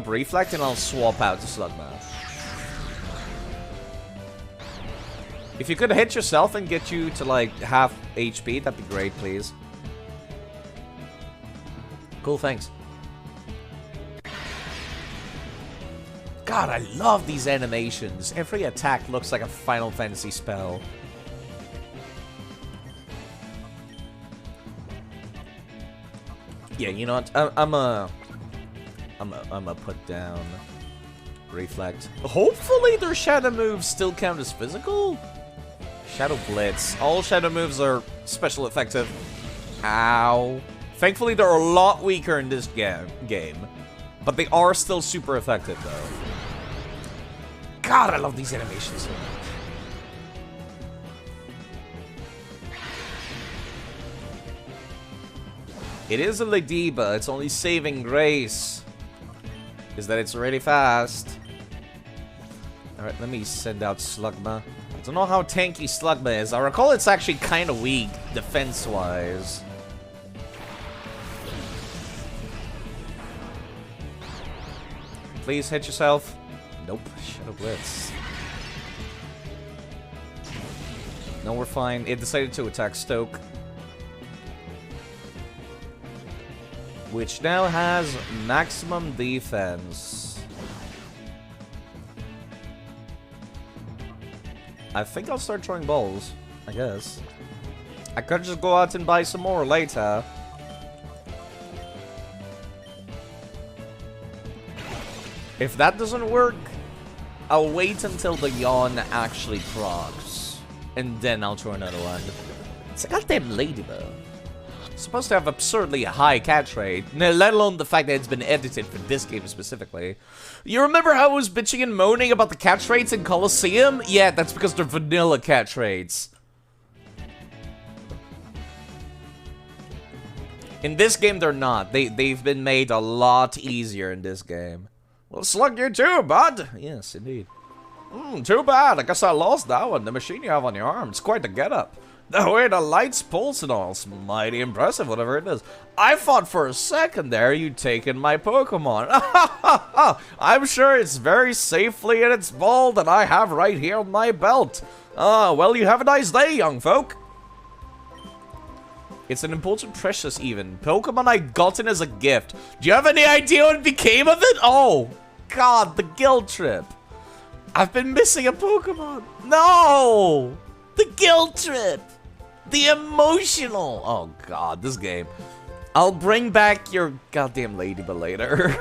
S1: Reflect, and I'll swap out the Slugma. If you could hit yourself and get you to like half HP, that'd be great, please. Cool, thanks. God, I love these animations. Every attack looks like a Final Fantasy spell. Yeah, you know what? I'm a put down Reflect. Hopefully their shadow moves still count as physical? Shadow Blitz. All shadow moves are special effective. Ow. Thankfully they're a lot weaker in this game. But they are still super effective though. God, I love these animations so much. It is a Ladiba, its only saving grace is that it's really fast. Alright, let me send out Slugma. I don't know how tanky Slugma is. I recall it's actually kind of weak, defense-wise. Please hit yourself. Nope, Shadow Blitz. No, we're fine. It decided to attack Stoke. Which now has maximum defense. I think I'll start throwing balls, I guess. I could just go out and buy some more later. If that doesn't work, I'll wait until the yawn actually procs. And then I'll throw another one. It's a goddamn ladybug. Supposed to have absurdly high catch rate, let alone the fact that it's been edited for this game specifically. You remember how I was bitching and moaning about the catch rates in Colosseum? Yeah, that's because they're vanilla catch rates. In this game, they're not. They've been made a lot easier in this game. Well, slug you too, bud. Yes, indeed. Too bad. I guess I lost that one. The machine you have on your arm. It's quite the getup. The way the lights pulse and all, it's mighty impressive, whatever it is. I thought for a second there you'd taken my Pokemon. I'm sure it's very safely in its ball that I have right here on my belt. Well, you have a nice day, young folk. It's an important precious even. Pokemon I gotten as a gift. Do you have any idea what became of it? Oh, God, the guild trip. I've been missing a Pokemon. No! The guild trip. The emotional. Oh, God, this game. I'll bring back your goddamn ladybug later.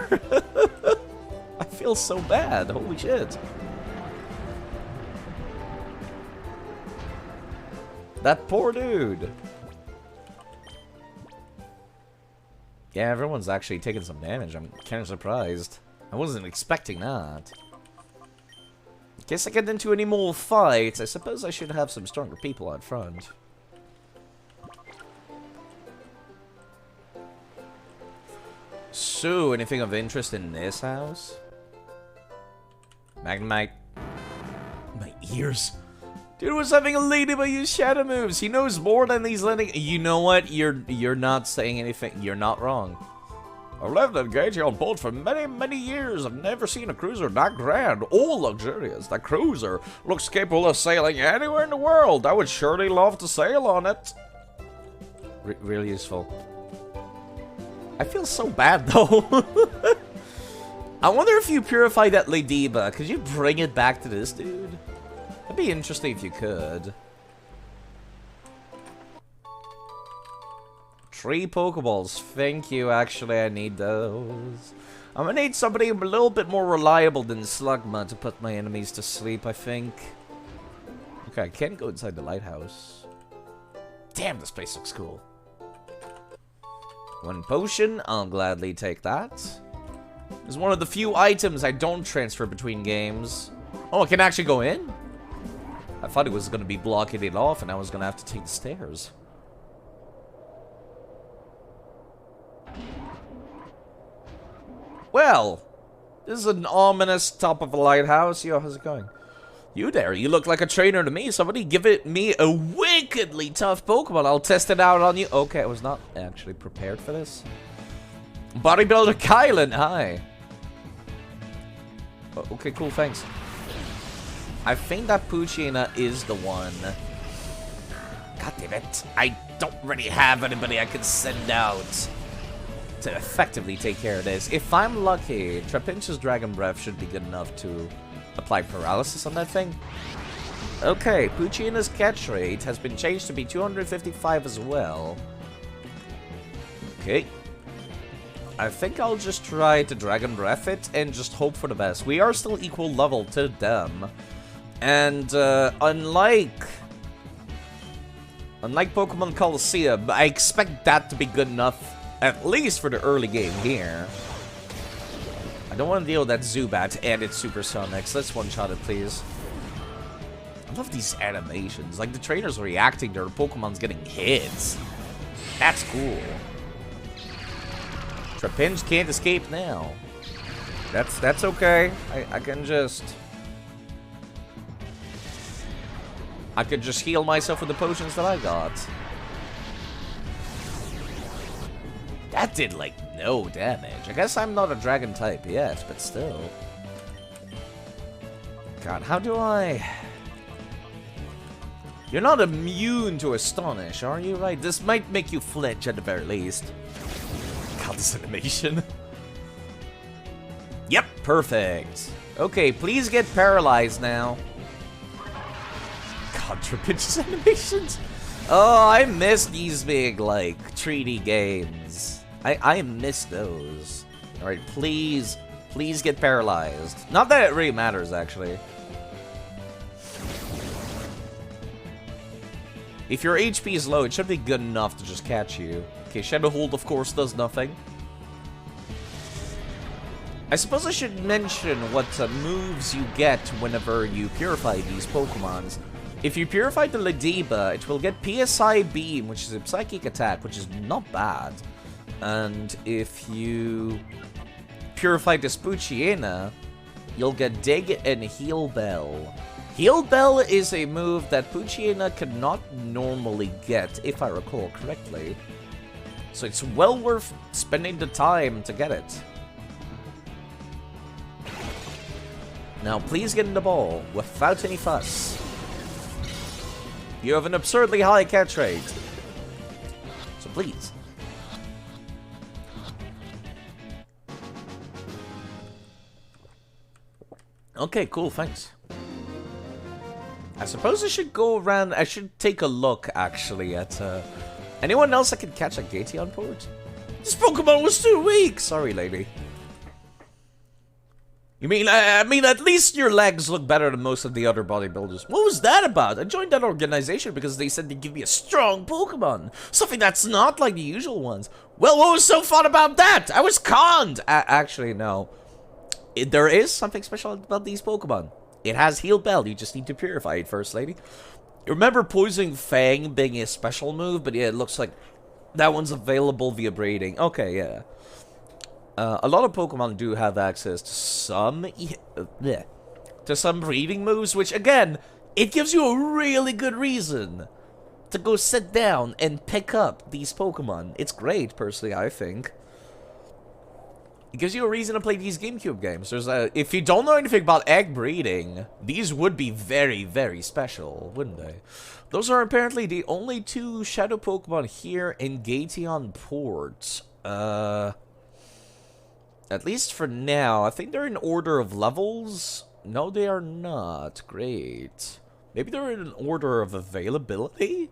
S1: I feel so bad. Holy shit. That poor dude. Yeah, everyone's actually taking some damage. I'm kind of surprised. I wasn't expecting that. In case I get into any more fights, I suppose I should have some stronger people out front. So, anything of interest in this house? Magnemite. My ears. Dude was having a ladybug use shadow moves. He knows more than he's letting. You know what? You're not saying anything. You're not wrong. I've lived in Gagey on boat for many, many years. I've never seen a cruiser that grand or luxurious. That cruiser looks capable of sailing anywhere in the world. I would surely love to sail on it. Really useful. I feel so bad though. I wonder if you purify that Ladybug. Could you bring it back to this dude? That'd be interesting if you could. 3 Pokeballs. Thank you, actually, I need those. I'm gonna need somebody a little bit more reliable than Slugma to put my enemies to sleep, I think. Okay, I can't go inside the lighthouse. Damn, this place looks cool. 1 potion, I'll gladly take that. It's one of the few items I don't transfer between games. Oh, I can actually go in? I thought it was gonna be blocking it off and I was gonna have to take the stairs. Well, this is an ominous top of a lighthouse. Yo, how's it going? You there, you look like a trainer to me. Somebody give me a wickedly tough Pokemon. I'll test it out on you. Okay, I was not actually prepared for this. Bodybuilder Kylan, hi. Oh, okay, cool, thanks. I think that Poochyena is the one. God damn it. I don't really have anybody I can send out to effectively take care of this. If I'm lucky, Trapinch's Dragon Breath should be good enough to apply paralysis on that thing. Okay, Poochyena's catch rate has been changed to be 255 as well. Okay. I think I'll just try to Dragon Breath it and just hope for the best. We are still equal level to them. And unlike Pokemon Colosseum, I expect that to be good enough, at least for the early game here. I don't want to deal with that Zubat and its Supersonics. Let's one-shot it, please. I love these animations. Like, the trainers reacting to their Pokemon's getting hits. That's cool. Trapinch can't escape now. That's okay. I can just... I could just heal myself with the potions that I got. That did, like, no damage. I guess I'm not a dragon type yet, but still. God, how do I... You're not immune to Astonish, are you? Right? This might make you flinch at the very least. God, this animation. Yep, perfect. Okay, please get paralyzed now. God, Trapinch's animations. Oh, I miss these big, like, 3D games. I miss those. Alright, please get paralyzed. Not that it really matters, actually. If your HP is low, it should be good enough to just catch you. Okay, Shadow Hold, of course, does nothing. I suppose I should mention what moves you get whenever you purify these Pokemons. If you purify the Lediba, it will get PSI Beam, which is a psychic attack, which is not bad. And if you purify the Spoochiena, you'll get Dig and Heal Bell. Heal Bell is a move that Poochyena cannot normally get, if I recall correctly. So it's well worth spending the time to get it. Now please get in the ball, without any fuss. You have an absurdly high catch rate. So please. Okay, cool, thanks. I suppose I should go around, I should take a look, actually, at, anyone else I can catch at Gateon Port? This Pokemon was too weak! Sorry, lady. You mean, I mean, at least your legs look better than most of the other bodybuilders. What was that about? I joined that organization because they said they'd give me a strong Pokemon. Something that's not like the usual ones. Well, what was so fun about that? I was conned! Actually, no. There is something special about these Pokemon. It has Heal Bell, you just need to purify it first, lady. Remember Poison Fang being a special move, but yeah, it looks like that one's available via breeding. Okay, yeah. A lot of Pokemon do have access to some breeding moves, which, again, it gives you a really good reason to go sit down and pick up these Pokemon. It's great, personally, I think. It gives you a reason to play these GameCube games. If you don't know anything about egg breeding, these would be very, very special, wouldn't they? Those are apparently the only two Shadow Pokemon here in Gateon Port. At least for now. I think they're in order of levels. No, they are not. Great. Maybe they're in order of availability?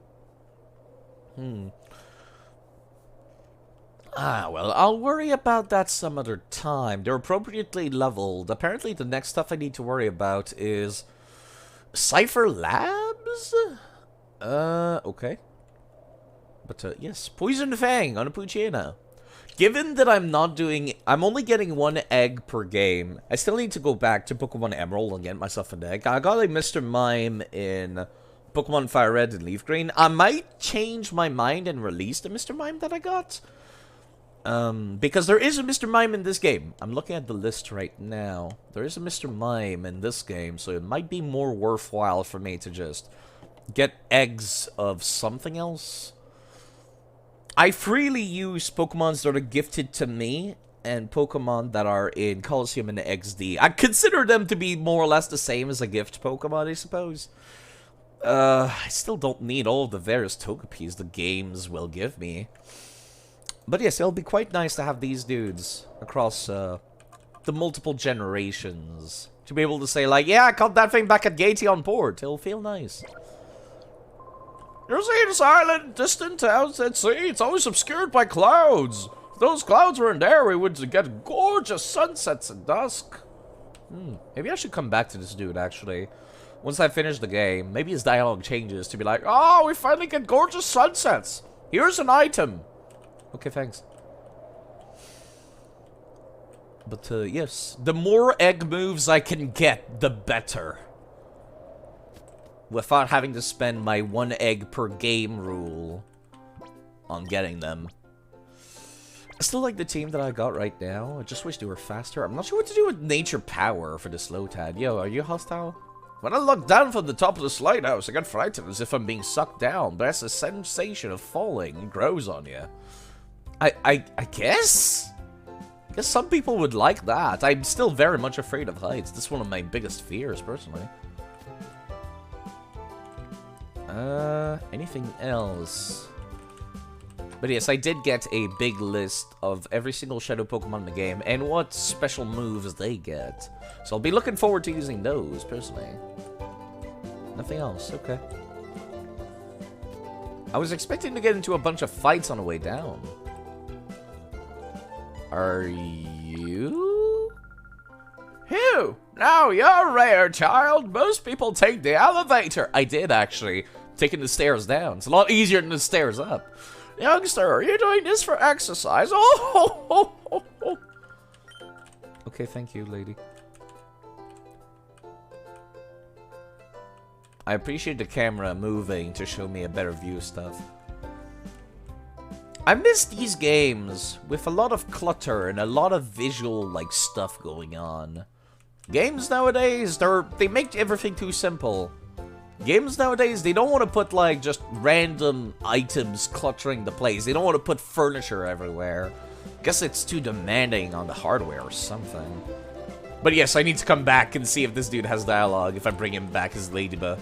S1: Ah, well, I'll worry about that some other time. They're appropriately leveled. Apparently, the next stuff I need to worry about is Cypher Labs? Okay. But, yes, Poison Fang on a Poochyena. Given that I'm only getting one egg per game, I still need to go back to Pokemon Emerald and get myself an egg. I got a Mr. Mime in Pokemon Fire Red and Leaf Green. I might change my mind and release the Mr. Mime that I got. Because there is a Mr. Mime in this game. I'm looking at the list right now. There is a Mr. Mime in this game, so it might be more worthwhile for me to just get eggs of something else. I freely use Pokemons that are gifted to me and Pokemon that are in Colosseum and XD. I consider them to be more or less the same as a gift Pokemon, I suppose. I still don't need all of the various Togepis the games will give me. But yes, it'll be quite nice to have these dudes across the multiple generations. To be able to say, like, yeah, I caught that thing back at Gateon Port. It'll feel nice. You see this island distant out at sea? It's always obscured by clouds. If those clouds weren't there, we would get gorgeous sunsets at dusk. Maybe I should come back to this dude, actually. Once I finish the game, maybe his dialogue changes to be like, oh, we finally get gorgeous sunsets. Here's an item. Okay, thanks. But, yes. The more egg moves I can get, the better. Without having to spend my 1 egg per game rule on getting them. I still like the team that I got right now. I just wish they were faster. I'm not sure what to do with nature power for the slow tad. Yo, are you hostile? When I look down from the top of the slide house, I get frightened as if I'm being sucked down. But that's the sensation of falling grows on you. I guess? I guess some people would like that. I'm still very much afraid of heights. This is one of my biggest fears, personally. Anything else? But yes, I did get a big list of every single Shadow Pokemon in the game and what special moves they get. So I'll be looking forward to using those, personally. Nothing else, okay. I was expecting to get into a bunch of fights on the way down. Are you? Phew! Now you're rare, child. Most people take the elevator. I did, actually. Taking the stairs down. It's a lot easier than the stairs up. Youngster, are you doing this for exercise? Oh! Okay, thank you, lady. I appreciate the camera moving to show me a better view of stuff. I miss these games with a lot of clutter and a lot of visual, like, stuff going on. Games nowadays, they make everything too simple. Games nowadays, they don't want to put, like, just random items cluttering the place. They don't want to put furniture everywhere. Guess it's too demanding on the hardware or something. But yes, I need to come back and see if this dude has dialogue, if I bring him back as Ladybug.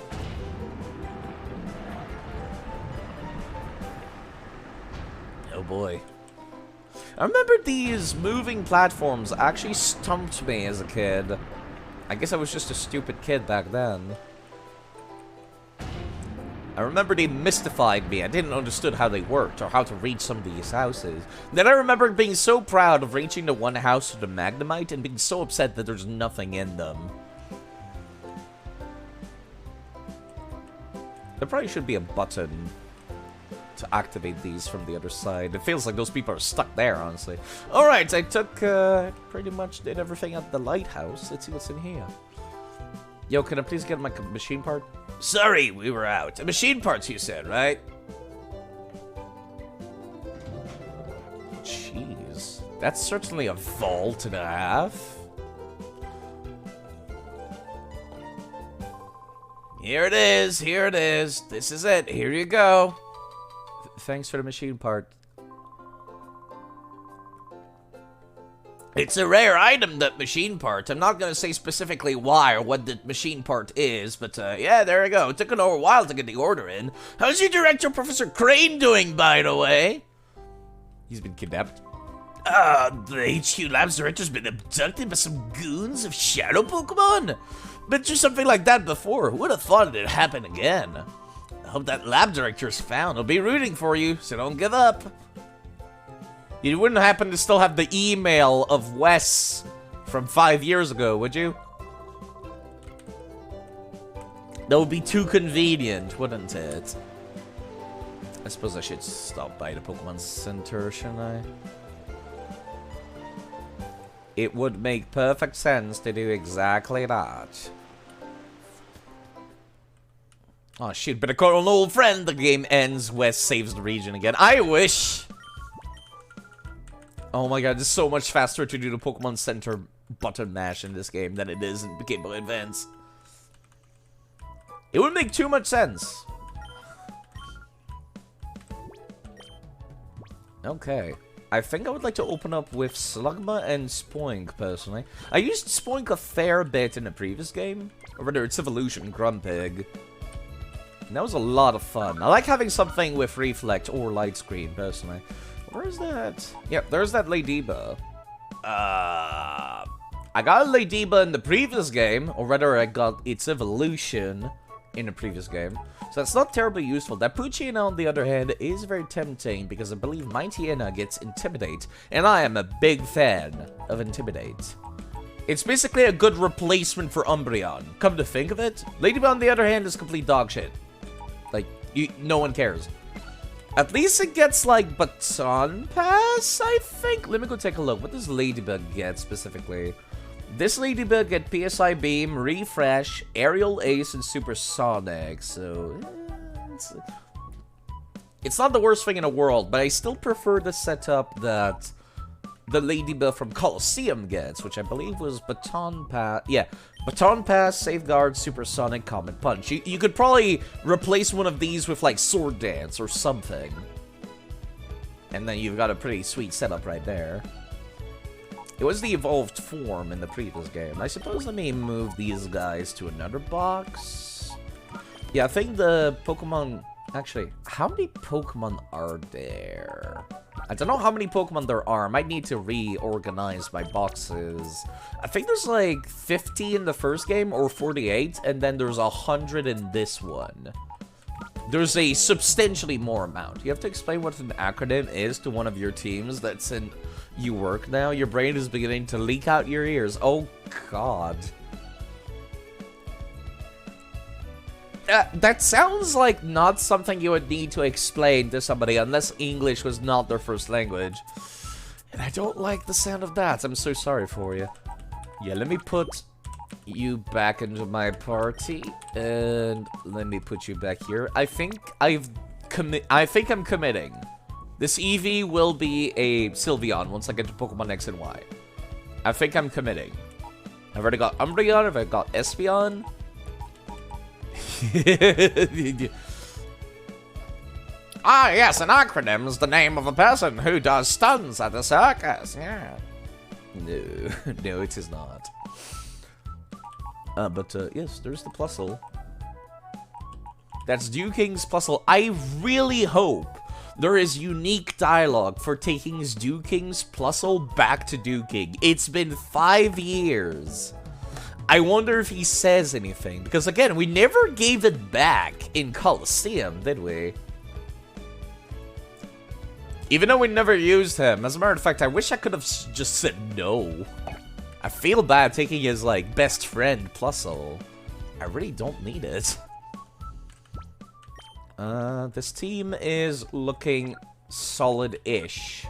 S1: Oh boy. I remember these moving platforms actually stumped me as a kid. I guess I was just a stupid kid back then. I remember they mystified me. I didn't understand how they worked or how to reach some of these houses. Then I remember being so proud of reaching the one house with the Magnemite and being so upset that there's nothing in them. There probably should be a button to activate these from the other side. It feels like those people are stuck there, honestly. Alright, I took, pretty much did everything at the lighthouse. Let's see what's in here. Yo, can I please get my machine part?
S4: Sorry, we were out. Machine parts, you said, right?
S1: Jeez. That's certainly a vault and a half.
S4: Here it is, here it is. This is it, here you go.
S1: Thanks for the machine part.
S4: It's a rare item, that machine part. I'm not going to say specifically why or what the machine part is, but yeah, there you go. It took a little while to get the order in. How's your director, Professor Crane, doing, by the way?
S1: He's been kidnapped.
S4: The HQ Labs director's been abducted by some goons of shadow Pokemon? Been through something like that before. Who would have thought it'd happen again? I hope that lab director's found. I'll be rooting for you, so don't give up. You wouldn't happen to still have the email of Wes from 5 years ago, would you? That would be too convenient, wouldn't it?
S1: I suppose I should stop by the Pokemon Center, shouldn't I? It would make perfect sense to do exactly that.
S4: Oh shit, better call an old friend. The game ends, Wes saves the region again. I wish!
S1: Oh my god, it's so much faster to do the Pokemon Center button mash in this game than it is in Game Boy Advance. It would make too much sense. Okay. I think I would like to open up with Slugma and Spoink, personally. I used Spoink a fair bit in the previous game. Or rather, its evolution, Grumpig. And that was a lot of fun. I like having something with Reflect or Light Screen, personally. Where's that? Yep, there's that Ladybug. I got a Ladybug in the previous game, or rather I got its evolution in the previous game. So that's not terribly useful. That Poochyena, on the other hand, is very tempting because I believe Mightyena gets Intimidate, and I am a big fan of Intimidate. It's basically a good replacement for Umbreon. Come to think of it, Ladybug, on the other hand, is complete dog shit. Like, no one cares. At least it gets, like, Baton Pass, I think? Let me go take a look. What does Ladybug get, specifically? This Ladybug get PSI Beam, Refresh, Aerial Ace, and Supersonic, so... It's not the worst thing in the world, but I still prefer the setup that the Ladybug from Colosseum gets, which I believe was Baton Pass. Yeah, Baton Pass, Safeguard, Supersonic, Comet Punch. You could probably replace one of these with, like, Sword Dance or something. And then you've got a pretty sweet setup right there. It was the evolved form in the previous game. I suppose let me move these guys to another box. Yeah, I think the Pokemon... Actually, how many Pokemon are there? I don't know how many Pokemon there are. I might need to reorganize my boxes. I think there's like 50 in the first game, or 48, and then there's 100 in this one. There's a substantially more amount. You have to explain what an acronym is to one of your teams that's in you work now. Your brain is beginning to leak out your ears. Oh, God. That sounds like not something you would need to explain to somebody unless English was not their first language. And I don't like the sound of that. I'm so sorry for you. Yeah, let me put you back into my party. And let me put you back here. I think I'm committing. This Eevee will be a Sylveon once I get to Pokemon X and Y. I think I'm committing. I've already got Umbreon, I've got Espeon. Ah, yes, an acronym is the name of a person who does stunts at the circus. Yeah. No, no, it is not. Yes, there's the Plusle. That's Dewking's Plusle. I really hope there is unique dialogue for taking Dewking's Plusle back to Dewking. It's been 5 years. I wonder if he says anything, because again, we never gave it back in Colosseum, did we? Even though we never used him. As a matter of fact, I wish I could have just said no. I feel bad taking his, like, best friend, Plusle. I really don't need it. This team is looking solid-ish.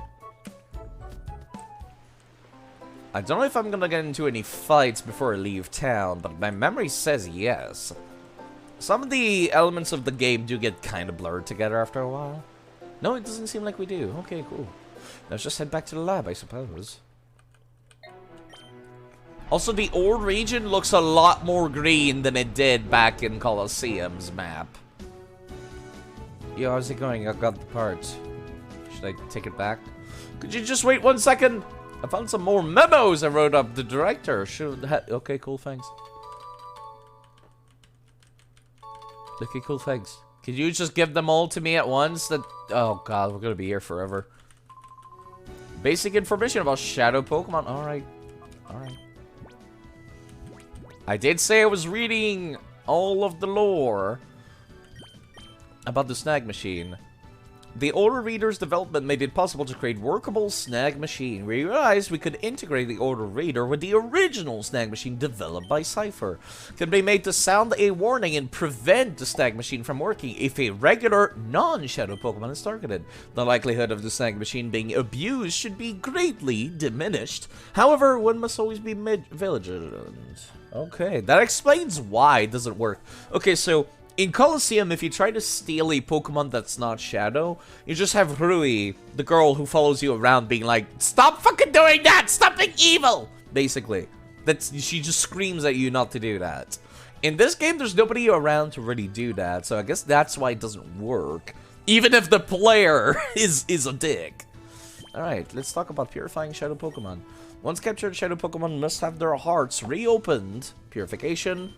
S1: I don't know if I'm gonna get into any fights before I leave town, but my memory says yes. Some of the elements of the game do get kind of blurred together after a while. No, it doesn't seem like we do. Okay, cool. Let's just head back to the lab, I suppose. Also, the old region looks a lot more green than it did back in Colosseum's map. Yo, how's it going? I got the parts. Should I take it back? Could you just wait 1 second? I found some more memos I wrote up. The director should okay, cool, thanks. Okay, cool, thanks. Could you just give them all to me at once? Oh god, we're gonna be here forever. Basic information about Shadow Pokemon. Alright. Alright. I did say I was reading all of the lore about the snag machine. The Order Reader's development made it possible to create workable snag machine. We realized we could integrate the Order Reader with the original snag machine developed by Cypher. It can be made to sound a warning and prevent the snag machine from working if a regular, non-shadow Pokemon is targeted. The likelihood of the snag machine being abused should be greatly diminished. However, one must always be vigilant. Okay, that explains why it doesn't work. Okay, so in Colosseum, if you try to steal a Pokemon that's not Shadow, you just have Rui, the girl who follows you around, being like, "Stop fucking doing that! Stop being evil!" Basically. She just screams at you not to do that. In this game, there's nobody around to really do that, so I guess that's why it doesn't work. Even if the player is a dick. Alright, let's talk about purifying Shadow Pokemon. Once captured, Shadow Pokemon must have their hearts reopened. Purification.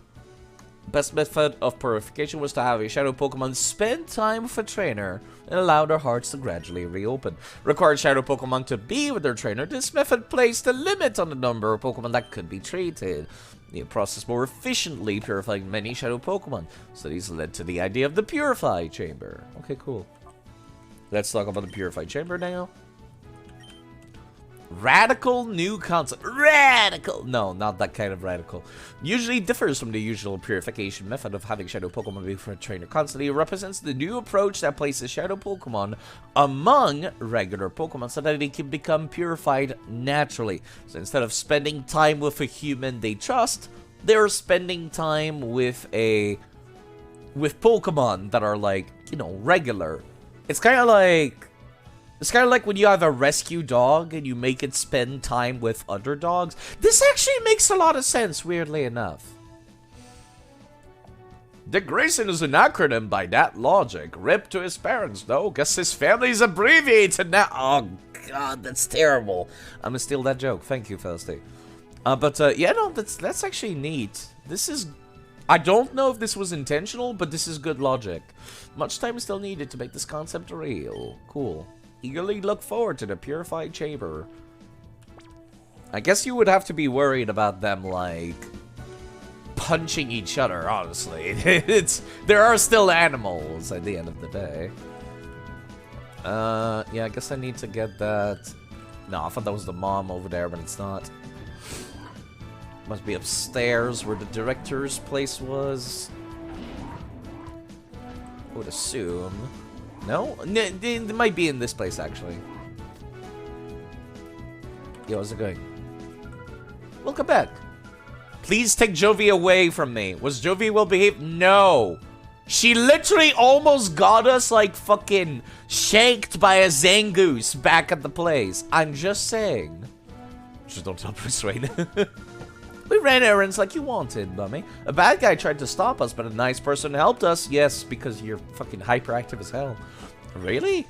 S1: Best method of purification was to have a Shadow Pokemon spend time with a trainer and allow their hearts to gradually reopen. Required Shadow Pokemon to be with their trainer. This method placed a limit on the number of Pokemon that could be treated. The process more efficiently purifying many shadow Pokemon. Studies led to the idea of the Purify Chamber. Okay, cool. Let's talk about the Purify Chamber now. Radical new concept. Radical! No, not that kind of radical. Usually differs from the usual purification method of having shadow Pokemon before a trainer constantly. It represents the new approach that places shadow Pokemon among regular Pokemon so that they can become purified naturally. So instead of spending time with a human they trust, they're spending time with Pokemon that are like, you know, regular. It's kind of like when you have a rescue dog and you make it spend time with other dogs. This actually makes a lot of sense, weirdly enough. Dick Grayson is an acronym by that logic. Rip to his parents, though. Guess his family's abbreviated now. Oh, God, that's terrible. I'm gonna steal that joke. Thank you, Felicity. Yeah, no, that's actually neat. This is... I don't know if this was intentional, but this is good logic. Much time is still needed to make this concept real. Cool. Eagerly look forward to the Purified Chamber. I guess you would have to be worried about them, like, punching each other, honestly. There are still animals at the end of the day. Yeah, I guess I need to get that. No, I thought that was the mom over there, but it's not. Must be upstairs where the director's place was. I would assume. No? It might be in this place, actually. Yo, how's it going? Welcome back. Please take Jovi away from me. Was Jovi well behaved? No. She literally almost got us, like, fucking shanked by a Zangoose back at the place. I'm just saying. Just don't tell Bruce Wayne. We ran errands like you wanted, Bummy. A bad guy tried to stop us, but a nice person helped us. Yes, because you're fucking hyperactive as hell. Really?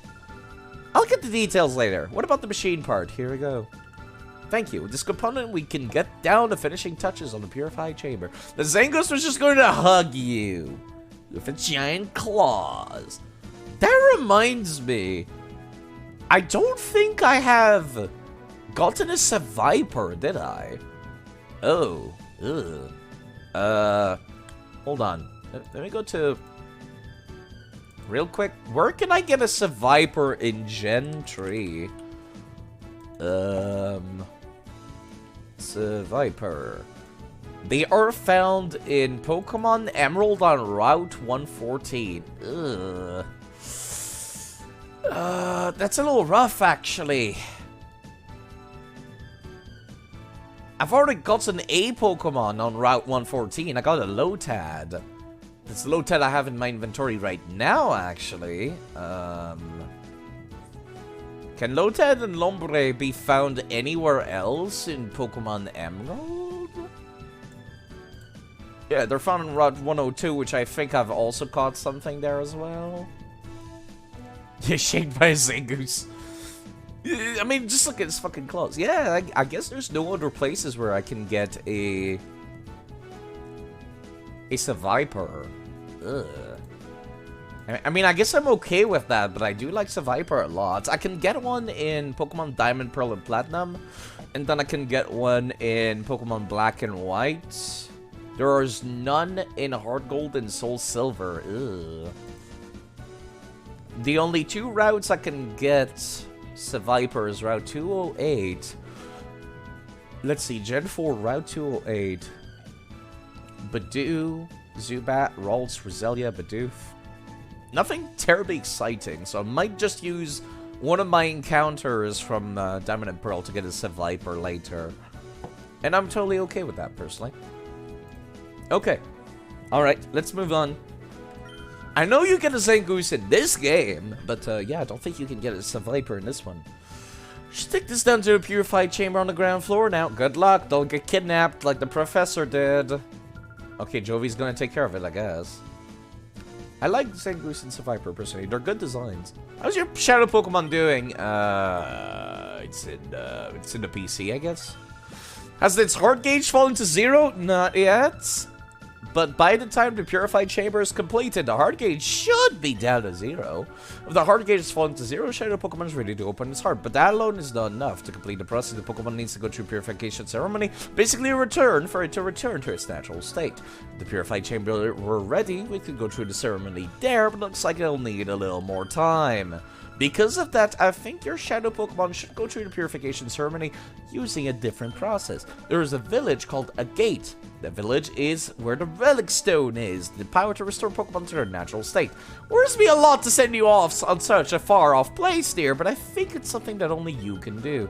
S1: I'll get the details later. What about the machine part? Here we go. Thank you. With this component, we can get down to finishing touches on the Purified Chamber. The Zangoose was just going to hug you with its giant claws. That reminds me. I don't think I have gotten a Seviper, did I? Oh. Ugh. Hold on. Let me go to... Real quick. Where can I get a Seviper in Gen 3? Seviper. They are found in Pokemon Emerald on Route 114. Ugh. That's a little rough, actually. I've already gotten a Pokemon on Route 114. I got a Lotad. It's the Lotad I have in my inventory right now, actually. Can Lotad and Lombre be found anywhere else in Pokemon Emerald? Yeah, they're found on Route 102, which I think I've also caught something there as well. You're shanked by a Zangoose. I mean, just look at his fucking claws. Yeah, I guess there's no other places where I can get a Seviper. Ugh. I mean, I guess I'm okay with that, but I do like Seviper a lot. I can get one in Pokemon Diamond, Pearl, and Platinum, and then I can get one in Pokemon Black and White. There is none in Heart Gold and Soul Silver. Ugh. The only two routes I can get Seviper is Route 208. Let's see, Gen 4, Route 208. Badoo, Zubat, Ralts, Roselia, Bidoof. Nothing terribly exciting, so I might just use one of my encounters from Diamond and Pearl to get a Seviper later. And I'm totally okay with that, personally. Okay. Alright, let's move on. I know you get a Zangoose in this game, but yeah, I don't think you can get a Seviper in this one. Just take this down to a Purified Chamber on the ground floor now. Good luck, don't get kidnapped like the professor did. Okay, Jovi's gonna take care of it, I guess. I like Zangoose and Seviper personally. They're good designs. How's your Shadow Pokemon doing? It's in the PC, I guess. Has its heart gauge fallen to 0? Not yet. but by the time the Purified Chamber is completed, the heart gauge should be down to 0. If the heart gauge is fallen to 0, Shadow Pokemon is ready to open its heart, but that alone is not enough. To complete the process, the Pokemon needs to go through Purification Ceremony, basically a return for it to return to its natural state. If the Purified Chamber were ready, we could go through the ceremony there, but looks like it'll need a little more time. Because of that, I think your Shadow Pokemon should go through the Purification Ceremony using a different process. There is a village called a gate. The village is where the Relic Stone is, the power to restore Pokemon to their natural state. Worries me a lot to send you off on such a far-off place dear, but I think it's something that only you can do.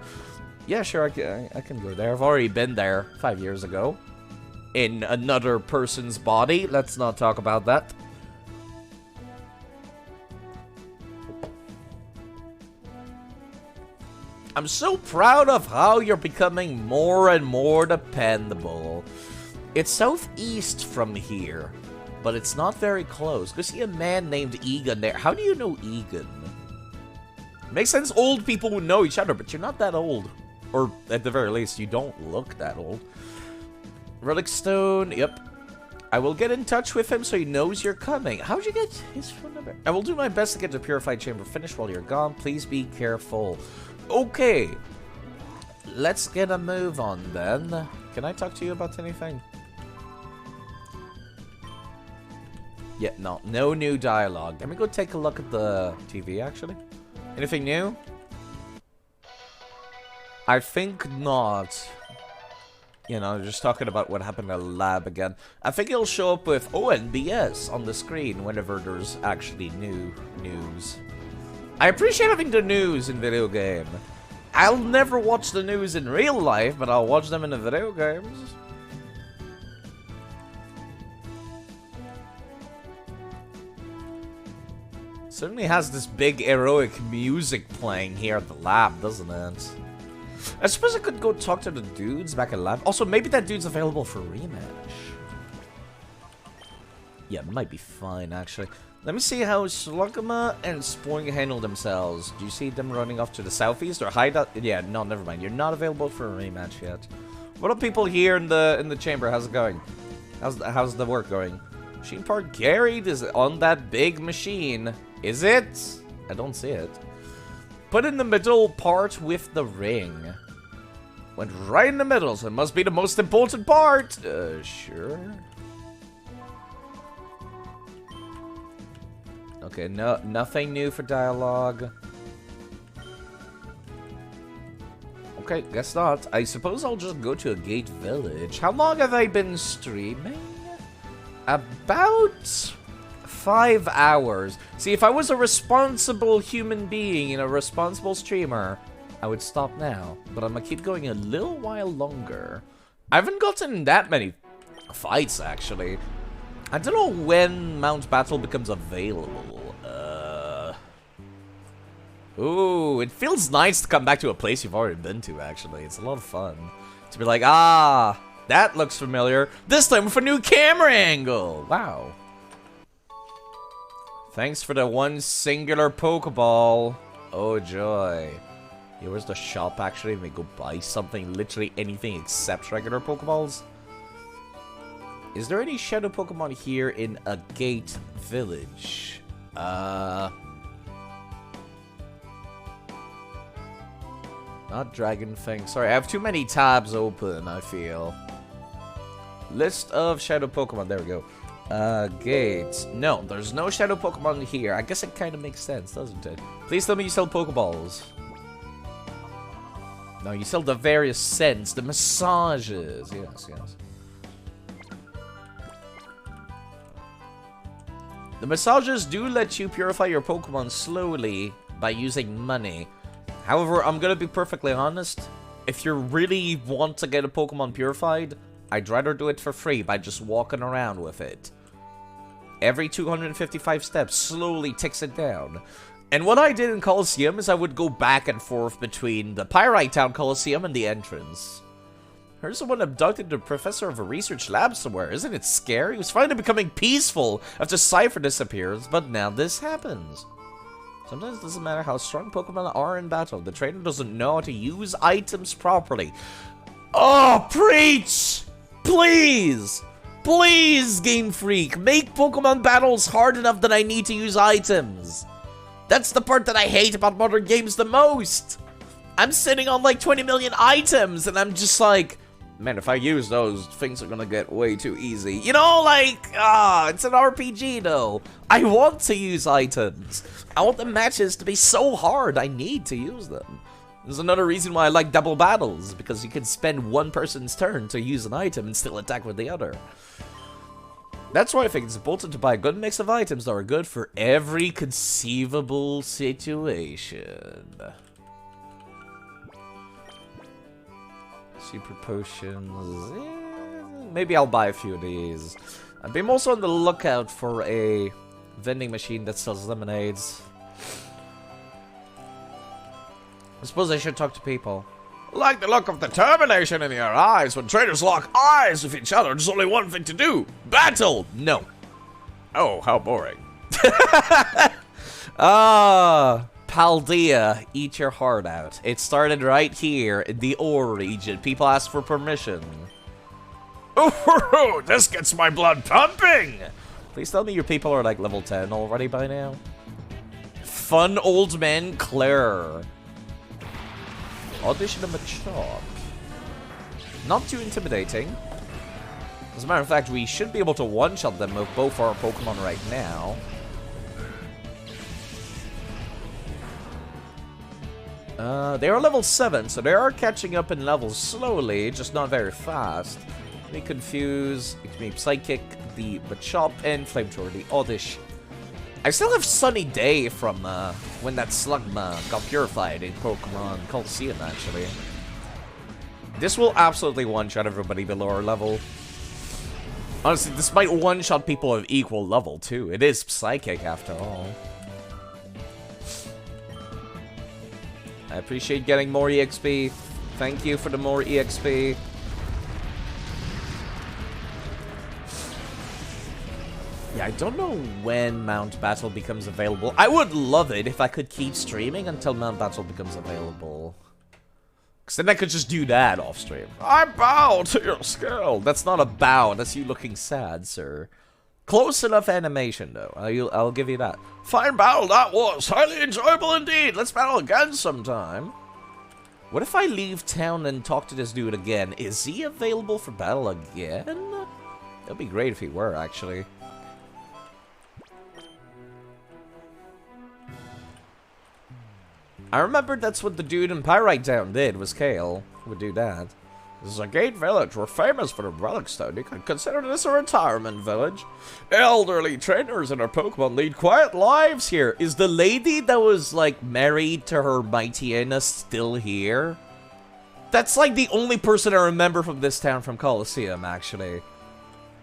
S1: Yeah, sure, I can go there. I've already been there 5 years ago. In another person's body. Let's not talk about that. I'm so proud of how you're becoming more and more dependable. It's southeast from here, but it's not very close. Go see a man named Egan there. How do you know Egan? Makes sense old people would know each other, but you're not that old. Or, at the very least, you don't look that old. Relic Stone, yep. I will get in touch with him so he knows you're coming. How'd you get his phone number? I will do my best to get the Purified Chamber finished while you're gone. Please be careful. Okay. Let's get a move on then. Can I talk to you about anything? Yeah, no new dialogue. Let me go take a look at the TV, actually. Anything new? I think not. You know, just talking about what happened at the lab again. I think it'll show up with ONBS on the screen whenever there's actually new news. I appreciate having the news in video game. I'll never watch the news in real life, but I'll watch them in the video games. Certainly has this big heroic music playing here at the lab, doesn't it? I suppose I could go talk to the dudes back at the lab. Also, maybe that dude's available for rematch. Yeah, it might be fine, actually. Let me see how Slugma and Spoing handle themselves. Do you see them running off to the southeast or hideout? Yeah, no, never mind. You're not available for a rematch yet. What are people here in the chamber? How's it going? How's the work going? Machine part carried is on that big machine. Is it? I don't see it. Put in the middle part with the ring. Went right in the middle, so it must be the most important part. Sure. Okay, nothing new for dialogue. Okay, guess not. I suppose I'll just go to a gate village. How long have I been streaming? About 5 hours. See, if I was a responsible human being and a responsible streamer, I would stop now. But I'm gonna keep going a little while longer. I haven't gotten that many fights, actually. I don't know when Mount Battle becomes available. Ooh, it feels nice to come back to a place you've already been to, actually. It's a lot of fun. To be like, ah, that looks familiar. This time with a new camera angle. Wow. Thanks for the one singular Pokeball. Oh, joy. Here was the shop, actually. Let me go buy something. Literally anything except regular Pokeballs. Is there any Shadow Pokemon here in a gate village? Not Dragon Fang. Sorry, I have too many tabs open, I feel. List of Shadow Pokemon. There we go. Gates. No, there's no Shadow Pokemon here. I guess it kind of makes sense, doesn't it? Please tell me you sell Pokeballs. No, you sell the various scents, the massages. Yes, yes. The massages do let you purify your Pokemon slowly by using money. However, I'm gonna be perfectly honest. If you really want to get a Pokemon purified, I'd rather do it for free by just walking around with it. Every 255 steps slowly ticks it down. And what I did in Colosseum is I would go back and forth between the Pyrite Town Colosseum and the entrance. Heard someone abducted the professor of a research lab somewhere. Isn't it scary? It was finally becoming peaceful after Cypher disappears, but now this happens. Sometimes it doesn't matter how strong Pokemon are in battle. The trainer doesn't know how to use items properly. Oh, preach! Please! Please, Game Freak, make Pokemon battles hard enough that I need to use items. That's the part that I hate about modern games the most. I'm sitting on like 20 million items, and I'm just like, man, if I use those, things are gonna get way too easy. You know, like, it's an RPG though. I want to use items. I want the matches to be so hard, I need to use them. There's another reason why I like double battles, because you can spend one person's turn to use an item and still attack with the other. That's why I think it's important to buy a good mix of items that are good for every conceivable situation. Super potions. Maybe I'll buy a few of these. I'm also on the lookout for a vending machine that sells lemonades. I suppose I should talk to people.
S2: Like the look of determination in your eyes. When traders lock eyes with each other, there's only one thing to do. Battle!
S1: No.
S2: Oh, how boring.
S1: Paldea, eat your heart out. It started right here in the Ore region. People asked for permission.
S2: Ooh, this gets my blood pumping!
S1: Please tell me your people are like level 10 already by now. Fun old man Claire. Audition of a Machop. Not too intimidating. As a matter of fact, we should be able to one-shot them with both our Pokemon right now. They are level 7, so they are catching up in levels slowly, just not very fast. Let me confuse, it may Psychic, the Machop, and Flamethrower, the Oddish. I still have Sunny Day from when that Slugma got purified in Pokemon Colosseum, actually. This will absolutely one-shot everybody below our level. Honestly, this might one-shot people of equal level, too. It is Psychic, after all. I appreciate getting more EXP. Thank you for the more EXP. Yeah, I don't know when Mount Battle becomes available. I would love it if I could keep streaming until Mount Battle becomes available. Because then I could just do that off stream.
S2: I bow to your skill.
S1: That's not a bow. That's you looking sad, sir. Close enough animation, though. I'll give you that.
S2: Fine battle that was. Highly enjoyable indeed. Let's battle again sometime.
S1: What if I leave town and talk to this dude again? Is he available for battle again? That'd be great if he were, actually. I remembered that's what the dude in Pyrite Town did, was Kale. Would do that.
S2: This is a great village. We're famous for the relic stone. You can consider this a retirement village. Elderly trainers and our Pokemon lead quiet lives here.
S1: Is the lady that was, like, married to her Mightyena still here? That's, like, the only person I remember from this town from Colosseum, actually.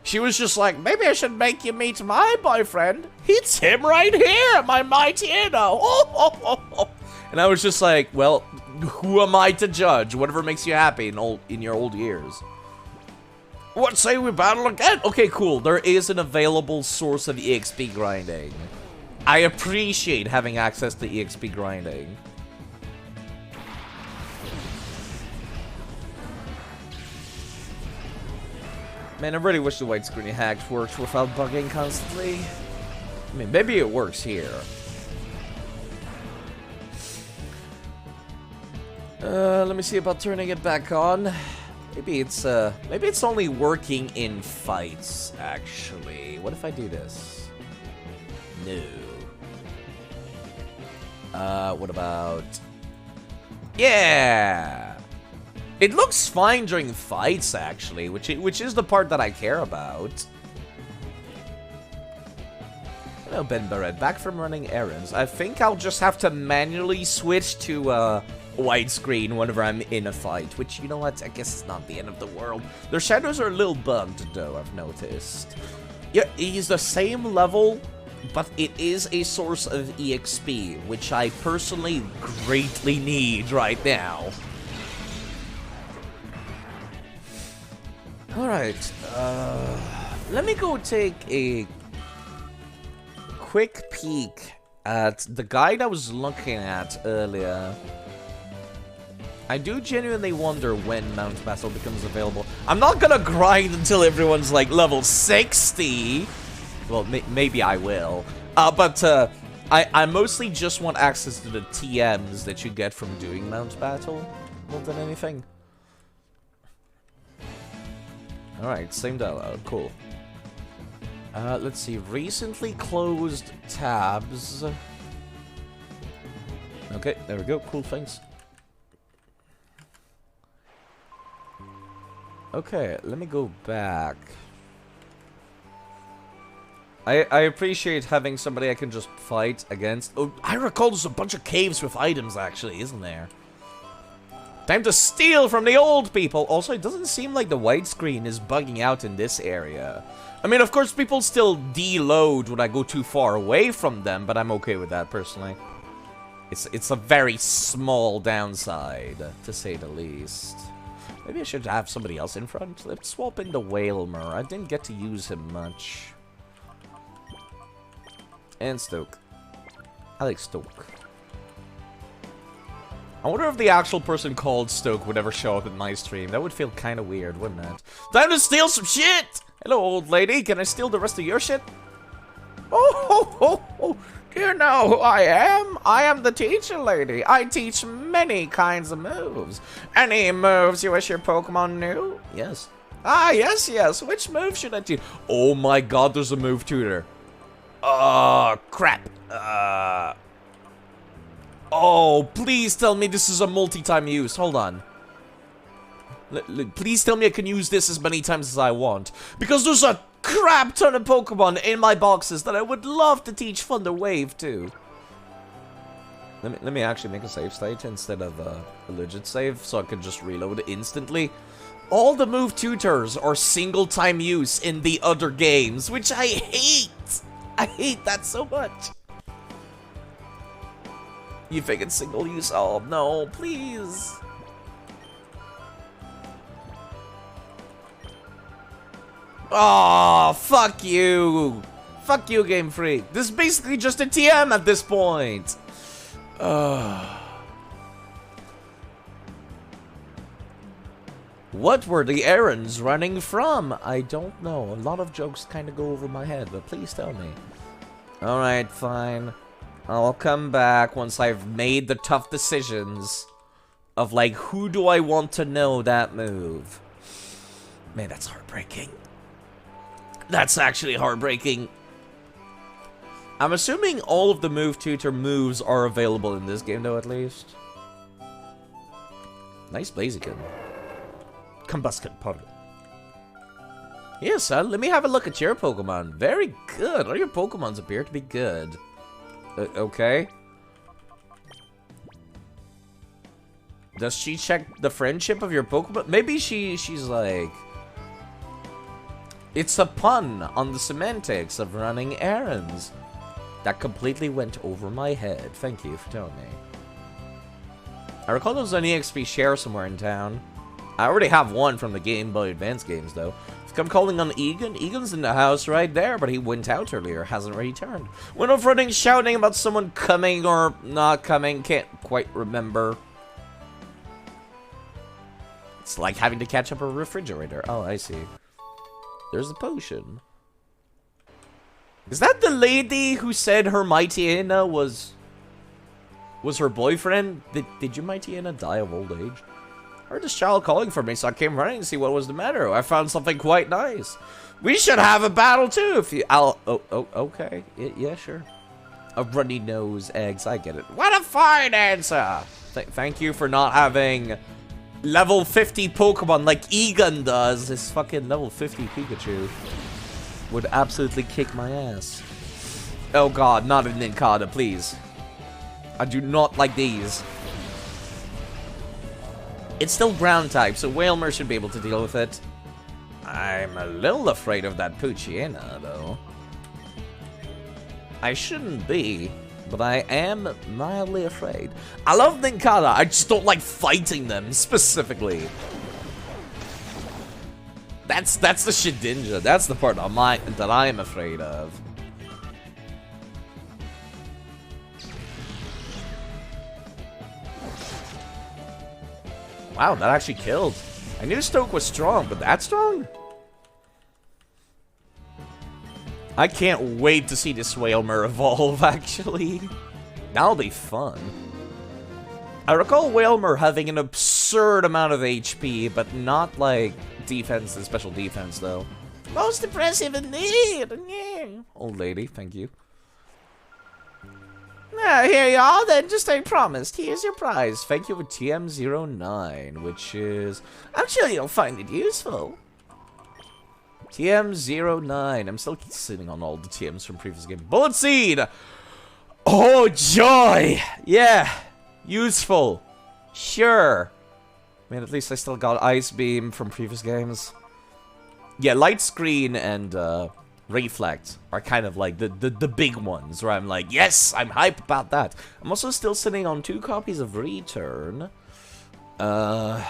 S1: She was just like, maybe I should make you meet my boyfriend. It's him right here, my Mightyena. And I was just like, well, who am I to judge? Whatever makes you happy in your old years.
S2: What say we battle again?
S1: Okay, cool. There is an available source of EXP grinding. I appreciate having access to EXP grinding. Man, I really wish the widescreen hacks worked without bugging constantly. I mean, maybe it works here. Let me see about turning it back on. Maybe it's only working in fights, actually. What if I do this? No. What about... Yeah! It looks fine during fights, actually, which is the part that I care about. Hello, Ben Barrett. Back from running errands. I think I'll just have to manually switch to, widescreen whenever I'm in a fight, which, you know what, I guess it's not the end of the world. Their shadows are a little bugged, though, I've noticed. Yeah, he's the same level, but it is a source of EXP, which I personally greatly need right now. Alright, let me go take a quick peek at the guide I was looking at earlier. I do genuinely wonder when Mount Battle becomes available. I'm not gonna grind until everyone's like level 60. Well, maybe I will. But I mostly just want access to the TMs that you get from doing Mount Battle more than anything. Alright, same dialogue. Cool. Let's see. Recently closed tabs. Okay, there we go. Cool, thanks. Okay, let me go back. I appreciate having somebody I can just fight against. Oh, I recall there's a bunch of caves with items, actually, isn't there? Time to steal from the old people! Also, it doesn't seem like the widescreen is bugging out in this area. I mean, of course, people still deload when I go too far away from them, but I'm okay with that, personally. It's a very small downside, to say the least. Maybe I should have somebody else in front. Let's swap in the Whalmer. I didn't get to use him much. And Stoke. I like Stoke. I wonder if the actual person called Stoke would ever show up in my stream. That would feel kind of weird, wouldn't it? Time to steal some shit! Hello, old lady. Can I steal the rest of your shit? Oh, do you know who I am? I am the teacher lady. I teach many kinds of moves. Any moves you wish your Pokemon knew? Yes. Ah, yes. Which move should I teach? Oh my god, there's a move tutor. Oh, crap. Oh, please tell me this is a multi-time use. Hold on. Please tell me I can use this as many times as I want. Because there's a crap ton of Pokemon in my boxes that I would love to teach Thunder Wave to. Let me actually make a save state instead of a legit save so I can just reload instantly. All the move tutors are single-time use in the other games, which I hate. I hate that so much. You think it's single use? Oh, no, please. Oh, fuck you. Fuck you, Game Freak. This is basically just a TM at this point. What were the errands running from? I don't know. A lot of jokes kind of go over my head, but please tell me. Alright, fine. I'll come back once I've made the tough decisions of, like, who do I want to know that move? Man, that's heartbreaking. That's actually heartbreaking. I'm assuming all of the move tutor moves are available in this game, though, at least. Nice Blaziken. Combusken, pardon. Yes, son, let me have a look at your Pokemon. Very good. All your Pokemons appear to be good. Okay. Does she check the friendship of your Pokemon? Maybe she's like... It's a pun on the semantics of running errands. That completely went over my head. Thank you for telling me. I recall there was an EXP share somewhere in town. I already have one from the Game Boy Advance games, though. I'm calling on Egan. Egan's in the house right there, but he went out earlier. Hasn't returned. Went off running, shouting about someone coming or not coming. Can't quite remember. It's like having to catch up a refrigerator. Oh, I see. There's a potion. Is that the lady who said her Mightyena was her boyfriend? Did your Mightyena die of old age? I heard this child calling for me, so I came running to see what was the matter. I found something quite nice. We should have a battle too if you... okay. Yeah, sure. A runny nose, eggs, I get it. What a fine answer! Thank you for not having level 50 Pokemon like Egan does. This fucking level 50 Pikachu would absolutely kick my ass. Oh god, not a Nincada, please. I do not like these. It's still ground type, so Whalmer should be able to deal with it. I'm a little afraid of that Poochyena, though. I shouldn't be, but I am mildly afraid. I love Nincada, I just don't like fighting them, specifically. That's the Shedinja, that's the part that I am afraid of. Wow, that actually killed. I knew Stoke was strong, but that strong? I can't wait to see this Whalmer evolve, actually. That'll be fun. I recall Whalmer having an absurd amount of HP, but not like defense and special defense, though. Most impressive indeed. Old lady, thank you. Here you are, then, just as I promised. Here's your prize. Thank you for TM09, which is... I'm sure you'll find it useful. TM09. I'm still sitting on all the TMs from previous game. Bullet Seed! Oh, joy! Yeah. Useful. Sure. I mean, at least I still got Ice Beam from previous games. Yeah, Light Screen and Reflect are kind of like the big ones where I'm like, yes, I'm hype about that. I'm also still sitting on 2 copies of Return. Got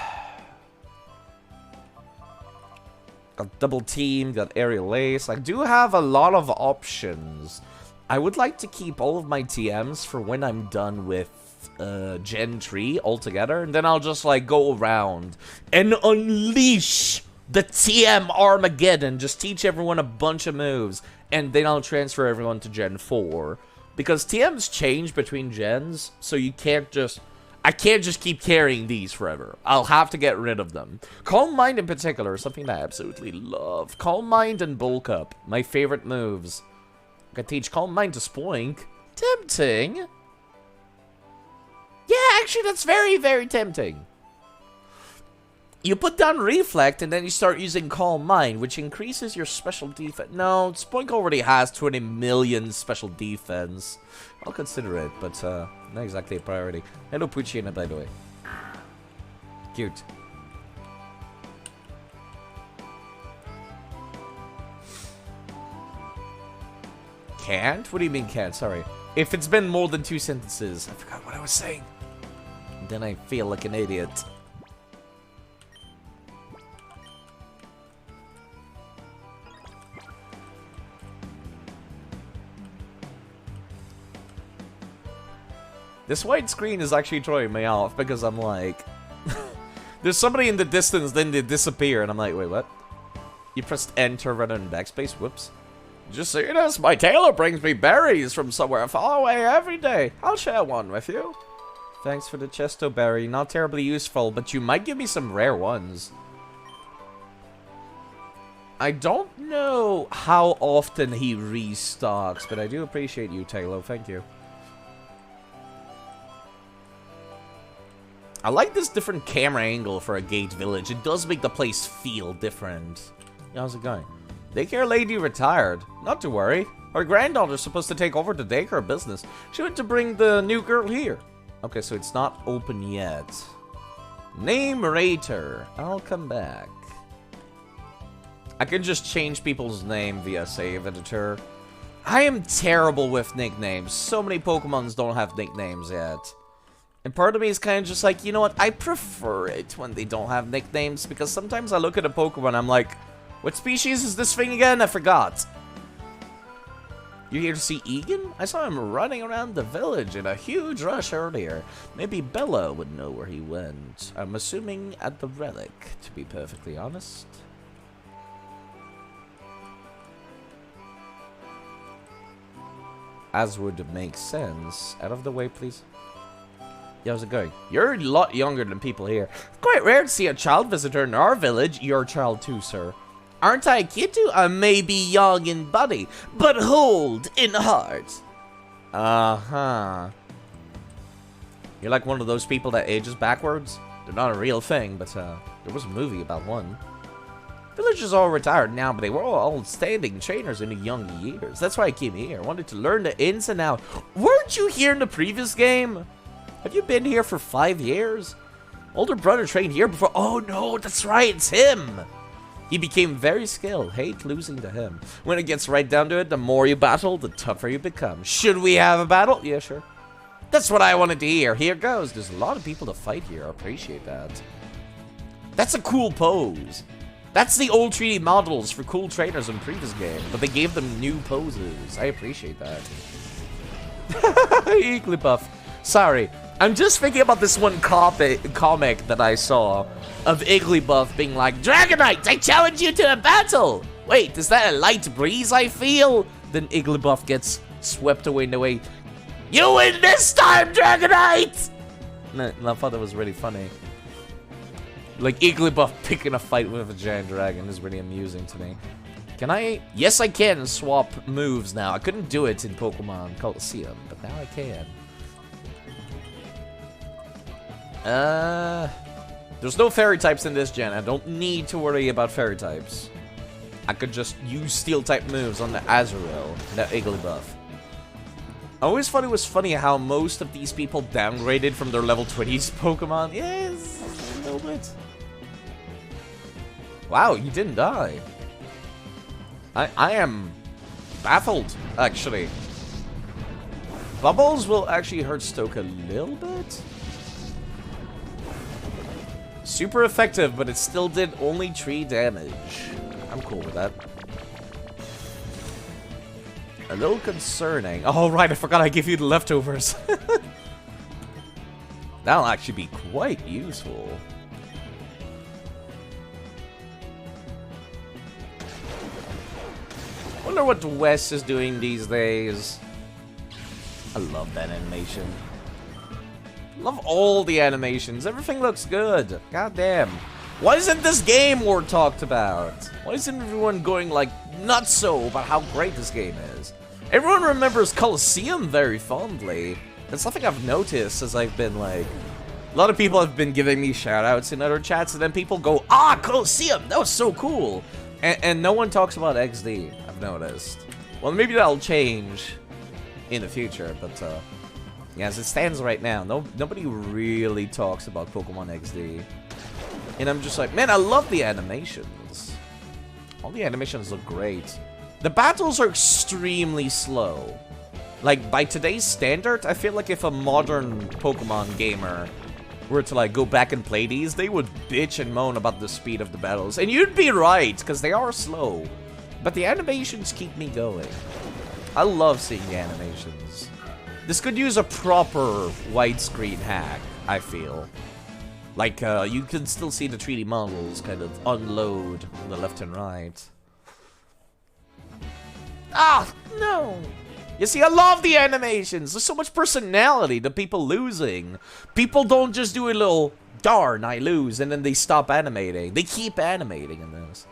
S1: Double Team, got Aerial Ace. I do have a lot of options. I would like to keep all of my TMs for when I'm done with Gen 3 altogether, and then I'll just like go around and unleash the TM Armageddon, just teach everyone a bunch of moves, and then I'll transfer everyone to Gen 4. Because TMs change between gens, so you can't just... I can't just keep carrying these forever. I'll have to get rid of them. Calm Mind in particular is something that I absolutely love. Calm Mind and Bulk Up, my favorite moves. I can teach Calm Mind to Spoink. Tempting. Yeah, actually that's very, very tempting. You put down Reflect, and then you start using Calm Mind, which increases your special defense. No, Spoink already has 20 million special defense. I'll consider it, but not exactly a priority. Hello, Puccina, by the way. Cute. Can't? What do you mean can't? Sorry. If it's been more than 2 sentences. I forgot what I was saying. Then I feel like an idiot. This white screen is actually throwing me off because I'm like... There's somebody in the distance, then they disappear, and I'm like, wait, what? You pressed enter rather than backspace? Whoops. Just see this, my tailor brings me berries from somewhere far away every day. I'll share one with you. Thanks for the chesto berry. Not terribly useful, but you might give me some rare ones. I don't know how often he restocks, but I do appreciate you, Taylor. Thank you. I like this different camera angle for a gate village. It does make the place feel different. Yeah, how's it going? Daycare lady retired. Not to worry. Her granddaughter's supposed to take over the daycare business. She went to bring the new girl here. Okay, so it's not open yet. Name Rater. I'll come back. I can just change people's name via save editor. I am terrible with nicknames. So many Pokemons don't have nicknames yet. And part of me is kind of just like, you know what? I prefer it when they don't have nicknames, because sometimes I look at a Pokemon and I'm like, what species is this thing again? I forgot. You here to see Egan? I saw him running around the village in a huge rush earlier. Maybe Bella would know where he went. I'm assuming at the relic, to be perfectly honest. As would make sense. Out of the way, please. Yeah, how's it going? You're a lot younger than people here. Quite rare to see a child visitor in our village. You're a child too, sir. Aren't I a kid too? I may be young in body, but old in heart. Uh-huh. You're like one of those people that ages backwards? They're not a real thing, but there was a movie about one. Villagers all retired now, but they were all outstanding trainers in the young years. That's why I came here. I wanted to learn the ins and outs. Weren't you here in the previous game? Have you been here for 5 years? Older brother trained here before. Oh no, that's right, it's him. He became very skilled. Hate losing to him. When it gets right down to it, the more you battle, the tougher you become. Should we have a battle? Yeah, sure. That's what I wanted to hear. Here goes. There's a lot of people to fight here. I appreciate that. That's a cool pose. That's the old 3D models for cool trainers in previous game, but they gave them new poses. I appreciate that. Eaglybuff. Sorry, I'm just thinking about this one comic that I saw of Igglybuff being like, Dragonite, I challenge you to a battle! Wait, is that a light breeze I feel? Then Igglybuff gets swept away in the way. You win this time, Dragonite! No, I thought that was really funny. Like, Igglybuff picking a fight with a giant dragon is really amusing to me. Can I? Yes, I can swap moves now. I couldn't do it in Pokemon Colosseum, but now I can. There's no fairy types in this gen. I don't need to worry about fairy types. I could just use steel type moves on the Azurill, the Igglybuff. I always thought it was funny how most of these people downgraded from their level 20s Pokemon. Yes, a little bit. Wow, you didn't die. I am baffled, actually. Bubbles will actually hurt Stoke a little bit. Super effective, but it still did only 3 damage. I'm cool with that. A little concerning. Oh, right, I forgot I gave you the leftovers. That'll actually be quite useful. Wonder what Wes is doing these days. I love that animation. Love all the animations. Everything looks good. God damn. Why isn't this game more talked about? Why isn't everyone going like nuts so about how great this game is? Everyone remembers Colosseum very fondly. That's something I've noticed as I've been like... A lot of people have been giving me shoutouts in other chats, and then people go, ah, Colosseum, that was so cool. And no one talks about XD, I've noticed. Well, maybe that'll change in the future, but yeah, as it stands right now, nobody really talks about Pokemon XD. And I'm just like, man, I love the animations. All the animations look great. The battles are extremely slow. Like, by today's standard, I feel like if a modern Pokemon gamer were to, like, go back and play these, they would bitch and moan about the speed of the battles. And you'd be right, because they are slow. But the animations keep me going. I love seeing the animations. This could use a proper widescreen hack, I feel. Like, you can still see the 3D models kind of unload on the left and right. Ah, no! You see, I love the animations. There's so much personality to people losing. People don't just do a little, darn, I lose, and then they stop animating. They keep animating in this.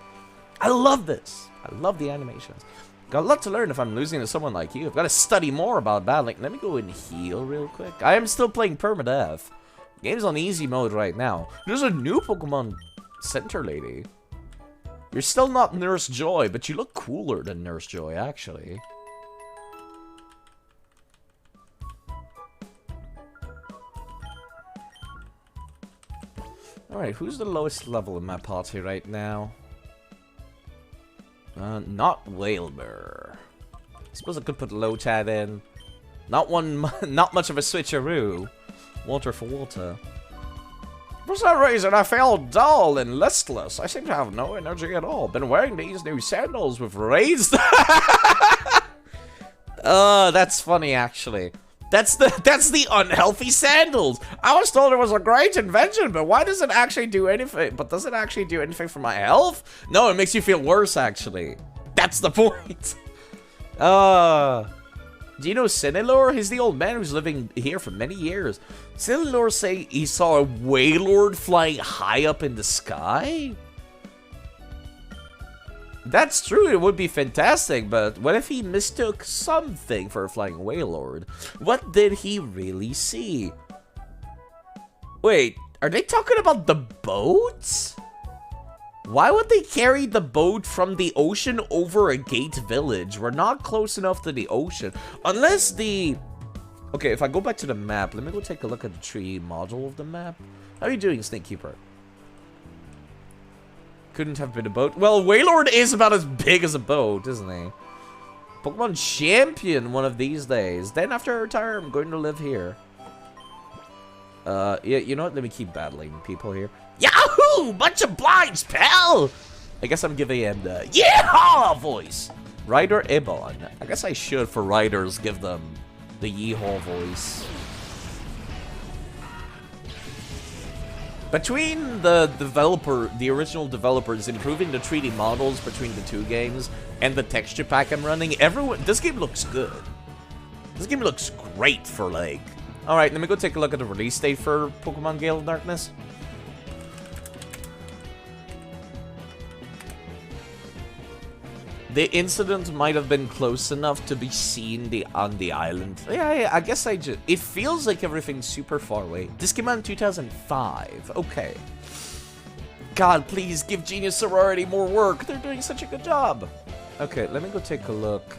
S1: I love this. I love the animations. Got a lot to learn if I'm losing to someone like you. I've got to study more about battling. Let me go and heal real quick. I am still playing Permadeath. Game's on easy mode right now. There's a new Pokemon Center lady. You're still not Nurse Joy, but you look cooler than Nurse Joy, actually. Alright, who's the lowest level in my party right now? Not Wailmer. I suppose I could put Lotad in. Not much of a switcheroo. Water for water. For some reason, I feel dull and listless. I seem to have no energy at all. Been wearing these new sandals with raised... that's funny, actually. That's the unhealthy sandals. I was told it was a great invention, but why does it actually do anything? But does it actually do anything for my health? No, it makes you feel worse, actually. That's the point. Do you know Cinelor? He's the old man who's living here for many years. Cinelor say he saw a Wailord flying high up in the sky? That's true, it would be fantastic, but what if he mistook something for a flying Wailord? What did he really see? Wait, are they talking about the boats? Why would they carry the boat from the ocean over a gate village? We're not close enough to the ocean. Unless the... Okay, if I go back to the map, let me go take a look at the tree module of the map. How are you doing, Snakekeeper? Couldn't have been a boat. Well, Wailord is about as big as a boat, isn't he? Pokemon champion one of these days. Then after I retire, I'm going to live here. Yeah, you know what? Let me keep battling people here. Yahoo! Much obliged, pal! I guess I'm giving him the yeehaw voice. Ryder Ibon. I guess I should, for riders, give them the yeehaw voice. Between the original developers improving the 3D models between the two games and the texture pack I'm running, this game looks good. This game looks great for, like... Alright, let me go take a look at the release date for Pokemon Gale of Darkness. The incident might have been close enough to be seen on the island. Yeah, I guess it feels like everything's super far away. This came out in 2005. Okay. God, please give Genius Sorority more work. They're doing such a good job. Okay, let me go take a look.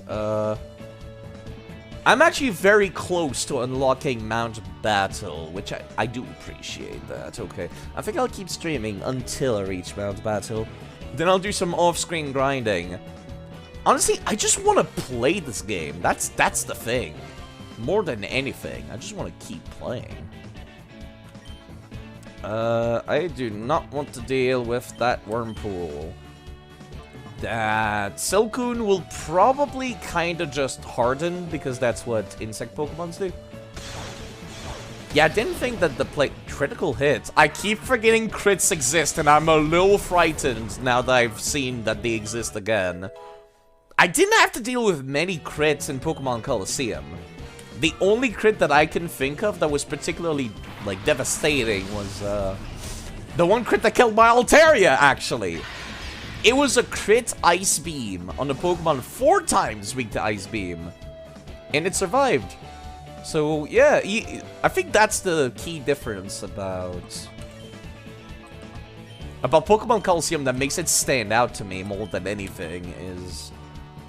S1: I'm actually very close to unlocking Mount Battle, which I do appreciate that. Okay, I think I'll keep streaming until I reach Mount Battle. Then I'll do some off-screen grinding. Honestly, I just want to play this game. That's the thing. More than anything, I just want to keep playing. I do not want to deal with that Wurmpool. That Silcoon will probably kind of just harden, because that's what insect Pokemons do. Yeah, I didn't think that the critical hits. I keep forgetting crits exist, and I'm a little frightened now that I've seen that they exist again. I didn't have to deal with many crits in Pokemon Colosseum. The only crit that I can think of that was particularly, like, devastating was, the one crit that killed my Altaria, actually. It was a crit Ice Beam on a Pokemon 4 times weak to Ice Beam. And it survived. So, yeah, I think that's the key difference about Pokemon Colosseum that makes it stand out to me more than anything is...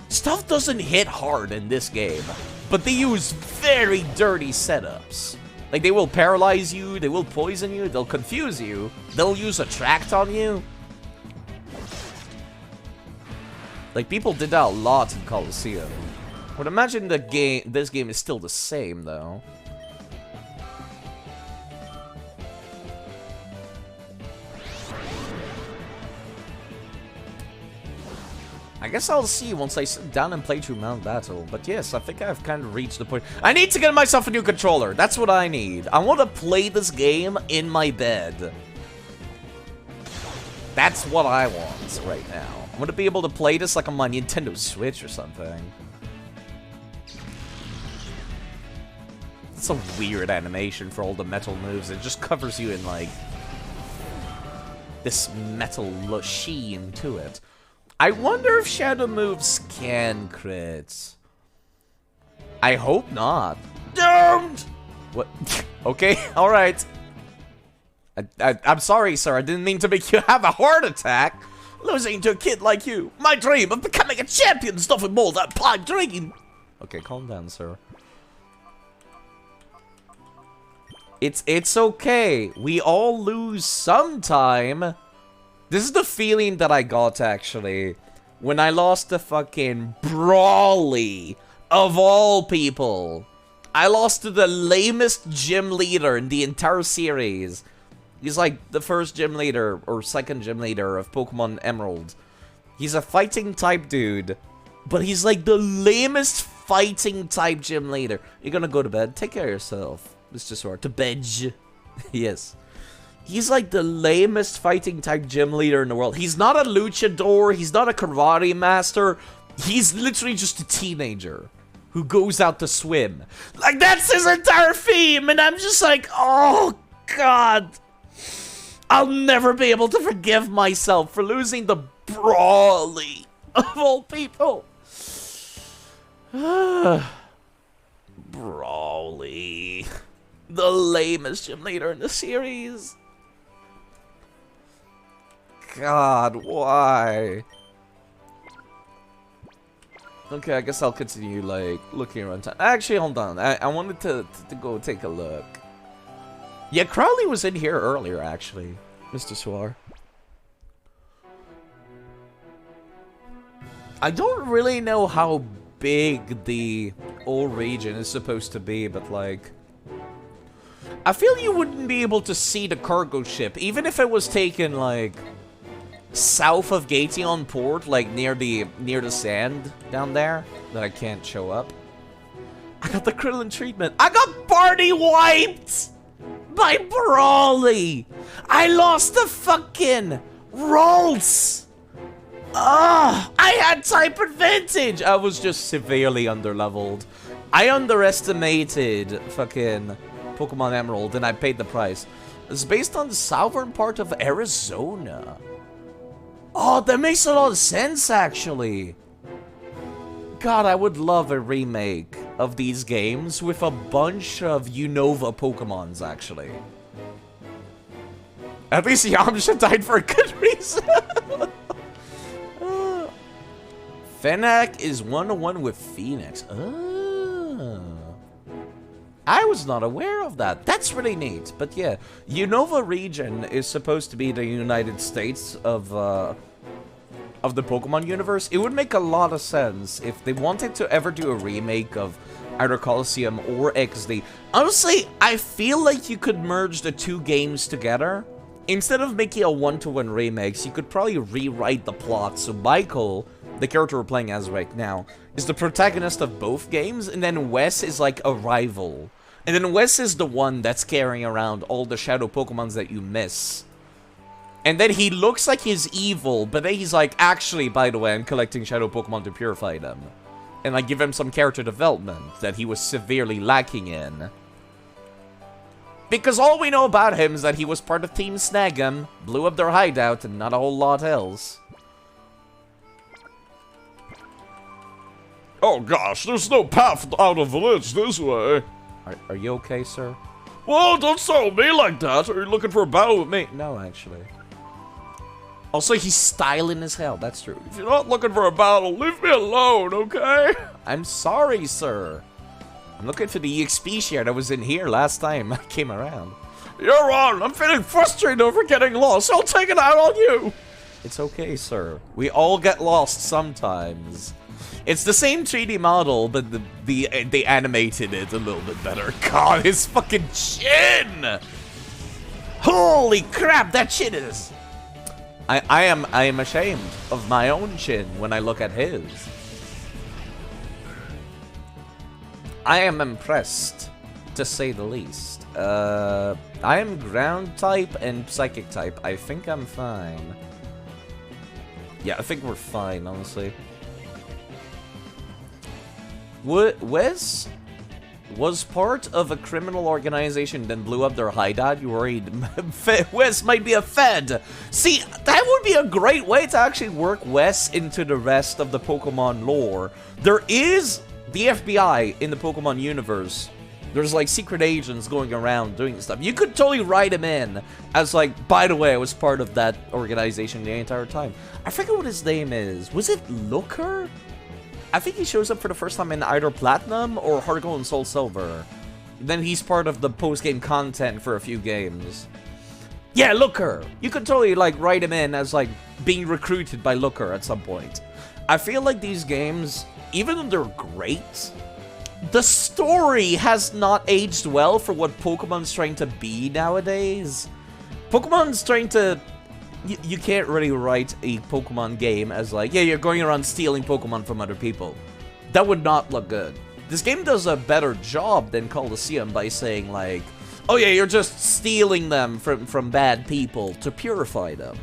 S1: Stuff doesn't hit hard in this game, but they use very dirty setups. Like, they will paralyze you, they will poison you, they'll confuse you, they'll use Attract on you. Like, people did that a lot in Colosseum. I would imagine this game is still the same, though. I guess I'll see once I sit down and play through Mount Battle. But yes, I think I've kind of reached the point. I need to get myself a new controller. That's what I need. I want to play this game in my bed. That's what I want right now. I want to be able to play this like on my Nintendo Switch or something. It's a weird animation for all the metal moves. It just covers you in, like, this metal sheen to it. I wonder if Shadow moves can crits. I hope not. Don't! What? Okay, alright. I'm sorry, sir. I didn't mean to make you have a heart attack. Losing to a kid like you. My dream of becoming a champion is nothing more than a pipe dream. Okay, calm down, sir. It's okay. We all lose sometime. This is the feeling that I got, actually, when I lost the fucking Brawly, of all people. I lost to the lamest gym leader in the entire series. He's like the first gym leader, or second gym leader of Pokemon Emerald. He's a fighting type dude, but he's like the lamest fighting type gym leader. You're gonna go to bed? Take care of yourself, Mr. Sword. To bed. Yes. He's like the lamest fighting type gym leader in the world. He's not a luchador. He's not a karate master. He's literally just a teenager who goes out to swim. Like, that's his entire theme. And I'm just like, oh, God. I'll never be able to forgive myself for losing the Brawly of all people. Brawly. The lamest gym leader in the series. God, why? Okay, I guess I'll continue, like, looking around town. Actually, hold on. I wanted to go take a look. Yeah, Crowley was in here earlier, actually, Mr. Swar. I don't really know how big the old region is supposed to be, but, like, I feel you wouldn't be able to see the cargo ship, even if it was taken, like, south of Gateon Port, like near the sand down there, that I can't show up. I got the Krillin treatment. I got party wiped by Brawly! I lost the fucking rolls! I had type advantage! I was just severely underleveled. I underestimated fucking Pokemon Emerald and I paid the price. It's based on the southern part of Arizona. Oh, that makes a lot of sense, actually. God, I would love a remake of these games with a bunch of Unova Pokemons, actually. At least Yamcha died for a good reason. Fennec is 1-1 with Phoenix. Oh. I was not aware of that. That's really neat. But yeah, Unova region is supposed to be the United States of the Pokemon universe. It would make a lot of sense if they wanted to ever do a remake of either Colosseum or XD. Honestly, I feel like you could merge the two games together. Instead of making a one-to-one remakes, you could probably rewrite the plot. So Michael, the character we're playing as right now, is the protagonist of both games, and then Wes is like a rival. And then Wes is the one that's carrying around all the shadow Pokemons that you miss. And then he looks like he's evil, but then he's like, actually, by the way, I'm collecting shadow Pokemon to purify them. And I give him some character development that he was severely lacking in. Because all we know about him is that he was part of Team Snag'em, blew up their hideout, and not a whole lot else.
S2: Oh gosh, there's no path out of the village this way.
S1: Are you okay, sir?
S2: Whoa, don't startle me like that. Are you looking for a battle with me?
S1: No, actually. Also, he's styling as hell, that's true.
S2: If you're not looking for a battle, leave me alone, okay?
S1: I'm sorry, sir. I'm looking for the EXP share that was in here last time I came around.
S2: You're on. I'm feeling frustrated over getting lost. I'll take it out on you.
S1: It's okay, sir. We all get lost sometimes. It's the same 3D model, but they animated it a little bit better. God, his fucking chin! Holy crap, that chin is... I am ashamed of my own chin when I look at his. I am impressed, to say the least. I am ground type and psychic type. I think I'm fine. Yeah, I think we're fine, honestly. Wes was part of a criminal organization, then blew up their hideout. You worried Wes might be a Fed? See, that would be a great way to actually work Wes into the rest of the Pokemon lore. There is the FBI in the Pokemon universe. There's like secret agents going around doing stuff. You could totally write him in as like, by the way, I was part of that organization the entire time. I forget what his name is. Was it Looker? I think he shows up for the first time in either Platinum or Heart Gold and Soul Silver. Then he's part of the post-game content for a few games. Yeah, Looker! You could totally, like, write him in as, like, being recruited by Looker at some point. I feel like these games, even though they're great, the story has not aged well for what Pokemon's trying to be nowadays. Pokemon's trying to... You can't really write a Pokemon game as like, yeah, you're going around stealing Pokemon from other people. That would not look good. This game does a better job than Colosseum by saying like, oh yeah, you're just stealing them from bad people to purify them.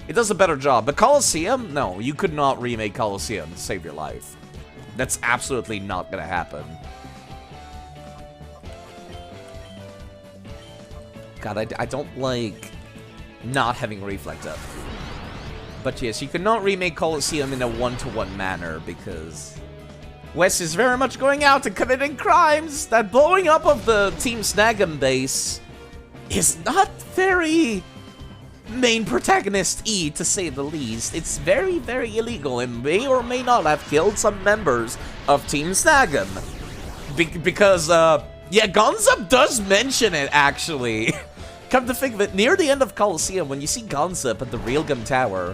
S1: It does a better job. But Colosseum, no, you could not remake Colosseum to save your life. That's absolutely not gonna happen. God, I don't like... not having Reflect up. But yes, you cannot remake Colosseum in a one-to-one manner because Wes is very much going out and committing crimes. That blowing up of the Team Snag'em base is not very main protagonist-y, to say the least. It's very, very illegal and may or may not have killed some members of Team Snag'em. Because, yeah, Gonzup does mention it, actually. Come to think of it, near the end of Colosseum, when you see Gonzup at the Railgun Tower,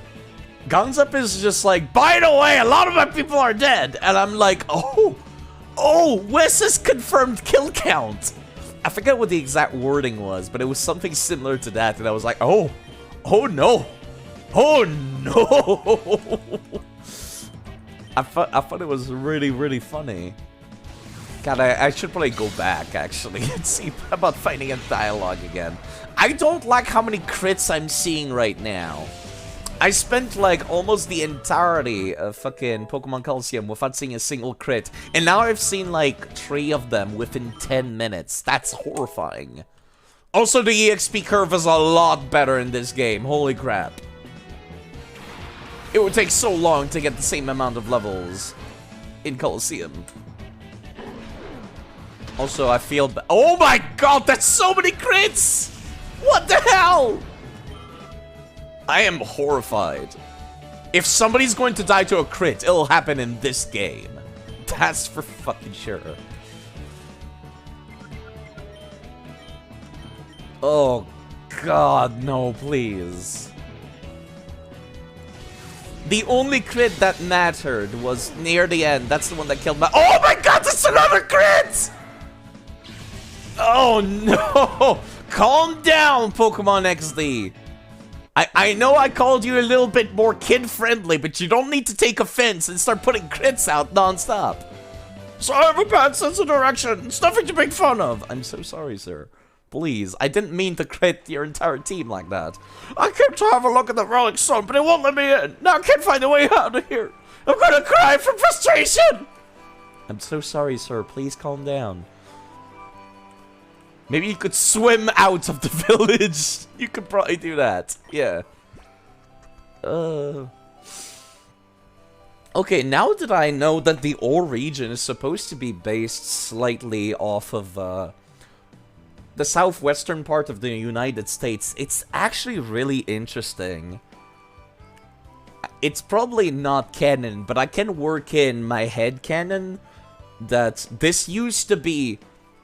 S1: Gonzup is just like, by the way, a lot of my people are dead. And I'm like, oh, Wes's confirmed kill count. I forget what the exact wording was, but it was something similar to that. And I was like, oh no. Oh no. I thought it was really, really funny. God, I should probably go back, actually, and see about finding a dialogue again. I don't like how many crits I'm seeing right now. I spent, like, almost the entirety of fucking Pokemon Coliseum without seeing a single crit. And now I've seen, like, 3 of them within 10 minutes. That's horrifying. Also, the EXP curve is a lot better in this game. Holy crap. It would take so long to get the same amount of levels in Coliseum. Also, I feel oh my god, that's so many crits! What the hell? I am horrified. If somebody's going to die to a crit, it'll happen in this game. That's for fucking sure. Oh god, no, please. The only crit that mattered was near the end. That's the one that killed my— oh my god, that's another crit! Oh no! Calm down, Pokemon XD. I know I called you a little bit more kid-friendly, but you don't need to take offense and start putting crits out non-stop. So I have a bad sense of direction. It's nothing to make fun of. I'm so sorry, sir. Please, I didn't mean to crit your entire team like that. I came to have a look at the Rolling Stone, but it won't let me in. Now I can't find a way out of here. I'm gonna cry from frustration. I'm so sorry, sir. Please calm down. Maybe you could swim out of the village. You could probably do that. Yeah. Okay, now that I know that the ore region is supposed to be based slightly off of the southwestern part of the United States, it's actually really interesting. It's probably not canon, but I can work in my head canon that this used to be—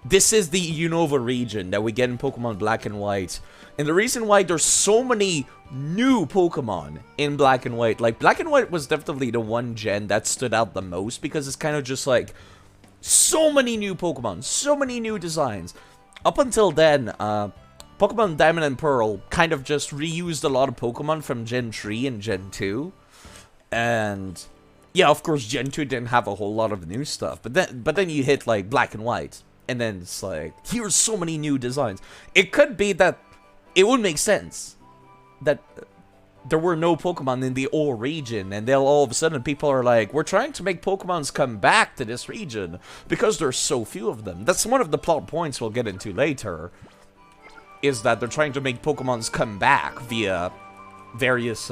S1: this is the Unova region that we get in Pokemon Black and White. And the reason why there's so many new Pokemon in Black and White, like, Black and White was definitely the one gen that stood out the most, because it's kind of just like, so many new Pokemon, so many new designs. Up until then, Pokemon Diamond and Pearl kind of just reused a lot of Pokemon from Gen 3 and Gen 2. And yeah, of course, Gen 2 didn't have a whole lot of new stuff. But then you hit, like, Black and White. And then it's like, here's so many new designs. It could be that it would make sense that there were no Pokemon in the ore region, and they'll all of a sudden people are like, we're trying to make Pokemons come back to this region because there's so few of them. That's one of the plot points we'll get into later, is that they're trying to make Pokemons come back via various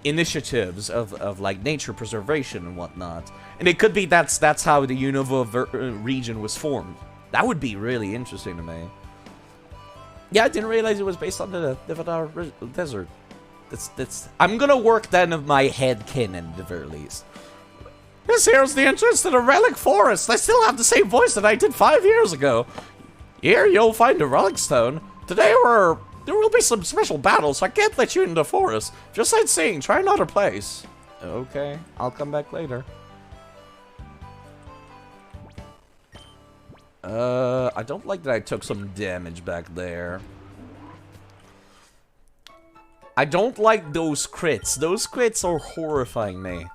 S1: initiatives of like nature preservation and whatnot. And it could be that's how the Unova region was formed. That would be really interesting to me. Yeah, I didn't realize it was based on the Nevada Desert. I'm gonna work that in my head canon at the very least. This here's the entrance to the Relic Forest. I still have the same voice that I did 5 years ago. Here you'll find a Relic Stone. Today there will be some special battles, so I can't let you into the forest. Just sightseeing, try another place. Okay, I'll come back later. I don't like that I took some damage back there. I don't like those crits. Those crits are horrifying me.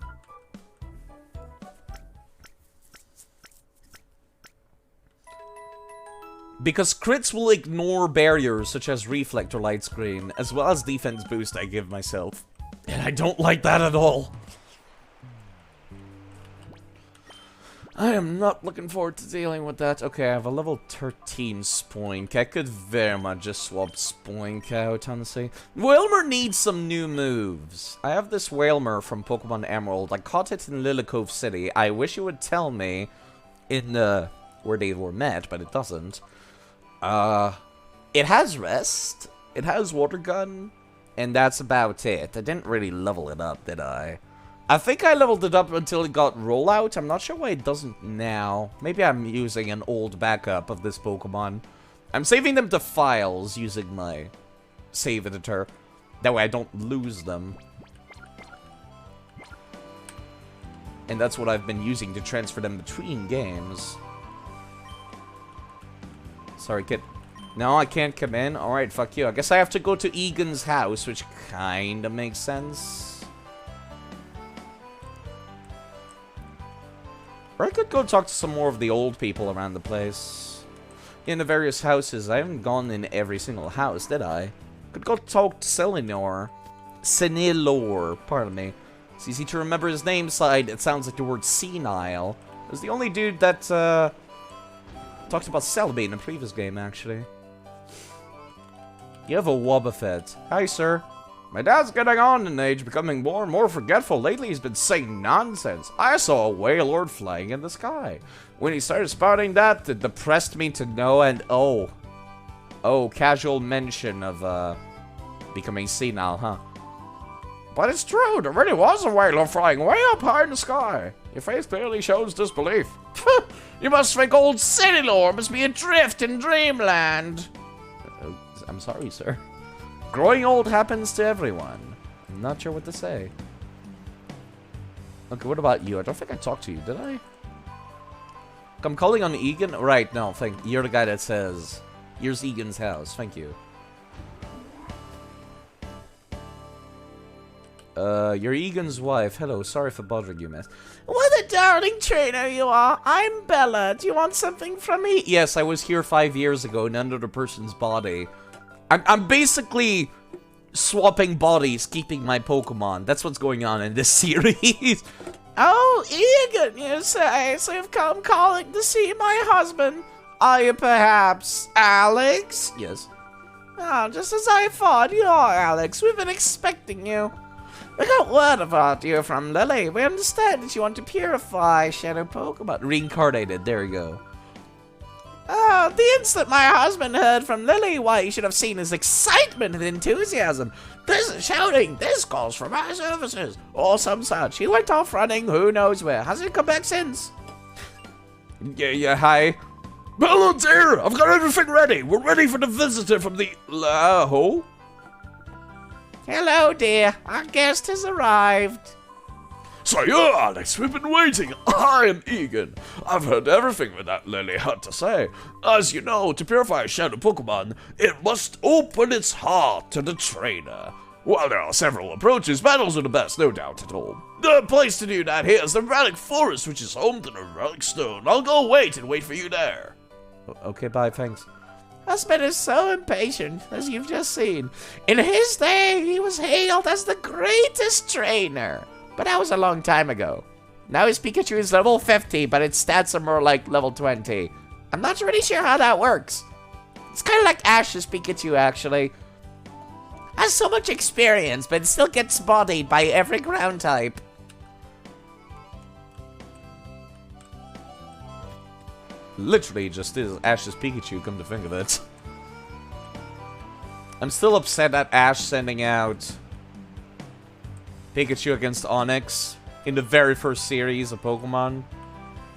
S1: Because crits will ignore barriers such as Reflect or Light Screen, as well as defense boost I give myself. And I don't like that at all. I am not looking forward to dealing with that. Okay, I have a level 13 Spoink. I could very much just swap Spoink out, honestly. Whalmer needs some new moves. I have this Whalmer from Pokemon Emerald. I caught it in Lilycove City. I wish it would tell me in where they were met, but it doesn't. It has Rest. It has Water Gun. And that's about it. I didn't really level it up, did I? I think I leveled it up until it got Rollout. I'm not sure why it doesn't now. Maybe I'm using an old backup of this Pokemon. I'm saving them to files using my save editor. That way I don't lose them. And that's what I've been using to transfer them between games. Sorry, kid. No, I can't come in. Alright, fuck you. I guess I have to go to Egan's house, which kinda makes sense. Or I could go talk to some more of the old people around the place. In the various houses. I haven't gone in every single house, did I? Could go talk to Selinor. Senilor, pardon me. It's easy to remember his name side. It sounds like the word senile. It was the only dude that talked about Selby in the previous game, actually. You have a Wobbuffet. Hi, sir. My dad's getting on in age, becoming more and more forgetful. Lately, he's been saying nonsense. I saw a Wailord flying in the sky. When he started spouting that, it depressed me to no end. Oh, casual mention of becoming senile, huh? But it's true, there really was a Wailord flying way up high in the sky. Your face clearly shows disbelief. You must think old Senilor must be adrift in dreamland. I'm sorry, sir. Growing old happens to everyone. I'm not sure what to say. Okay, what about you? I don't think I talked to you, did I? I'm calling on Egan? Right, no, you're the guy that says, here's Egan's house, thank you. You're Egan's wife. Hello, sorry for bothering you, miss. What a darling trainer you are. I'm Bella. Do you want something from me? Yes, I was here 5 years ago in another person's body. I'm basically swapping bodies, keeping my Pokemon. That's what's going on in this series. Oh, Egan, you say, so you've come calling to see my husband. Are you perhaps Alex? Yes. Oh, just as I thought, you are Alex. We've been expecting you. We got word about you from Lily. We understand that you want to purify Shadow Pokemon. Reincarnated, there you go. Oh, the instant my husband heard from Lily, why, you should have seen his excitement and enthusiasm. This is shouting, this calls for my services, or some such. He went off running, who knows where. Hasn't come back since. Yeah, hi.
S2: Bella, dear, I've got everything ready. We're ready for the visitor from the... who?
S1: Hello, dear. Our guest has arrived.
S2: So you're Alex, we've been waiting. I am Egan. I've heard everything that Lily had to say. As you know, to purify a shadow Pokemon, it must open its heart to the trainer. While there are several approaches, battles are the best, no doubt at all. The place to do that here is the Relic Forest, which is home to the Relic Stone. I'll go wait for you there.
S1: Okay, bye, thanks. Husband is so impatient, as you've just seen. In his day, he was hailed as the greatest trainer. But that was a long time ago. Now his Pikachu is level 50, but its stats are more like level 20. I'm not really sure how that works. It's kind of like Ash's Pikachu, actually. Has so much experience, but it still gets bodied by every ground type. Literally just is Ash's Pikachu, come to think of it. I'm still upset at Ash sending out Pikachu against Onix in the very first series of Pokemon.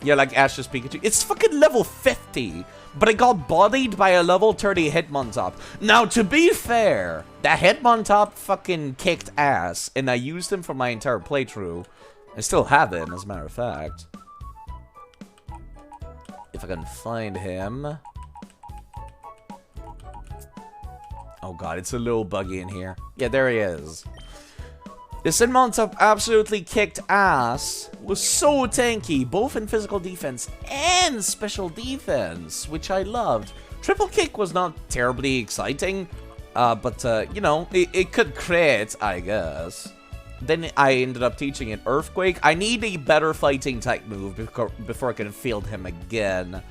S1: Yeah, like Ash's Pikachu. It's fucking level 50, but it got bodied by a level 30 Hitmontop. Now, to be fair, that Hitmontop fucking kicked ass, and I used him for my entire playthrough. I still have him, as a matter of fact. If I can find him. Oh god, it's a little buggy in here. Yeah, there he is. This Hitmontop absolutely kicked ass. Was so tanky, both in physical defense and special defense, which I loved. Triple kick was not terribly exciting, but you know, it could crit, I guess. Then I ended up teaching it Earthquake. I need a better fighting type move before I can field him again.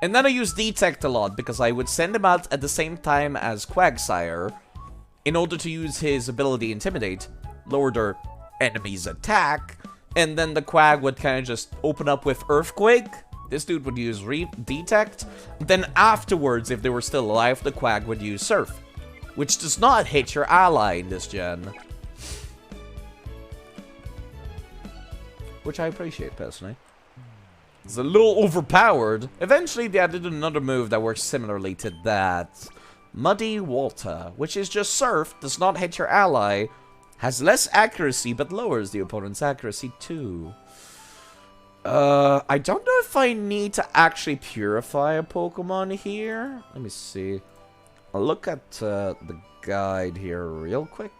S1: And then I used Detect a lot, because I would send him out at the same time as Quagsire, in order to use his ability Intimidate, lower their enemy's attack, and then the Quag would kind of just open up with Earthquake. This dude would use Detect. Then afterwards, if they were still alive, the Quag would use Surf, which does not hit your ally in this gen. Which I appreciate, personally. It's a little overpowered. Eventually, they added another move that works similarly to that. Muddy Water, which is just Surf, does not hit your ally, has less accuracy, but lowers the opponent's accuracy too. I don't know if I need to actually purify a Pokemon here. Let me see. I'll look at the guide here real quick.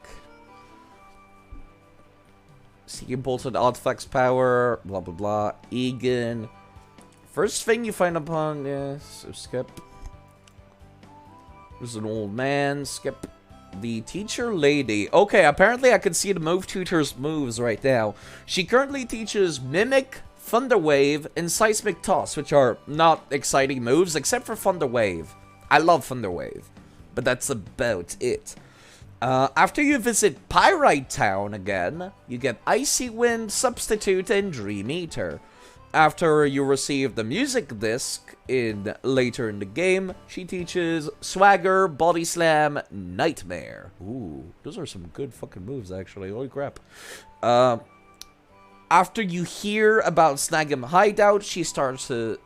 S1: Seeking Bolted Odd Flex Power, blah blah blah. Egan. First thing you find upon, yeah, so skip. There's an old man, skip. The teacher lady. Okay, apparently I can see the move tutor's moves right now. She currently teaches Mimic, Thunder Wave, and Seismic Toss, which are not exciting moves, except for Thunder Wave. I love Thunder Wave, but that's about it. After you visit Pyrite Town again, you get Icy Wind, Substitute, and Dream Eater. After you receive the music disc later in the game, she teaches Swagger, Body Slam, Nightmare. Ooh, those are some good fucking moves, actually. Holy crap. After you hear about Snag'em Hideout, she starts to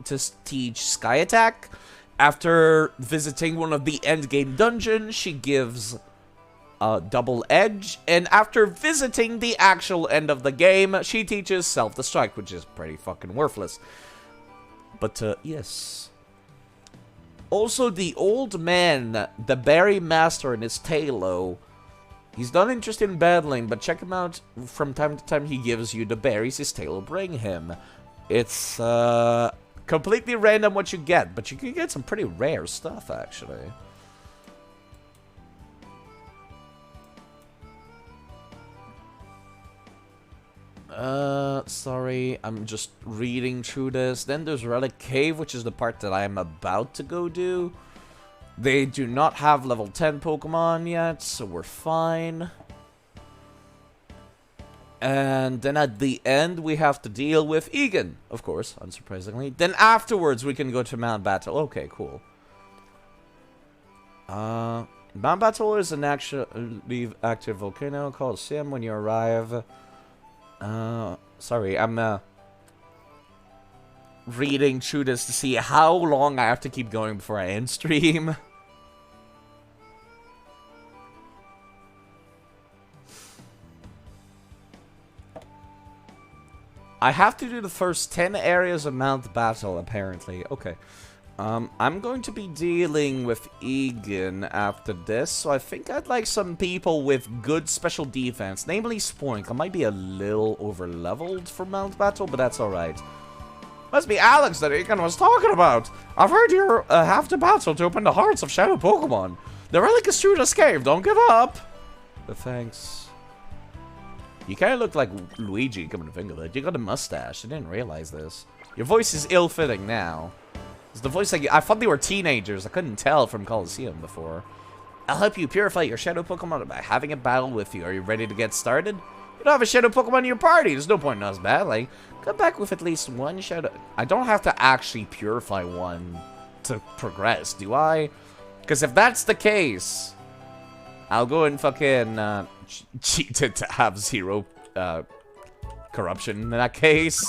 S1: teach Sky Attack. After visiting one of the endgame dungeons, she gives Double Edge, and after visiting the actual end of the game, she teaches Self-Destruct, which is pretty fucking worthless. But, yes. Also, the old man, the Berry Master in his Talo, he's not interested in battling, but check him out. From time to time, he gives you the berries his Talo bring him. It's, completely random what you get, but you can get some pretty rare stuff, actually. Sorry, I'm just reading through this. Then there's Relic Cave, which is the part that I am about to go do. They do not have level 10 Pokemon yet, so we're fine. And then at the end, we have to deal with Egan, of course, unsurprisingly. Then afterwards, we can go to Mount Battle. Okay, cool. Mount Battle is an actually active volcano called Sim when you arrive. Sorry, I'm, reading through this to see how long I have to keep going before I end stream. I have to do the first 10 areas of Mount Battle, apparently. Okay. I'm going to be dealing with Egan after this, so I think I'd like some people with good special defense, namely Spoink. I might be a little over-leveled for Mount Battle, but that's alright. Must be Alex that Egan was talking about. I've heard you have to battle to open the hearts of Shadow Pokemon. The relic is through this cave, don't give up. But thanks. You kind of look like Luigi, coming to think of it. You got a mustache, I didn't realize this. Your voice is ill-fitting now. It's the voice I thought they were teenagers. I couldn't tell from Coliseum before. I'll help you purify your Shadow Pokemon by having a battle with you. Are you ready to get started? You don't have a Shadow Pokemon in your party. There's no point in us battling. Come back with at least one Shadow... I don't have to actually purify one to progress, do I? Because if that's the case, I'll go and fucking cheat it to have 0 corruption in that case.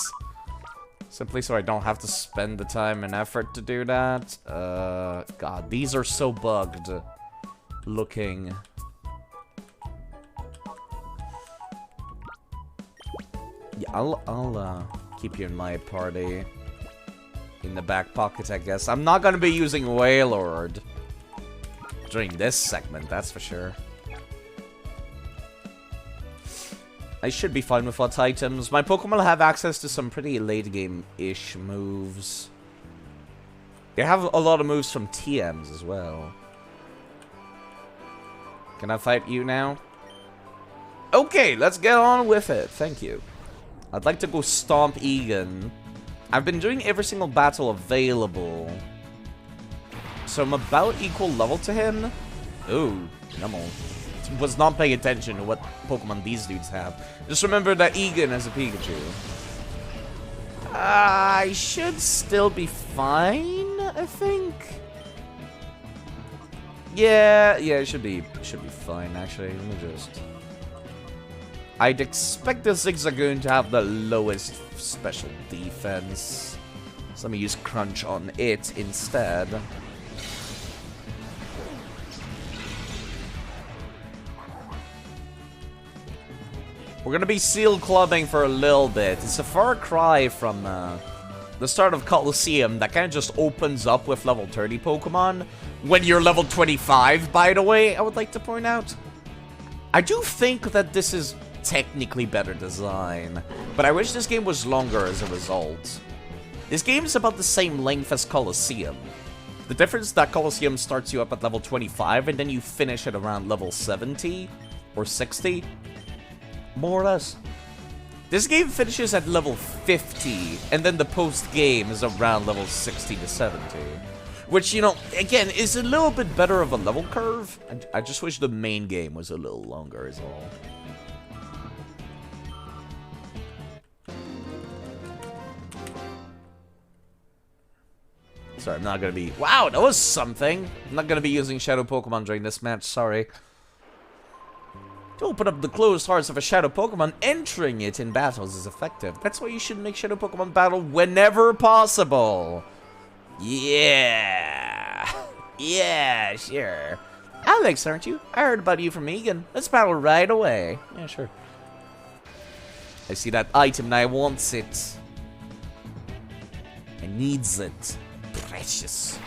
S1: Simply so I don't have to spend the time and effort to do that. God, these are so bugged looking. Yeah, I'll keep you in my party. In the back pocket, I guess. I'm not gonna be using Wailord during this segment, that's for sure. I should be fine with what items. My Pokemon have access to some pretty late game-ish moves. They have a lot of moves from TMs as well. Can I fight you now? Okay, let's get on with it. Thank you. I'd like to go stomp Egan. I've been doing every single battle available. So I'm about equal level to him. Ooh, Nummel. Was not paying attention to what Pokemon these dudes have. Just remember that Egan has a Pikachu. I should still be fine, I think. Yeah, it should be fine, actually. Let me just... I'd expect the Zigzagoon to have the lowest special defense. So let me use Crunch on it instead. We're gonna be seal clubbing for a little bit. It's a far cry from the start of Coliseum that kind of just opens up with level 30 Pokemon. When you're level 25, by the way, I would like to point out. I do think that this is technically better design, but I wish this game was longer as a result. This game is about the same length as Colosseum. The difference is that Colosseum starts you up at level 25, and then you finish at around level 70 or 60. More or less. This game finishes at level 50, and then the post-game is around level 60 to 70. Which, you know, again, is a little bit better of a level curve. I just wish the main game was a little longer is all. Sorry, I'm not gonna be... Wow, that was something! I'm not gonna be using Shadow Pokemon during this match, sorry. To open up the closed hearts of a Shadow Pokemon, entering it in battles is effective. That's why you should make Shadow Pokemon battle whenever possible. Yeah! Yeah, sure. Alex, aren't you? I heard about you from Egan. Let's battle right away. Yeah, sure. I see that item and I wants it. I needs it. Precious.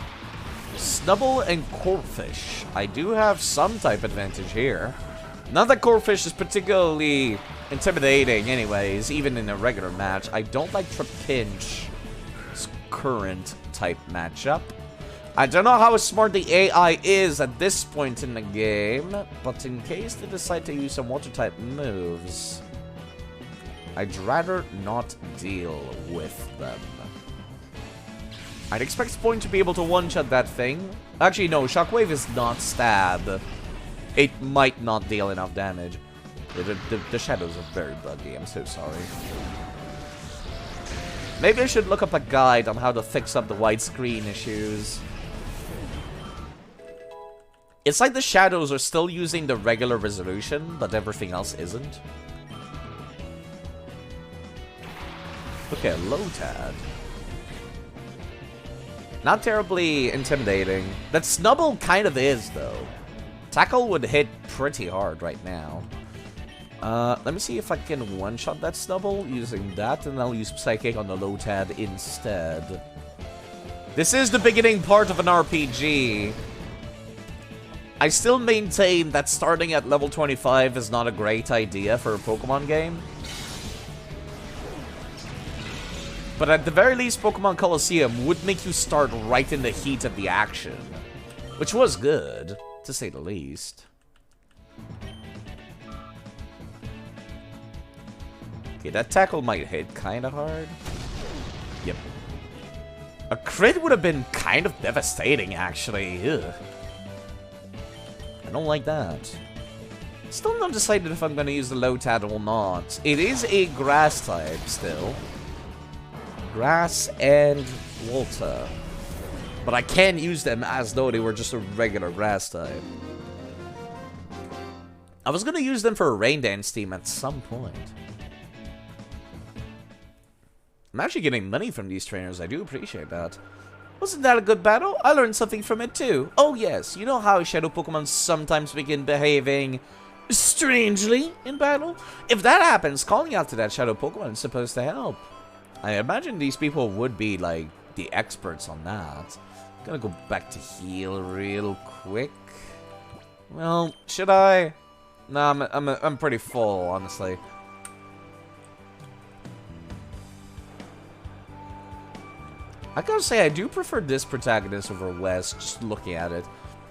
S1: Snubble and Corphish. I do have some type advantage here. Not that Corphish is particularly intimidating anyways, even in a regular match. I don't like Trapinch's current type matchup. I don't know how smart the AI is at this point in the game, but in case they decide to use some water type moves, I'd rather not deal with them. I'd expect Spoin to be able to one-shot that thing. Actually, no, Shockwave is not stab. It might not deal enough damage. The shadows are very buggy, I'm so sorry. Maybe I should look up a guide on how to fix up the widescreen issues. It's like the shadows are still using the regular resolution, but everything else isn't. Okay, Lotad. Not terribly intimidating. That Snubble kind of is, though. Tackle would hit pretty hard right now. Let me see if I can one-shot that Snubble using that, and I'll use Psychic on the Lotad instead. This is the beginning part of an RPG. I still maintain that starting at level 25 is not a great idea for a Pokemon game. But at the very least, Pokemon Colosseum would make you start right in the heat of the action. Which was good, to say the least. Okay, that tackle might hit kind of hard. Yep. A crit would have been kind of devastating, actually. Ugh. I don't like that. Still not decided if I'm going to use the Lotad or not. It is a grass type still. Grass and water. But I can use them as though they were just a regular grass type. I was going to use them for a Rain Dance team at some point. I'm actually getting money from these trainers. I do appreciate that. Wasn't that a good battle? I learned something from it too. Oh yes, you know how Shadow Pokemon sometimes begin behaving strangely in battle? If that happens, calling out to that Shadow Pokemon is supposed to help. I imagine these people would be like the experts on that. Gonna go back to heal real quick. Well, should I? No, I'm pretty full, honestly. I gotta say, I do prefer this protagonist over Wes, just looking at it.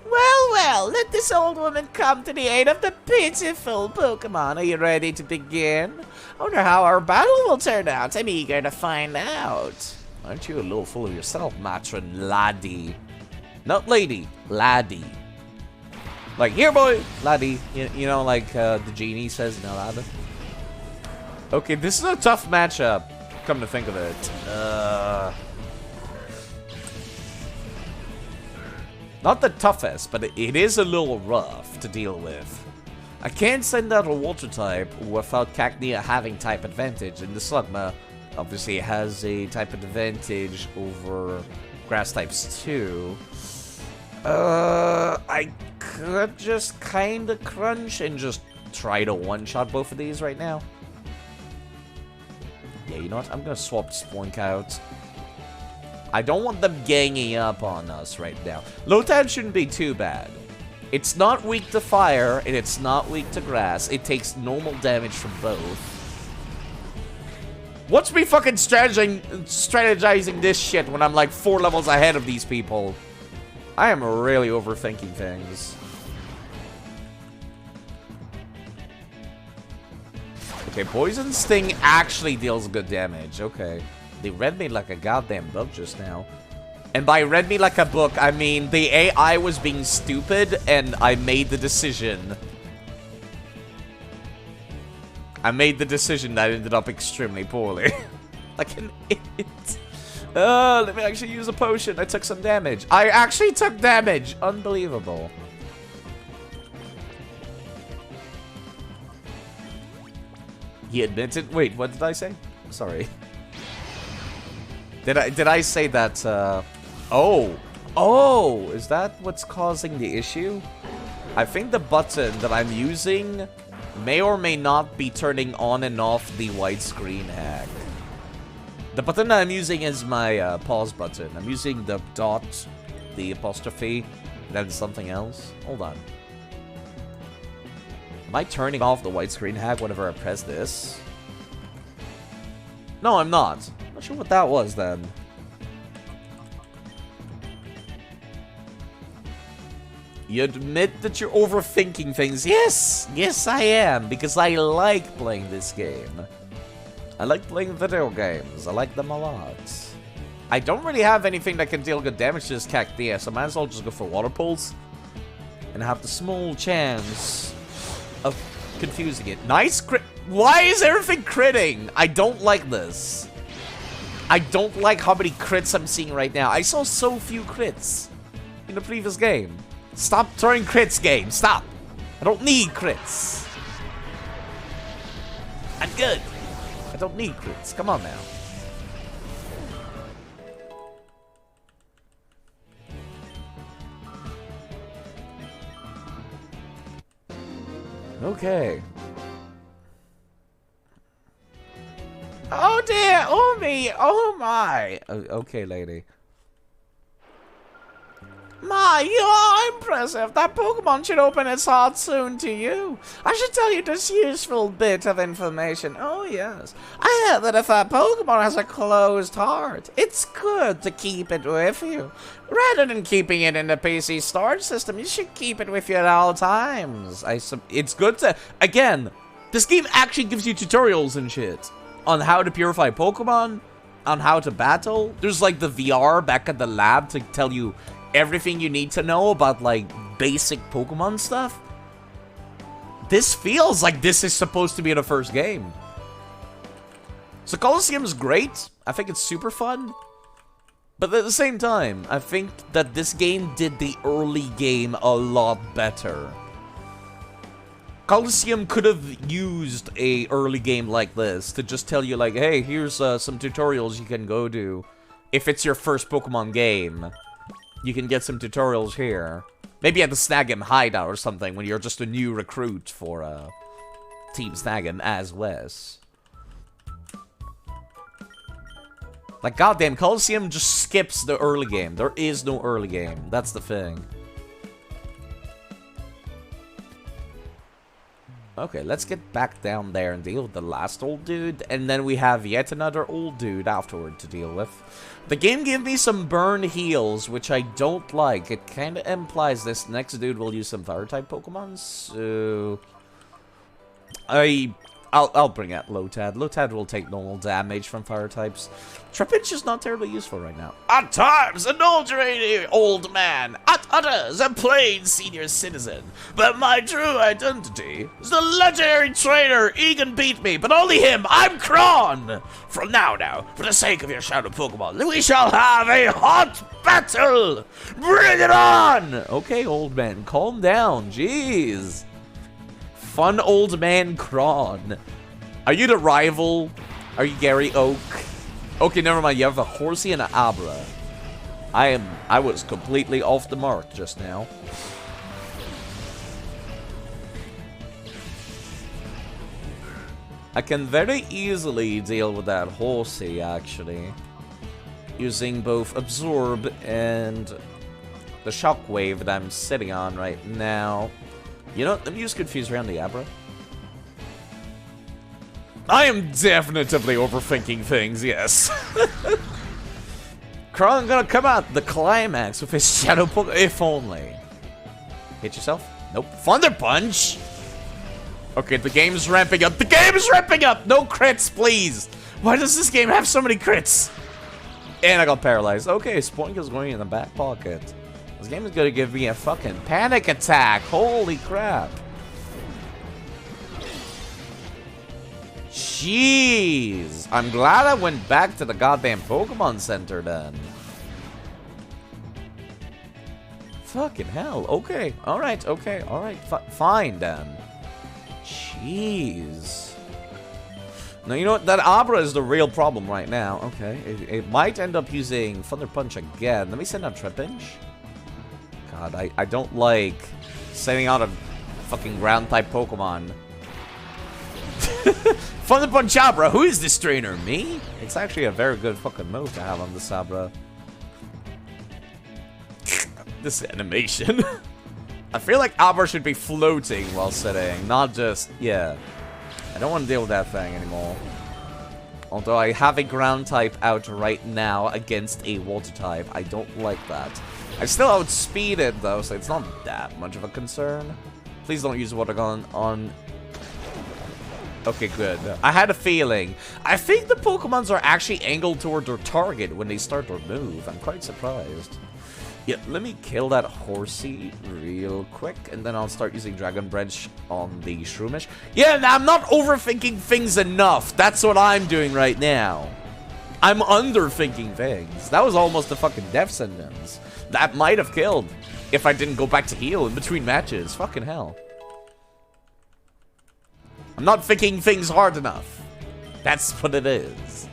S1: Well, well, let this old woman come to the aid of the pitiful Pokemon. Are you ready to begin? I wonder how our battle will turn out. I'm eager to find out. Aren't you a little full of yourself, matron laddie? Not lady, laddie. Like, here boy, laddie. You know, like the genie says in Aladdin. Okay, this is a tough matchup, come to think of it. Not the toughest, but it is a little rough to deal with. I can't send out a water type without Cacnea having type advantage, and the Slugma obviously has a type advantage over grass types too. I could just kinda crunch and just try to one-shot both of these right now. Yeah, you know what? I'm gonna swap Spoink out. I don't want them ganging up on us right now. Lotad shouldn't be too bad. It's not weak to fire, and it's not weak to grass. It takes normal damage from both. What's me fucking strategizing this shit when I'm like 4 levels ahead of these people? I am really overthinking things. Okay, Poison Sting actually deals good damage. Okay. They read me like a goddamn book just now. And by read me like a book, I mean the AI was being stupid and I made the decision. I made the decision that ended up extremely poorly. Like an idiot. Let me actually use a potion. I took some damage. I actually took damage. Unbelievable. He admitted. Wait, what did I say? Sorry. Did I say that? Oh, is that what's causing the issue? I think the button that I'm using may or may not be turning on and off the widescreen hack. The button that I'm using is my pause button. I'm using the dot, the apostrophe, then something else. Hold on. Am I turning off the widescreen hack whenever I press this? No, I'm not. Not sure what that was then. You admit that you're overthinking things. Yes! Yes, I am. Because I like playing this game. I like playing video games. I like them a lot. I don't really have anything that can deal good damage to this cactus. So I might as well just go for water pulse. And have the small chance of confusing it. Nice crit. Why is everything critting? I don't like this. I don't like how many crits I'm seeing right now. I saw so few crits in the previous game. Stop throwing crits, game. Stop. I don't need crits. I'm good. I don't need crits. Come on now. Okay. Oh dear. Oh me. Oh my. Okay, lady. My, you are impressive. That Pokemon should open its heart soon to you. I should tell you this useful bit of information. Oh, yes. I heard that if a Pokemon has a closed heart, it's good to keep it with you. Rather than keeping it in the PC storage system, you should keep it with you at all times. It's good to... Again, this game actually gives you tutorials and shit on how to purify Pokemon, on how to battle. There's like the VR back at the lab to tell you everything you need to know about, like, basic Pokemon stuff. This feels like this is supposed to be the first game. So Colosseum's great. I think it's super fun. But at the same time, I think that this game did the early game a lot better. Colosseum could have used a early game like this to just tell you, like, hey, here's some tutorials you can go do. If it's your first Pokemon game, you can get some tutorials here. Maybe at the Snag'em hideout or something when you're just a new recruit for Team Snag'em as Wes. Like, goddamn, Colosseum just skips the early game. There is no early game. That's the thing. Okay, let's get back down there and deal with the last old dude, and then we have yet another old dude afterward to deal with. The game gave me some burn heals, which I don't like. It kind of implies this next dude will use some fire-type Pokemon, so... I'll bring out Lotad. Lotad will take normal damage from fire types. Trapinch is not terribly useful right now.
S4: At times, an adulterated old man. At others, a plain senior citizen. But my true identity is the legendary trainer Egan beat me, but only him. I'm Kron. From now, for the sake of your shadow Pokemon, we shall have a hot battle. Bring it on.
S1: Okay, old man, calm down. Jeez. Fun old man Kron. Are you the rival? Are you Gary Oak? Okay, never mind. You have a Horsey and an Abra. I was completely off the mark just now. I can very easily deal with that Horsey, actually. Using both Absorb and the Shockwave that I'm sitting on right now. You know, let me use Confuse around the Abra. I am definitively overthinking things, yes. Krillin gonna come out the climax with his shadow Pokemon, if only. Hit yourself? Nope. Thunder Punch! Okay, the game's ramping up. The game is ramping up! No crits, please! Why does this game have so many crits? And I got paralyzed. Okay, Spoink is going in the back pocket. This game is gonna give me a fucking panic attack. Holy crap. Jeez. I'm glad I went back to the goddamn Pokemon Center then. Fucking hell. Okay. Alright, okay. Alright. Fine then. Jeez. Now, you know what? That Abra is the real problem right now. Okay. It might end up using Thunder Punch again. Let me send out Trapinch. God, I don't like sending out a fucking ground-type Pokemon. Thunder Punch Abra. Who is this trainer? Me? It's actually a very good fucking move to have on this Abra. This animation. I feel like Abra should be floating while sitting, not just... Yeah. I don't want to deal with that thing anymore. Although I have a ground type out right now against a water type. I don't like that. I still outspeed it though, so it's not that much of a concern. Please don't use water gun on... Okay, good. I had a feeling. I think the Pokemons are actually angled toward their target when they start their move. I'm quite surprised. Yeah, let me kill that Horsey real quick, and then I'll start using Dragon Branch on the Shroomish. Yeah, I'm not overthinking things enough. That's what I'm doing right now. I'm underthinking things. That was almost a fucking death sentence. That might have killed if I didn't go back to heal in between matches. Fucking hell. I'm not thinking things hard enough. That's what it is.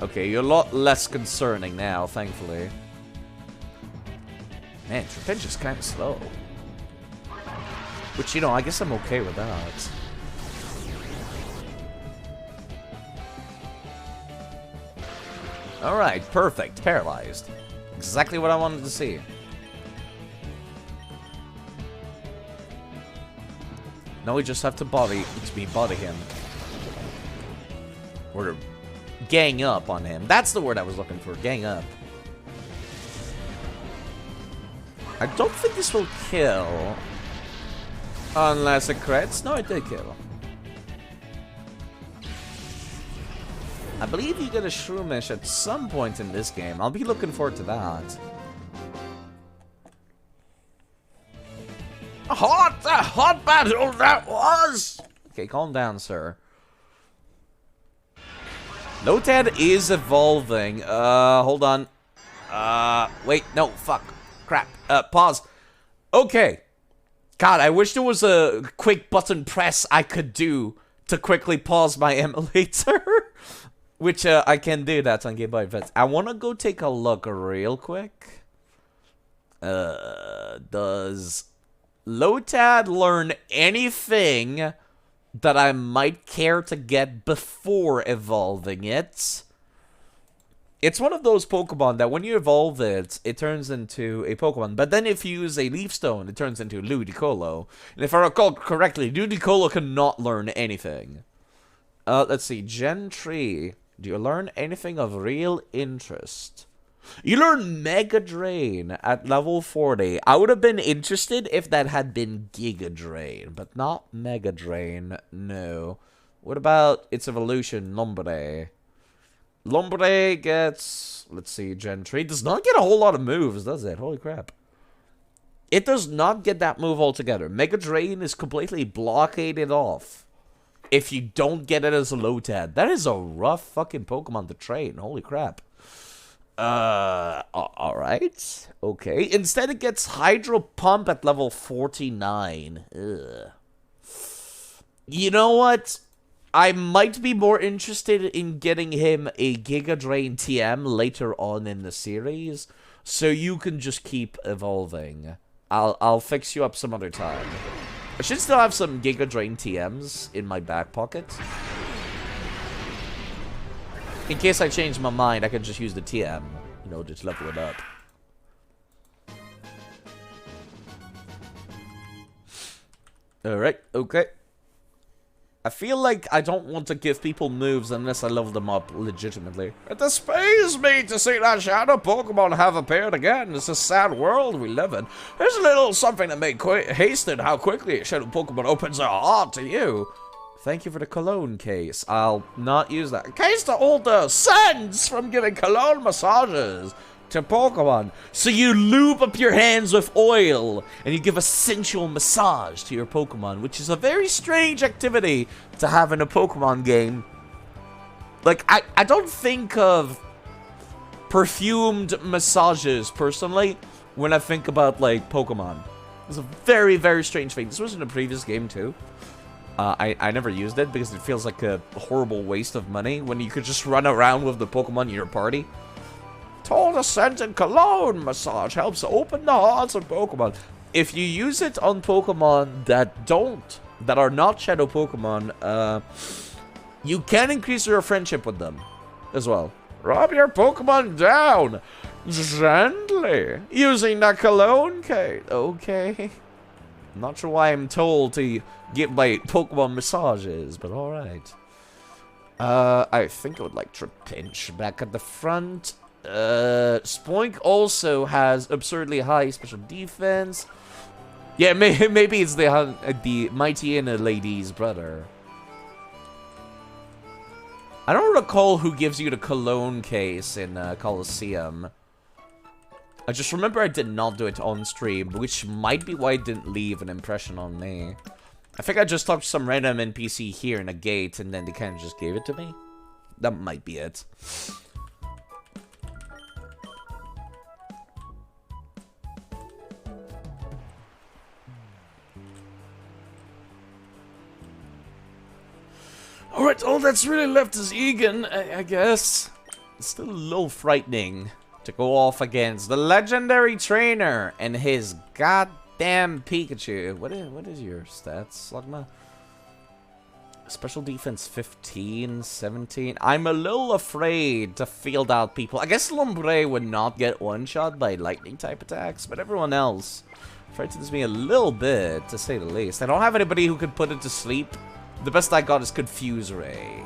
S1: Okay, you're a lot less concerning now, thankfully. Man, Trapinch is kind of slow. Which, you know, I guess I'm okay with that. Alright, perfect. Paralyzed. Exactly what I wanted to see. Now we just have to body him. Or gang up on him. That's the word I was looking for. Gang up. I don't think this will kill. Unless it crits. No, it did kill. I believe you get a Shroomish at some point in this game. I'll be looking forward to that. A hot battle that was! Okay, calm down, sir. Lotad is evolving. Hold on. Wait, no, fuck. Crap. Pause. Okay. God, I wish there was a quick button press I could do to quickly pause my emulator. Which, I can do that on Game Boy Advance. I want to go take a look real quick. Does Lotad learn anything that I might care to get before evolving it? It's one of those Pokemon that when you evolve it, it turns into a Pokemon. But then if you use a Leaf Stone, it turns into Ludicolo. And if I recall correctly, Ludicolo cannot learn anything. Let's see. Gen 3. Do you learn anything of real interest? You learn Mega Drain at level 40. I would have been interested if that had been Giga Drain, but not Mega Drain, no. What about its evolution, Lombre? Lombre gets, let's see, Gen 3. Does not get a whole lot of moves, does it? Holy crap. It does not get that move altogether. Mega Drain is completely blockaded off if you don't get it as a Lotad. That is a rough fucking Pokemon to train. Holy crap. Alright. Okay. Instead, it gets Hydro Pump at level 49. Ugh. You know what? I might be more interested in getting him a Giga Drain TM later on in the series, so you can just keep evolving. I'll fix you up some other time. I should still have some Giga Drain TMs in my back pocket. In case I change my mind, I can just use the TM. You know, just level it up. Alright, okay. I feel like I don't want to give people moves unless I level them up legitimately. It displays me to see that shadow Pokemon have appeared again. It's a sad world we live in. Here's a little something that may hasten how quickly a shadow Pokemon opens their heart to you. Thank you for the cologne case. I'll not use that. Case to hold the scents from giving cologne massages to Pokemon. So you lube up your hands with oil and you give a sensual massage to your Pokemon, which is a very strange activity to have in a Pokemon game. Like, I don't think of perfumed massages, personally, when I think about, like, Pokemon. It's a very, very strange thing. This was in a previous game, too. I never used it because it feels like a horrible waste of money when you could just run around with the Pokemon in your party. Total scented cologne massage helps open the hearts of Pokemon. If you use it on Pokemon that are not Shadow Pokemon, you can increase your friendship with them as well. Rub your Pokemon down gently using the cologne case. Okay. Not sure why I'm told to give my Pokemon massages, but alright. I think I would like Trapinch back at the front. Spoink also has absurdly high special defense. Yeah, maybe it's the Mighty Inna lady's brother. I don't recall who gives you the cologne case in Colosseum. I just remember I did not do it on stream, which might be why it didn't leave an impression on me. I think I just talked to some random NPC here in a gate, and then they kind of just gave it to me. That might be it.
S2: Alright, all that's really left is Egan, I guess.
S1: It's still a little frightening to go off against the legendary trainer and his goddamn Pikachu. What is your stats, Slugma? Special defense 15, 17. I'm a little afraid to field out people. I guess Lombre would not get one-shot by lightning type attacks, but everyone else frightens me a little bit, to say the least. I don't have anybody who could put it to sleep. The best I got is Confuse Ray.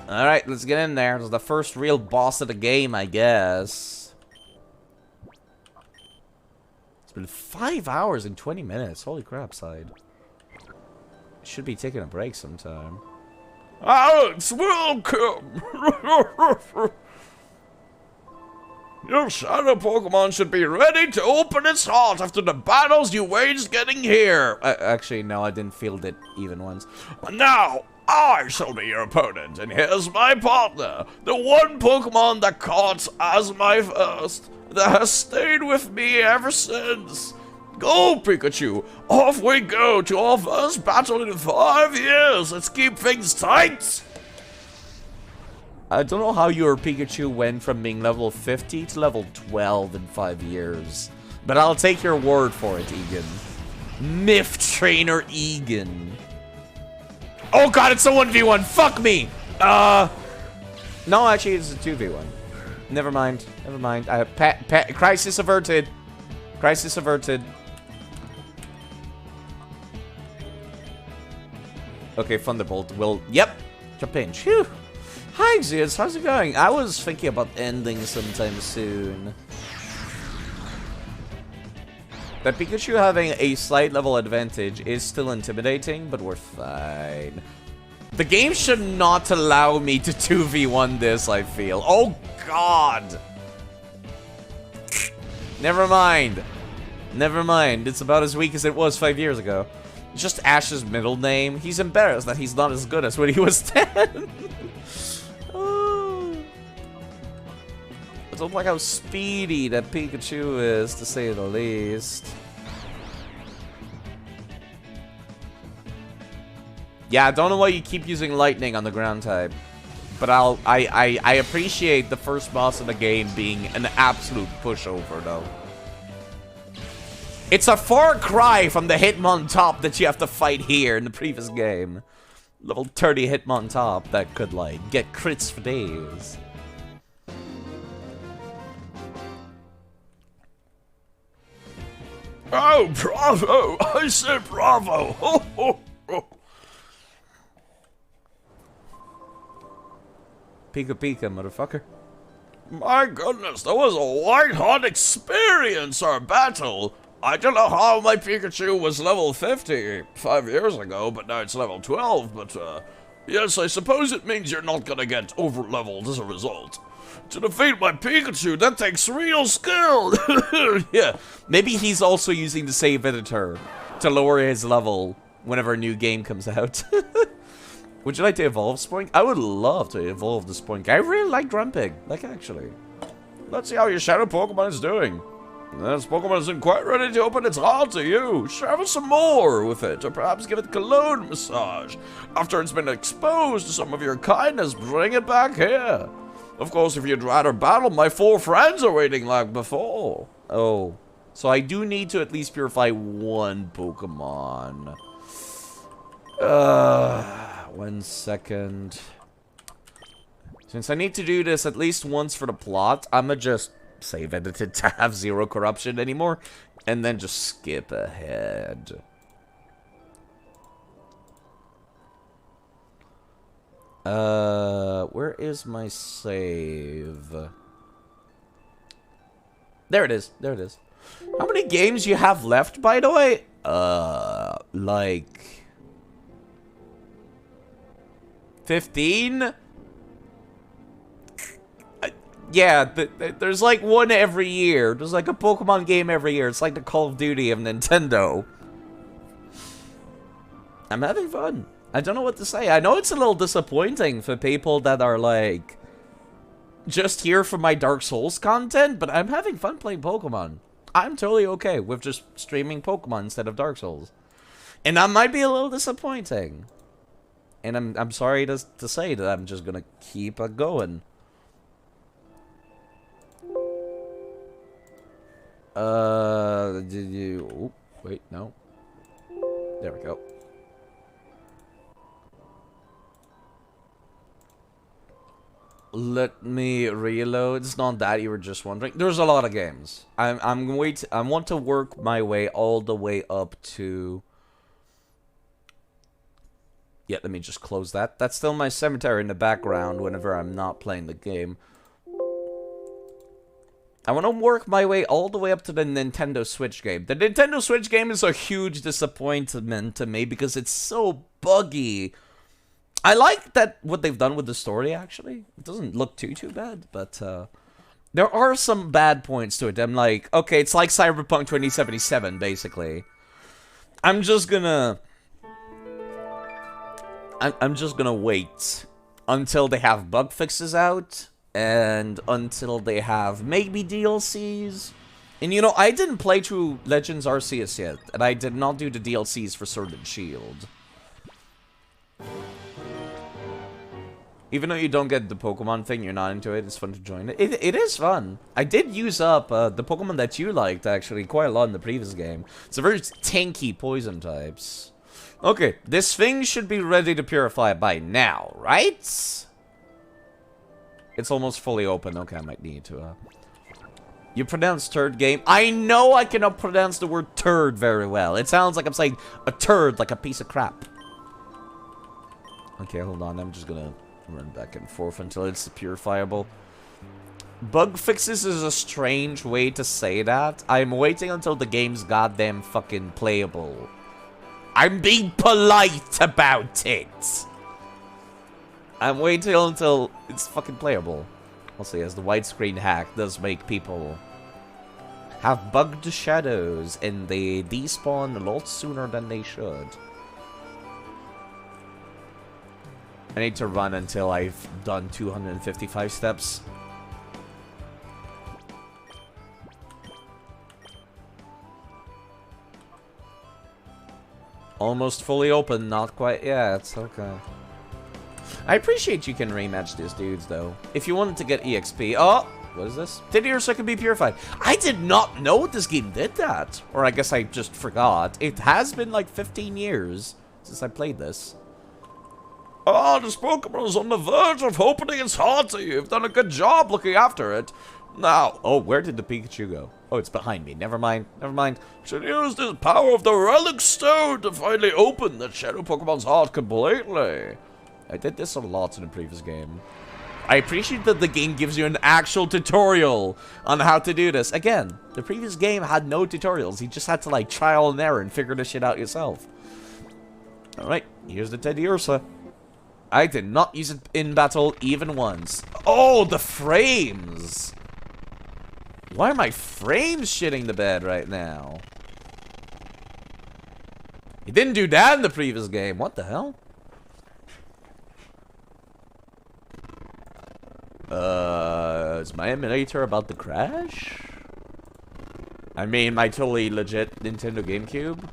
S1: Alright, let's get in there. This is the first real boss of the game, I guess. It's been 5 hours and 20 minutes. Holy crap, Side. Should be taking a break sometime.
S2: Alex, welcome! Your shadow Pokemon should be ready to open its heart after the battles you waged getting here.
S1: Actually, no, I didn't field it even once.
S2: Now, I shall be your opponent, and here's my partner, the one Pokemon that caught as my first, that has stayed with me ever since. Go, Pikachu! Off we go to our first battle in 5 years! Let's keep things tight!
S1: I don't know how your Pikachu went from being level 50 to level 12 in 5 years. But I'll take your word for it, Egan. Myth Trainer Egan. Oh god, it's a 1v1! Fuck me! No, actually, it's a 2v1. Never mind. Never mind. Crisis averted. Crisis averted. Okay, Thunderbolt will... Yep. Trapinch. Phew. Hi, Zeus. How's it going? I was thinking about ending sometime soon. That Pikachu having a slight level advantage is still intimidating, but we're fine. The game should not allow me to 2v1 this, I feel. Oh, God. Never mind. Never mind. It's about as weak as it was 5 years ago. It's just Ash's middle name. He's embarrassed that he's not as good as when he was 10. Oh. I don't like how speedy that Pikachu is, to say the least. Yeah, I don't know why you keep using lightning on the ground type. But I appreciate the first boss of the game being an absolute pushover, though. It's a far cry from the Hitmontop that you have to fight here in the previous game. Level 30 Hitmontop that could, like, get crits for days.
S2: Oh, bravo! I said bravo! Ho, ho, ho.
S1: Pika Pika, motherfucker.
S2: My goodness, that was a white-hot experience, our battle. I don't know how my Pikachu was level 50 5 years ago, but now it's level 12, but, yes, I suppose it means you're not gonna get over-leveled as a result. To defeat my Pikachu, that takes real skill!
S1: Yeah, maybe he's also using the save editor to lower his level whenever a new game comes out. Would you like to evolve Spoink? I would love to evolve the Spoink. I really like Grumpig, like actually.
S2: Let's see how your shadow Pokemon is doing. This Pokemon isn't quite ready to open its heart to you. Share some more with it, or perhaps give it cologne massage. After it's been exposed to some of your kindness, bring it back here. Of course, if you'd rather battle, my 4 friends are waiting like before.
S1: Oh, so I do need to at least purify one Pokemon. 1 second. Since I need to do this at least once for the plot, I'ma just save edited to have 0 corruption anymore, and then just skip ahead. Where is my save? There it is. There it is. How many games you have left, by the way? Like 15? Yeah, there's like one every year. There's like a Pokemon game every year. It's like the Call of Duty of Nintendo. I'm having fun. I don't know what to say. I know it's a little disappointing for people that are like just here for my Dark Souls content, but I'm having fun playing Pokemon. I'm totally okay with just streaming Pokemon instead of Dark Souls. And that might be a little disappointing. And I'm sorry to say that I'm just gonna keep it going. Did you... Oh, wait, no. There we go. Let me reload. It's not that you were just wondering. There's a lot of games. I want to work my way all the way up to... Yeah, let me just close that. That's still my cemetery in the background whenever I'm not playing the game. I want to work my way all the way up to the Nintendo Switch game. The Nintendo Switch game is a huge disappointment to me because it's so buggy. I like that what they've done with the story, actually. It doesn't look too bad, but there are some bad points to it. I'm like, okay, it's like Cyberpunk 2077, basically. I'm just gonna wait until they have bug fixes out, and until they have maybe DLCs. And you know, I didn't play through Legends Arceus yet, and I did not do the DLCs for Sword and Shield. Even though you don't get the Pokemon thing, you're not into it, it's fun to join it. It is fun. I did use up the Pokemon that you liked, actually, quite a lot in the previous game. It's a very tanky poison types. Okay, this thing should be ready to purify by now, right? It's almost fully open. Okay, I might need to, You pronounce turd game? I know I cannot pronounce the word turd very well. It sounds like I'm saying a turd, like a piece of crap. Okay, hold on. I'm just gonna run back and forth until it's purifiable. Bug fixes is a strange way to say that. I'm waiting until the game's goddamn fucking playable. I'm being polite about it. I'm waiting until it's fucking playable. Also, yes, the widescreen hack does make people have bugged shadows, and they despawn a lot sooner than they should. I need to run until I've done 255 steps. Almost fully open, not quite yet. Okay. I appreciate you can rematch these dudes, though. If you wanted to get EXP... Oh! What is this? 10 years so it can be purified. I did not know this game did that. Or I guess I just forgot. It has been like 15 years since I played this.
S2: Oh, this Pokemon is on the verge of opening its heart to you. You've done a good job looking after it. Now...
S1: Oh, where did the Pikachu go? Oh, it's behind me. Never mind. Never mind.
S2: Should use the power of the relic stone to finally open the shadow Pokemon's heart completely.
S1: I did this a lot in the previous game. I appreciate that the game gives you an actual tutorial on how to do this. Again, the previous game had no tutorials. You just had to, like, trial and error and figure this shit out yourself. Alright, here's the Teddiursa. I did not use it in battle even once. Oh, the frames! Why are my frames shitting the bed right now? You didn't do that in the previous game. What the hell? Is my emulator about to crash? I mean, my totally legit Nintendo GameCube.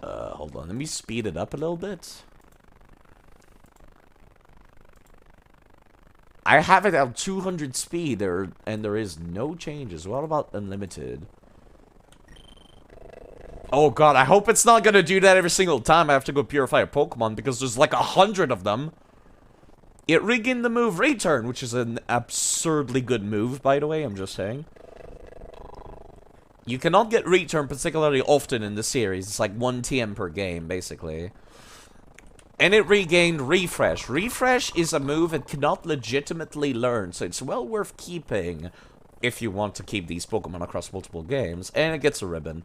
S1: Hold on. Let me speed it up a little bit. I have it at 200 speed there, and there is no changes. What about unlimited? Oh god, I hope it's not gonna do that every single time I have to go purify a Pokemon, because there's like 100 of them. It regained the move Return, which is an absurdly good move, by the way, I'm just saying. You cannot get Return particularly often in the series. It's like 1 TM per game, basically. And it regained Refresh. Refresh is a move it cannot legitimately learn, so it's well worth keeping if you want to keep these Pokemon across multiple games. And it gets a ribbon.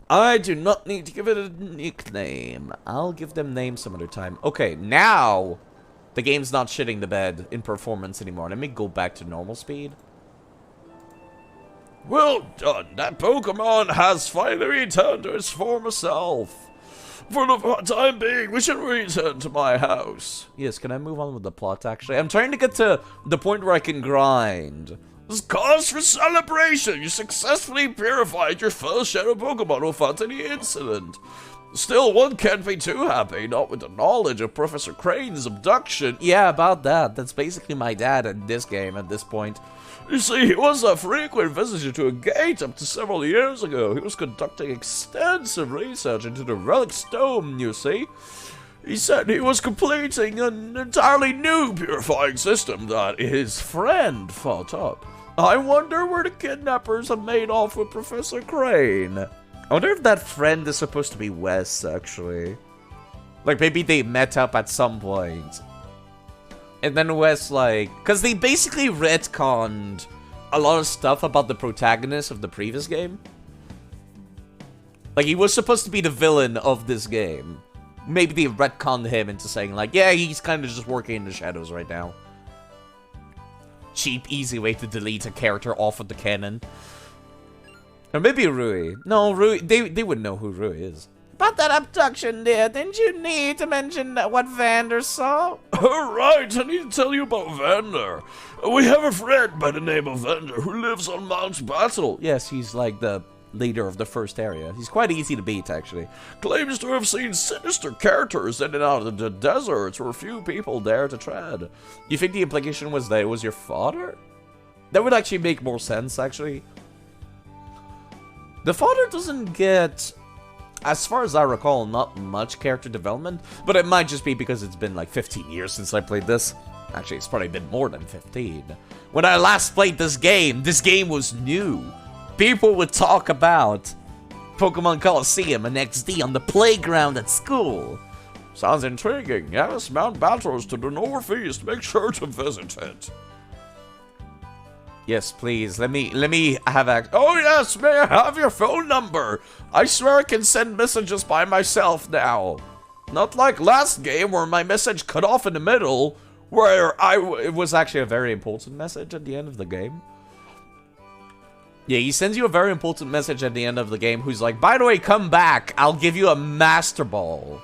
S1: I do not need to give it a nickname. I'll give them names some other time. Okay, now the game's not shitting the bed in performance anymore. Let me go back to normal speed.
S2: Well done. That Pokemon has finally returned to its former self. For the time being, we should return to my house.
S1: Yes, can I move on with the plot, actually? I'm trying to get to the point where I can grind.
S2: This cause for celebration. You successfully purified your first Shadow Pokemon without any incident. Still, one can't be too happy, not with the knowledge of Professor Crane's abduction.
S1: Yeah, about that. That's basically my dad in this game at this point.
S2: You see, he was a frequent visitor to a gate up to several years ago. He was conducting extensive research into the relic stone, you see. He said he was completing an entirely new purifying system that his friend thought up. I wonder where the kidnappers have made off with Professor Crane.
S1: I wonder if that friend is supposed to be Wes, actually. Like, maybe they met up at some point. And then Wes, like... Because they basically retconned a lot of stuff about the protagonist of the previous game. Like, he was supposed to be the villain of this game. Maybe they retconned him into saying, like, yeah, he's kind of just working in the shadows right now. Cheap, easy way to delete a character off of the canon. Or maybe Rui. No, Rui, they would know who Rui is. About that abduction, dear, didn't you need to mention what Vander saw?
S2: Alright, I need to tell you about Vander. We have a friend by the name of Vander who lives on Mount Battle.
S1: Yes, he's like the leader of the first area. He's quite easy to beat, actually.
S2: Claims to have seen sinister characters in and out of the deserts where few people dare to tread.
S1: You think the implication was that it was your father? That would actually make more sense, actually. The father doesn't get, as far as I recall, not much character development, but it might just be because it's been like 15 years since I played this. Actually, it's probably been more than 15. When I last played this game was new. People would talk about Pokemon Coliseum and XD on the playground at school.
S2: Sounds intriguing. Yes, Mount Battle is to the northeast. Make sure to visit it.
S1: Yes, please. Let me have access.
S2: Oh yes, may I have your phone number? I swear I can send messages by myself now. Not like last game where my message cut off in the middle, where
S1: it was actually a very important message at the end of the game. Yeah, he sends you a very important message at the end of the game who's like, by the way, come back. I'll give you a Master Ball.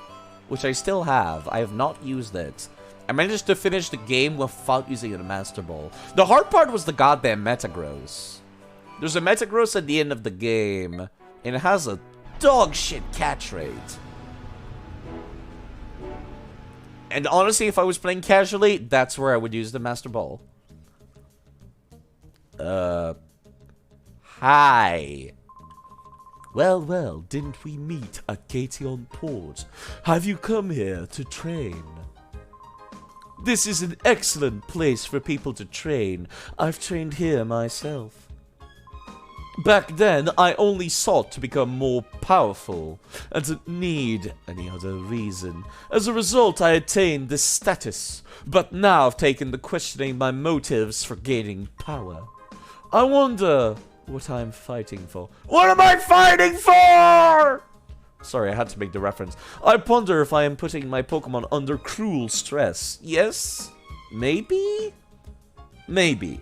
S1: Which I still have. I have not used it. I managed to finish the game without using a Master Ball. The hard part was the goddamn Metagross. There's a Metagross at the end of the game, and it has a dog shit catch rate. And honestly, if I was playing casually, that's where I would use the Master Ball. Hi. Well, didn't we meet at Gation Port? Have you come here to train? This is an excellent place for people to train. I've trained here myself. Back then, I only sought to become more powerful, and didn't need any other reason. As a result, I attained this status, but now I've taken to questioning my motives for gaining power. I wonder what I'm fighting for. What am I fighting for? Sorry, I had to make the reference. I ponder if I am putting my Pokemon under cruel stress. Yes? Maybe? Maybe.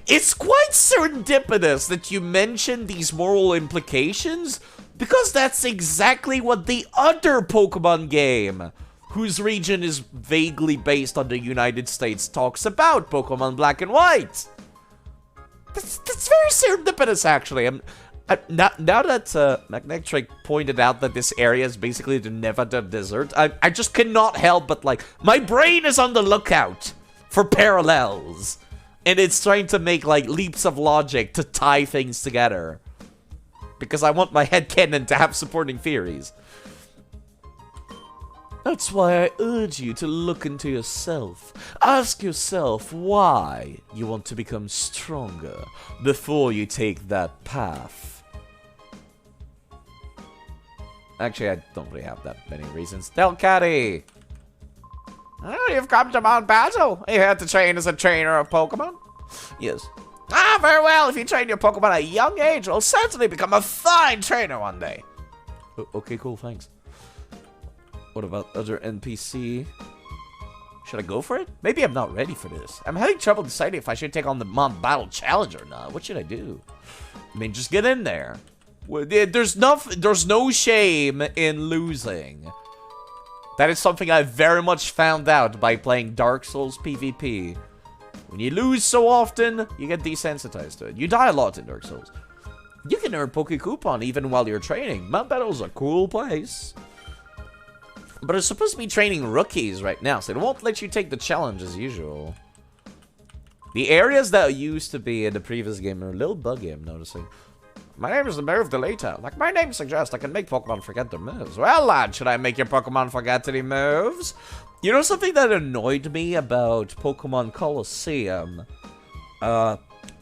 S1: It's quite serendipitous that you mention these moral implications, because that's exactly what the other Pokemon game, whose region is vaguely based on the United States, talks about Pokemon Black and White. That's very serendipitous, actually. Now that Magnetric pointed out that this area is basically the Nevada Desert, I just cannot help but, like, my brain is on the lookout for parallels. And it's trying to make, like, leaps of logic to tie things together. Because I want my headcanon to have supporting theories. That's why I urge you to look into yourself. Ask yourself why you want to become stronger before you take that path. Actually, I don't really have that many reasons. Delcatty! Oh, you've come to Mount Basil. You had to train as a trainer of Pokemon? Yes. Ah, very well. If you train your Pokemon at a young age, you'll certainly become a fine trainer one day. Okay, cool, thanks. What about other NPC? Should I go for it? Maybe I'm not ready for this. I'm having trouble deciding if I should take on the Mount Battle Challenge or not. What should I do? I mean, just get in there. There's no shame in losing. That is something I very much found out by playing Dark Souls PvP. When you lose so often, you get desensitized to it. You die a lot in Dark Souls. You can earn Poke Coupon even while you're training. Mount Battle's a cool place. But it's supposed to be training rookies right now, so it won't let you take the challenge as usual. The areas that used to be in the previous game are a little buggy, I'm noticing. My name is the Mayor of Delata. Like my name suggests, I can make Pokemon forget their moves. Well, lad, should I make your Pokemon forget any moves? You know something that annoyed me about Pokemon Colosseum? A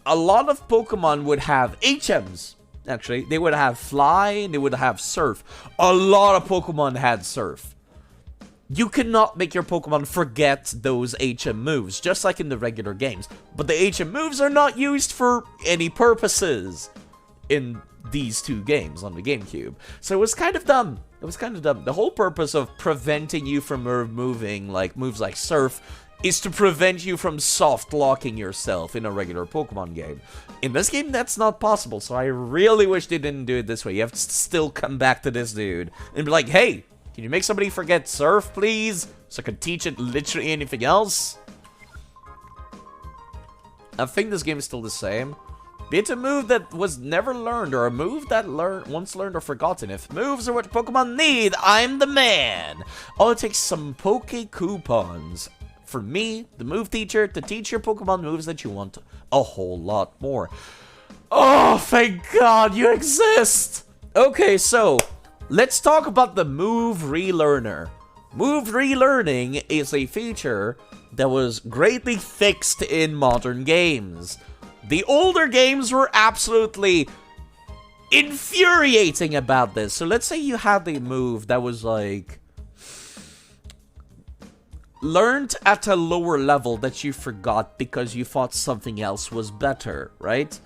S1: lot of Pokemon would have HMs. Actually, they would have Fly, and they would have Surf. A lot of Pokemon had Surf. You cannot make your Pokemon forget those HM moves, just like in the regular games. But the HM moves are not used for any purposes in these two games on the GameCube. So it was kind of dumb. It was kind of dumb. The whole purpose of preventing you from removing like moves like Surf is to prevent you from soft locking yourself in a regular Pokemon game. In this game, that's not possible, so I really wish they didn't do it this way. You have to still come back to this dude and be like, hey, can you make somebody forget Surf, please? So I can teach it literally anything else? I think this game is still the same. Be it a move that was never learned, or a move that once learned or forgotten. If moves are what Pokemon need, I'm the man. All it takes is some Poke Coupons for me, the move teacher, to teach your Pokemon moves that you want a whole lot more. Oh, thank God you exist! Okay, so let's talk about the Move Relearner. Move Relearning is a feature that was greatly fixed in modern games. The older games were absolutely infuriating about this. So let's say you had a move that was like learned at a lower level that you forgot because you thought something else was better, right?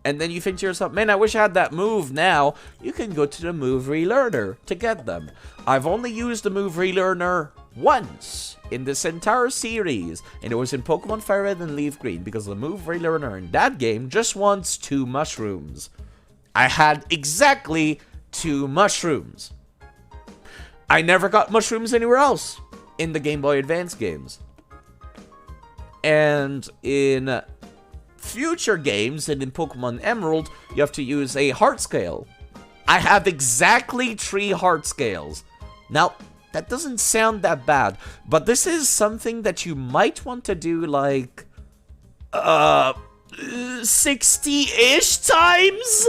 S1: And then you think to yourself, man, I wish I had that move now. You can go to the Move Relearner to get them. I've only used the Move Relearner once in this entire series, and it was in Pokemon Fire Red and Leaf Green, because the Move Relearner in that game just wants 2 mushrooms. I had exactly 2 mushrooms. I never got mushrooms anywhere else in the Game Boy Advance games. And in future games, and in Pokemon Emerald, you have to use a heart scale. I have exactly 3 heart scales. Now, that doesn't sound that bad, but this is something that you might want to do like 60-ish times.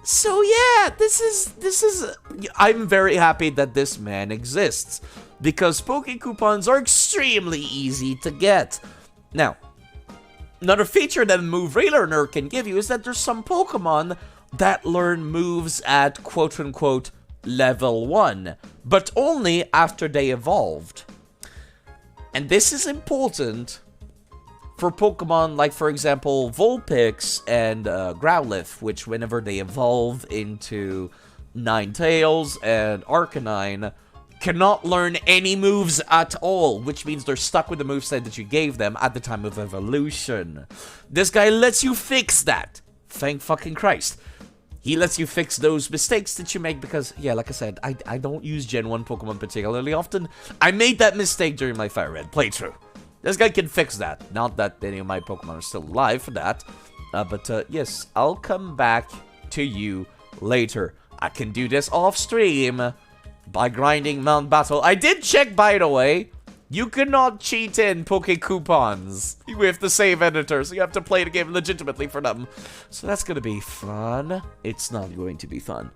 S1: So yeah, this is I'm very happy that this man exists, because Poke Coupons are extremely easy to get. Now, Another feature that a move relearner can give you is that there's some Pokemon that learn moves at quote-unquote level 1, but only after they evolved. And this is important for Pokemon like, for example, Vulpix and Growlithe, which whenever they evolve into Ninetales and Arcanine, cannot learn any moves at all, which means they're stuck with the moveset that you gave them at the time of evolution. This guy lets you fix that. Thank fucking Christ. He lets you fix those mistakes that you make because, yeah, like I said, I don't use Gen 1 Pokemon particularly often. I made that mistake during my Fire Red playthrough. This guy can fix that. Not that any of my Pokemon are still alive for that. But yes, I'll come back to you later. I can do this off stream by grinding Mount Battle. I did check, by the way. You cannot cheat in Poke Coupons with the save editor, so you have to play the game legitimately for them. So that's gonna be fun. It's not going to be fun.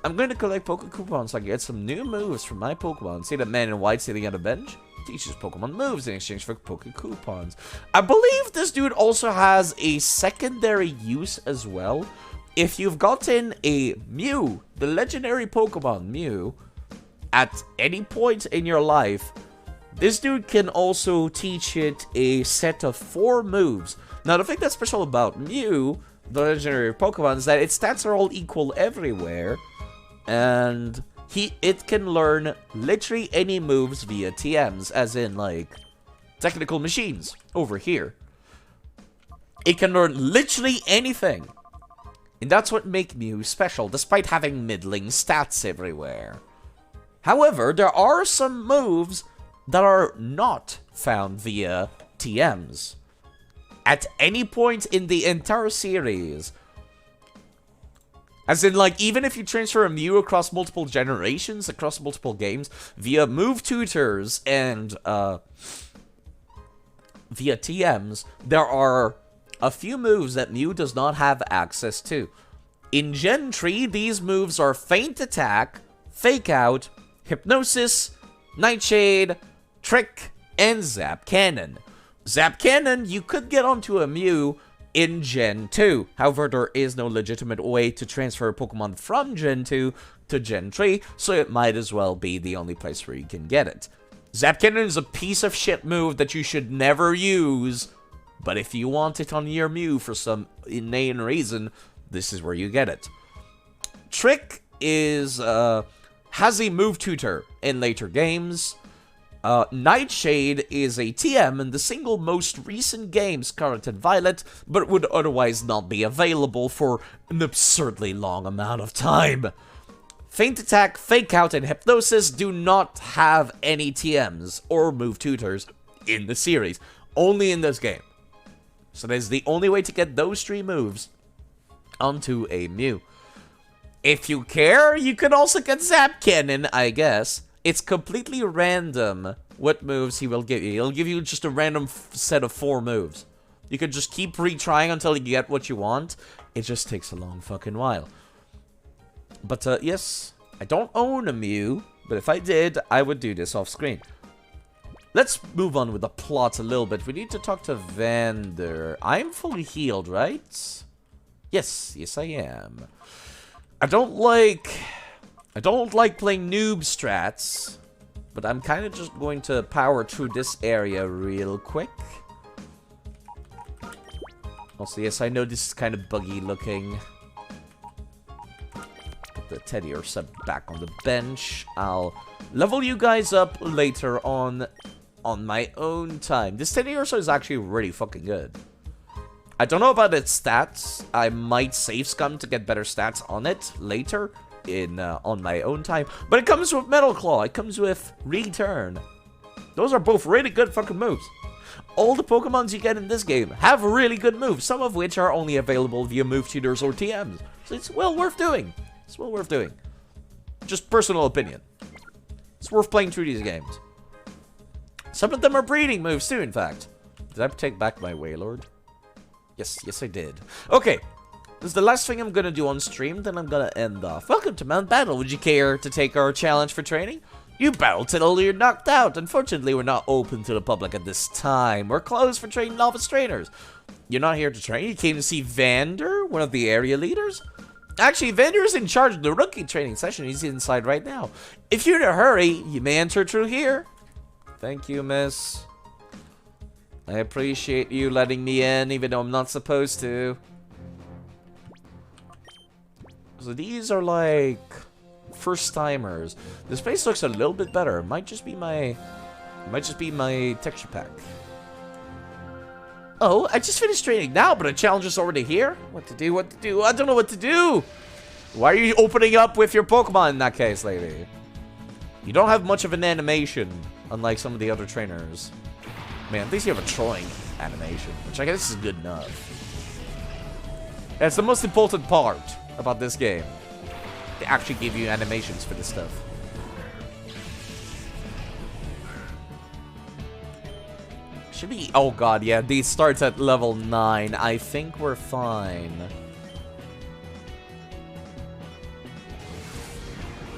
S1: I'm going to collect Poke Coupons so I can get some new moves from my Pokemon. See that man in white sitting on a bench? Teaches Pokemon moves in exchange for Poke Coupons. I believe this dude also has a secondary use as well. If you've gotten a Mew, the legendary Pokemon Mew, at any point in your life, this dude can also teach it a set of 4 moves. Now, the thing that's special about Mew, the legendary Pokemon, is that its stats are all equal everywhere. And it can learn literally any moves via TMs, as in, like, technical machines over here. It can learn literally anything. And that's what makes Mew special, despite having middling stats everywhere. However, there are some moves that are not found via TMs. At any point in the entire series. As in, like, even if you transfer a Mew across multiple generations, across multiple games, via move tutors and via TMs, there are a few moves that Mew does not have access to. In Gen 3, these moves are Feint Attack, Fake Out, Hypnosis, Nightshade, Trick, and Zap Cannon. Zap Cannon, you could get onto a Mew in Gen 2. However, there is no legitimate way to transfer a Pokemon from Gen 2 to Gen 3, so it might as well be the only place where you can get it. Zap Cannon is a piece of shit move that you should never use, but if you want it on your Mew for some inane reason, this is where you get it. Trick is, has a move tutor in later games. Nightshade is a TM in the single most recent game, Scarlet and Violet, but would otherwise not be available for an absurdly long amount of time. Feint Attack, Fake Out, and Hypnosis do not have any TMs or move tutors in the series, only in this game. So that is the only way to get those 3 moves onto a Mew. If you care, you can also get Zap Cannon, I guess. It's completely random what moves he will give you. He'll give you just a random set of 4 moves. You can just keep retrying until you get what you want. It just takes a long fucking while. But, yes, I don't own a Mew, but if I did, I would do this off screen. Let's move on with the plot a little bit. We need to talk to Vander. I'm fully healed, right? Yes, I am. I don't like playing noob strats, but I'm kind of just going to power through this area real quick. Also, yes, I know this is kind of buggy looking. Put the teddy ursa back on the bench. I'll level you guys up later on my own time. This teddy ursa is actually really fucking good. I don't know about its stats. I might save scum to get better stats on it later on my own time. But it comes with Metal Claw. It comes with Return. Those are both really good fucking moves. All the Pokemons you get in this game have really good moves, some of which are only available via move tutors or TMs. So it's well worth doing. It's well worth doing. Just personal opinion. It's worth playing through these games. Some of them are breeding moves too, in fact. Did I take back my Wailord? Yes, I did. Okay, this is the last thing I'm gonna do on stream, then I'm gonna end off. Welcome to Mount Battle. Would you care to take our challenge for training? You battle till you're knocked out. Unfortunately, we're not open to the public at this time. We're closed for training novice trainers. You're not here to train? You came to see Vander, one of the area leaders? Actually, Vander is in charge of the rookie training session. He's inside right now. If you're in a hurry, you may enter through here. Thank you, miss. I appreciate you letting me in, even though I'm not supposed to. So these are like first-timers. This place looks a little bit better. It might just be my texture pack. Oh, I just finished training now, but a challenge is already here? What to do, what to do? I don't know what to do! Why are you opening up with your Pokemon in that case, lady? You don't have much of an animation, unlike some of the other trainers. Man, at least you have a throwing animation, which I guess is good enough. That's the most important part about this game. They actually give you animations for this stuff. Should be... Oh god, yeah, these starts at level 9. I think we're fine.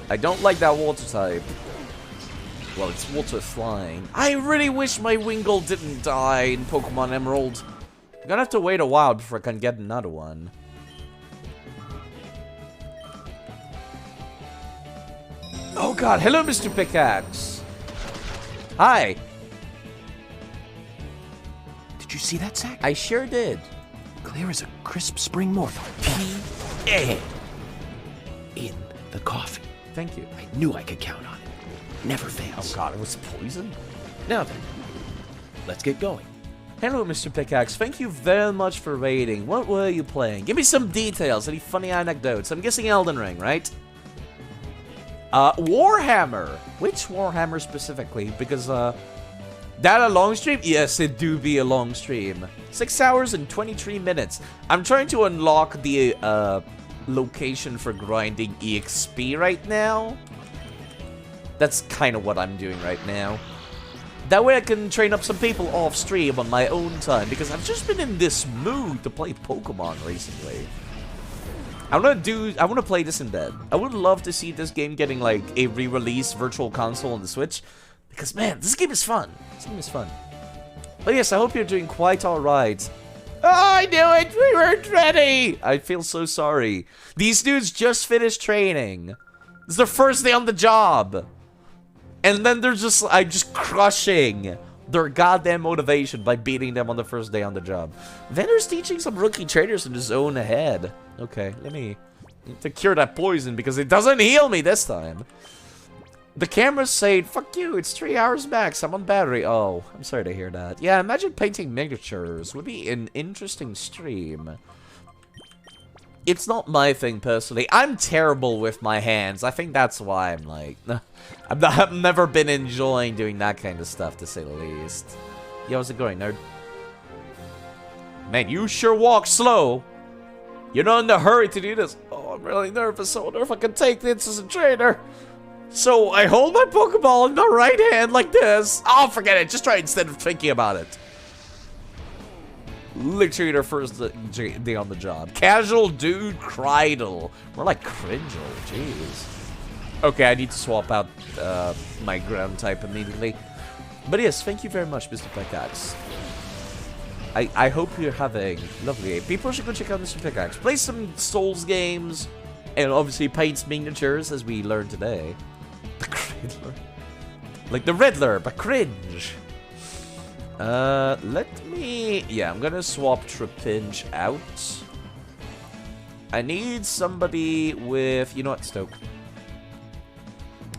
S1: I don't like that water type. Well, it's water flying. I really wish my Wingull didn't die in Pokemon Emerald. I'm gonna have to wait a while before I can get another one. Oh god, hello Mr. Pickaxe. Hi.
S5: Did you see that, Zach?
S1: I sure did.
S5: Clear as a crisp spring morning. P.A. in the coffee.
S1: Thank you.
S5: I knew I could count on it. Never fails.
S1: Oh god, it was poison?
S5: Now then, let's get going.
S1: Hello, Mr. Pickaxe. Thank you very much for raiding. What were you playing? Give me some details. Any funny anecdotes? I'm guessing Elden Ring, right? Warhammer. Which Warhammer specifically? Because, that a long stream? Yes, it do be a long stream. 6 hours and 23 minutes. I'm trying to unlock the, location for grinding EXP right now. That's kind of what I'm doing right now. That way I can train up some people off stream on my own time, because I've just been in this mood to play Pokemon recently. I want to play this in bed. I would love to see this game getting like a re-release virtual console on the Switch, because man, this game is fun. This game is fun. But yes, I hope you're doing quite alright. Oh, I knew it! We weren't ready! I feel so sorry. These dudes just finished training. It's their first day on the job. And then they're just, I'm just crushing their goddamn motivation by beating them on the first day on the job. Vender's teaching some rookie trainers in his own head. Okay, let me to cure that poison because it doesn't heal me this time. The camera's saying, fuck you, it's 3 hours max, I'm on battery. Oh, I'm sorry to hear that. Yeah, imagine painting miniatures. Would be an interesting stream. It's not my thing, personally. I'm terrible with my hands. I think that's why I'm like... I've never been enjoying doing that kind of stuff, to say the least. Yeah, how's it going, nerd? Man, you sure walk slow. You're not in a hurry to do this. Oh, I'm really nervous. I wonder if I can take this as a trainer. So, I hold my Pokeball in my right hand like this. Oh, forget it. Just try it instead of thinking about it. Literally their first day on the job. Casual dude Cridle. More like Cringel. Jeez. Okay, I need to swap out my ground type immediately. But yes, thank you very much, Mr. Pickaxe. I hope you're having lovely day. People should go check out Mr. Pickaxe. Play some Souls games. And obviously paints miniatures, as we learned today. The Cridler. Like the Riddler, but cringe. Let me... Yeah, I'm gonna swap Trapinch out. I need somebody with... You know what, Stoke?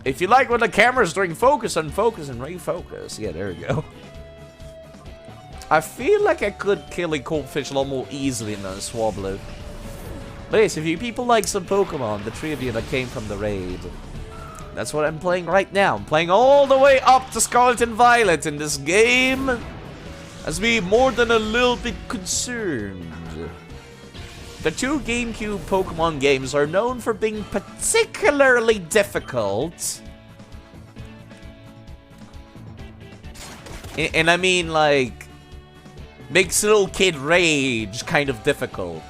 S1: If you like when the camera's doing focus, unfocus, and refocus. Yeah, there we go. I feel like I could kill a Coldfish a lot more easily than a Swablu. But yes, if you people like some Pokemon, the three of you that came from the raid, that's what I'm playing right now. I'm playing all the way up to Scarlet and Violet in this game. Has me more than a little bit concerned. The two GameCube Pokemon games are known for being particularly difficult. And I mean, like, makes little kid rage kind of difficult.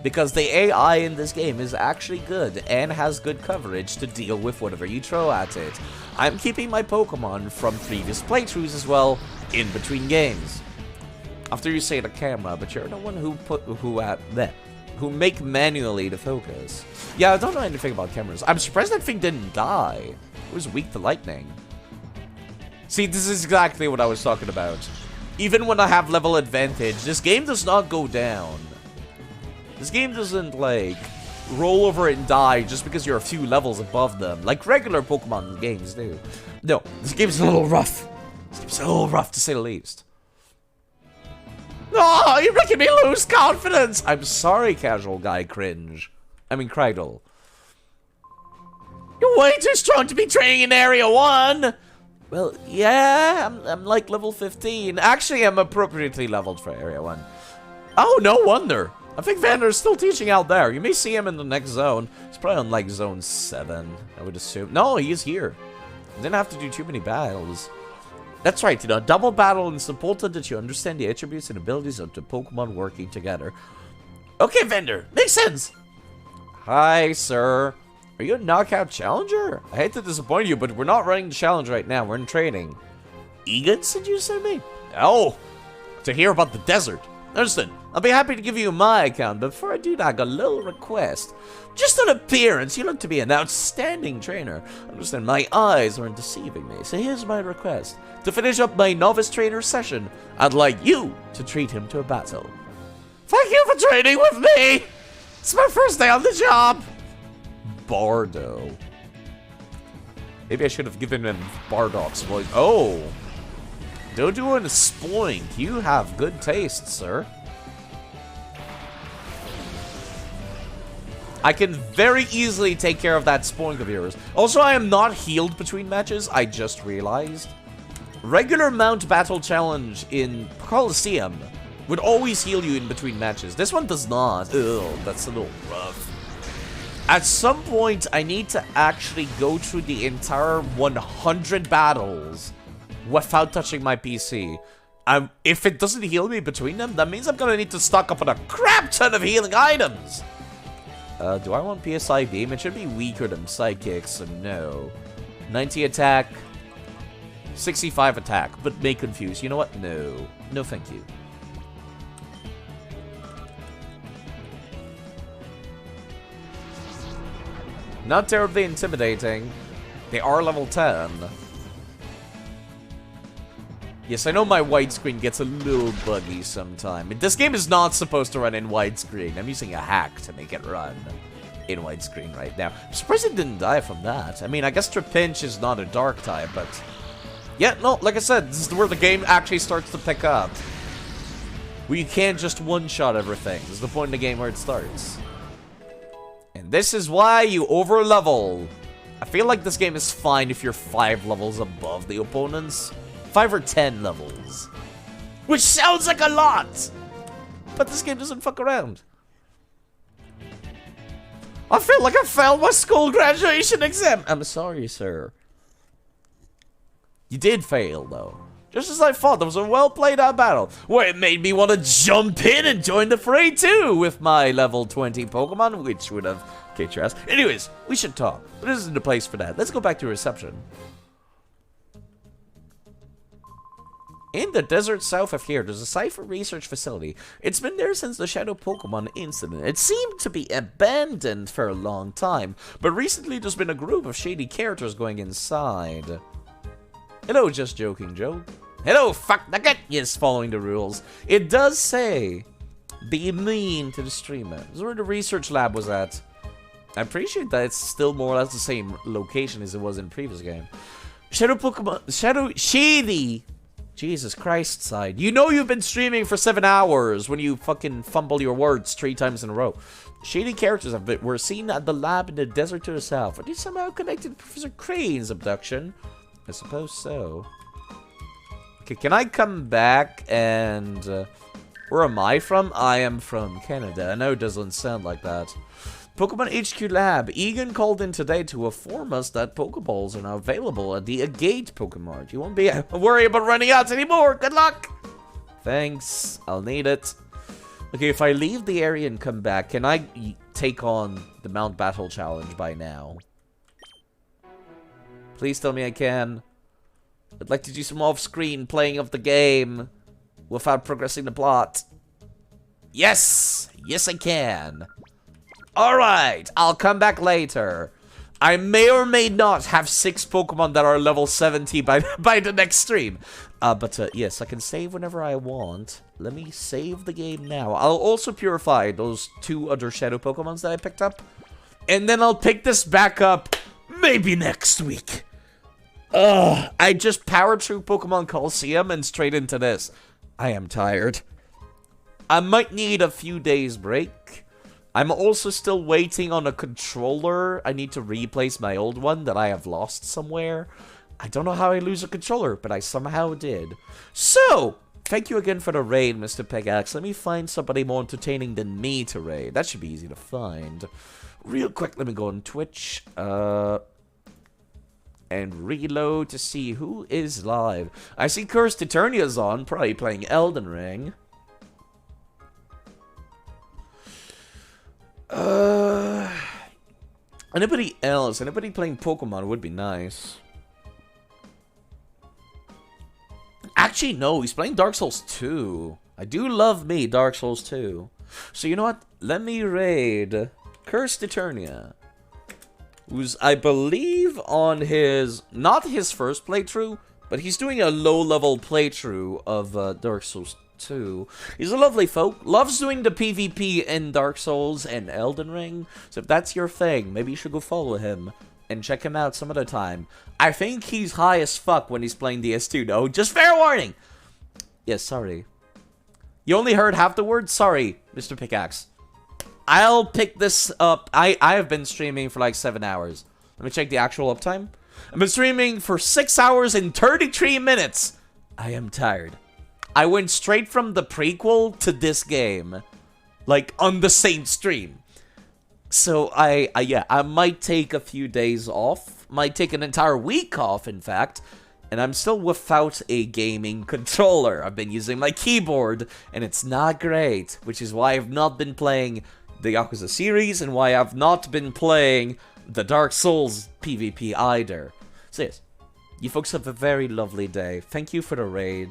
S1: Because the AI in this game is actually good and has good coverage to deal with whatever you throw at it. I'm keeping my Pokemon from previous playthroughs as well, in between games. after you say the camera, but you're the one who make manually the focus. Yeah, I don't know anything about cameras. I'm surprised that thing didn't die. It was weak to lightning. See, this is exactly what I was talking about. Even when I have level advantage, this game does not go down. This game doesn't, like, roll over and die just because you're a few levels above them, like regular Pokemon games do. No, this game's a little rough. This game's a little rough, to say the least. Oh, you're making me lose confidence! I'm sorry, casual guy cringe. I mean, Krydle. You're way too strong to be training in Area 1! Well, yeah, I'm like level 15. Actually, I'm appropriately leveled for Area 1. Oh, no wonder. I think Vander's still teaching out there. You may see him in the next zone. He's probably on, like, Zone 7, I would assume. No, he is here. He didn't have to do too many battles. That's right, you know, double battle is important that you understand the attributes and abilities of the Pokemon working together. Okay, Vander, makes sense. Hi, sir. Are you a knockout challenger? I hate to disappoint you, but we're not running the challenge right now. We're in training. Egan said you sent me? Oh, to hear about the desert. Understood. I'll be happy to give you my account, but before I do that, I got a little request. Just on appearance, you look to be an outstanding trainer. Understand, my eyes aren't deceiving me, so here's my request. To finish up my novice trainer session, I'd like you to treat him to a battle. Thank you for training with me! It's my first day on the job! Bardo. Maybe I should have given him Bardock's voice. Oh! Dodo and Spoink, you have good taste, sir. I can very easily take care of that Spoink of yours. Also, I am not healed between matches, I just realized. Regular Mount Battle Challenge in Coliseum would always heal you in between matches. This one does not. Ugh, that's a little rough. At some point, I need to actually go through the entire 100 battles without touching my PC. If it doesn't heal me between them, that means I'm gonna need to stock up on a crap ton of healing items. Do I want PSI Beam? It should be weaker than Psychic, so no. 90 attack, 65 attack, but may confuse. You know what? No. No, thank you. Not terribly intimidating. They are level 10. Yes, I know my widescreen gets a little buggy sometime. This game is not supposed to run in widescreen. I'm using a hack to make it run in widescreen right now. I'm surprised it didn't die from that. I mean, I guess Trapinch is not a dark type, but... yeah, no, like I said, this is where the game actually starts to pick up. Where you can't just one-shot everything. This is the point in the game where it starts. And this is why you over-level. I feel like this game is fine if you're 5 levels above the opponents. 5 or 10 levels. Which sounds like a lot! But this game doesn't fuck around. I feel like I failed my school graduation exam! I'm sorry, sir. You did fail, though. Just as I thought, that was a well-played-out battle, where it made me want to jump in and join the fray, too, with my level 20 Pokemon, which would have kicked your ass. Anyways, we should talk, but this isn't the place for that. Let's go back to reception. In the desert south of here, there's a Cypher research facility. It's been there since the Shadow Pokemon incident. It seemed to be abandoned for a long time, but recently there's been a group of shady characters going inside. Hello, just joking, Joe. Hello, fuck nugget. Yes, following the rules. It does say, be mean to the streamer. This is where the research lab was at. I appreciate that it's still more or less the same location as it was in the previous game. Shadow Pokemon, Shady. Jesus Christ, side. You know you've been streaming for 7 hours when you fucking fumble your words 3 times in a row. Shady characters were seen at the lab in the desert to the south. Are these somehow connected to Professor Crane's abduction? I suppose so. Okay, can I come back and... where am I from? I am from Canada. I know it doesn't sound like that. Pokemon HQ Lab. Egan called in today to inform us that Pokeballs are now available at the Agate Pokemart. You won't be worried about running out anymore. Good luck! Thanks. I'll need it. Okay, if I leave the area and come back, can I take on the Mount Battle Challenge by now? Please tell me I can. I'd like to do some off-screen playing of the game. without progressing the plot. Yes! Yes, I can. Alright, I'll come back later. I may or may not have 6 Pokemon that are level 70 by the next stream. But yes, I can save whenever I want. Let me save the game now. I'll also purify those 2 other Shadow Pokemons that I picked up. And then I'll pick this back up maybe next week. I just powered through Pokemon Coliseum and straight into this. I am tired. I might need a few days break. I'm also still waiting on a controller. I need to replace my old one that I have lost somewhere. I don't know how I lose a controller, but I somehow did. So, thank you again for the raid, Mr. Pickaxe. Let me find somebody more entertaining than me to raid. That should be easy to find. Real quick, let me go on Twitch. And reload to see who is live. I see Cursed Eternia's on, probably playing Elden Ring. Anybody else? Anybody playing Pokemon would be nice. Actually, no, he's playing Dark Souls 2. I do love me Dark Souls 2. So you know what? Let me raid Cursed Eternia, who's, I believe, on his, not his first playthrough, but he's doing a low-level playthrough of Dark Souls 2. He's a lovely folk, loves doing the PvP in Dark Souls and Elden Ring, so if that's your thing, maybe you should go follow him and check him out some other time. I think he's high as fuck when he's playing DS2, though. Just fair warning! Yes, sorry. You only heard half the word? Sorry, Mr. Pickaxe. I'll pick this up. I have been streaming for like 7 hours. Let me check the actual uptime. I've been streaming for 6 hours and 33 minutes. I am tired. I went straight from the prequel to this game, like on the same stream. So yeah, I might take a few days off. Might take an entire week off, in fact. And I'm still without a gaming controller. I've been using my keyboard, and it's not great, which is why I've not been playing the Yakuza series, and why I've not been playing the Dark Souls PvP either. So yes, you folks have a very lovely day. Thank you for the raid.